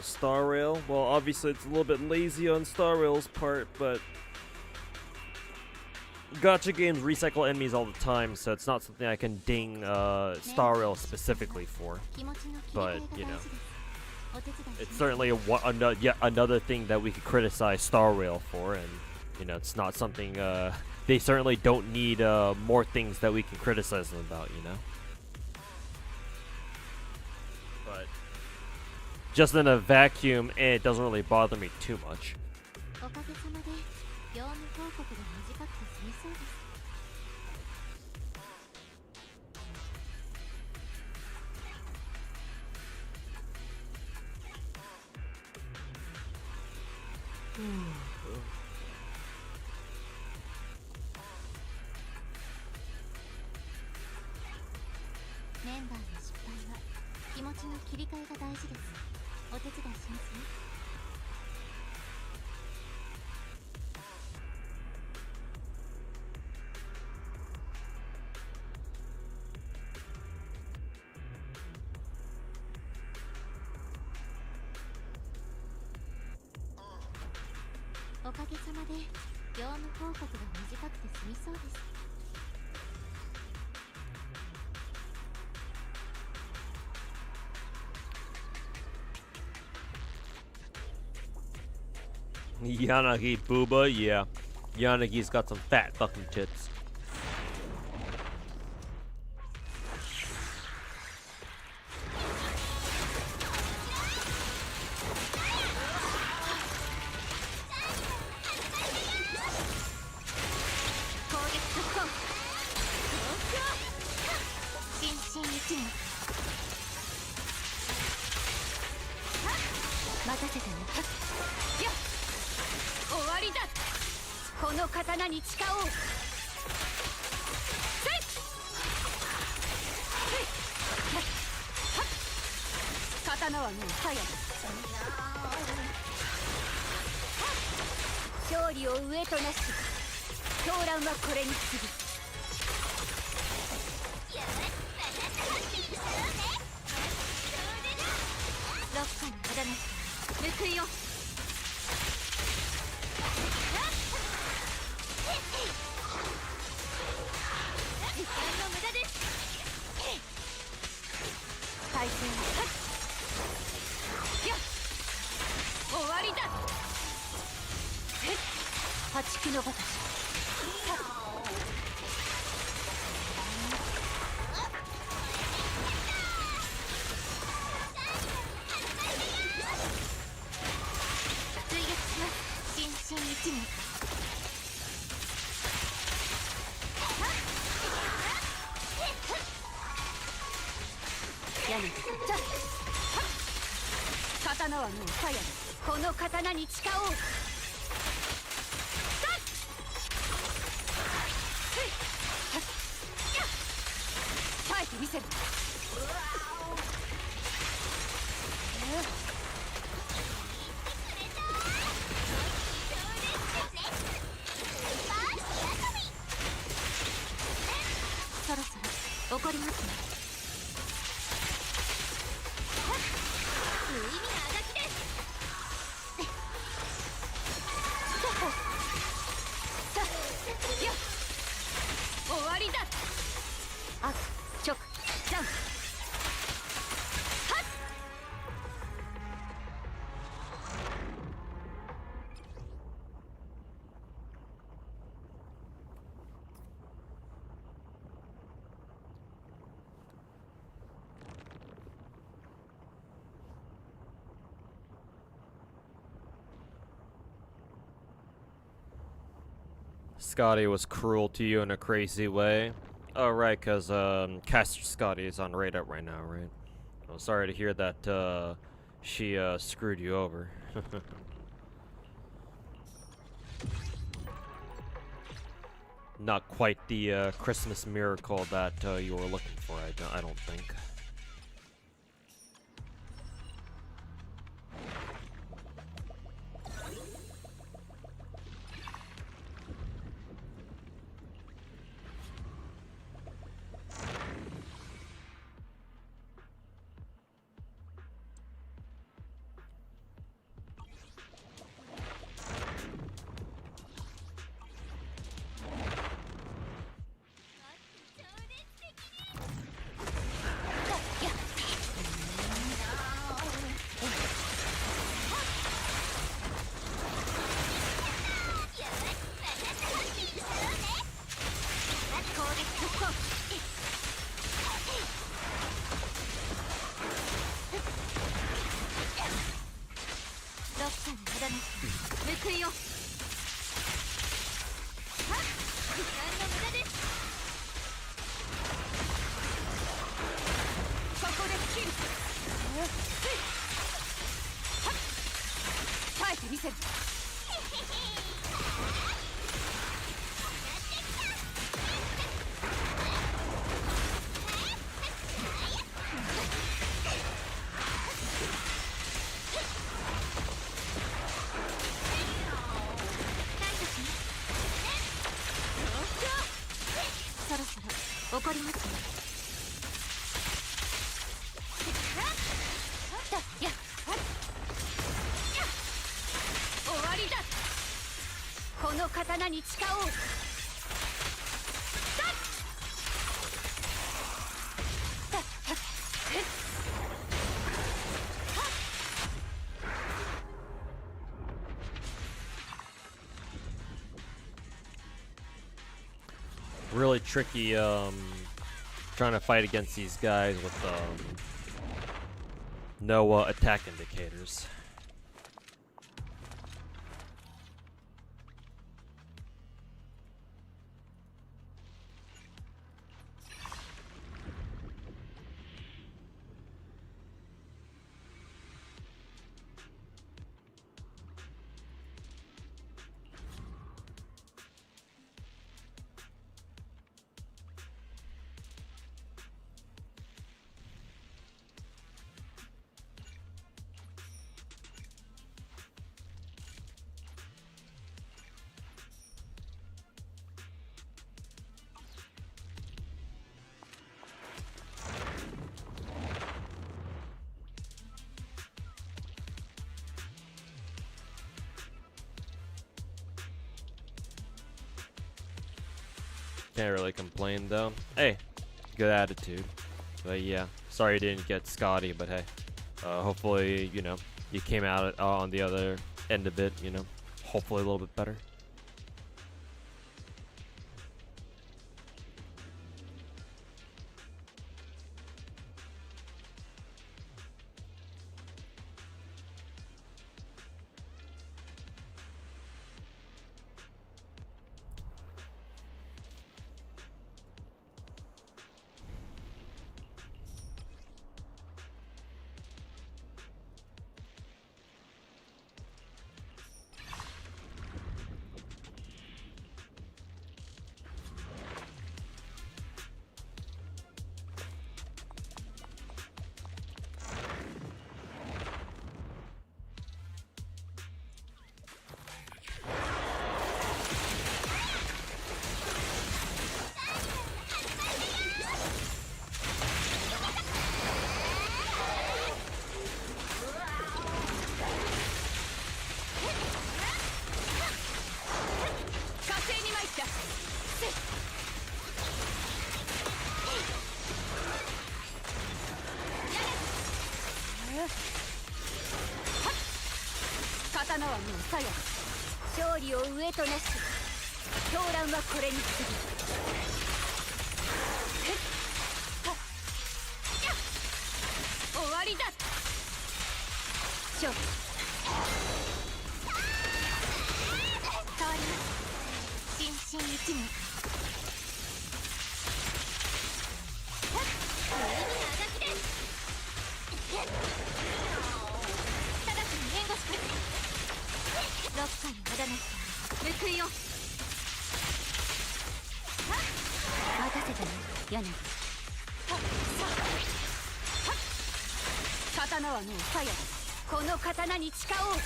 Star Rail? Well, obviously it's a little bit lazy on Star Rail's part, but gacha games recycle enemies all the time, so it's not something I can ding Star Rail specifically for. But, you know, it's certainly yet another thing that we could criticize Star Rail for, and, you know, it's not something, they certainly don't need more things that we can criticize them about, you know? But just in a vacuum, it doesn't really bother me too much. Yanagi Booba, yeah. Yanagi's got some fat fucking tits. 耐えてみせる。そろそろ怒りますね。無意味なあがきです。さあ、よっ、終わりだ。あ、直、ジャンプ。はっ。Scotty was cruel to you in a crazy way. Oh, right, because Caster Scotty is on Raid Up right now, right? I'm sorry to hear that she screwed you over. Not quite the Christmas miracle that you were looking for, I don't think.報いよ。はっ、時間の無駄です。ここでキル。はっ、耐えてみせる。怒りますね。終わりだ。この刀に誓おう。Really tricky trying to fight against these guys with no attack indicators. Can't really complain though. Hey, good attitude. But yeah, sorry you didn't get Scotty, but hey, hopefully, you know, you came out on the other end of it, you know, hopefully a little bit better. 刀はもう鞘だ。勝利を上となし狂乱はこれに過ぎ終わりだ。勝負変わります。心身一致。上にあがきです。直ちに援護します。ロッカに無駄なし報いよ。任せてね柳。刀はもう鞘だ。この刀に誓おう。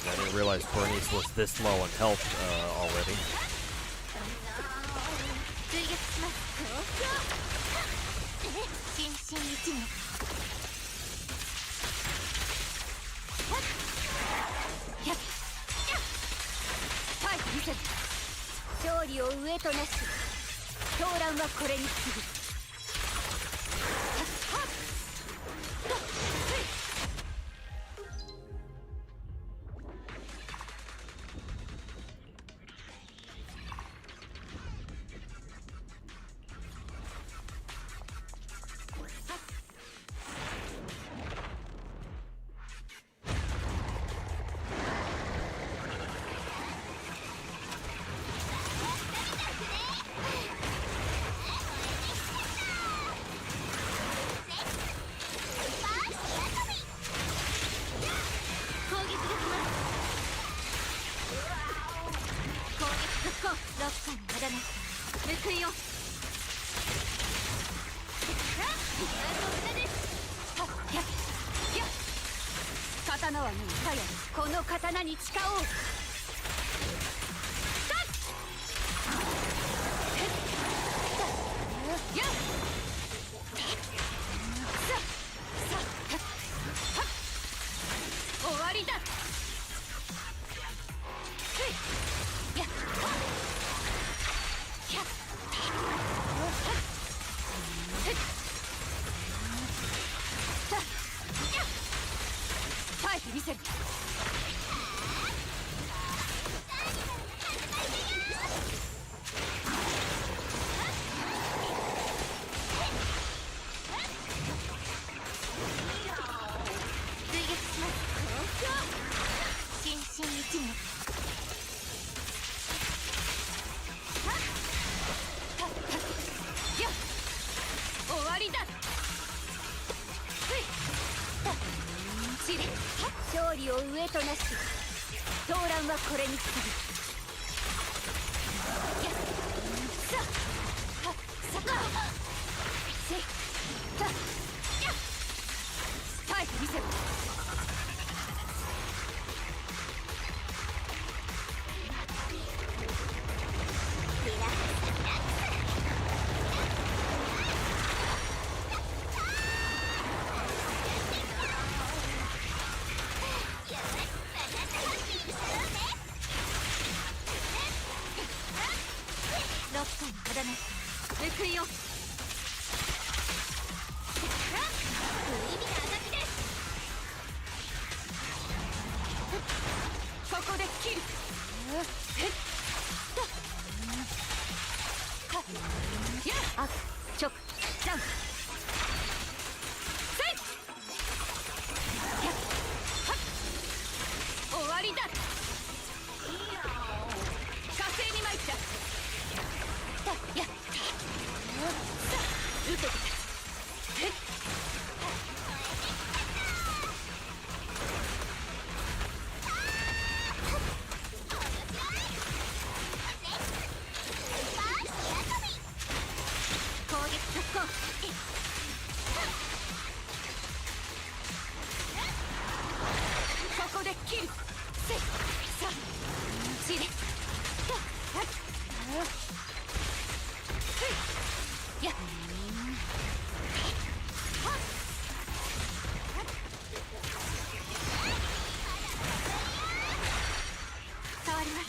I didn't realize Bernice was this low on health already. 追撃します。心身一致。ファイト見せる。勝利を上となし狂乱はこれに過ぎ。ロッカーに無駄なし報いよ。刀はもう鞘だ。この刀に誓おう。終わりだ。ファイト見せる。追撃します。心身一致。終わりだ。勝利を上となし狂乱はこれに過ぎ。ファイト見せる。ロッカーに無駄なし報いよ。ここで切る。あっ直ダウン。終わりだ。火星に参った。やっ受けてた。攻撃特攻。ここで切る。せっさちれやっ触ります。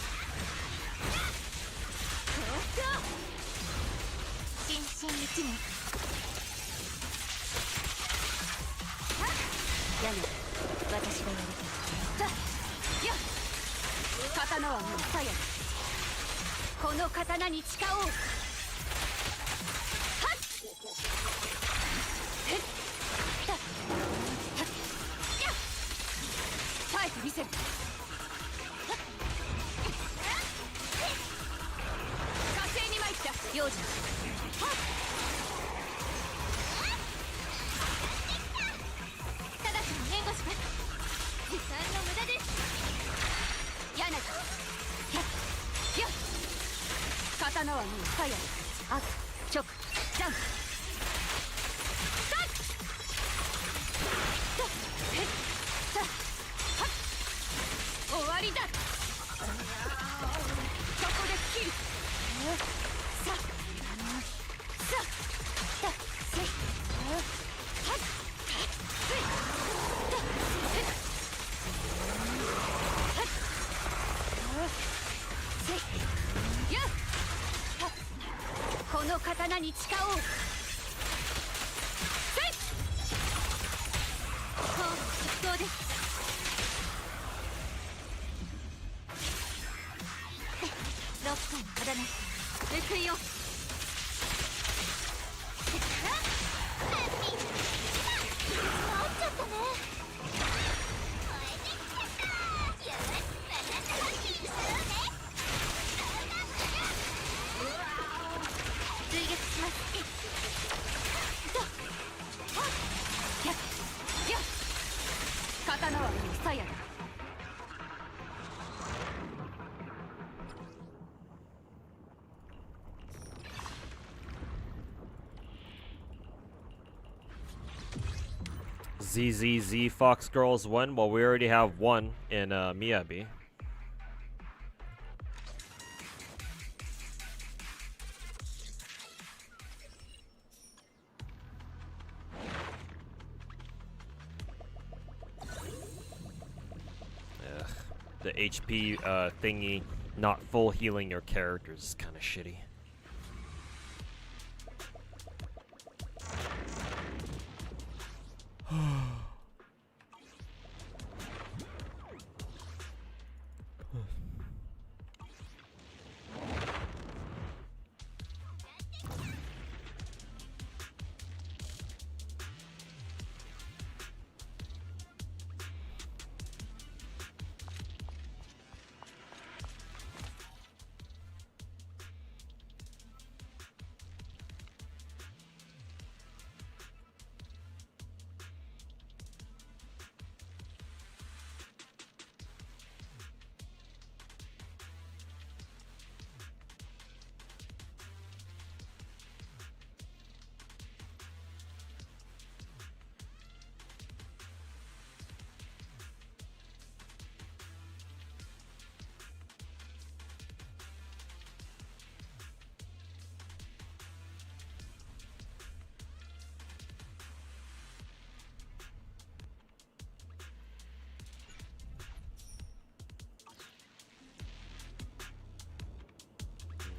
心身心一念。やめ私がやりたい。やっ刀はもう鞘だ。この刀に誓おう。はっへっだはっやっ耐えてみせる。火星に参った用心。はっただちに援護します。時間の無駄です。柳やっやっ刀はもう鞘だ。悪直ジャンプダッだへっだはっ終わりだ。そこで切る。ささだせはっせだせはっせやっこの刀に誓おう。せいこう出動です。6分まだね報いよ。ちょっとね追撃します。やっやっ刀はもう鞘だ。ZZZ Fox Girls win. Well, we already have one in Miyabi. Ugh. The HP thingy not full healing your characters is kind of shitty.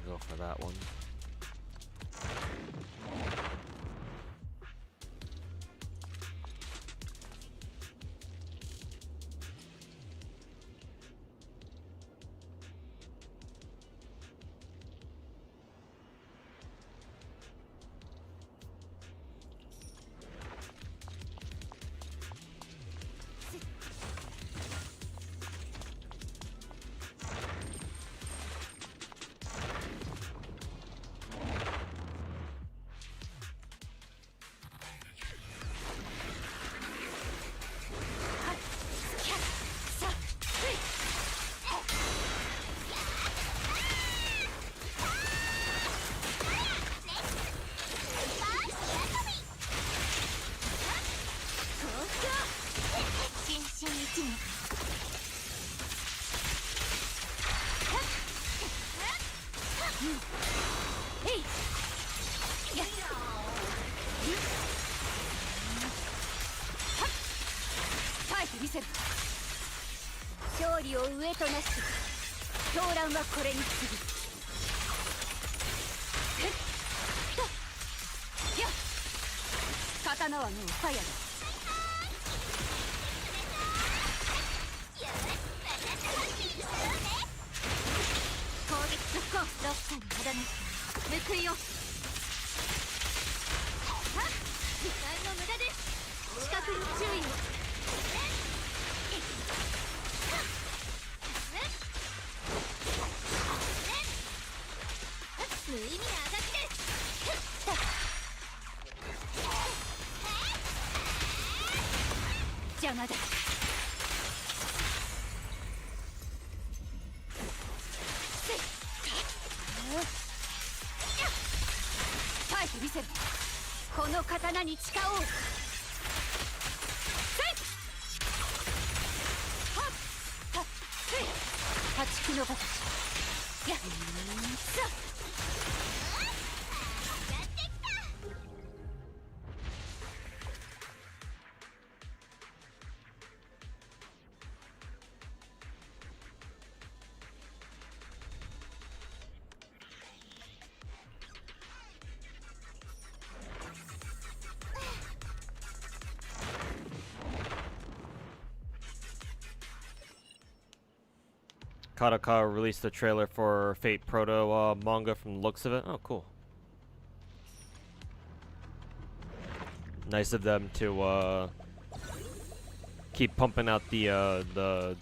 Go for that one.勝利を上となし狂乱はこれに次ぐ。刀はもうファイヤーだ。攻撃続行。ロッカーに肌なし報いよ。時間の無駄です。視覚に注意を。無意味なあがきです。邪魔だ。耐えてみせる。この刀に誓おう。破竹の形。やっさKataka released a trailer for Fate Proto manga from the looks of it. Oh, cool. Nice of them to keep pumping out the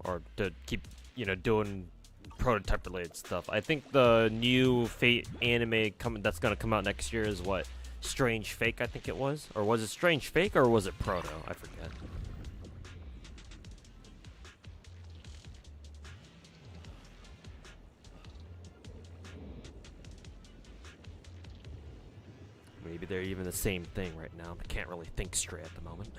or to keep, you know, doing prototype related stuff. I think the new Fate anime that's gonna come out next year is what? Strange Fake, I think it was. Or was it Strange Fake or was it Proto? I forget. Maybe they're even the same thing right now. I can't really think straight at the moment.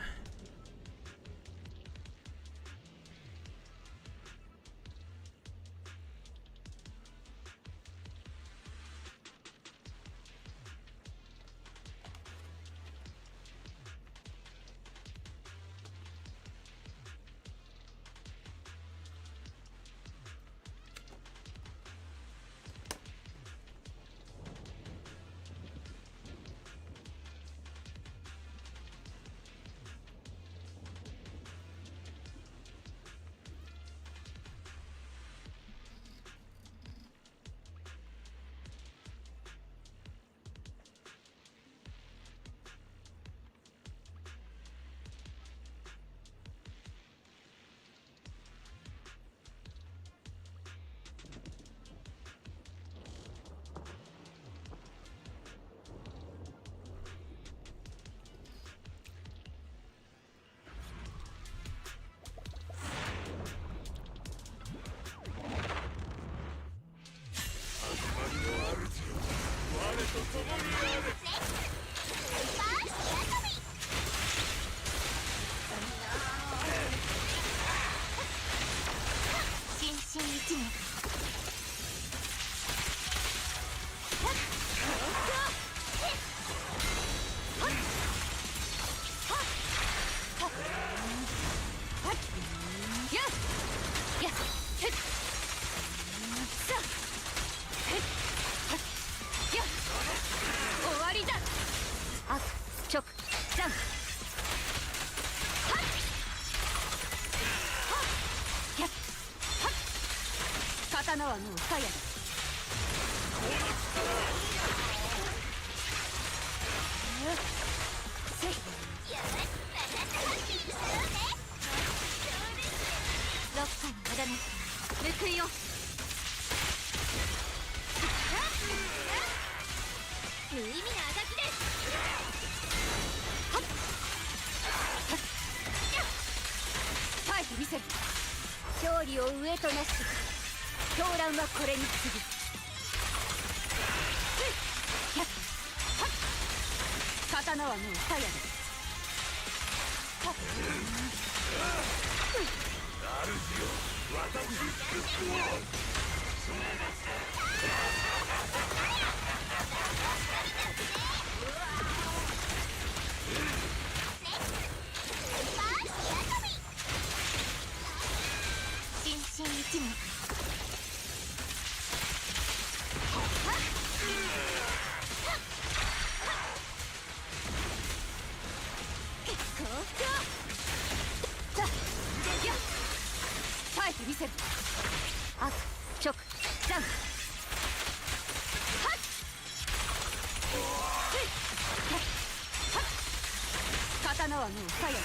刀はもう鞘だ。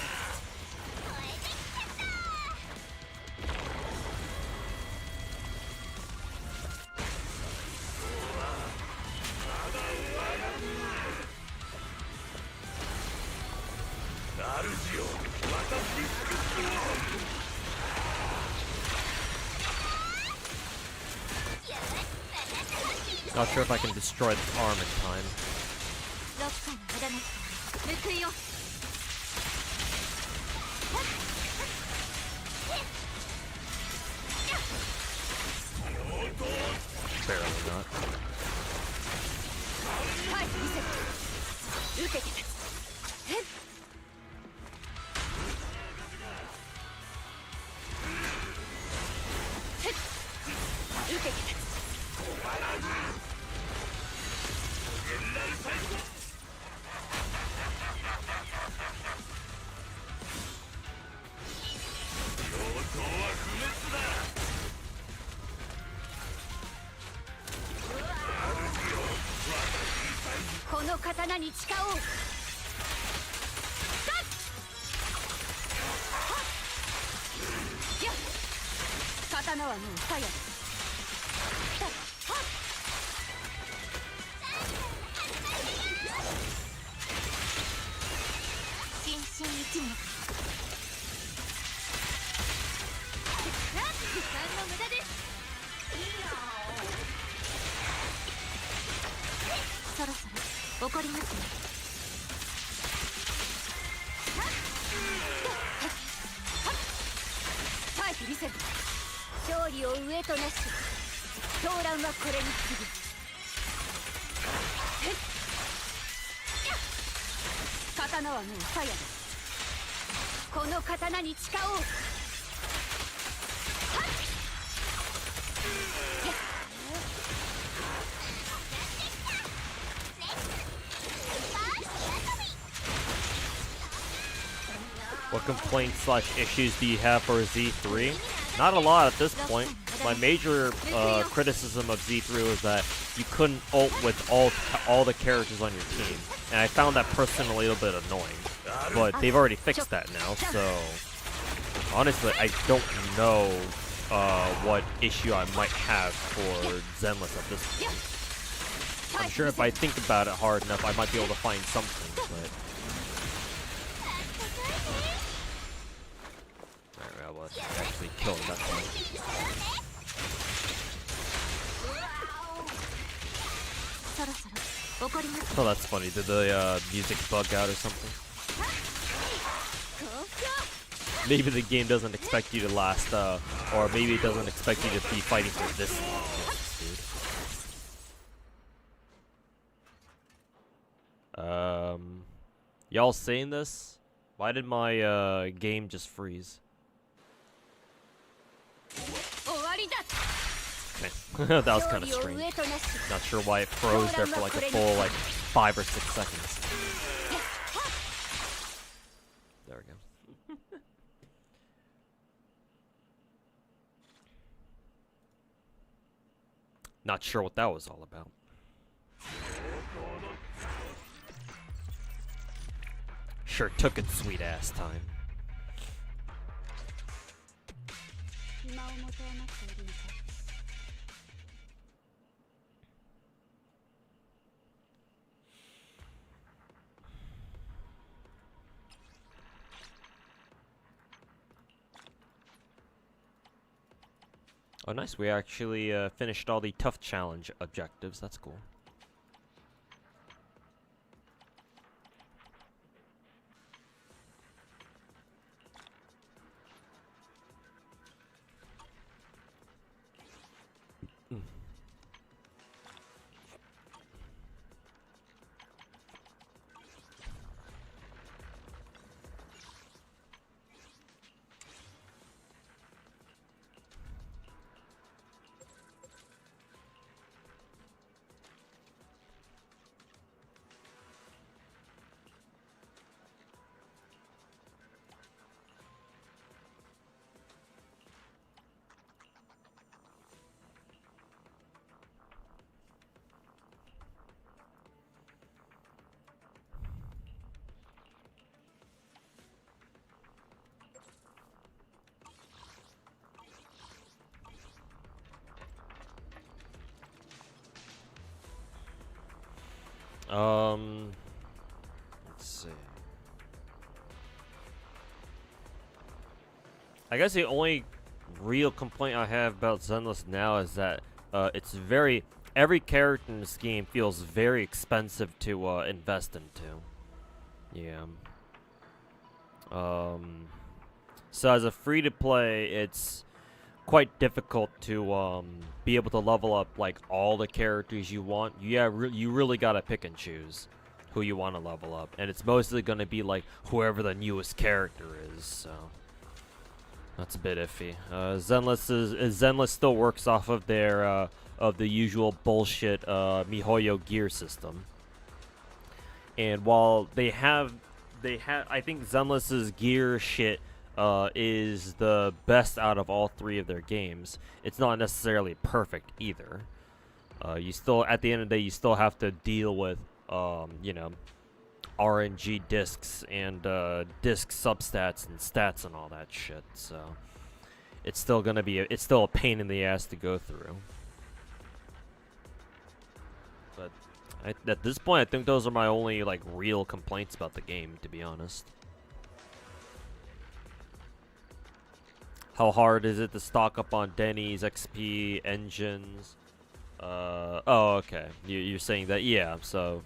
Not sure if I can destroy this arm in time. ロッカーの無駄なく報いよ。Barely not. はい、見せて。受けて立つ。へっ。へっ。受けて立つ。この刀に誓おう。刀はもう鞘だ。心身一目。時間の無駄です。そろそろ怒りますね。耐えてみせる。勝利を上となし、狂乱はこれに次ぐ。刀はもう鞘だ。この刀に誓おう。What complaints slash issues do you have for Z3? Not a lot at this point. My major criticism of Z3 was that you couldn't ult with all the characters on your team, and I found that personally a little bit annoying. But they've already fixed that now, so honestly, I don't know what issue I might have for Zenless at this point. I'm sure if I think about it hard enough, I might be able to find something, but. Alright, well, actually killed him that time. Oh, that's funny. Did the music bug out or something? Maybe the game doesn't expect you to last, or maybe it doesn't expect you to be fighting for this long, dude. Y'all saying this? Why did my game just freeze? That was kind of strange. Not sure why it froze there for like a full 5 or 6 seconds. There we go. Not sure what that was all about. Sure took its sweet ass time. Oh, nice. We actually finished all the tough challenge objectives. That's cool. Let's see. I guess the only real complaint I have about Zenless now is that it's every character in this game feels very expensive to invest into. Yeah. So as a free-to-play, it's quite difficult to be able to level up like all the characters you want. You really gotta pick and choose who you want to level up, and it's mostly gonna be like whoever the newest character is. So that's a bit iffy. Zenless still works off of their of the usual bullshit MiHoYo gear system, and while they have I think Zenless's gear shit is the best out of all three of their games. It's not necessarily perfect either. You still, at the end of the day, you still have to deal with, you know, RNG discs and disc substats and stats and all that shit. So it's still gonna be it's still a pain in the ass to go through. But at this point, I think those are my only like real complaints about the game, to be honest. How hard is it to stock up on Denny's, XP, engines? Oh, okay. You're saying that, yeah. So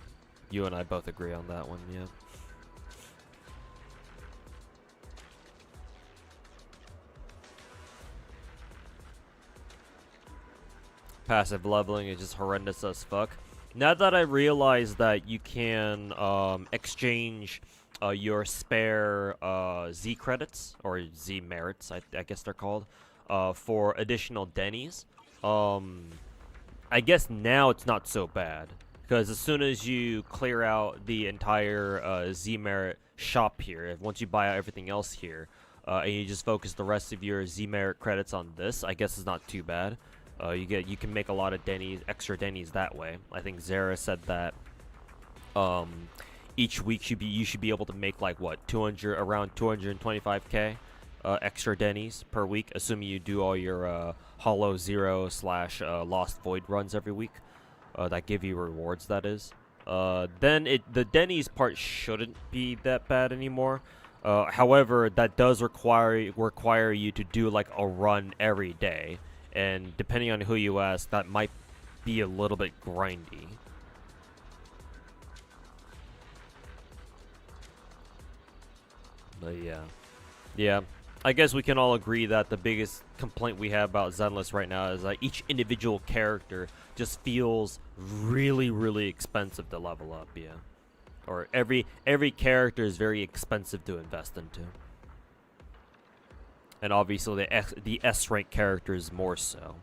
you and I both agree on that one, yeah. Passive leveling is just horrendous as fuck. Now that I realize that you can exchange your spare Z credits, or Z merits, I guess they're called, for additional Denny's, I guess now it's not so bad. Because as soon as you clear out the entire Z merit shop here, once you buy out everything else here, and you just focus the rest of your Z merit credits on this, I guess it's not too bad. You can make a lot of Denny's, extra Denny's that way. I think Zara said that each week you should be able to make like what, around 225k extra Denny's per week, assuming you do all your Hollow Zero / Lost Void runs every week. That give you rewards, that is. Then the Denny's part shouldn't be that bad anymore. However, that does require you to do like a run every day, and depending on who you ask, that might be a little bit grindy. But yeah. I guess we can all agree that the biggest complaint we have about Zenless right now is that each individual character just feels really, really expensive to level up, yeah. Or every character is very expensive to invest into. And obviously the S rank characters more so.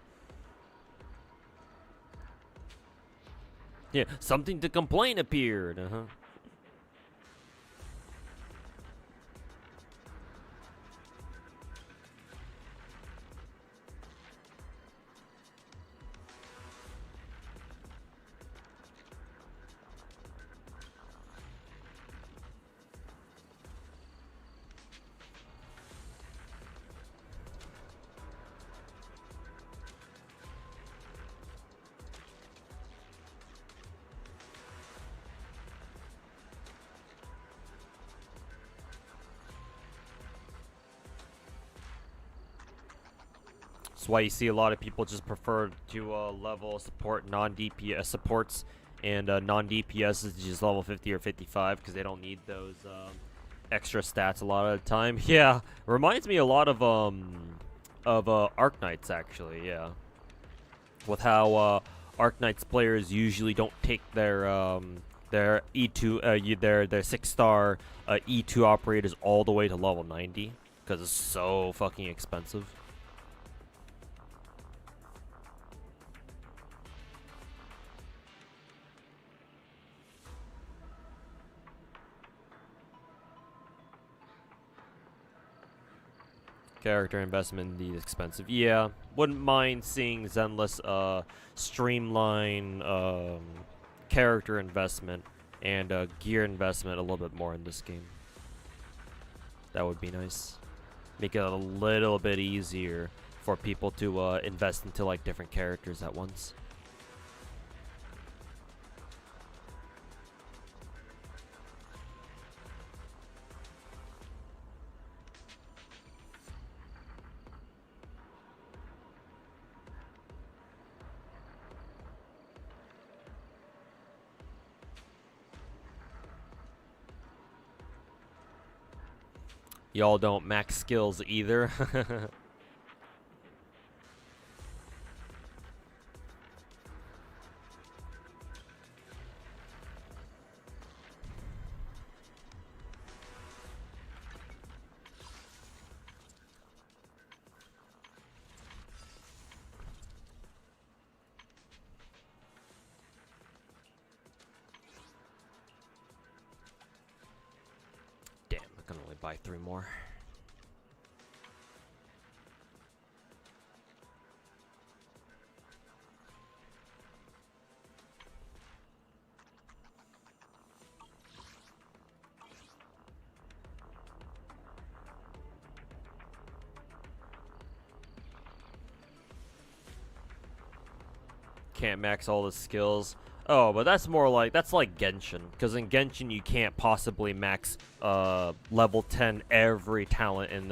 Yeah, something to complain appeared, That's why you see a lot of people just prefer to level support non-DPS supports and non-DPS is just level 50 or 55 because they don't need those extra stats a lot of the time. Yeah, reminds me a lot of Arc Knights, actually. Yeah, with how Arc Knights players usually don't take their E2 their 6-star E2 operators all the way to level 90 because it's so fucking expensive. Character investment indeed expensive. Yeah, wouldn't mind seeing Zenless streamline character investment and gear investment a little bit more in this game. That would be nice. Make it a little bit easier for people to invest into like different characters at once. Y'all don't max skills either. Damn, I can only buy 3 more. Can't max all the skills. Oh, but that's more like, that's like Genshin, because in Genshin you can't possibly max level 10 every talent in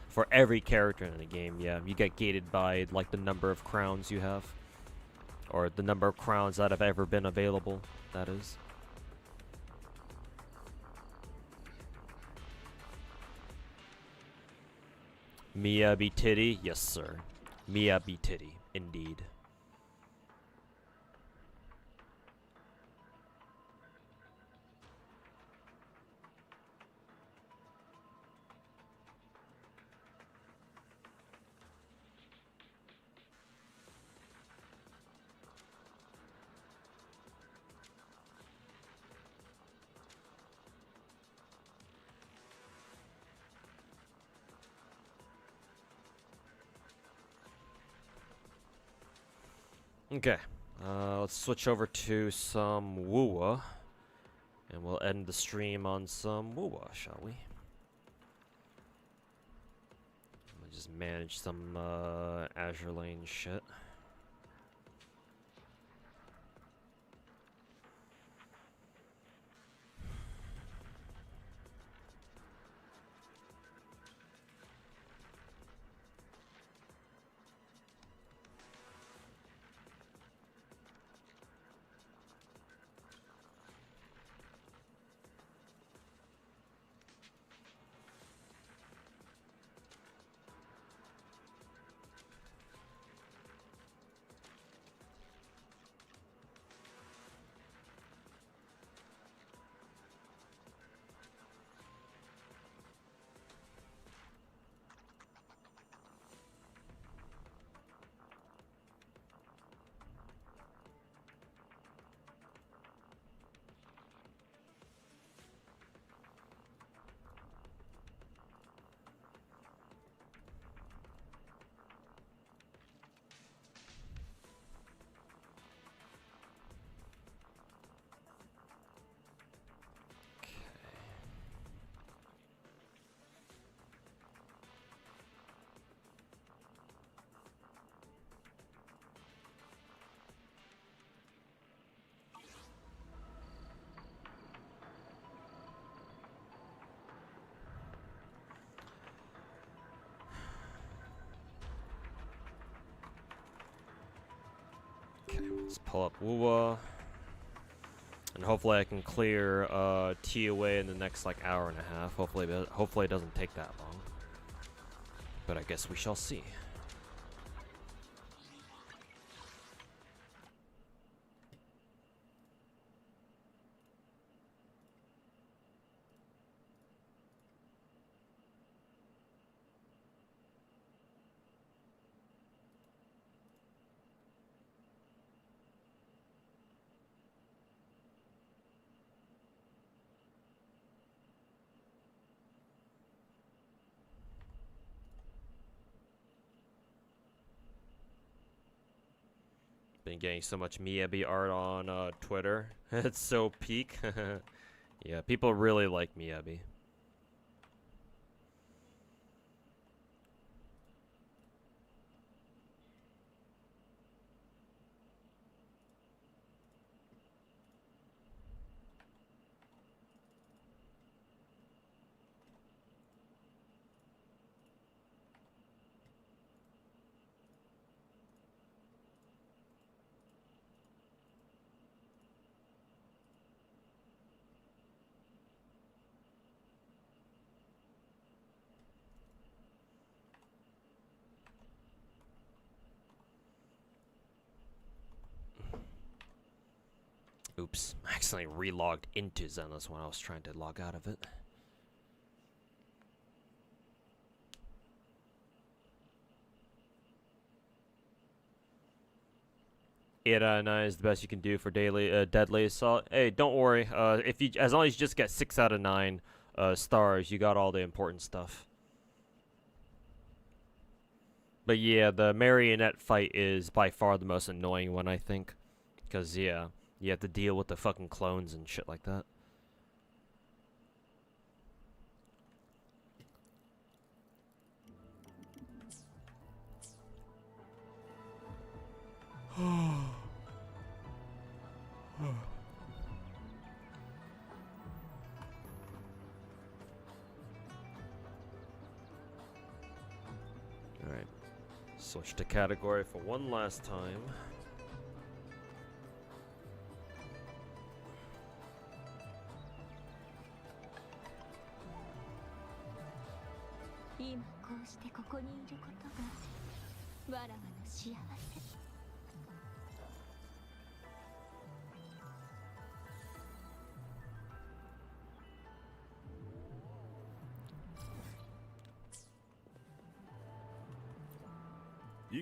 for every character in the game. Yeah, you get gated by like the number of crowns you have, or the number of crowns that have ever been available. That is. Mia be titty, yes sir. Mia be titty, indeed. Okay, let's switch over to some Wuwa, and we'll end the stream on some Wuwa, shall we? We'll just manage some Azure Lane shit. Let's pull up Wuwa, and hopefully I can clear T away in the next like hour and a half. Hopefully it doesn't take that long, but I guess we shall see. Been getting so much Miyabi art on Twitter. It's so peak. Yeah, people really like Miyabi. Oops, I accidentally relogged into Zenless when I was trying to log out of it. Eight out of 9 is the best you can do for daily deadly assault. Hey, don't worry. If you, as long as you just get 6 out of 9 stars, you got all the important stuff. But yeah, the marionette fight is by far the most annoying one, I think. Because, yeah, you have to deal with the fucking clones and shit like that. Alright. Switch to category for one last time.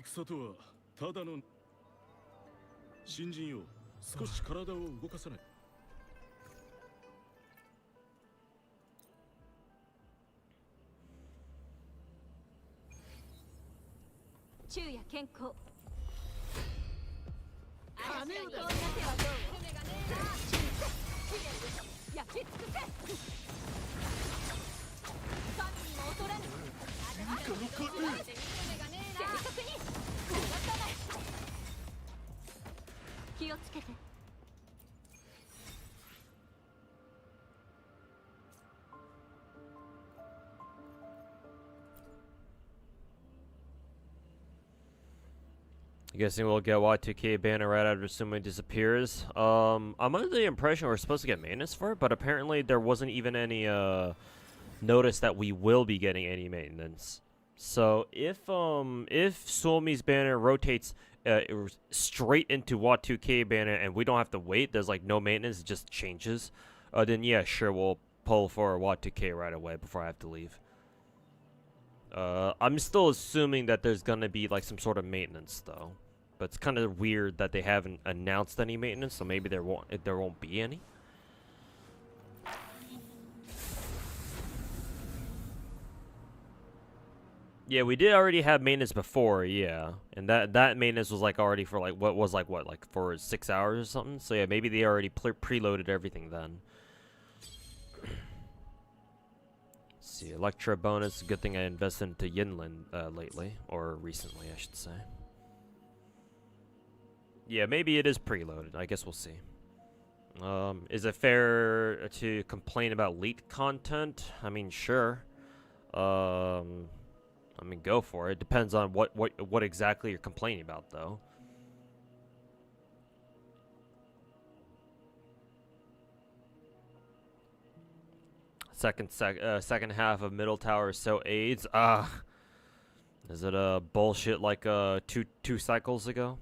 戦とはただの新人よ、少し体を動かさない。昼夜健康。金を出せ。はどう？焼き尽くせ。神にも劣らぬ。正確に動かない。気をつけて。I'm guessing we'll get Y2K banner right after Sumi disappears. I'm under the impression we're supposed to get maintenance for it, but apparently there wasn't even any notice that we will be getting any maintenance. So if Sumi's banner rotates straight into Y2K banner and we don't have to wait, there's like no maintenance, it just changes, then yeah, sure, we'll pull for Y2K right away before I have to leave. I'm still assuming that there's gonna be like some sort of maintenance though, but it's kind of weird that they haven't announced any maintenance, so maybe there won't be any. Yeah, we did already have maintenance before, yeah, and that maintenance was like already for like like for 6 hours or something. So yeah, maybe they already preloaded everything then. See, Electra bonus. Good thing I invested into Yinlin lately, or recently, I should say. Yeah, maybe it is preloaded. I guess we'll see. Is it fair to complain about leaked content? I mean, sure. I mean, go for it. Depends on what exactly you're complaining about, though. Second half of Middle Tower is so AIDS. Is it a bullshit like two cycles ago?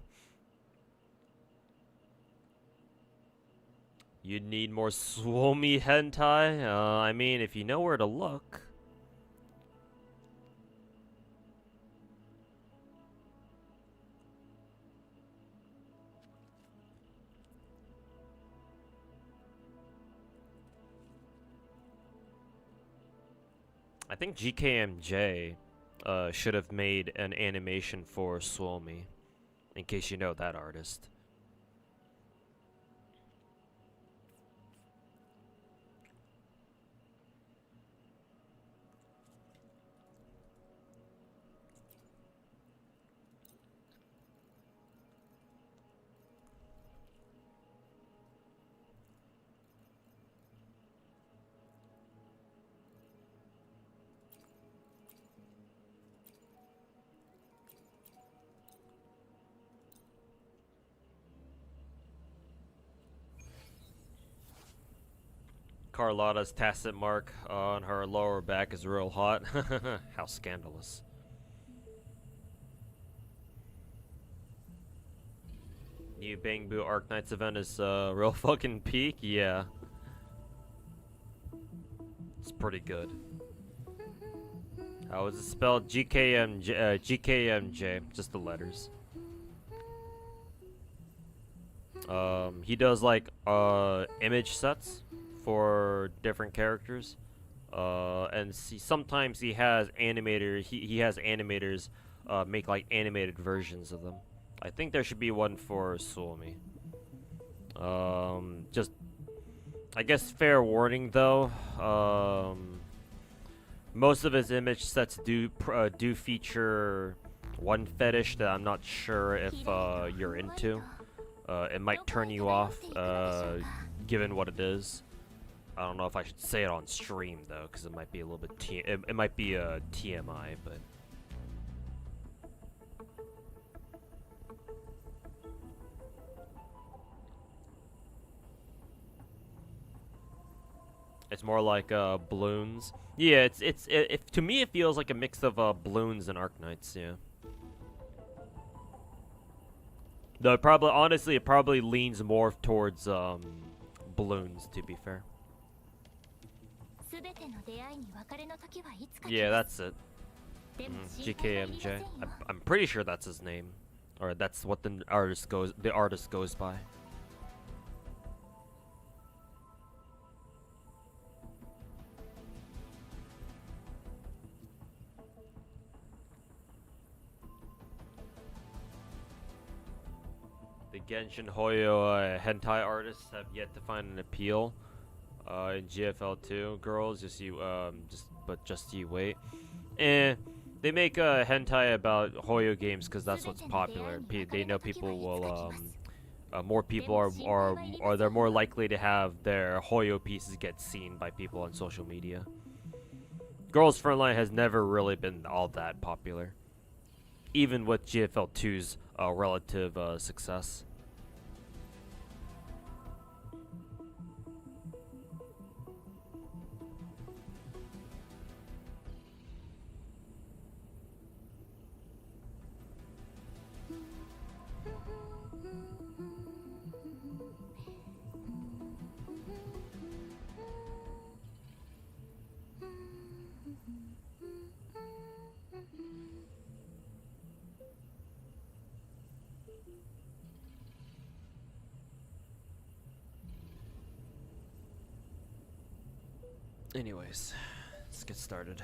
You need more Suomi hentai. I mean, if you know where to look. I think GKMJ should have made an animation for Suomi, in case you know that artist. Carlotta's tacit mark on her lower back is real hot. How scandalous. New Bangbu Arc Knights event is real fucking peak. Yeah. It's pretty good. How is it spelled? GKMJ. Just the letters. He does like image sets for different characters. And sometimes he has animators. He has animators make like animated versions of them. I think there should be one for Suomi. Just, I guess, fair warning though. Most of his image sets do feature one fetish that I'm not sure if you're into. It might turn you off, given what it is. I don't know if I should say it on stream though, because it might be a little bit it might be a TMI, but. It's more like balloons. Yeah, to me it feels like a mix of balloons and Arknights. Yeah. Though honestly it probably leans more towards balloons, to be fair. Yeah, that's it. GKMJ. I'm pretty sure that's his name, or that's what the artist goes by. The Genshin Hoyo hentai artists have yet to find an appeal in GFL2. Girls, just you wait. They make a hentai about Hoyo games because that's what's popular. They know people will more people are they're more likely to have their Hoyo pieces get seen by people on social media. Girls Frontline has never really been all that popular, even with GFL2's relative success. Anyways, let's get started.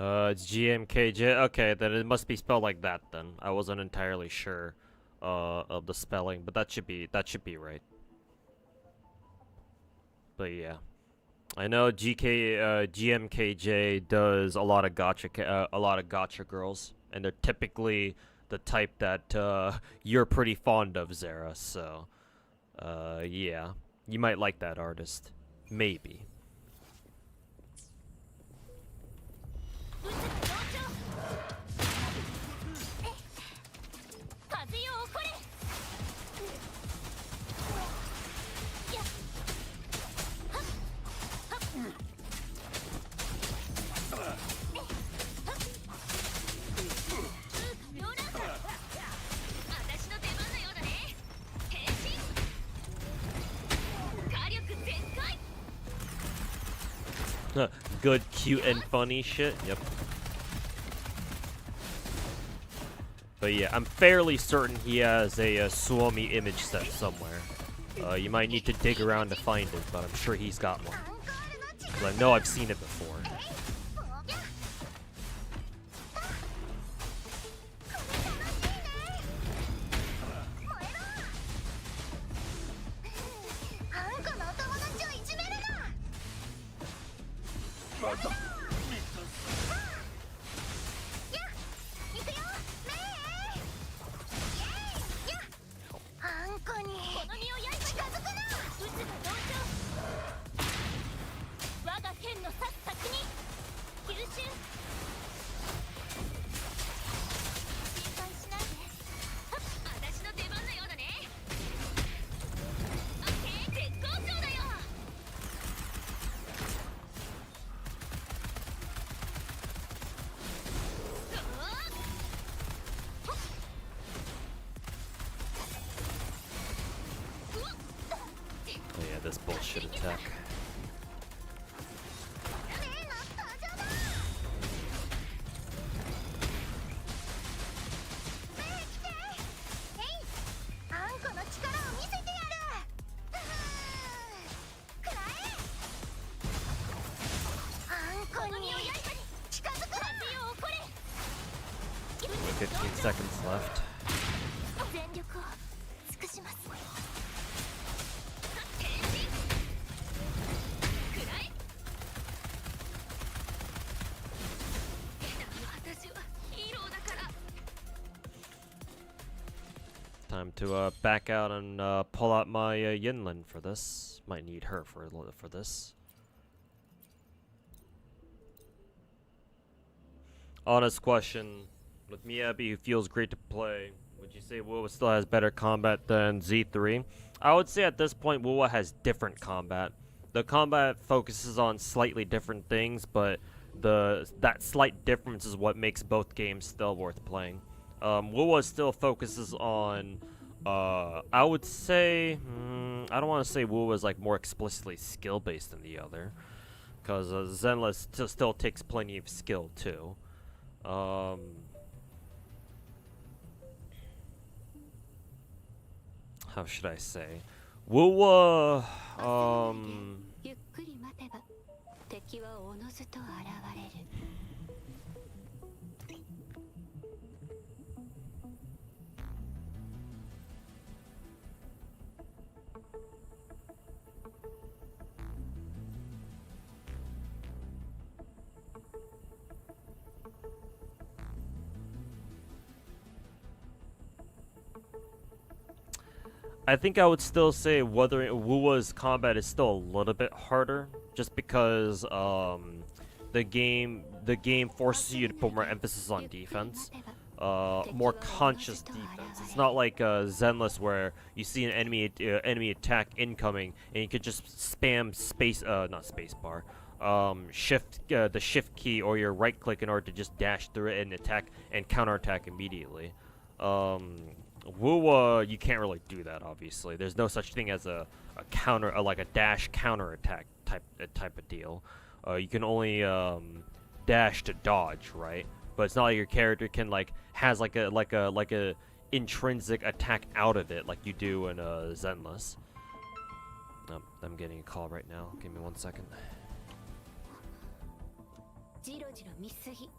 It's GMKJ. Okay, then it must be spelled like that then. I wasn't entirely sure of the spelling, but that should be right. But yeah. I know GMKJ does a lot of gacha girls, and they're typically the type that you're pretty fond of, Zara. So, yeah, you might like that artist, maybe. 風よ起これ。やっはっはっローラー私の出番のようだね。変身火力全開。 Good, cute, and funny shit. Yep. But yeah, I'm fairly certain he has a Suomi image set somewhere. You might need to dig around to find it, but I'm sure he's got one. 'Cause I know I've seen it before. this bullshit attack. Only 15 seconds left. Time to back out and pull out my Yinlin for this. Might need her for this. Honest question: with Miyabi, who feels great to play, would you say Wuwa still has better combat than Z3? I would say at this point Wuwa has different combat. The combat focuses on slightly different things, but that slight difference is what makes both games still worth playing. Wuwa still focuses on, I would say, I don't want to say Wuwa is like more explicitly skill based than the other, because Zenless still takes plenty of skill too. How should I say? Wuwa, ゆっくり待てば敵はおのずと現れる。I think I would still say Wuwa's combat is still a little bit harder, just because the game forces you to put more emphasis on defense, more conscious defense. It's not like Zenless where you see an enemy attack incoming and you could just spam the shift key or your right click in order to just dash through it and attack and counterattack immediately. Wuwa, you can't really do that. Obviously, there's no such thing as a counter, like a dash counter attack type of deal. You can only dash to dodge, right? But it's not like your character can has like a intrinsic attack out of it like you do in Zenless. I'm getting a call right now. Give me 1 second. じろじろ見すぎ。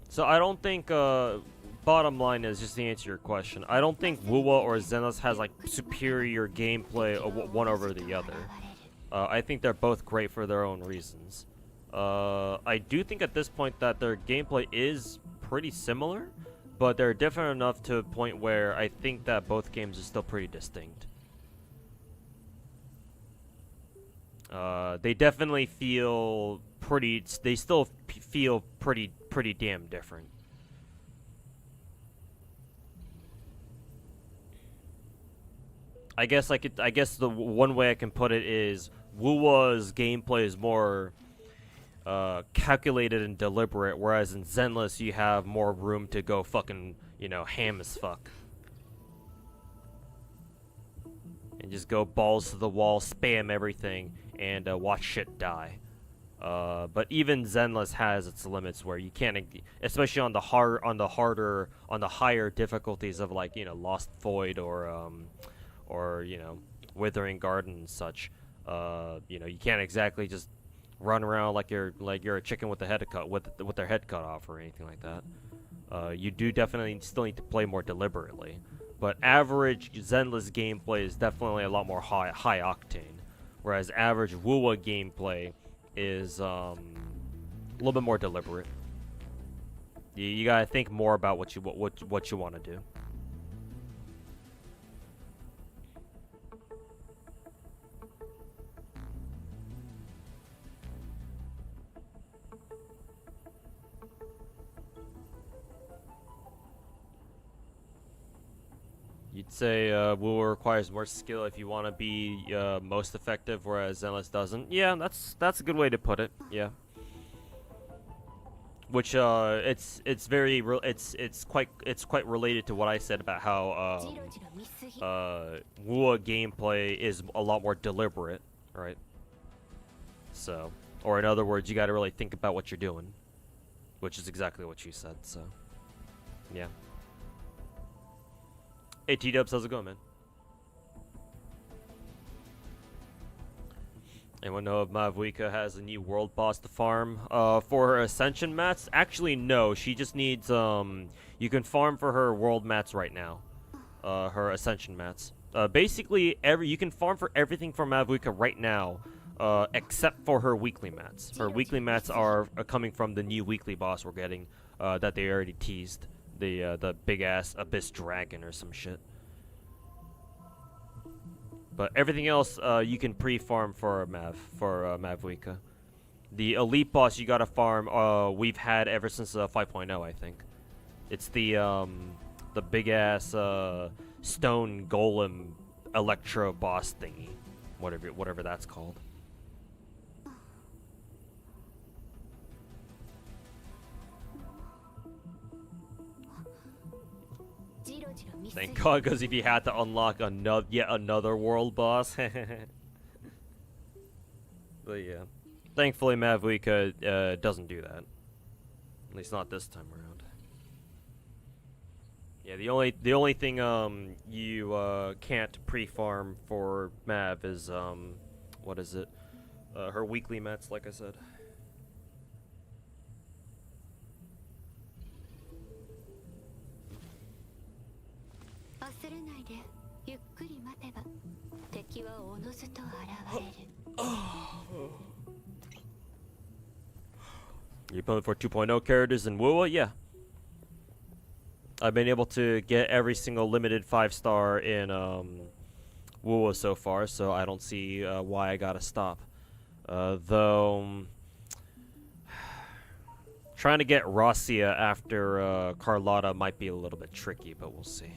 So I don't think, bottom line is, just to answer your question, I don't think Wuwa or Zenless has like superior gameplay one over the other. I think they're both great for their own reasons. I do think at this point that their gameplay is pretty similar, but they're different enough to a point where I think that both games are still pretty distinct. They definitely feel pretty. They still feel pretty damn different. I guess the one way I can put it is Wuwa's gameplay is more calculated and deliberate, whereas in Zenless you have more room to go fucking, you know, ham as fuck. And just go balls to the wall, spam everything, and watch shit die. But even Zenless has its limits where you can't, especially on the higher difficulties of, like, you know, Lost Void or you know, Withering Garden and such. You know, you can't exactly just run around like you're a chicken with the head cut with their head cut off or anything like that. You do definitely still need to play more deliberately. But average Zenless gameplay is definitely a lot more high octane, whereas average Wuwa gameplay is a little bit more deliberate. You gotta think more about what you want to do. You'd say Wuwa requires more skill if you want to be most effective, whereas Zenless doesn't. Yeah, that's a good way to put it. Yeah. Which it's quite related to what I said about how Wuwa gameplay is a lot more deliberate, right? So, or in other words, you got to really think about what you're doing, which is exactly what you said. So, yeah. Hey T-Dubs, how's it going, man? Anyone know if Mavuika has a new world boss to farm for her ascension mats? Actually, no. She just needs you can farm for her world mats right now. Her ascension mats. Basically, you can farm for everything for Mavuika right now, except for her weekly mats. Her weekly mats are coming from the new weekly boss we're getting that they already teased. The big ass abyss dragon or some shit. But everything else you can pre-farm for Mavuika. The elite boss you gotta farm we've had ever since 5.0, I think. It's the big ass stone golem electro boss thingy, whatever that's called. Thank God, because if you had to unlock yet another world boss. But yeah. Thankfully, Mavuika doesn't do that. At least not this time around. Yeah, the only thing you can't pre-farm for Mav is what is it? Her weekly mats, like I said. You playing for 2.0 characters in Wuwa? Yeah. I've been able to get every single limited 5-star in Wuwa so far, so I don't see why I gotta stop. Though trying to get Rosia after Carlotta might be a little bit tricky, but we'll see.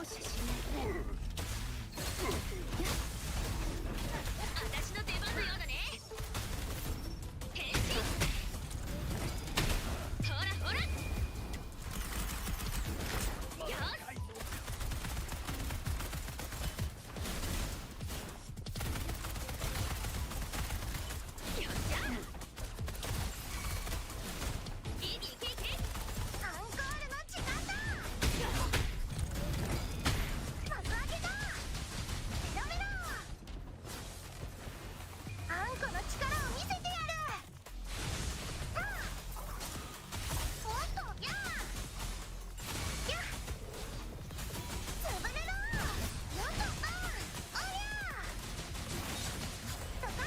容赦しない。私の出番のようだね。変身。ほらほら。よし。よっしゃ。いいけいけ。アンコールの時間だ。幕開けだ。メロメロ。あんこの力を見せてやる。おっとやーやつぶれろ。よっとおりゃドカーン。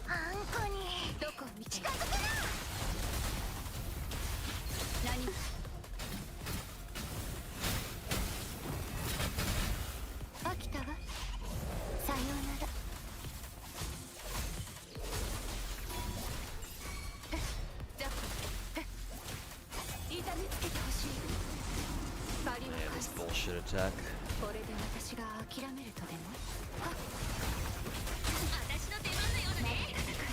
あんこにどこ見て近づくな。何飽きたわ。さようなら。じゃ痛めつけてほしい。バリを Man, 返 this す。 bullshit attack. これで私が諦めるとでも。私の出番のようだね。戦える。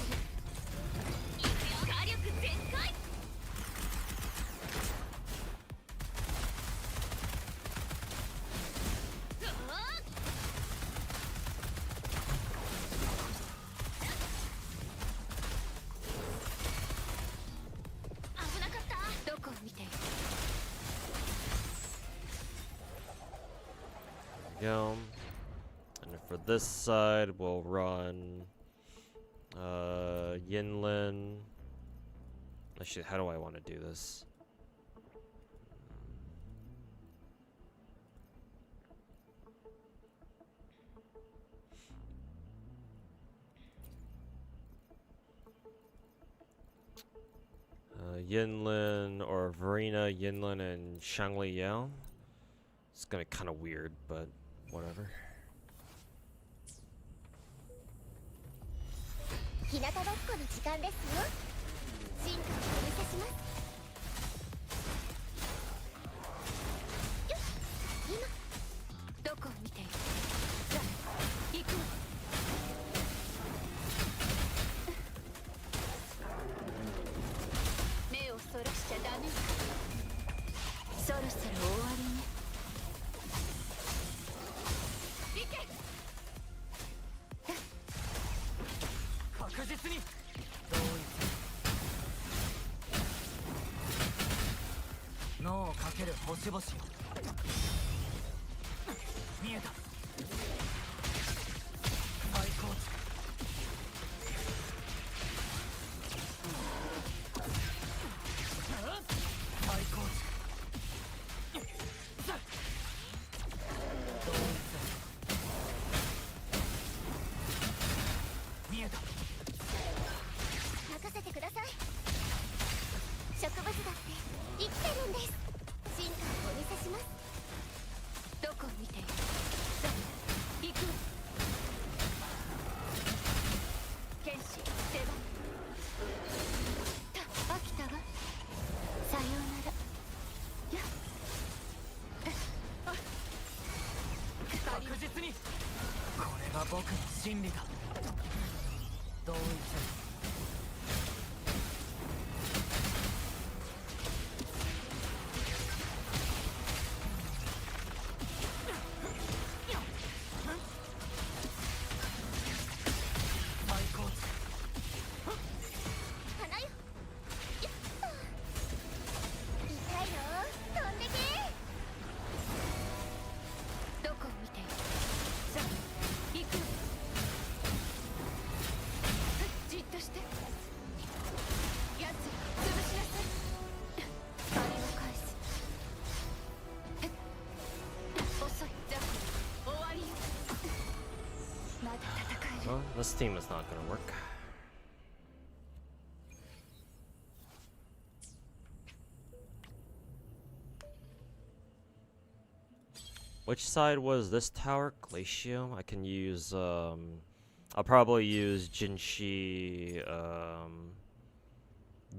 いくよ。火力全開。危なかった。どこを見ている。 Go. And for this side, we'll run Yinlin. Actually, how do I want to do this? Yinlin or Verena, Yinlin, and Shangli Yao. It's gonna be kind of weird, but whatever. 日向ぼっこの時間ですよ。進化をお見せします。よっ今どこを見ている。さあ行くわ。目をそらしちゃダメよ。そろそろ終わりね。行け。確実に脳をかける星々よ。見えた。最高値。最高値。同一見えた。任せてください。植物だって生きてるんです。進化をお見せします。どこを見ている。さあ行く。剣士出番。飽きたわ。さようなら。やっ確実にこれが僕の真理だ。同一最高値。花よ。やっ痛いの飛んでけ。どこを見ている。さあ行く。じっとして。やつ潰しなさい。あれを返す。遅い。じゃあ終わりよ。まだ戦える。 Well, this team is not gonna work. Which side was this tower? Glacium? I can use, I'll probably use Jinshi,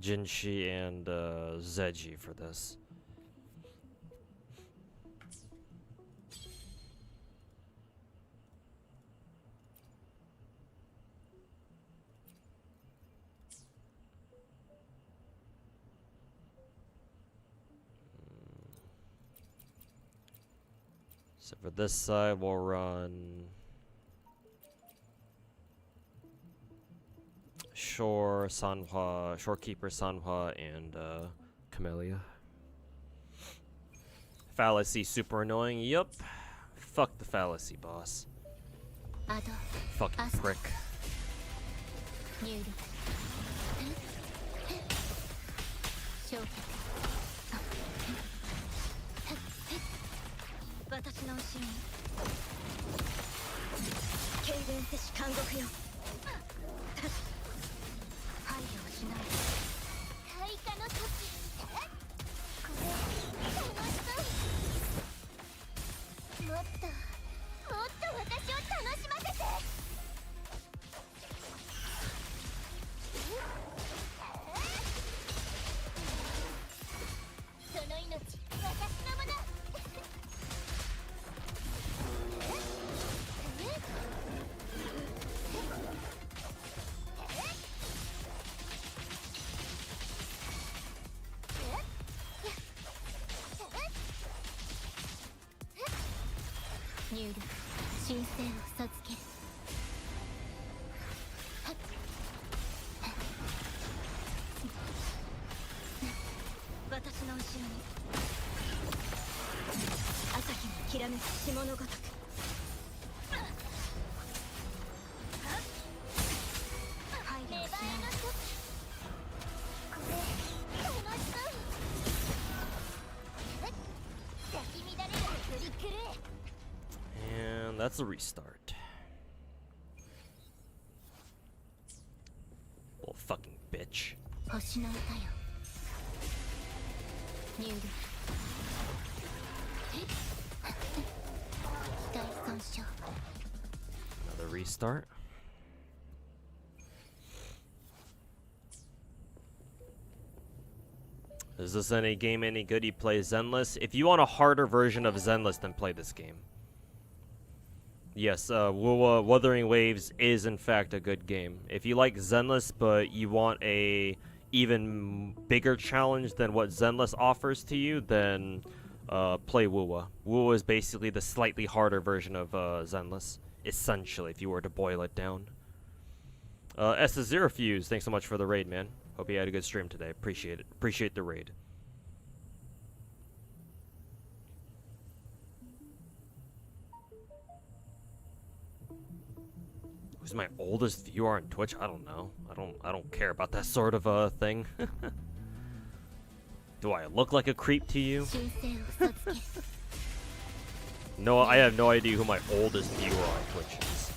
and, Zeji for this. So for this side, we'll run Shorekeeper Sanhua, and Camellia. Fallacy super annoying. Yup. Fuck the fallacy, boss. あと Fucking prick. 入力消却私の後ろに軽減せし監獄よ配慮をしない開花の時これ楽しそうもっと私を楽しませてその命私のもの入力申請を授ける私の後ろに朝日のきらめく霜のごとく配慮しないこれ楽しそう咲き乱れるトリックル And that's a restart. Little fucking bitch. 星の歌よ入力機体損傷 Another restart. Is this any game any good? You play Zenless? If you want a harder version of Zenless, then play this game. Yes, Wuwa Wuthering Waves is in fact a good game. If you like Zenless, but you want a even bigger challenge than what Zenless offers to you, then play Wuwa. Wuwa is basically the slightly harder version of Zenless, essentially, if you were to boil it down. Zero Fuse, thanks so much for the raid, man. Hope you had a good stream today. Appreciate it. Appreciate the raid. Who's my oldest viewer on Twitch? I don't know. I don't care about that sort of thing. Do I look like a creep to you? No, I have no idea who my oldest viewer on Twitch is.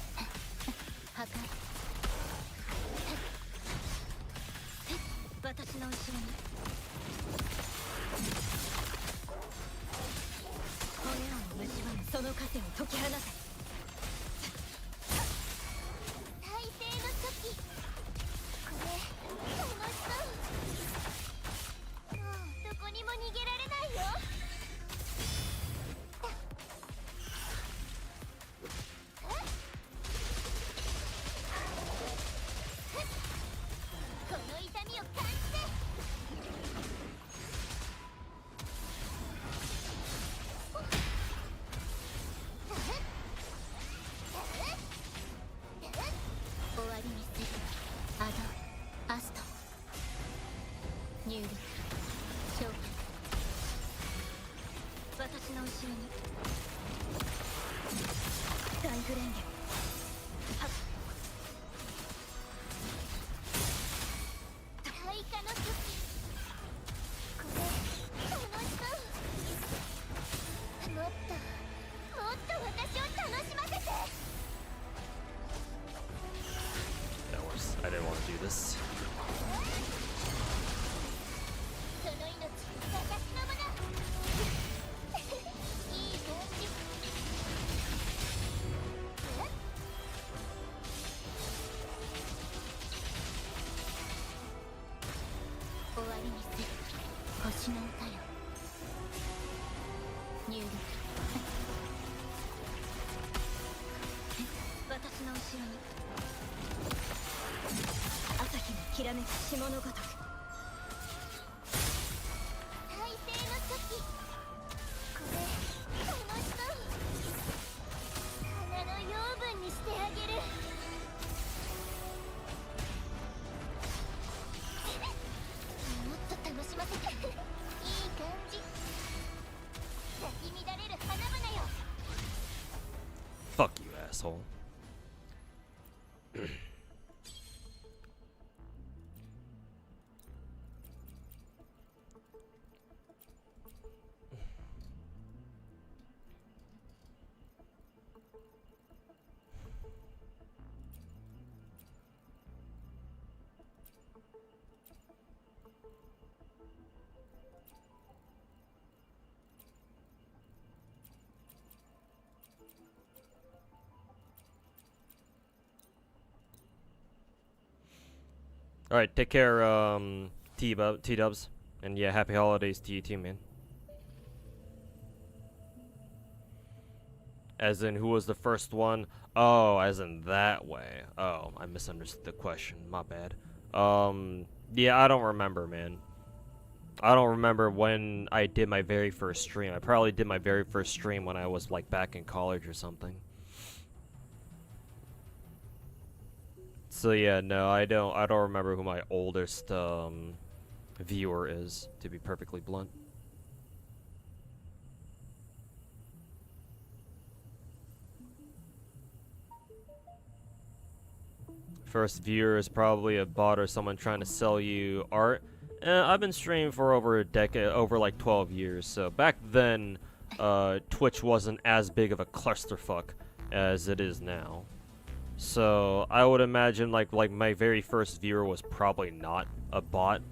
I didn't want to do this. asshole. Alright, take care, T-Dubs. And yeah, happy holidays to you too, man. As in, who was the first one? Oh, as in that way. Oh, I misunderstood the question. My bad. Yeah, I don't remember, man. I don't remember when I did my very first stream. I probably did my very first stream when I was, like, back in college or something. So yeah, no, I don't remember who my oldest viewer is, to be perfectly blunt. First viewer is probably a bot or someone trying to sell you art. I've been streaming for over a decade, over like 12 years. So back then, Twitch wasn't as big of a clusterfuck as it is now. So I would imagine like my very first viewer was probably not a bot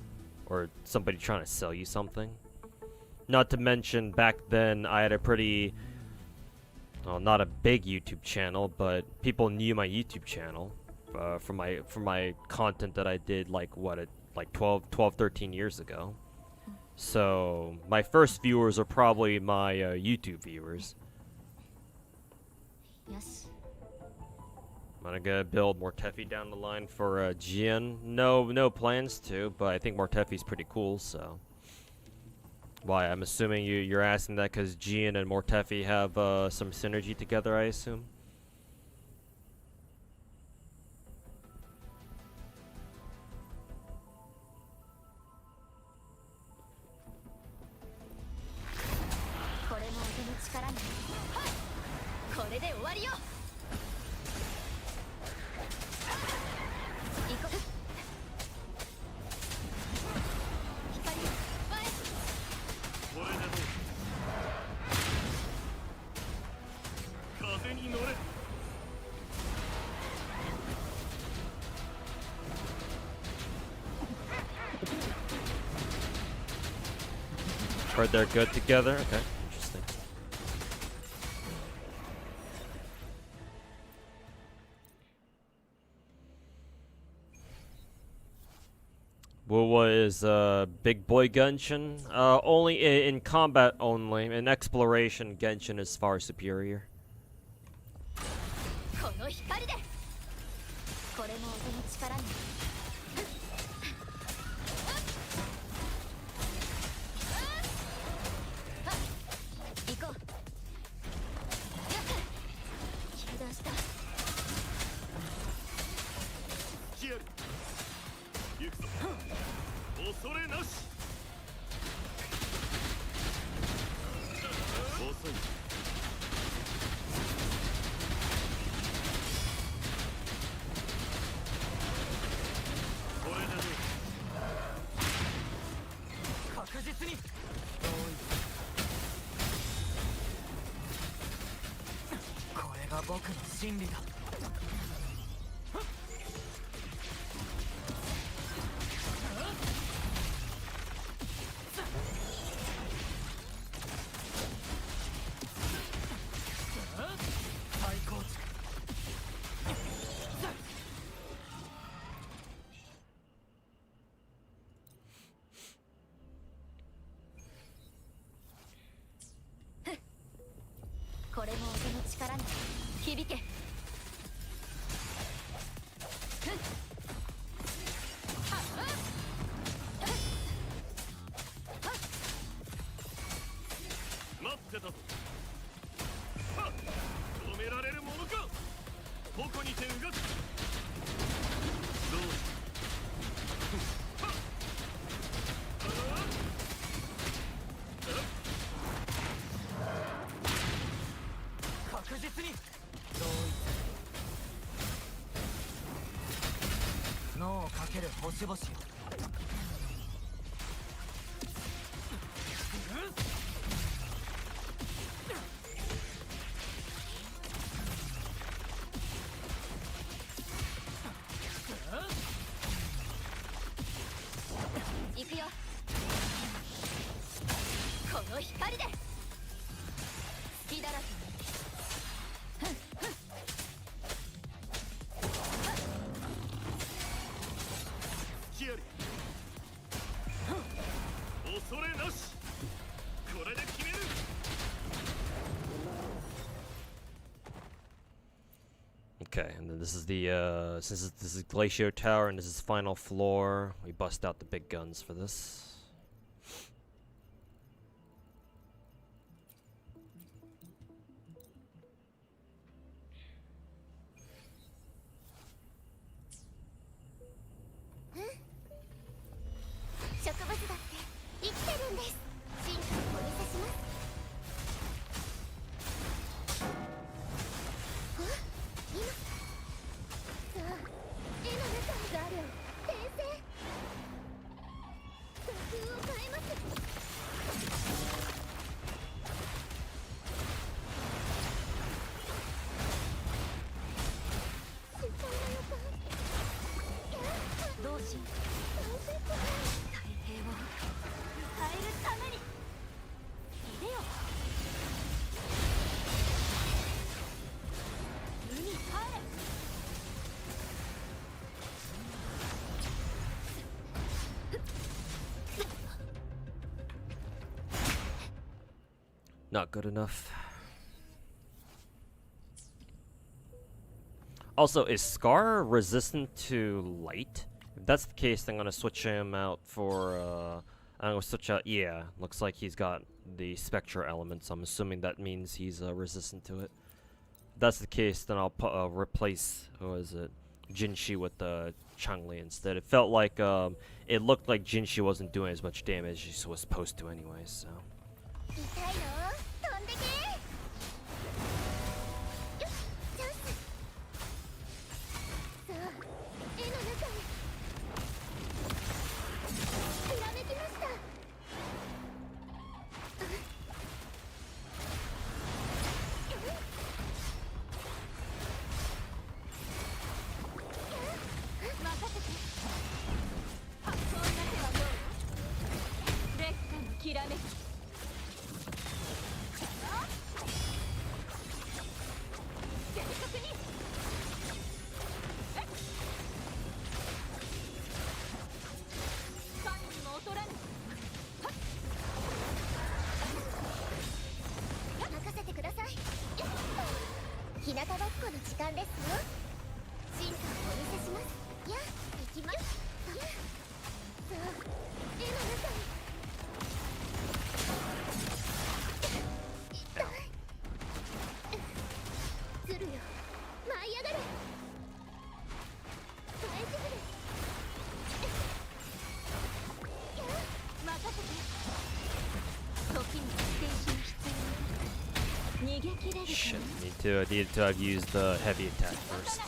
or somebody trying to sell you something. Not to mention back then I had a pretty, well, not a big YouTube channel, but people knew my YouTube channel from my content that I did like 13 years ago. So my first viewers are probably my YouTube viewers. Yes. I'm gonna build Mortefi down the line for Gian. No plans to, but I think Mortefi's pretty cool, so. Why? I'm assuming you're asking that because Gian and Mortefi have some synergy together, I assume? Heard they're good together. Okay, interesting. Wuwa is big boy Genshin. Only in combat only. In exploration, Genshin is far superior. せばしよ。行くよ。この光で隙だらけキアリ恐れなしこれで決める Okay, and then this is the since this is Glacier Tower and this is final floor, we bust out the big guns for this. 植物だって生きてるんです。進化をお見せします。あ、今さあ、絵の中の画量転生画風を変えます。失敗な予感。どうしよう。太平を変えるためにいでよ。海帰れ。Not good enough. Also, is Scar resistant to light? If that's the case, then I'm gonna switch him out for, I'm gonna switch out, yeah, looks like he's got the Spectra element, so I'm assuming that means he's resistant to it. If that's the case, then I'll replace, who is it, Jinshi with Changli instead. It felt like, it looked like Jinshi wasn't doing as much damage as he was supposed to anyway, so. 痛いの？飛んでけ。よっ、チャンス。さあ、絵の中へ。ひらめきました。任せて。発想な手はどう？劣化のきらめき。正確に。ファンにも劣らぬ。任せてください。日向ぼっこの時間ですよ。進化をお見せします。やあ、行きます。やあ、さあ、絵の中へ。痛い。ずるよ。舞い上がれ。大丈夫です。やあ、任せて。時に停止が必要。逃げ切れるか Shit, な。 I needed to have used the heavy attack first.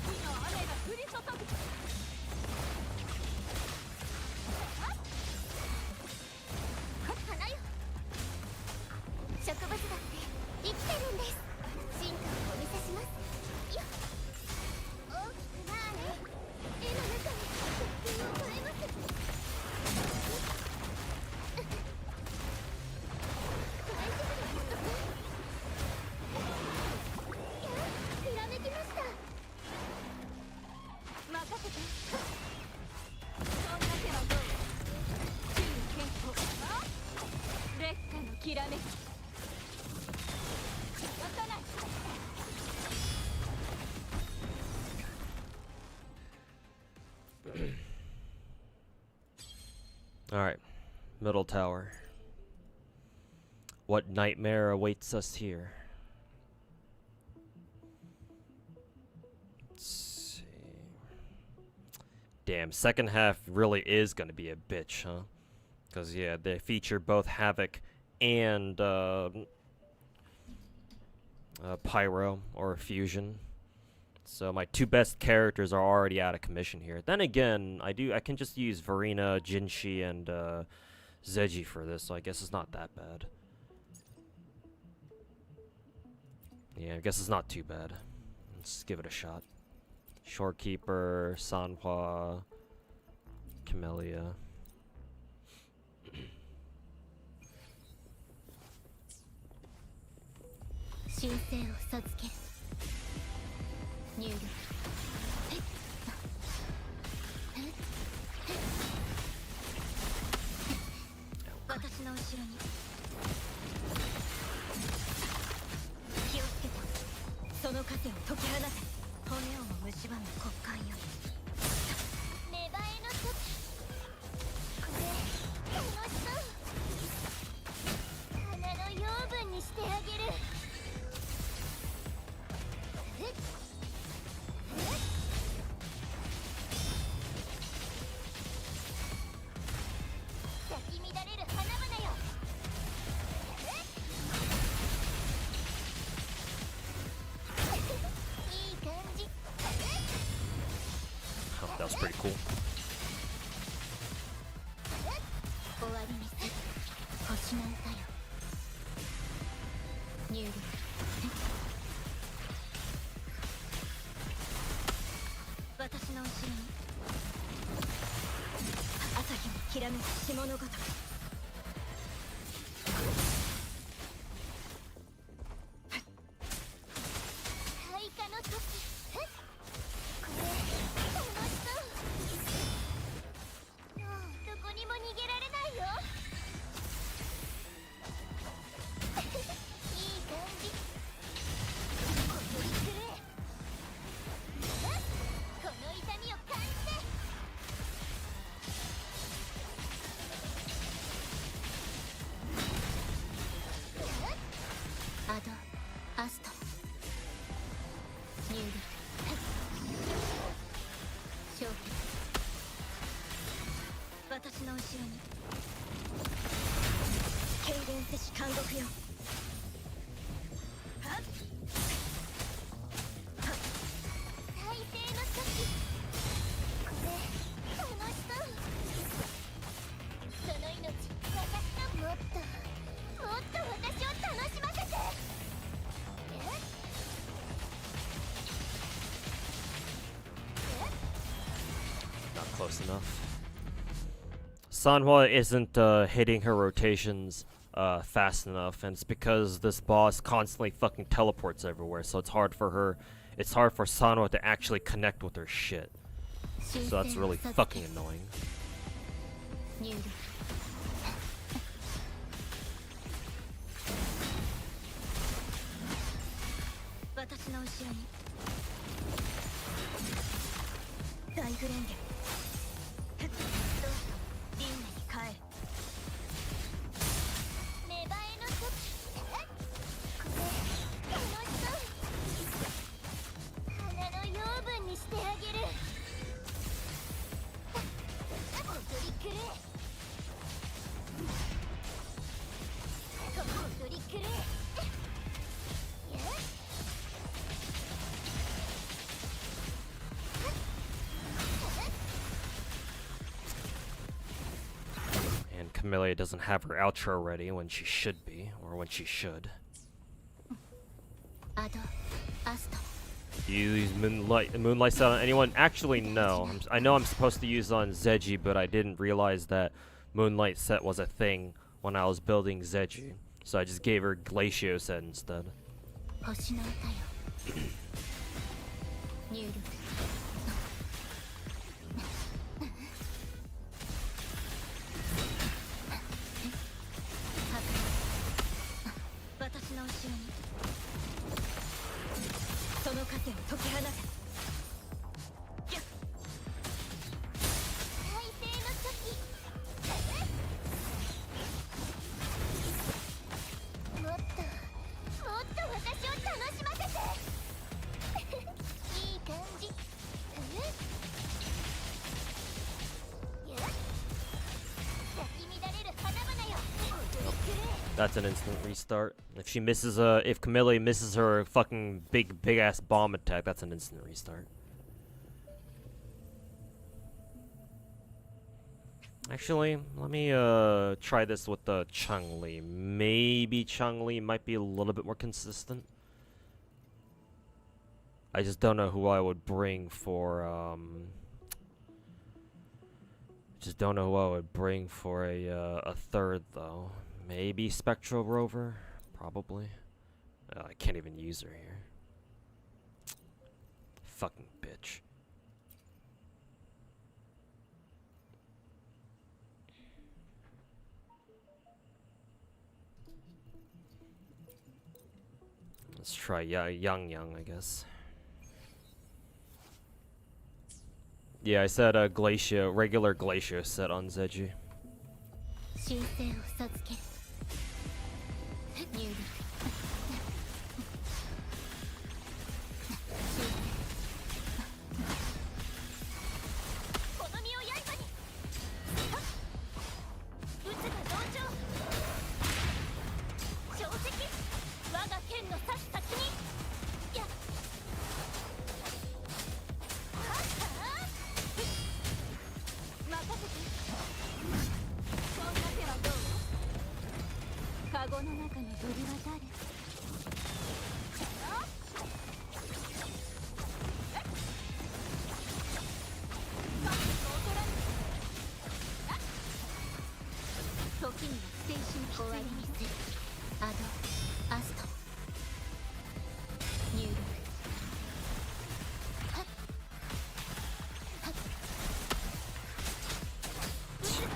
火の雨が降り注ぐ。花よ。植物だって生きてるんです。進化をお見せします。よっ、大きくなーれ。絵の中に呼吸を変えます。大丈夫です。やあ、ひらめきました。任せて。そんな手はどう？注意健康。劣化のきらめき。渡さない。 Alright, middle tower. What nightmare awaits us here? Let's see. Damn, second half really is gonna be a bitch, huh? Because, yeah, they feature both Havoc and Pyro or Fusion. So my two best characters are already out of commission here. Then again, I can just use Verena, Jinshi, and Zeji for this, so I guess it's not that bad. Yeah, I guess it's not too bad. Let's give it a shot. Shorekeeper, Sanhua, Camellia. 神聖を授ける入力私の後ろに気をつけてその盾を解き放て骨をも蝕む骨幹よ芽生えの時これ楽しそう花の養分にしてあげる咲き乱れる花々よ いい感じ Oh, that was pretty cool. 終わりにする星の歌よ入力私の後ろに朝日のきらめく霜のごとく開花の時これ楽しそうもうどこにも逃げられないよいい感じお取りくれこの痛みを感じてアドアスト入力消去私の後ろに軽減せし監獄よはっはっ再生の時これ楽しそうその命私のもっと私を楽しませて Not close enough. Sanhua isn't hitting her rotations fast enough, and it's because this boss constantly fucking teleports everywhere, so it's hard for Sanhua to actually connect with her shit. So that's really fucking annoying. 入力私の後ろに大グレンゲどうぞリンネに帰る芽生えの時これ楽しそう花の養分にしてあげるお取りくれお取りくれ And Camellia doesn't have her outro ready when she should be, or when she should. アドアスト Do you use Moonlight set on anyone? Actually, no. I know I'm supposed to use on Zeji, but I didn't realize that Moonlight set was a thing when I was building Zeji. So I just gave her Glacio set instead. 星の歌よ入力私の後ろにその盾を解き放て再生の時もっと私を楽しませていい感じ咲き乱れる花々よお取りくれ That's an instant restart. If she misses if Camille misses her fucking big ass bomb attack, that's an instant restart. Actually, let me try this with the Chun-Li. Maybe Chun-Li might be a little bit more consistent. I just don't know who I would bring for just don't know who I would bring for a third though. Maybe Spectral Rover, probably. I can't even use her here. Fucking bitch. Let's try Yang, I guess. Yeah, I said Glacio, regular Glacio set on Zeji. 修正を授ける入力この身を刃に打つが同調正直我が剣の刺す先にや任せてそんな手はどうカゴの中の鳥は誰時には青春終わりにするアドアスト入力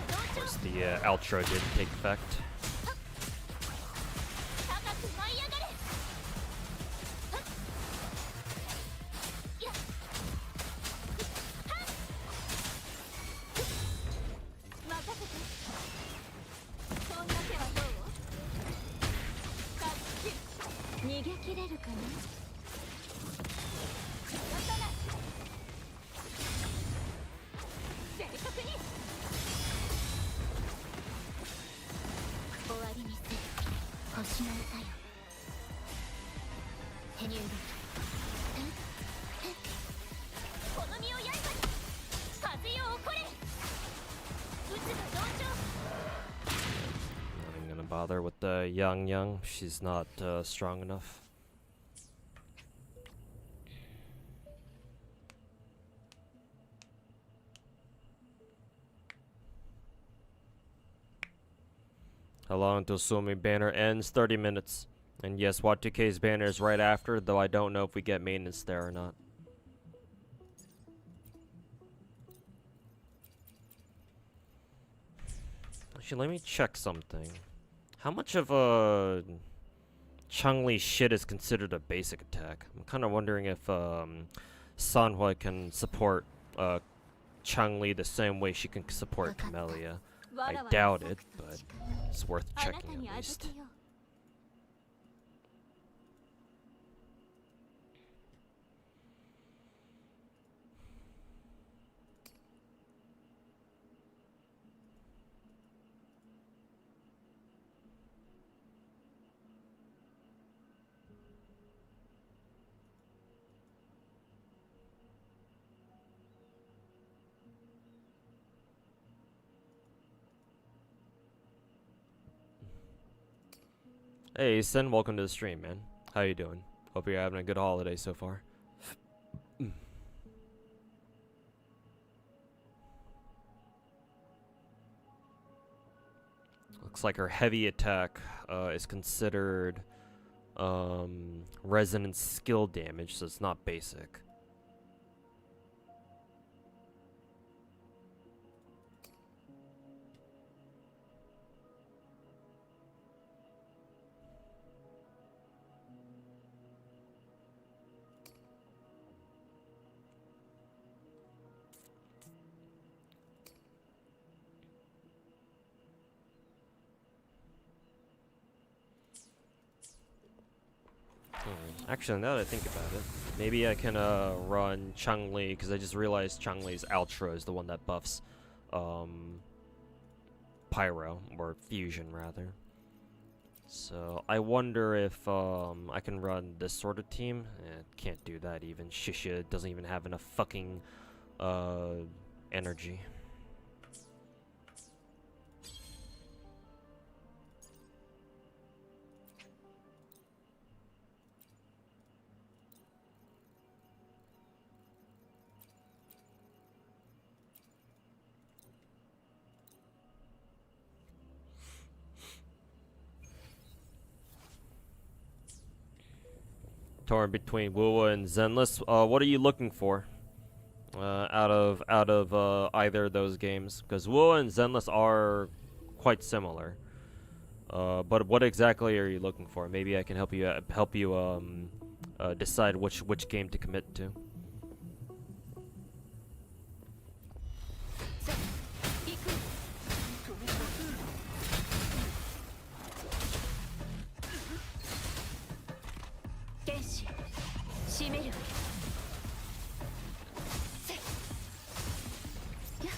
Of course, the outro didn't take effect. 高く舞い上がれやっ任せてそんな手はどうカッチ逃げ切れるかな渡さない正確に終わりにする星の歌よ手入力この身を刃に風よ起これ打つが同調 Not even gonna bother with the Yang. She's not strong enough. How long until Sumi banner ends? 30 minutes. And yes, Y2K's banner is right after, though I don't know if we get maintenance there or not. Actually, let me check something. How much of a Chun-Li shit is considered a basic attack? I'm kind of wondering if Sanhua can support Chun-Li the same way she can support Camellia. I doubt it, but it's worth あなた checking に at 預 least. けよう Hey, Sen, welcome to the stream, man. How you doing? Hope you're having a good holiday so far. Looks like her heavy attack is considered resonance skill damage, so it's not basic. Actually, now that I think about it, maybe I can run Chun-Li, because I just realized Chun-Li's outro is the one that buffs Pyro, or Fusion rather. So I wonder if I can run this sort of team. Can't do that even. Shisha doesn't even have enough fucking energy. Torn between Wuwa and Zenless. What are you looking for out of either of those games? Because Wuwa and Zenless are quite similar. But what exactly are you looking for? Maybe I can help you decide which game to commit to. さあ行く剣士締めるせっやっ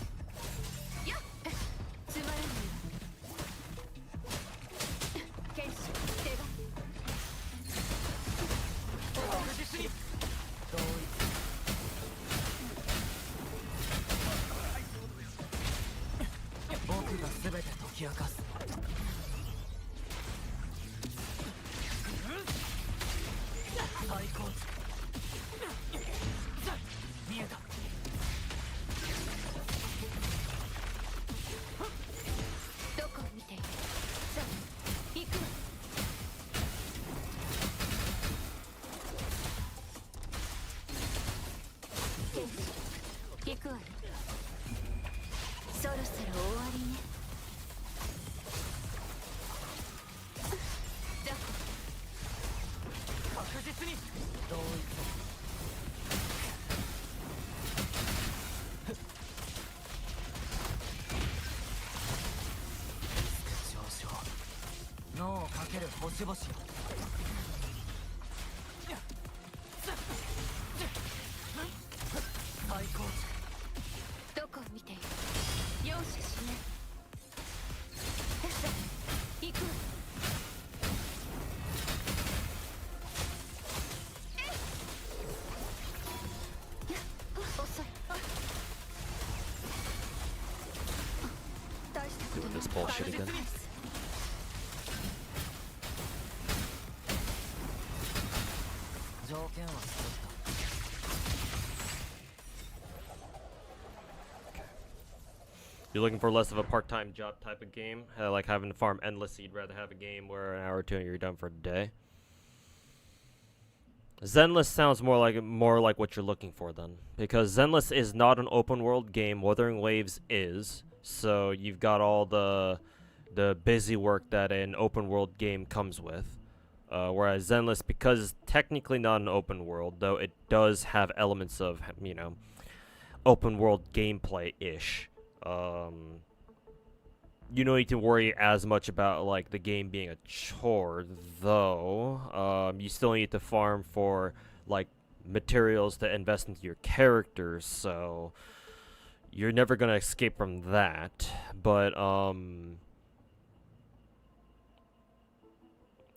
やっつまらない剣士手が確実に僕が全て解き明かす。最高。見えた。どこを見ているさあ行くわ剣士行くわよそろそろ終わりねどこ確実に同一。上昇。脳をかける星々よ。最高。どこを見ている容赦しないさあ行くわ遅い大したこと Doing ない this bullshit again. 条件は作った。 You're looking for less of a part-time job type of game, like having to farm endlessly. You'd rather have a game where an hour or two and you're done for the day. Zenless sounds more like what you're looking for then, because Zenless is not an open world game. Wuthering Waves is, so you've got all the busy work that an open world game comes with. Whereas Zenless, because it's technically not an open world, though it does have elements of, you know, open world gameplay-ish. You don't need to worry as much about like the game being a chore, though. You still need to farm for like materials to invest into your characters, so you're never gonna escape from that. But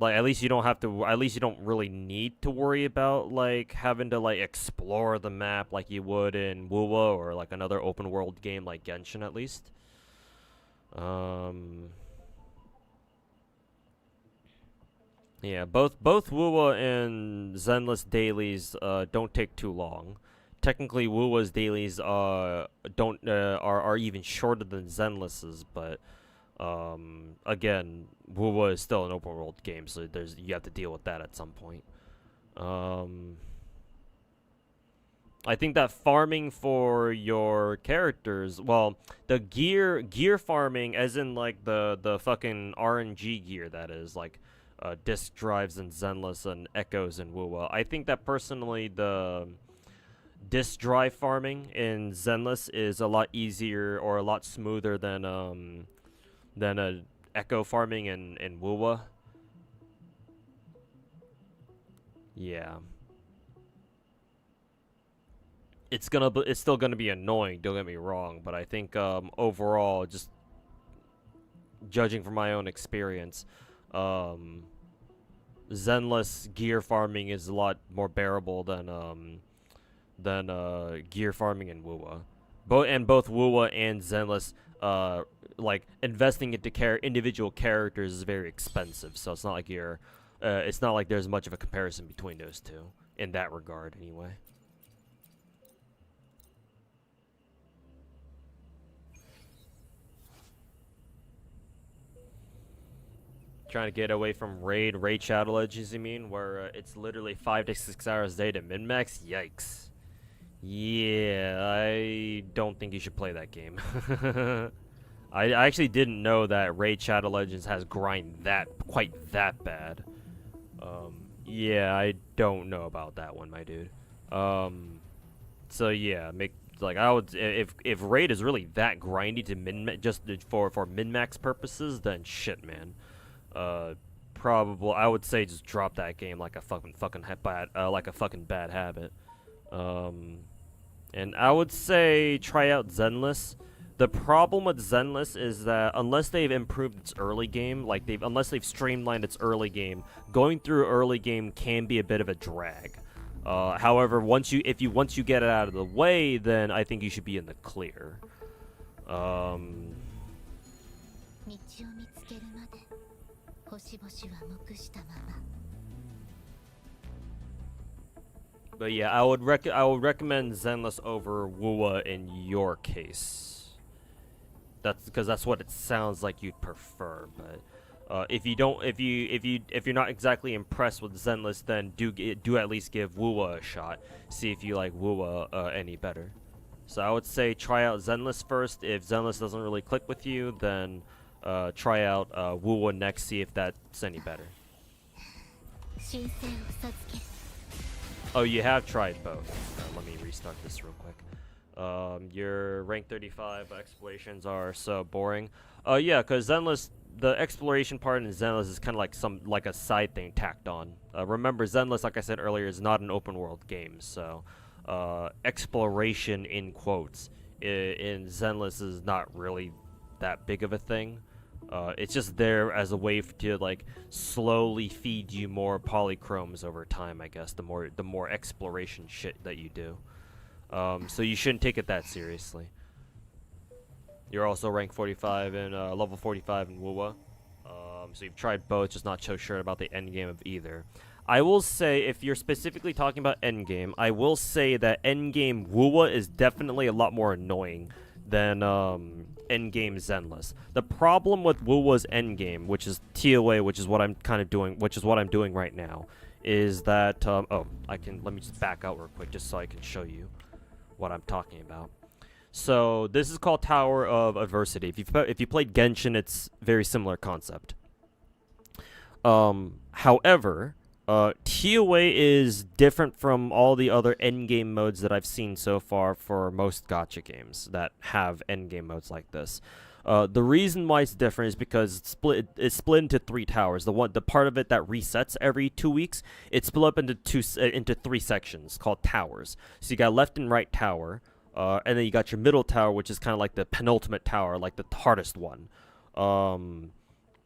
like at least you don't have to. At least you don't really need to worry about like having to like explore the map like you would in Wuwa or like another open world game like Genshin, at least. Yeah, both Wuwa and Zenless dailies don't take too long. Technically, Wuwa's dailies are even shorter than Zenless's, but again, Wuwa is still an open world game, so you have to deal with that at some point. I think that farming for your characters, well, the gear farming, as in like the fucking RNG gear that is, like disc drives in Zenless and Echoes in Wuwa. I think that personally the disc drive farming in Zenless is a lot easier or a lot smoother than a Echo farming in Wuwa. Yeah. It's still gonna be annoying, don't get me wrong, but I think overall, just judging from my own experience, Zenless gear farming is a lot more bearable than gear farming in Wuwa. Both Wuwa and Zenless, like investing into individual characters is very expensive. So it's not like it's not like there's much of a comparison between those two in that regard, anyway. Trying to get away from raid Shadow Legends, you mean, where it's literally 5 to 6 hours a day to min-max? Yikes. Yeah, I don't think you should play that game. I actually didn't know that Raid Shadow Legends has grind quite that bad. Yeah, I don't know about that one, my dude. So yeah, I would, if Raid is really that grindy to just for min-max purposes, then shit, man. Probably I would say just drop that game like a fucking bad habit. And I would say try out Zenless. The problem with Zenless is that unless they've improved its early game, unless they've streamlined its early game, going through early game can be a bit of a drag. However, once you get it out of the way, then I think you should be in the clear. But yeah, I would recommend Zenless over Wuwa in your case. That's because that's what it sounds like you'd prefer. But if you're not exactly impressed with Zenless, then do at least give Wuwa a shot. See if you like Wuwa any better. So I would say try out Zenless first. If Zenless doesn't really click with you, then try out Wuwa next. See if that's any better. Oh, you have tried both. Let me restart this real quick. Your rank 35 explorations are so boring. Yeah, because Zenless, the exploration part in Zenless is kind of like a side thing tacked on. Remember, Zenless, like I said earlier, is not an open world game, so exploration in quotes in Zenless is not really that big of a thing. It's just there as a way to like slowly feed you more polychromes over time, I guess. The more exploration shit that you do. So you shouldn't take it that seriously. You're also rank 45 and level 45 in Wuwa. So you've tried both, just not so sure about the endgame of either. I will say, if you're specifically talking about endgame, I will say that endgame Wuwa is definitely a lot more annoying than endgame Zenless. The problem with Wuwa's endgame, which is TOA, which is what I'm doing right now, is that let me just back out real quick just so I can show you what I'm talking about. So this is called Tower of Adversity. If you played Genshin, it's very similar concept. However, TOA is different from all the other endgame modes that I've seen so far for most gacha games that have endgame modes like this. The reason why it's different is because it's split into 3 towers. The part of it that resets every 2 weeks, it's split up into 3 sections called towers. So you got left and right tower, and then you got your middle tower, which is kind of like the penultimate tower, like the hardest one.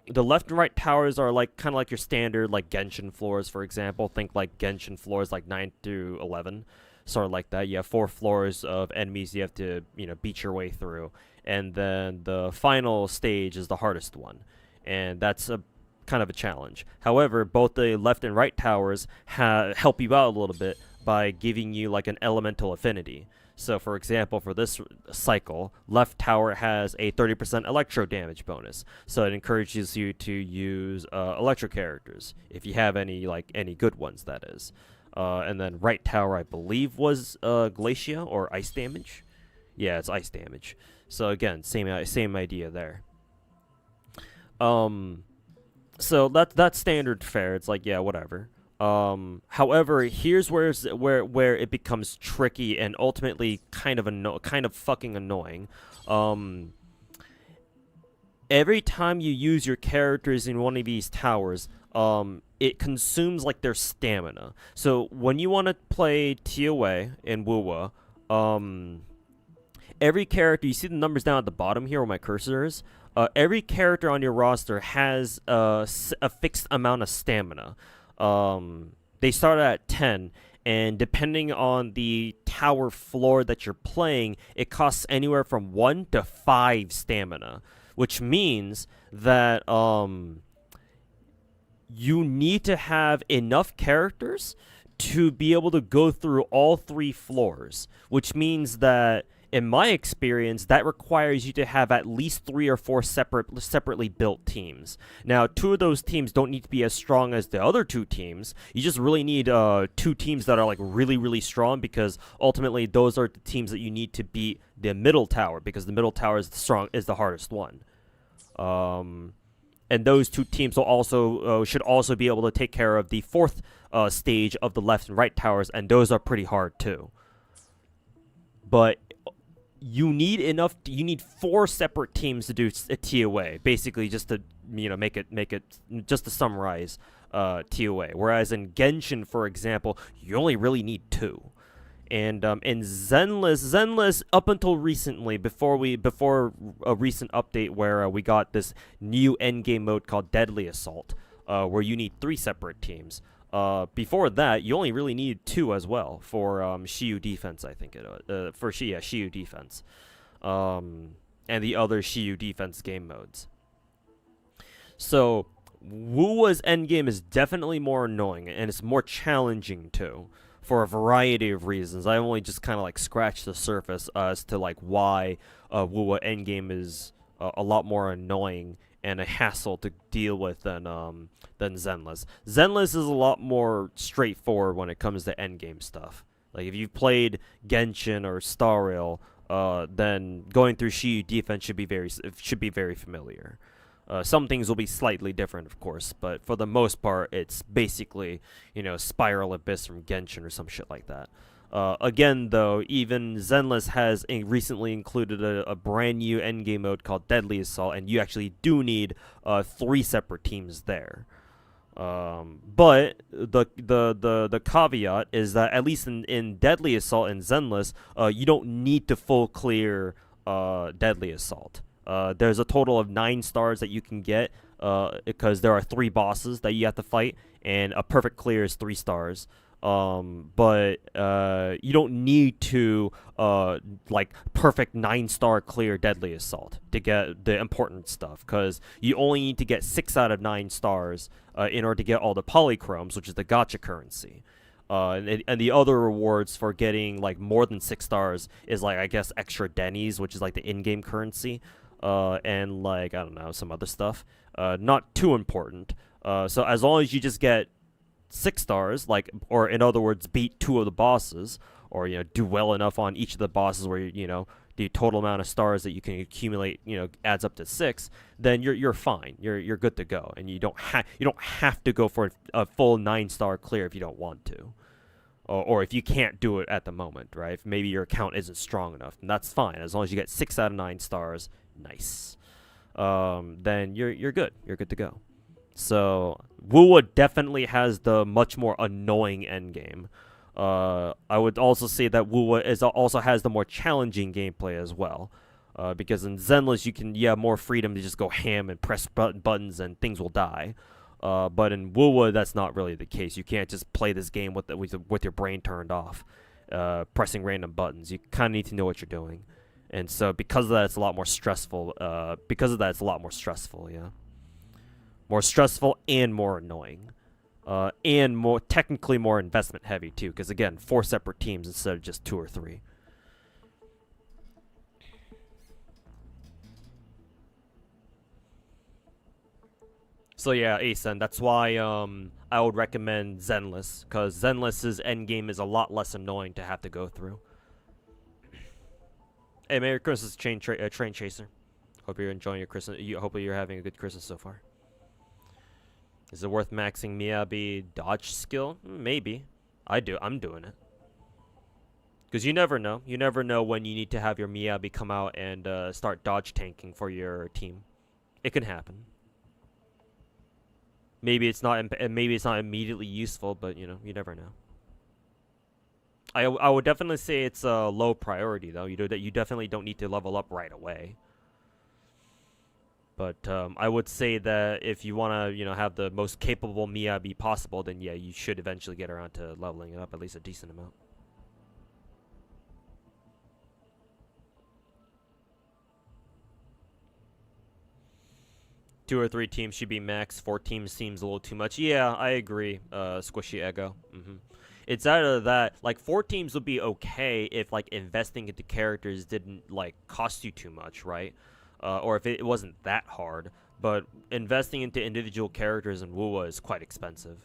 The left and right towers are kind of like your standard like Genshin floors, for example. Think like Genshin floors like 9 through 11, sort of like that. You have 4 floors of enemies you have to beat your way through, and then the final stage is the hardest one, and that's a kind of a challenge. However, both the left and right towers help you out a little bit by giving you like an elemental affinity. So, for example, for this cycle, left tower has a 30% electro damage bonus. So it encourages you to use electro characters, if you have any good ones, that is. And then right tower, I believe, was Glacia or ice damage. Yeah, it's ice damage. So again, same idea there. So that's standard fare. It's like, yeah, whatever. However, here's where it becomes tricky and ultimately kind of fucking annoying. Every time you use your characters in one of these towers, it consumes like their stamina. So when you want to play TOA in Wuwa, every character, you see the numbers down at the bottom here where my cursor is. every character on your roster has a fixed amount of stamina. They start at 10, and depending on the tower floor that you're playing, it costs anywhere from 1 to 5 stamina, which means that you need to have enough characters to be able to go through all 3 floors, which means that in my experience, that requires you to have at least 3 or 4 separately built teams. Now, 2 of those teams don't need to be as strong as the other 2 teams. You just really need 2 teams that are like really, really strong, because ultimately those are the teams that you need to beat the middle tower, because the middle tower is the hardest one. And those 2 teams will also should also be able to take care of the 4th stage of the left and right towers, and those are pretty hard too. But you need 4 separate teams to do a TOA, basically, just to make it just to summarize TOA. Whereas in Genshin, for example, you only really need 2. And in Zenless, up until recently, before a recent update where we got this new endgame mode called Deadly Assault, where you need 3 separate teams. Before that, you only really needed 2 as well for Shiyu defense, I think Shiyu defense, and the other Shiyu defense game modes. So Wuwa's endgame is definitely more annoying, and it's more challenging too, for a variety of reasons. I only just kind of like scratched the surface as to like why Wuwa endgame is a lot more annoying and a hassle to deal with than Zenless. Zenless is a lot more straightforward when it comes to endgame stuff. Like if you've played Genshin or Star Rail, then going through Shiyu defense should be very familiar. Some things will be slightly different, of course, but for the most part, it's basically Spiral Abyss from Genshin or some shit like that. Again, though, even Zenless has recently included a brand new endgame mode called Deadly Assault, and you actually do need 3 separate teams there. But the caveat is that at least in Deadly Assault and Zenless, you don't need to full clear Deadly Assault. There's a total of 9 stars that you can get because there are 3 bosses that you have to fight, and a perfect clear is 3 stars. But you don't need to like perfect 9-star clear Deadly Assault to get the important stuff, because you only need to get 6 out of 9 stars in order to get all the polychromes, which is the gacha currency. And the other rewards for getting like more than 6 stars is like, I guess, extra Denny's, which is like the in-game currency, and like, I don't know, some other stuff. Not too important. So as long as you just get 6 stars, like, or in other words, beat 2 of the bosses, or do well enough on each of the bosses where the total amount of stars that you can accumulate adds up to 6, then you're fine. You're good to go, and you don't have to go for a full 9-star clear if you don't want to, or if you can't do it at the moment, right? If maybe your account isn't strong enough, and that's fine as long as you get 6 out of 9 stars. Nice. Then you're good. You're good to go. So Wuwa definitely has the much more annoying endgame. I would also say that Wuwa also has the more challenging gameplay as well. Because in Zenless you have more freedom to just go ham and press buttons and things will die. But in Wuwa that's not really the case. You can't just play this game with your brain turned off, pressing random buttons. You kind of need to know what you're doing. And so because of that it's a lot more stressful. Yeah. More stressful and more annoying. And more technically more investment heavy too, because again, 4 separate teams instead of just 2 or 3. So yeah, Asen, that's why I would recommend Zenless, because Zenless's endgame is a lot less annoying to have to go through. Hey, Merry Christmas, Train Chaser. Hope you're enjoying your Christmas. Hopefully you're having a good Christmas so far. Is it worth maxing Miyabi dodge skill? Maybe. I'm doing it. Because you never know. You never know when you need to have your Miyabi come out and start dodge tanking for your team. It can happen. Maybe it's not immediately useful, but you never know. I would definitely say it's a low priority though. You definitely don't need to level up right away. But I would say that if you want to, have the most capable Miyabi possible, then yeah, you should eventually get around to leveling it up at least a decent amount. Two or three teams should be max. 4 teams seems a little too much. Yeah, I agree. Squishy Ego. It's out of that. Like 4 teams would be okay if like investing into characters didn't like cost you too much, right? Or if it wasn't that hard. But investing into individual characters in Wuwa is quite expensive.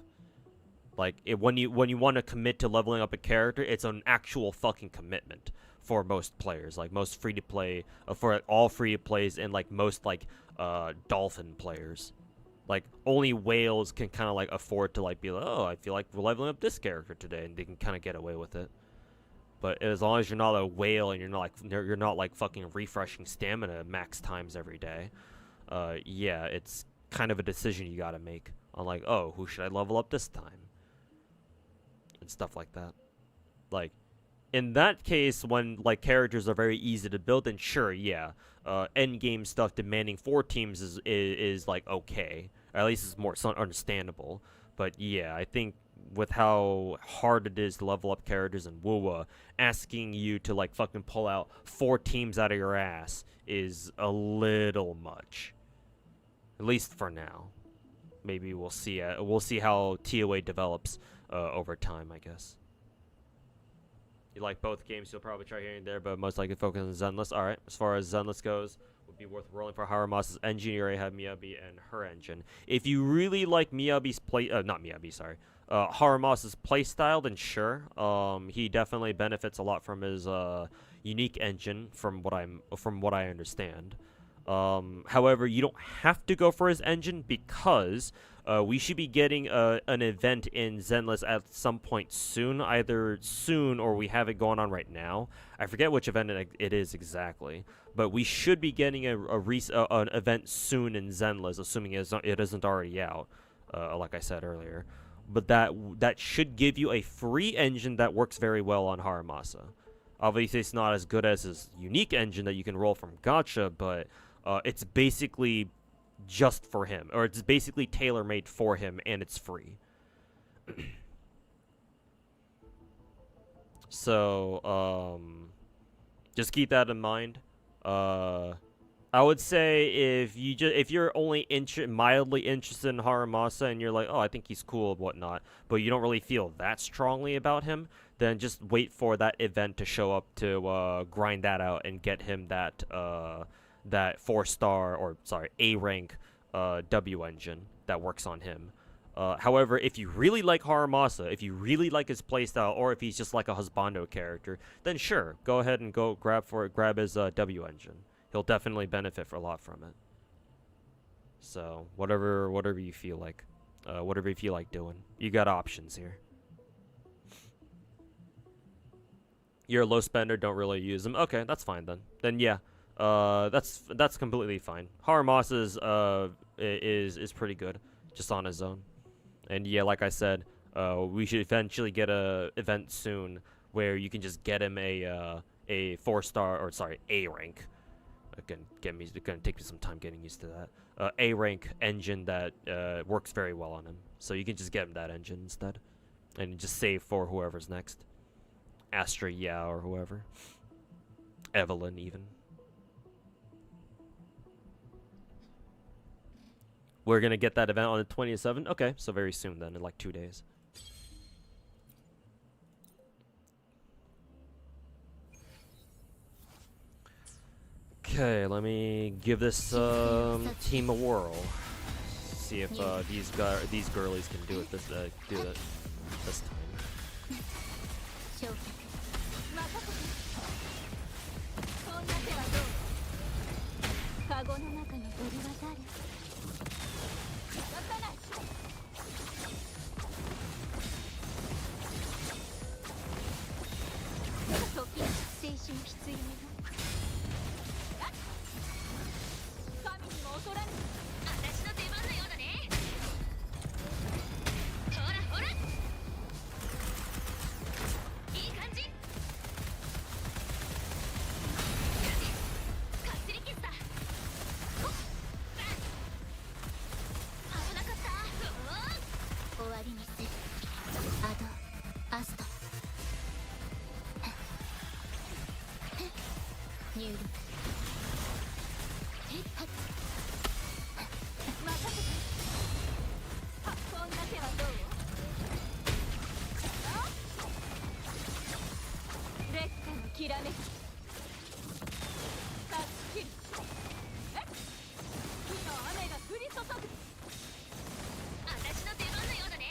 Like when you want to commit to leveling up a character, it's an actual fucking commitment for most players. Like most free to play, for all free to plays, and like most like dolphin players. Like only whales can kind of like afford to like be like, oh, I feel like we're leveling up this character today, and they can kind of get away with it. But as long as you're not a whale and you're not like fucking refreshing stamina max times every day, yeah, it's kind of a decision you gotta make on like, oh, who should I level up this time? And stuff like that. Like, in that case, when like characters are very easy to build, then sure, yeah, endgame stuff demanding 4 teams is like okay, or at least it's more understandable. But yeah, I think with how hard it is to level up characters in Wuwa, asking you to like fucking pull out 4 teams out of your ass is a little much. At least for now. Maybe we'll see. We'll see how TOA develops over time, I guess. You like both games, you'll probably try here and there, but most likely focus on Zenless. Alright, as far as Zenless goes, would be worth rolling for Haramasa's engine. You already have Miyabi and her engine. If you really like Miyabi's Haramasa's playstyle, then sure. He definitely benefits a lot from his unique engine, from what I understand. However, you don't have to go for his engine because we should be getting an event in Zenless at some point soon, either soon or we have it going on right now. I forget which event it is exactly, but we should be getting an event soon in Zenless, assuming it isn't already out, like I said earlier. But that should give you a free engine that works very well on Haramasa. Obviously, it's not as good as his unique engine that you can roll from Gacha, but it's basically just for him, or it's basically tailor-made for him, and it's free. So, just keep that in mind. I would say if you're only mildly interested in Haramasa and you're like, oh, I think he's cool and whatnot, but you don't really feel that strongly about him, then just wait for that event to show up to grind that out and get him that 4-star, or sorry, A rank W engine that works on him. However, if you really like Haramasa, if you really like his playstyle, or if he's just like a husbando character, then sure, go ahead and go grab his W engine. He'll definitely benefit a lot from it. So whatever you feel like, whatever you feel like doing, you got options here. You're a low spender, don't really use them. Okay, that's fine then. Then yeah, that's completely fine. Haramasa is pretty good just on his own. And yeah, like I said, we should eventually get a event soon where you can just get him a 4-star, or sorry, A rank. It's gonna take me some time getting used to that. A rank engine that works very well on him. So you can just get him that engine instead, and just save for whoever's next. Astra Yao or whoever. Evelyn even. We're gonna get that event on the 27th. Okay, so very soon then, in like 2 days. Okay, let me give this team a whirl. See if these girlies can do it this time. カゴの中の鳥は誰？出さない。時に静止も必要よ。神にも劣らぬ。私の出番のようだね。ほらほら。アスト入力任せてこんな手はどう劣化のきらめきタッチキル火の雨が降り注ぐ私の出番のようだね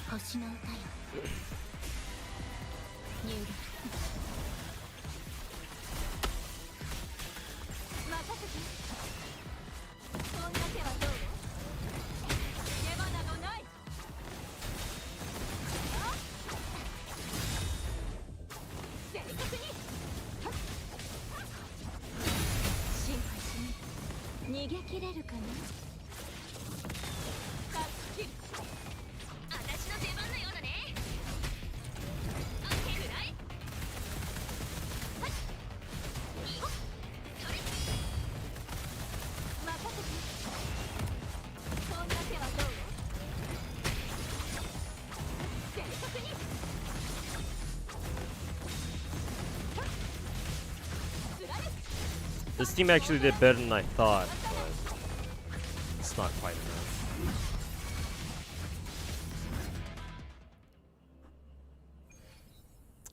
星の歌よ入力任せてそんな手はどう逃げ場などない正確に心配しない逃げ切れるかなタッチキル私の出番のようだねオッケーくらいはいいいよそれ任せてそんな手はどう正確に貫く This team actually did better than I thought, but it's not quite enough.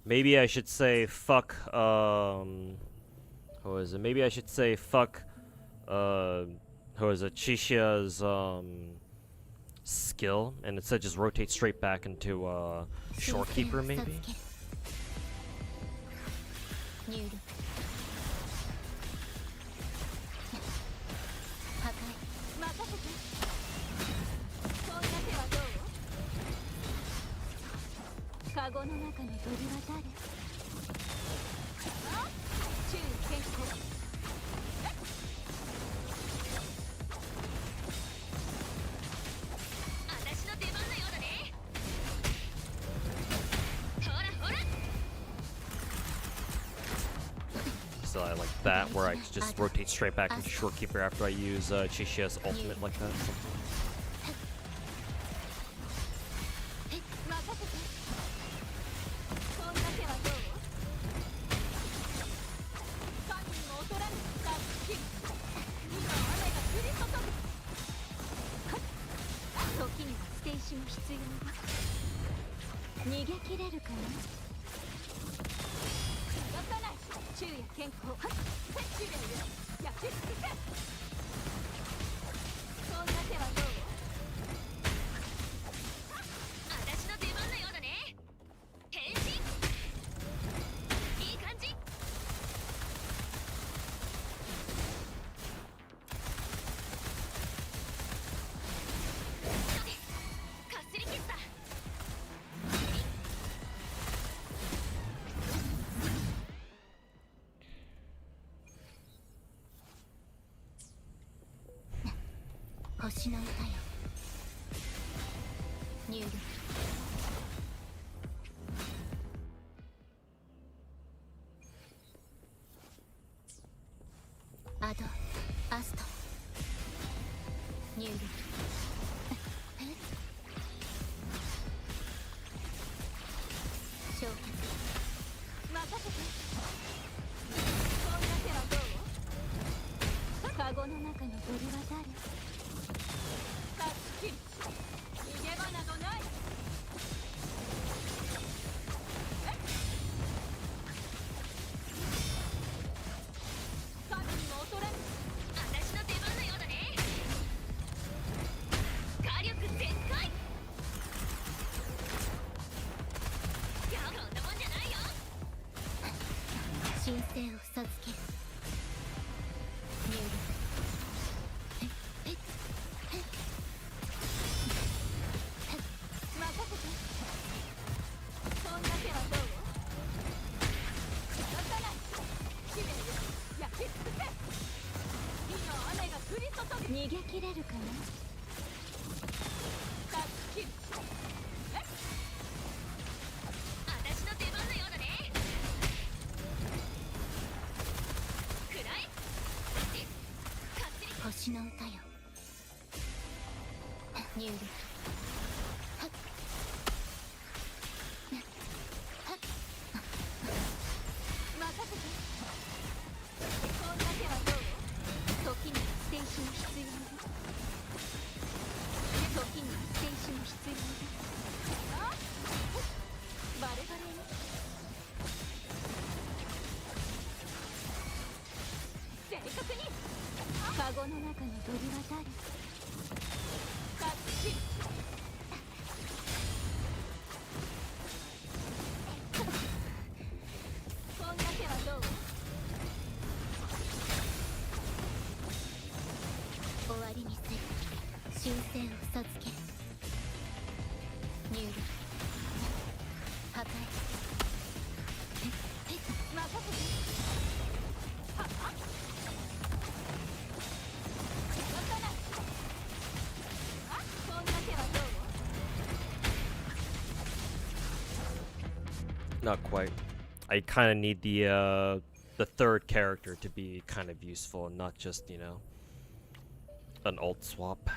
Maybe I should say fuck, who is it? Maybe I should say fuck, who is it? Chishia's, skill, and instead just rotate straight back into, Shorekeeper, maybe? 入力破壊任せてそんな手はどうカゴの中の鳥は誰あ注意健康私の出番のようだねほらほら So I like that, where I just rotate straight back into Shorekeeper after I use, Chishia's ultimate like that. 任せてそんな手はどう神にも劣らぬタッチキル火の雨が降り注ぐ時には捨て石も必要だ逃げ切れるかな逃がさない昼夜健康使命よ焼き尽くせそんな手はどう私の出番のようだね変身いい感じかすり切った星の歌よ入力アドアスト入力消化任せてそんな手はどうカゴの中の鳥は誰タッチキル逃げ場などない神にも劣らぬ私の出番のようだね火力全開今日こんなもんじゃないよ神聖を授ける入力逃げ切れるかなタッチキル私星の歌よ。入力。任せて。こんだけはどう？時には捨て石も必要ね。時には捨て石も必要ね。あ？バレバレね。正確にカゴの中の鳥は誰？タッチ。こんだけはどう？終わりにせよ。修正を授ける。入力。破壊。任せて。はっはっ。渡ない。あ、こんだけはどう？ Not quite. I kind of need the third character to be kind of useful and not just, you know, an alt swap.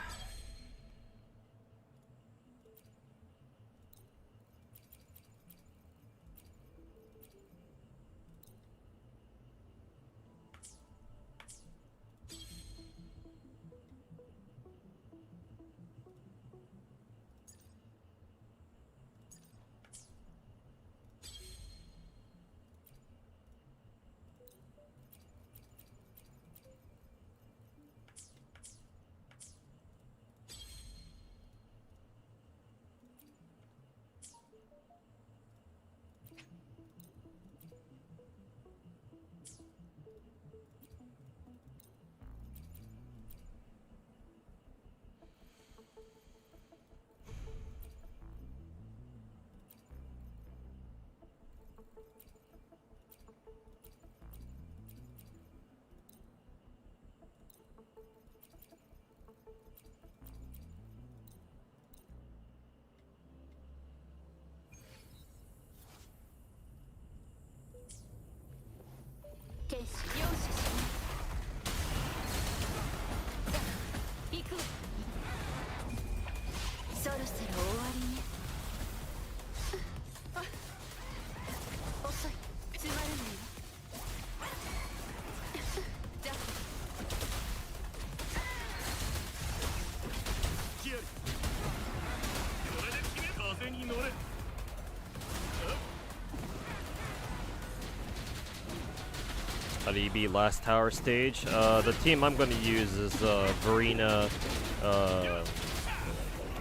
How do you beat last tower stage? The team I'm going to use is Verena,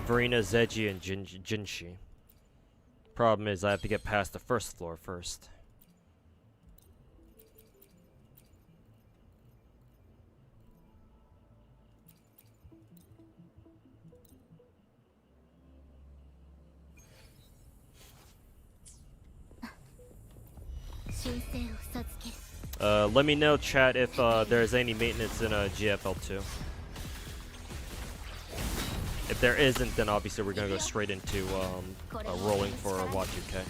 Zeji, and Jinshi. Problem is I have to get past the first floor first. Let me know, chat, if there's any maintenance in GFL2. If there isn't, then obviously we're gonna go straight into rolling for Watch UK.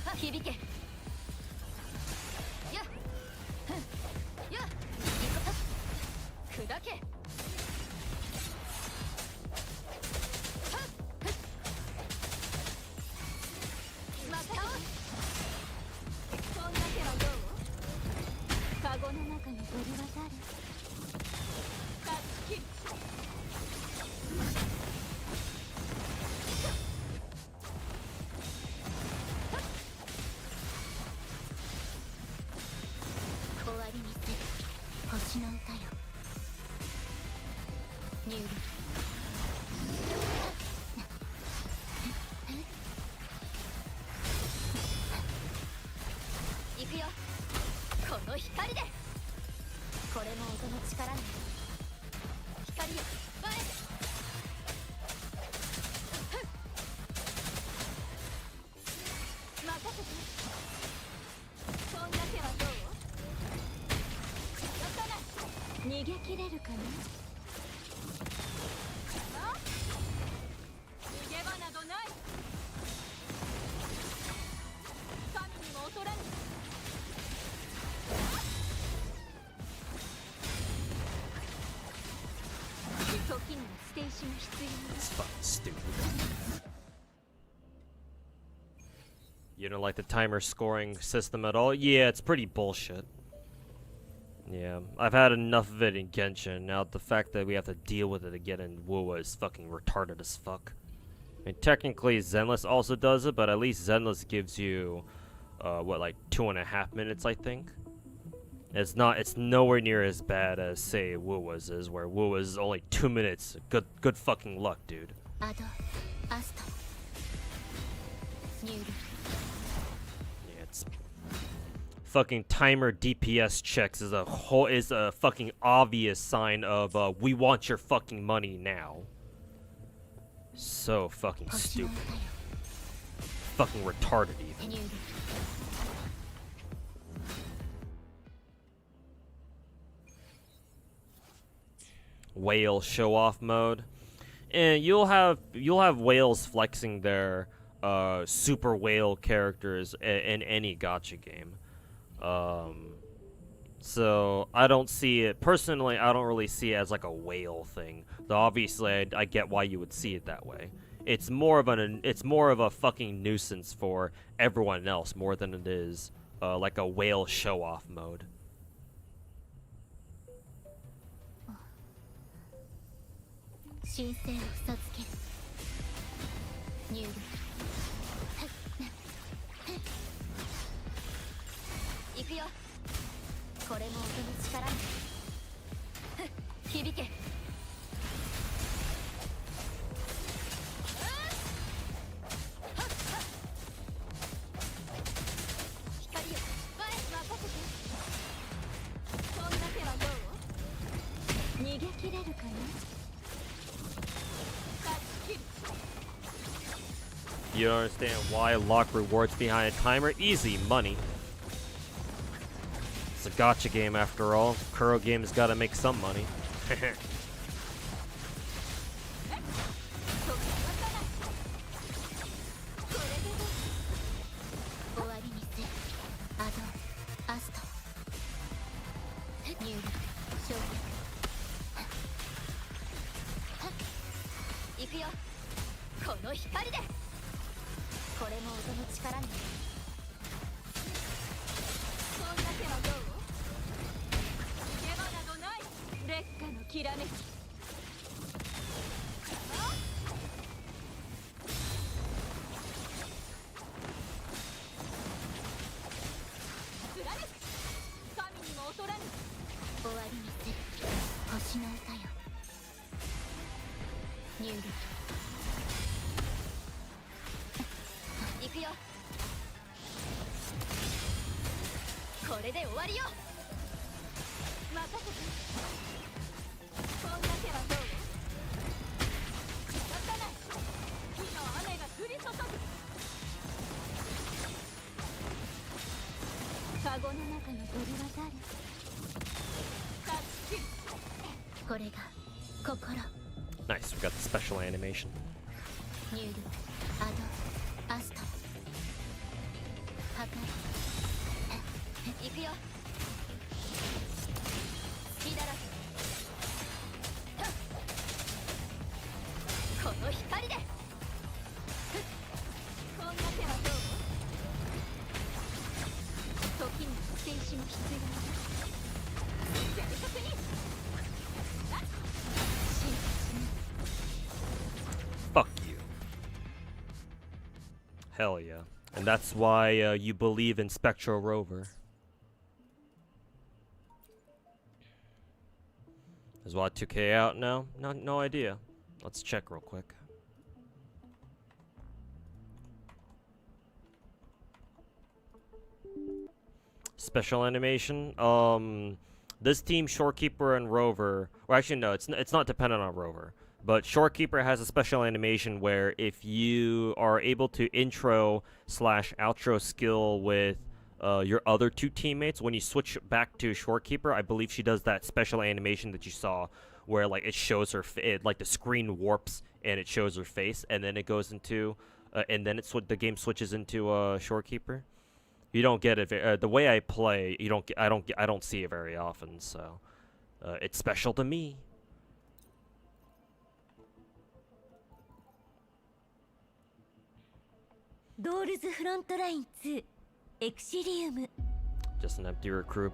It's fucking stupid. You don't like the timer scoring system at all? Yeah, it's pretty bullshit. Yeah, I've had enough of it in Genshin. Now the fact that we have to deal with it again in Wuwa is fucking retarded as fuck. I mean, technically Zenless also does it, but at least Zenless gives you, what, like 2.5 minutes, I think? It's nowhere near as bad as, say, Wuwa's is, where Wuwa's is only 2 minutes. Good fucking luck, dude. Yeah, it's fucking timer DPS checks is a fucking obvious sign of we want your fucking money now. So fucking stupid. Fucking retarded even. Whale show off mode. And you'll have whales flexing their super whale characters in any gacha game. So I don't see it personally. I don't really see it as like a whale thing. Though obviously I get why you would see it that way. It's more of a fucking nuisance for everyone else more than it is like a whale show off mode. You don't understand why lock rewards behind a timer? Easy money. It's a gacha game after all. Kuro game's gotta make some money. Nice, we got the special animation. Fuck you. Hell yeah. And that's why you believe in Spectral Rover. Is what 2K out now? No idea. Let's check real quick. Special animation. This team, Shorekeeper and Rover. Or actually, no, it's not dependent on Rover. But Shorekeeper has a special animation where if you are able to intro/outro skill with your other two teammates, when you switch back to Shorekeeper, I believe she does that special animation that you saw, where like it shows her, like the screen warps and it shows her face, and then it goes into, and then the game switches into Shorekeeper. You don't get it the way I play. I don't see it very often, so it's special to me. ドールズフロントライン2エクシリウム Just an empty recruit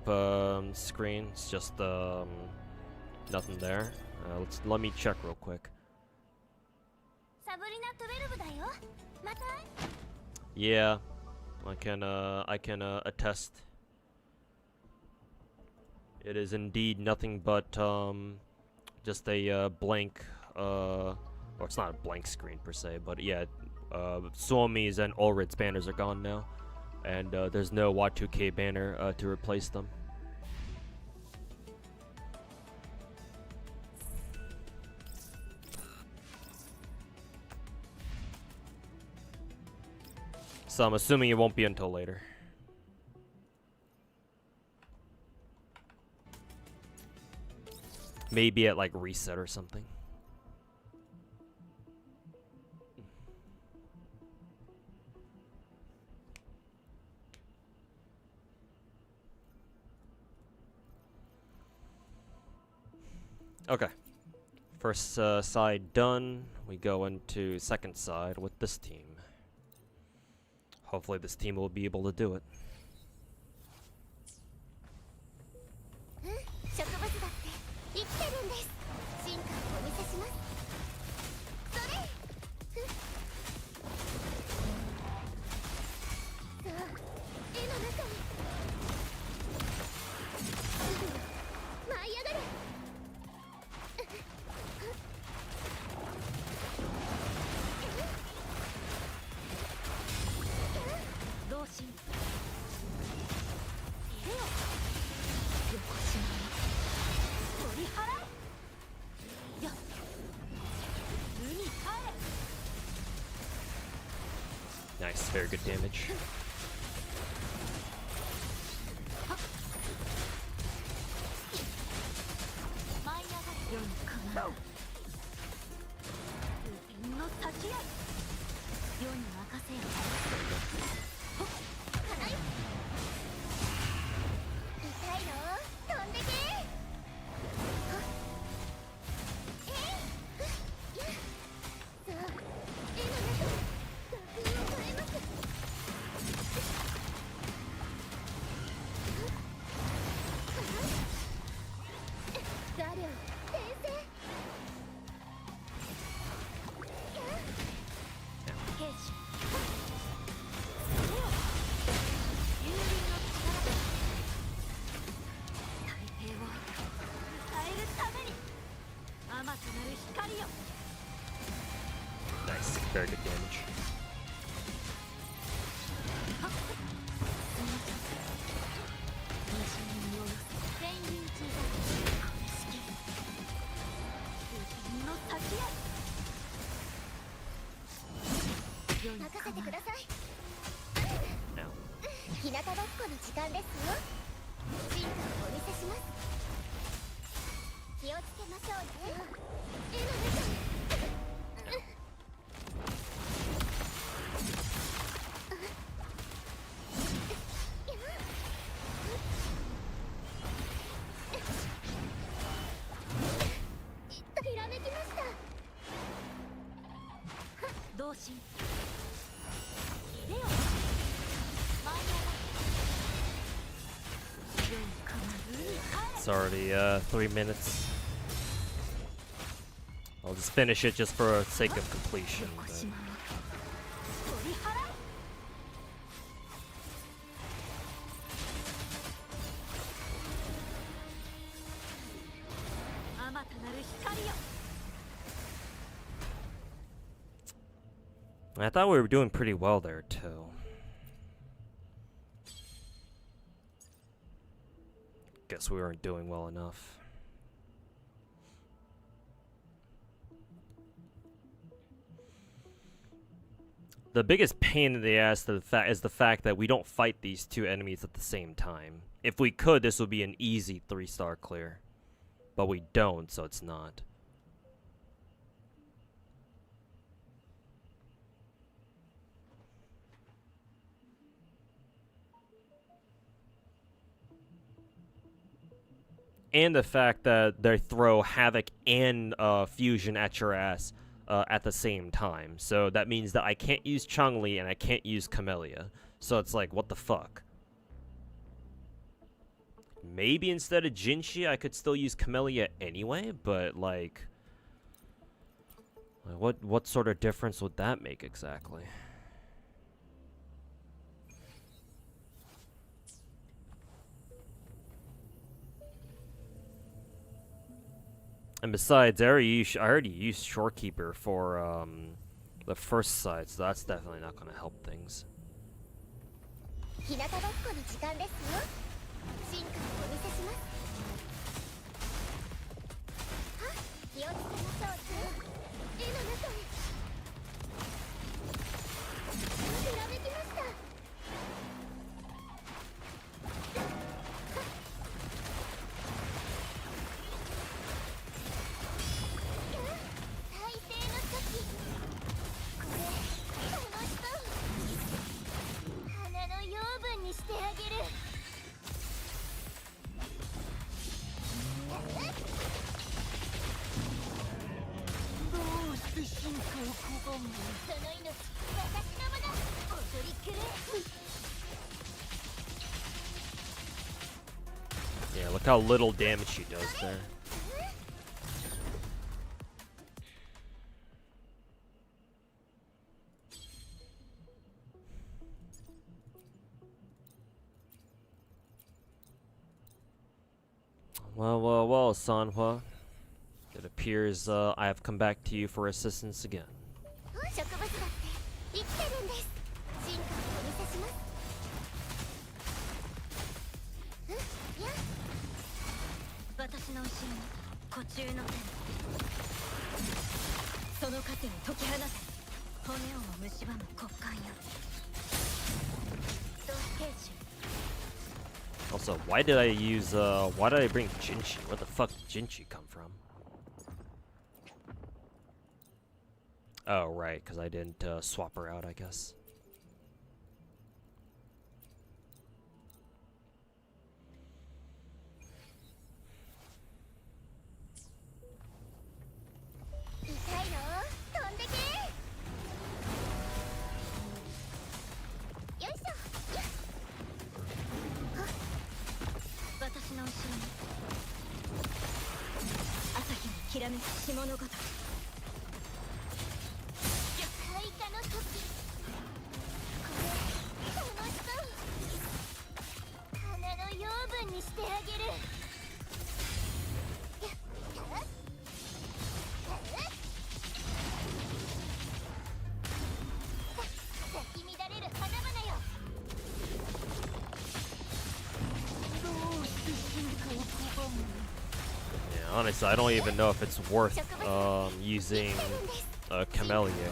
screen. It's just nothing there. Let me check real quick. サブリナ12だよまた Yeah, I can attest. It is indeed nothing but just a blank or it's not a blank screen per se, but yeah, Suomi's and Ulrit's banners are gone now, and there's no Y2K banner to replace them. So I'm assuming it won't be until later. Maybe at like reset or something. Okay. First side done. We go into second side with this team. Hopefully this team will be able to do it. 植物だって生きてるんです進化をお見せしますそれさあ絵の中に舞い上がれ同心入れよ横島に取り払えよ海帰れ Nice, very good damage. 舞い上がれ世にかなう無限の先へ世に任せよほっかなよ痛いの飛んでけはっやっさあ絵の中に画風を変えます誰を先生兵士幽霊の力で太平を変えるために甘くなる光よ Nice, very good damage. 全員中だ式無限の先へ任せてください Now. 日向ぼっこの時間ですよ進化をお見せします気をつけましょうね絵の中にひらめきました同心入れよ舞い上がれ世にかなる海帰 It's already 3 minutes. I'll just finish it just for sake of completion. 横 But 島に取り払えあまたなる光よ I thought we were doing pretty well there too. Guess we weren't doing well enough. The biggest pain in the ass is the fact that we don't fight these two enemies at the same time. If we could, this would be an easy 3-star clear. But we don't, so it's not. And the fact that they throw Havoc and Fusion at your ass at the same time. So that means that I can't use Chun-Li and I can't use Camellia. So it's like, what the fuck? Maybe instead of Jinshi, I could still use Camellia anyway, but like what sort of difference would that make exactly? And besides, I already used Shorekeeper for the first side, so that's definitely not going to help things. 日向ぼっこの時間ですよ。進化をお見せします。は、気をつけましょう。絵の中へ。ひらめきました。大抵の時。これ楽しそう。花の養分にしてあげる。どうして進化を拒む？その命、私のもの。踊りくれ。Yeah, look how little damage she does there. Well, Sanhua. It appears I have come back to you for assistance again. 植物だって生きてるんです。進化をお見せします。いや、私の後ろに古虫の手。その糧を解き放て。骨をも蝕む骨幹よ。同兵士。 Also, why did I bring Jinshi? Where the fuck did Jinshi come from? Oh, right, because I didn't swap her out, I guess. Honestly, I don't even know if it's worth using Camellia here.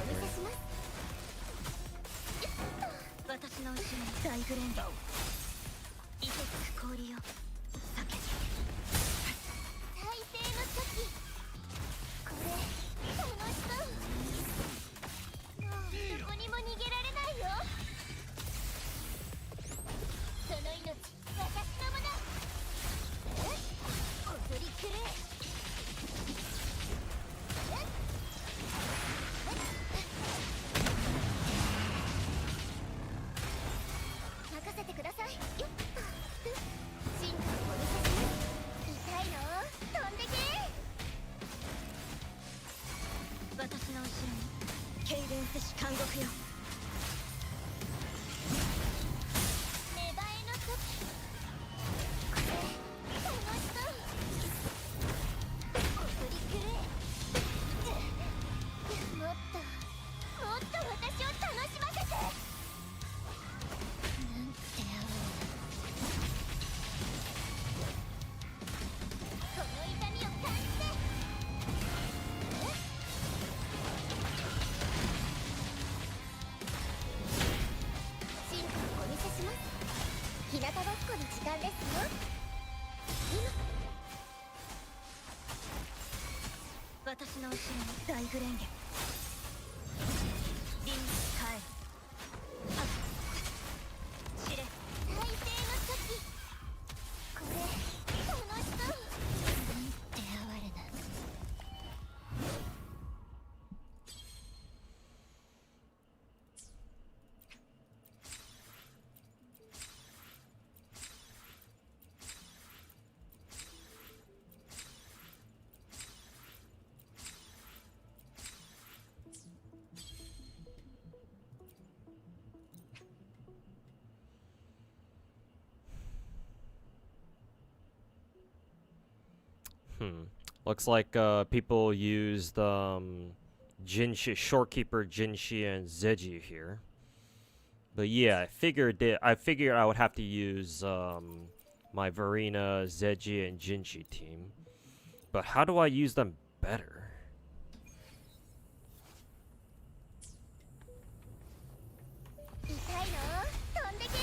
Looks like people used Jinshi, Shorekeeper, Jinshi, and Zeji here. But yeah, I figured I would have to use my Verena, Zeji, and Jinshi team. But how do I use them better? 痛いの飛んでけさ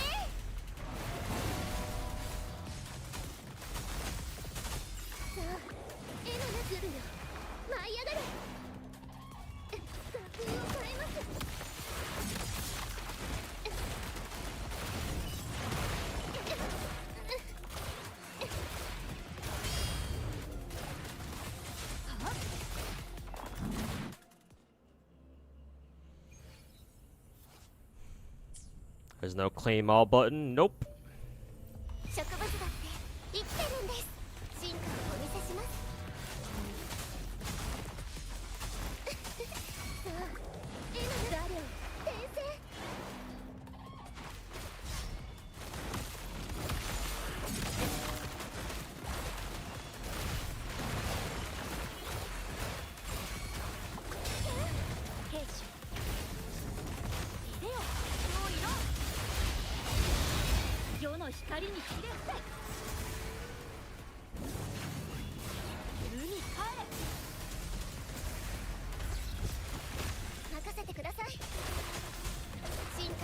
あ絵のなするよ舞い上がれ学風を変えますThere's no claim all button. Nope. 植物だって生きてるんです進化をお見せしますさあ絵のザリョ転生兵士いでよもういろ世の光にひれ伏せ海帰れ任せてください進化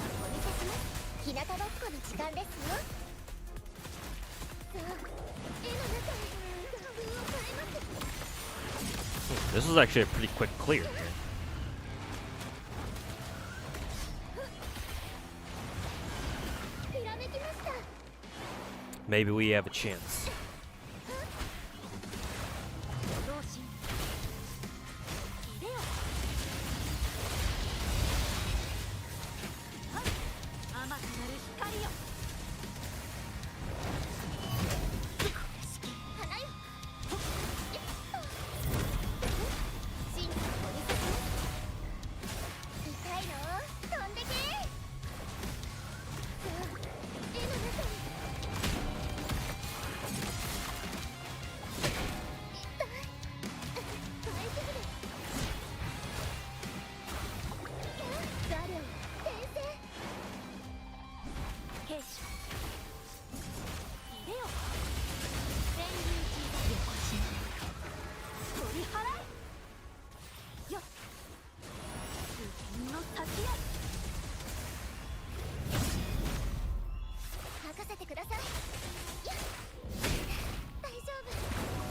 をお見せします日向ぼっこの時間ですよさあ絵の中へ画風を変えます This was actually a pretty quick clear here. Maybe we have a chance. 同心いでよはい甘くなる光よ花よ進化を見せします痛いの飛んでけさあ絵の中へ任せてくださいやっ大丈夫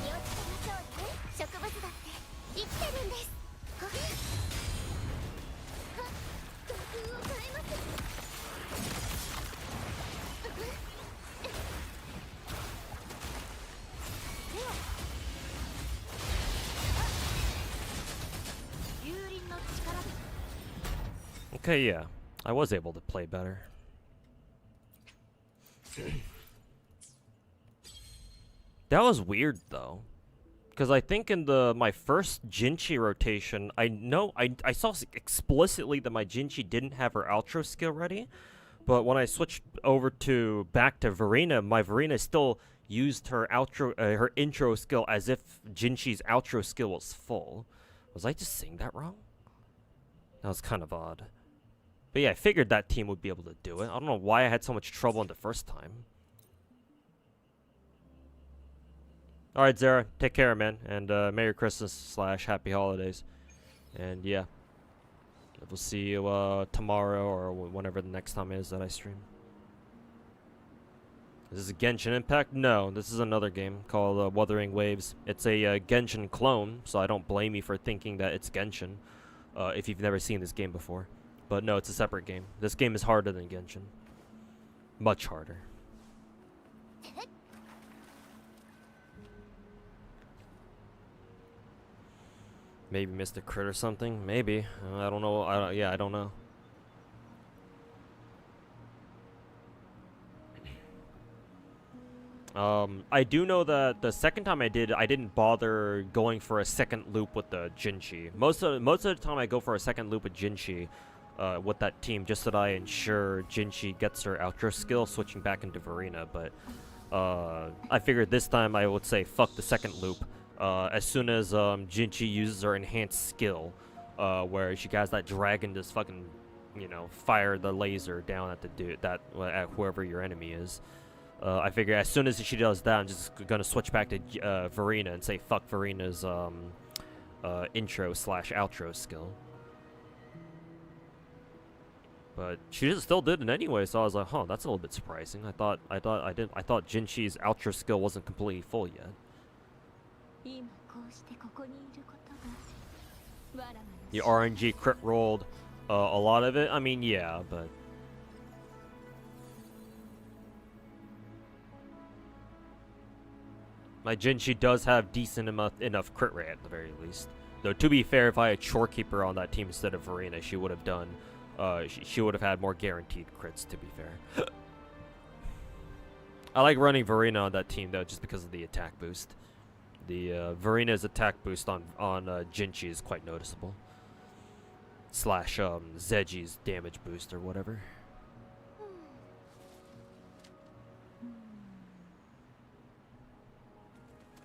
気をつけましょうね植物だって生きてるんですはっ画風を変えますでよ幽輪の力です Okay, yeah. I was able to play better. That was weird though, because I think in my first Jinchi rotation, I saw explicitly that my Jinchi didn't have her outro skill ready, but when I switched over back to Verena, my Verena still used her her intro skill as if Jinchi's outro skill was full. Was I just saying that wrong? That was kind of odd. But yeah, I figured that team would be able to do it. I don't know why I had so much trouble in the first time. Alright, Zara. Take care, man. And Merry Christmas / Happy Holidays. And yeah. We'll see you tomorrow or whenever the next time is that I stream. Is this a Genshin Impact? No, this is another game called Wuthering Waves. It's a Genshin clone, so I don't blame you for thinking that it's Genshin. If you've never seen this game before. But no, it's a separate game. This game is harder than Genshin. Much harder. Maybe missed a crit or something? Maybe. I don't know. I don't know. I do know that the second time I didn't bother going for a second loop with the Jinchi. Most of the time I go for a second loop with Jinchi. With that team, just so that I ensure Jinchi gets her outro skill, switching back into Verena. But I figured this time I would say fuck the second loop. as soon as Jinchi uses her enhanced skill, where she has that dragon just fucking, you know, fire the laser down at the dude, at whoever your enemy is. I figure as soon as she does that, I'm just gonna switch back to Verena and say fuck Verena's intro/outro skill. But she just still did it anyway, so I was like, huh, that's a little bit surprising. I thought Jinchi's outro skill wasn't completely full yet. 今こうしてここにいることがわらわの The RNG crit rolled a lot of it. I mean, yeah, but my Jinchi does have decent enough crit rate at the very least. Though to be fair, if I had Shorekeeper on that team instead of Verena, she would have done. She would have had more guaranteed crits. To be fair, I like running Verena on that team though, just because of the attack boost. The Verena's attack boost on Jinchi is quite noticeable. Slash Zeji's damage boost or whatever.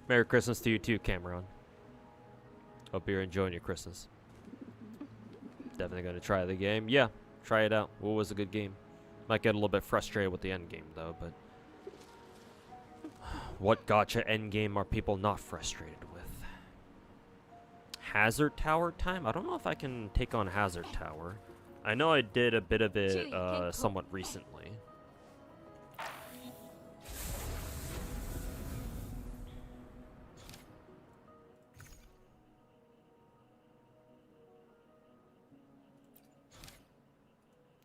Merry Christmas to you too, Cameron. Hope you're enjoying your Christmas. Definitely gonna try the game. Yeah, try it out. What was a good game? Might get a little bit frustrated with the end game though, but what gacha end game are people not frustrated with? Hazard Tower time? I don't know if I can take on Hazard Tower. I know I did a bit of it somewhat recently.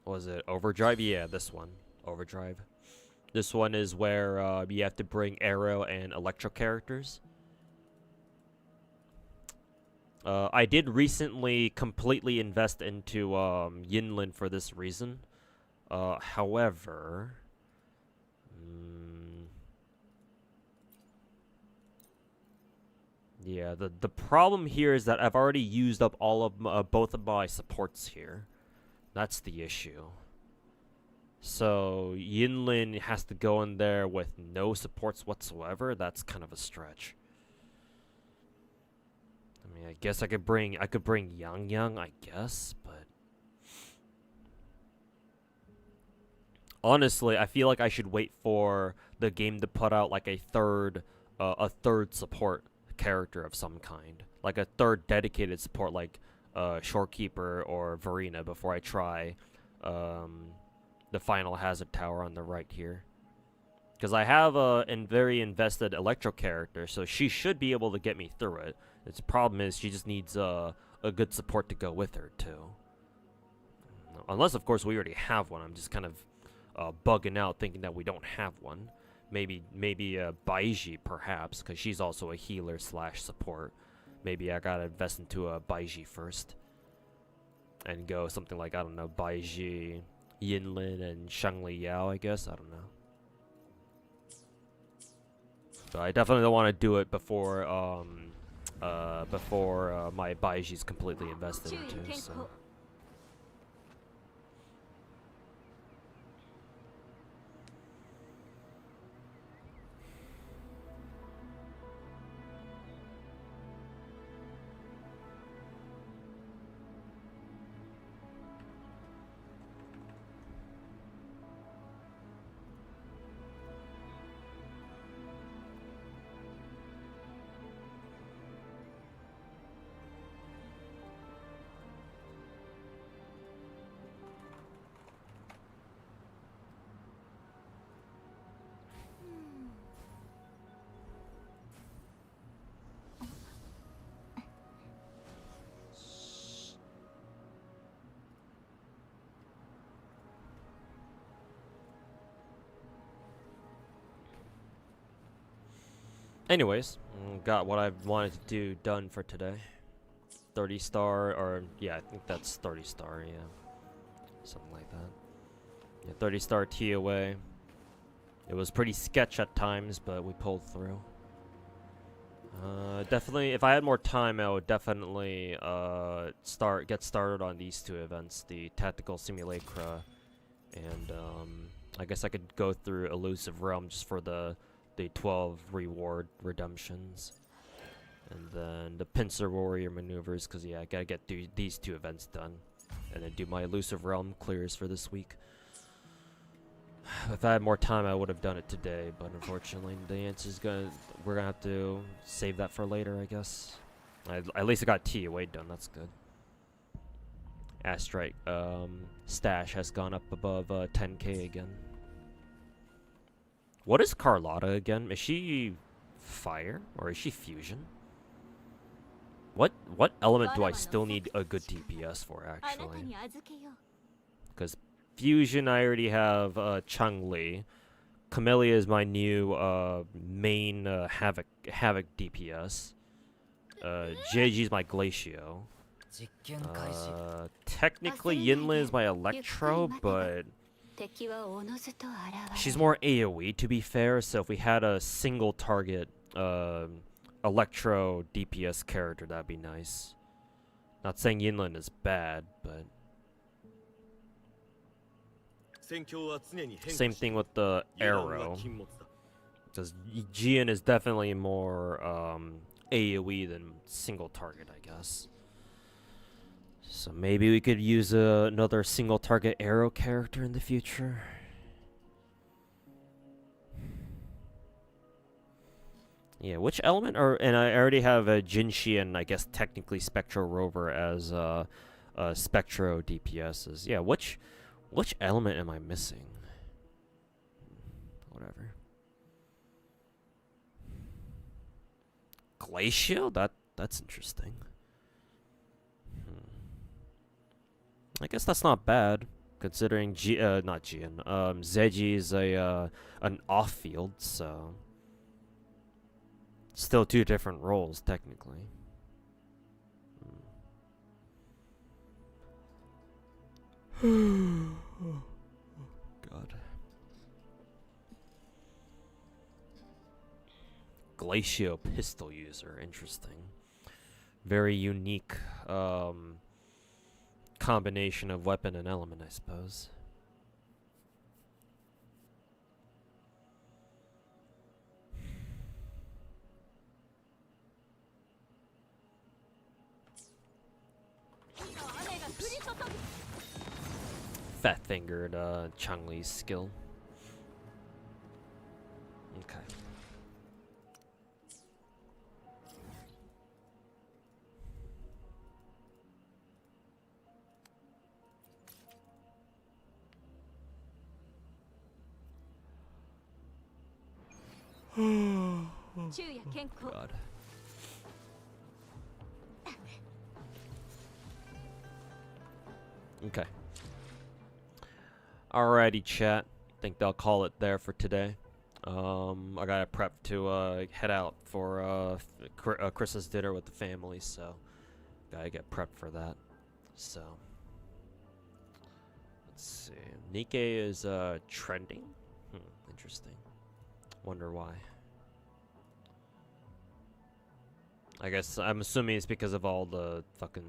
Was it Overdrive? Yeah, this one. Overdrive. This one is where you have to bring Arrow and Electro characters. I did recently completely invest into Yinlin for this reason. However... yeah, the problem here is that I've already used up all of both of my supports here. That's the issue. So Yinlin has to go in there with no supports whatsoever. That's kind of a stretch. I mean, I guess I could bring Yang Yang, I guess, but honestly, I feel like I should wait for the game to put out like a third support character of some kind, like a third dedicated support, like Shorekeeper or Verena, before I try the final Hazard Tower on the right here. Because I have a very invested Electro character, so she should be able to get me through it. Its problem is she just needs a good support to go with her too. Unless, of course, we already have one. I'm just kind of bugging out thinking that we don't have one. Maybe Baiji, perhaps, because she's also a healer / support. Maybe I gotta invest into a Baiji first. And go something like, I don't know, Baiji, Yinlin, and Shangli Yao, I guess. I don't know. So I definitely don't want to do it before my Baiji's completely invested into, so... Anyways, got what I wanted to do done for today. 30 star, or yeah, I think that's 30 star, yeah. Something like that. Yeah, 30 star TOA. It was pretty sketch at times, but we pulled through. Definitely, if I had more time, I would definitely get started on these two events, the Tactical Simulacra, and I guess I could go through Elusive Realm just for the 12 reward redemptions. And then the Pincer Warrior maneuvers, because yeah, I gotta get these 2 events done. And then do my Elusive Realm clears for this week. If I had more time, I would have done it today, but unfortunately, the answer's we're gonna have to save that for later, I guess. At least I got TOA done, that's good. Astrite stash has gone up above 10k again. What is Carlotta again? Is she fire or is she fusion? What element do I still need a good DPS for, actually? Because fusion, I already have Chun-Li. Camellia is my new main Havoc DPS. JG is my Glacio. Technically Yinli is my Electro, but she's more AoE to be fair, so if we had a single target Electro DPS character, that'd be nice. Not saying Yinlin is bad, but same thing with the arrow. Because Jian is definitely more AoE than single target, I guess. So maybe we could use another single target arrow character in the future. Yeah, which element are... And I already have Jinshi and I guess technically Spectro Rover as Spectro DPSs. Yeah, which element am I missing? Whatever. Glacial? That's interesting. I guess that's not bad, considering not Gian. Zeji is an off-field, so still 2 different roles technically. God. Glacio pistol user, interesting. Very unique combination of weapon and element, I suppose. Fat-fingered Chun-Li's skill. Okay. God. Okay. Alrighty, chat. Think they'll call it there for today. I gotta prep to head out for Christmas dinner with the family, so gotta get prepped for that. So let's see. Nikkei is trending. Interesting. Wonder why. I guess I'm assuming it's because of all the fucking...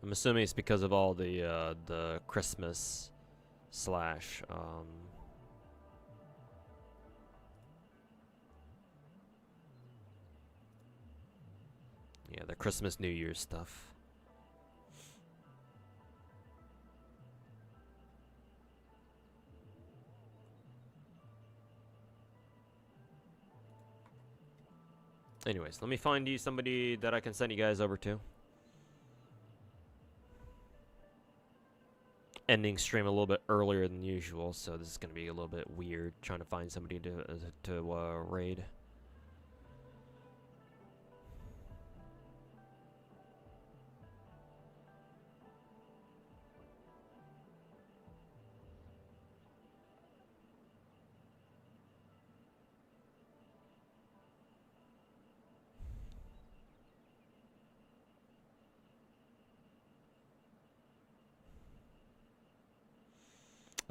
I'm assuming it's because of all the Christmas slash yeah, the Christmas New Year's stuff. Anyways, let me find you somebody that I can send you guys over to. Ending stream a little bit earlier than usual, so this is going to be a little bit weird trying to find somebody to raid.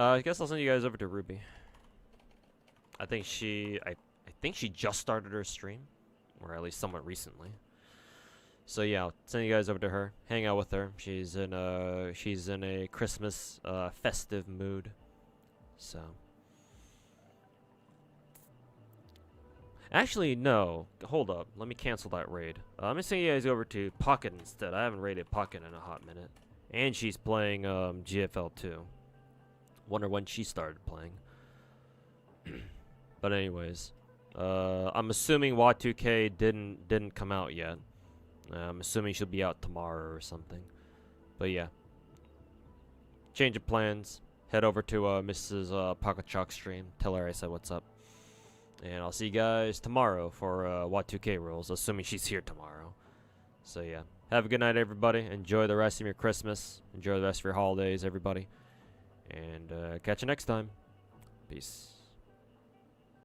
I guess I'll send you guys over to Ruby. I think she just started her stream, or at least somewhat recently. So yeah, I'll send you guys over to her. Hang out with her. She's in a Christmas festive mood. So actually, no. Hold up. Let me cancel that raid. I'm gonna send you guys over to Pocket instead. I haven't raided Pocket in a hot minute. And she's playing GFL too. Wonder when she started playing. But anyways, I'm assuming Y2K didn't come out yet. I'm assuming she'll be out tomorrow or something. But yeah, change of plans. Head over to Mrs. Pocket Chalk stream. Tell her I said what's up. And I'll see you guys tomorrow for Y2K rules, assuming she's here tomorrow. So yeah, have a good night, everybody. Enjoy the rest of your Christmas. Enjoy the rest of your holidays, everybody. And catch you next time. Peace.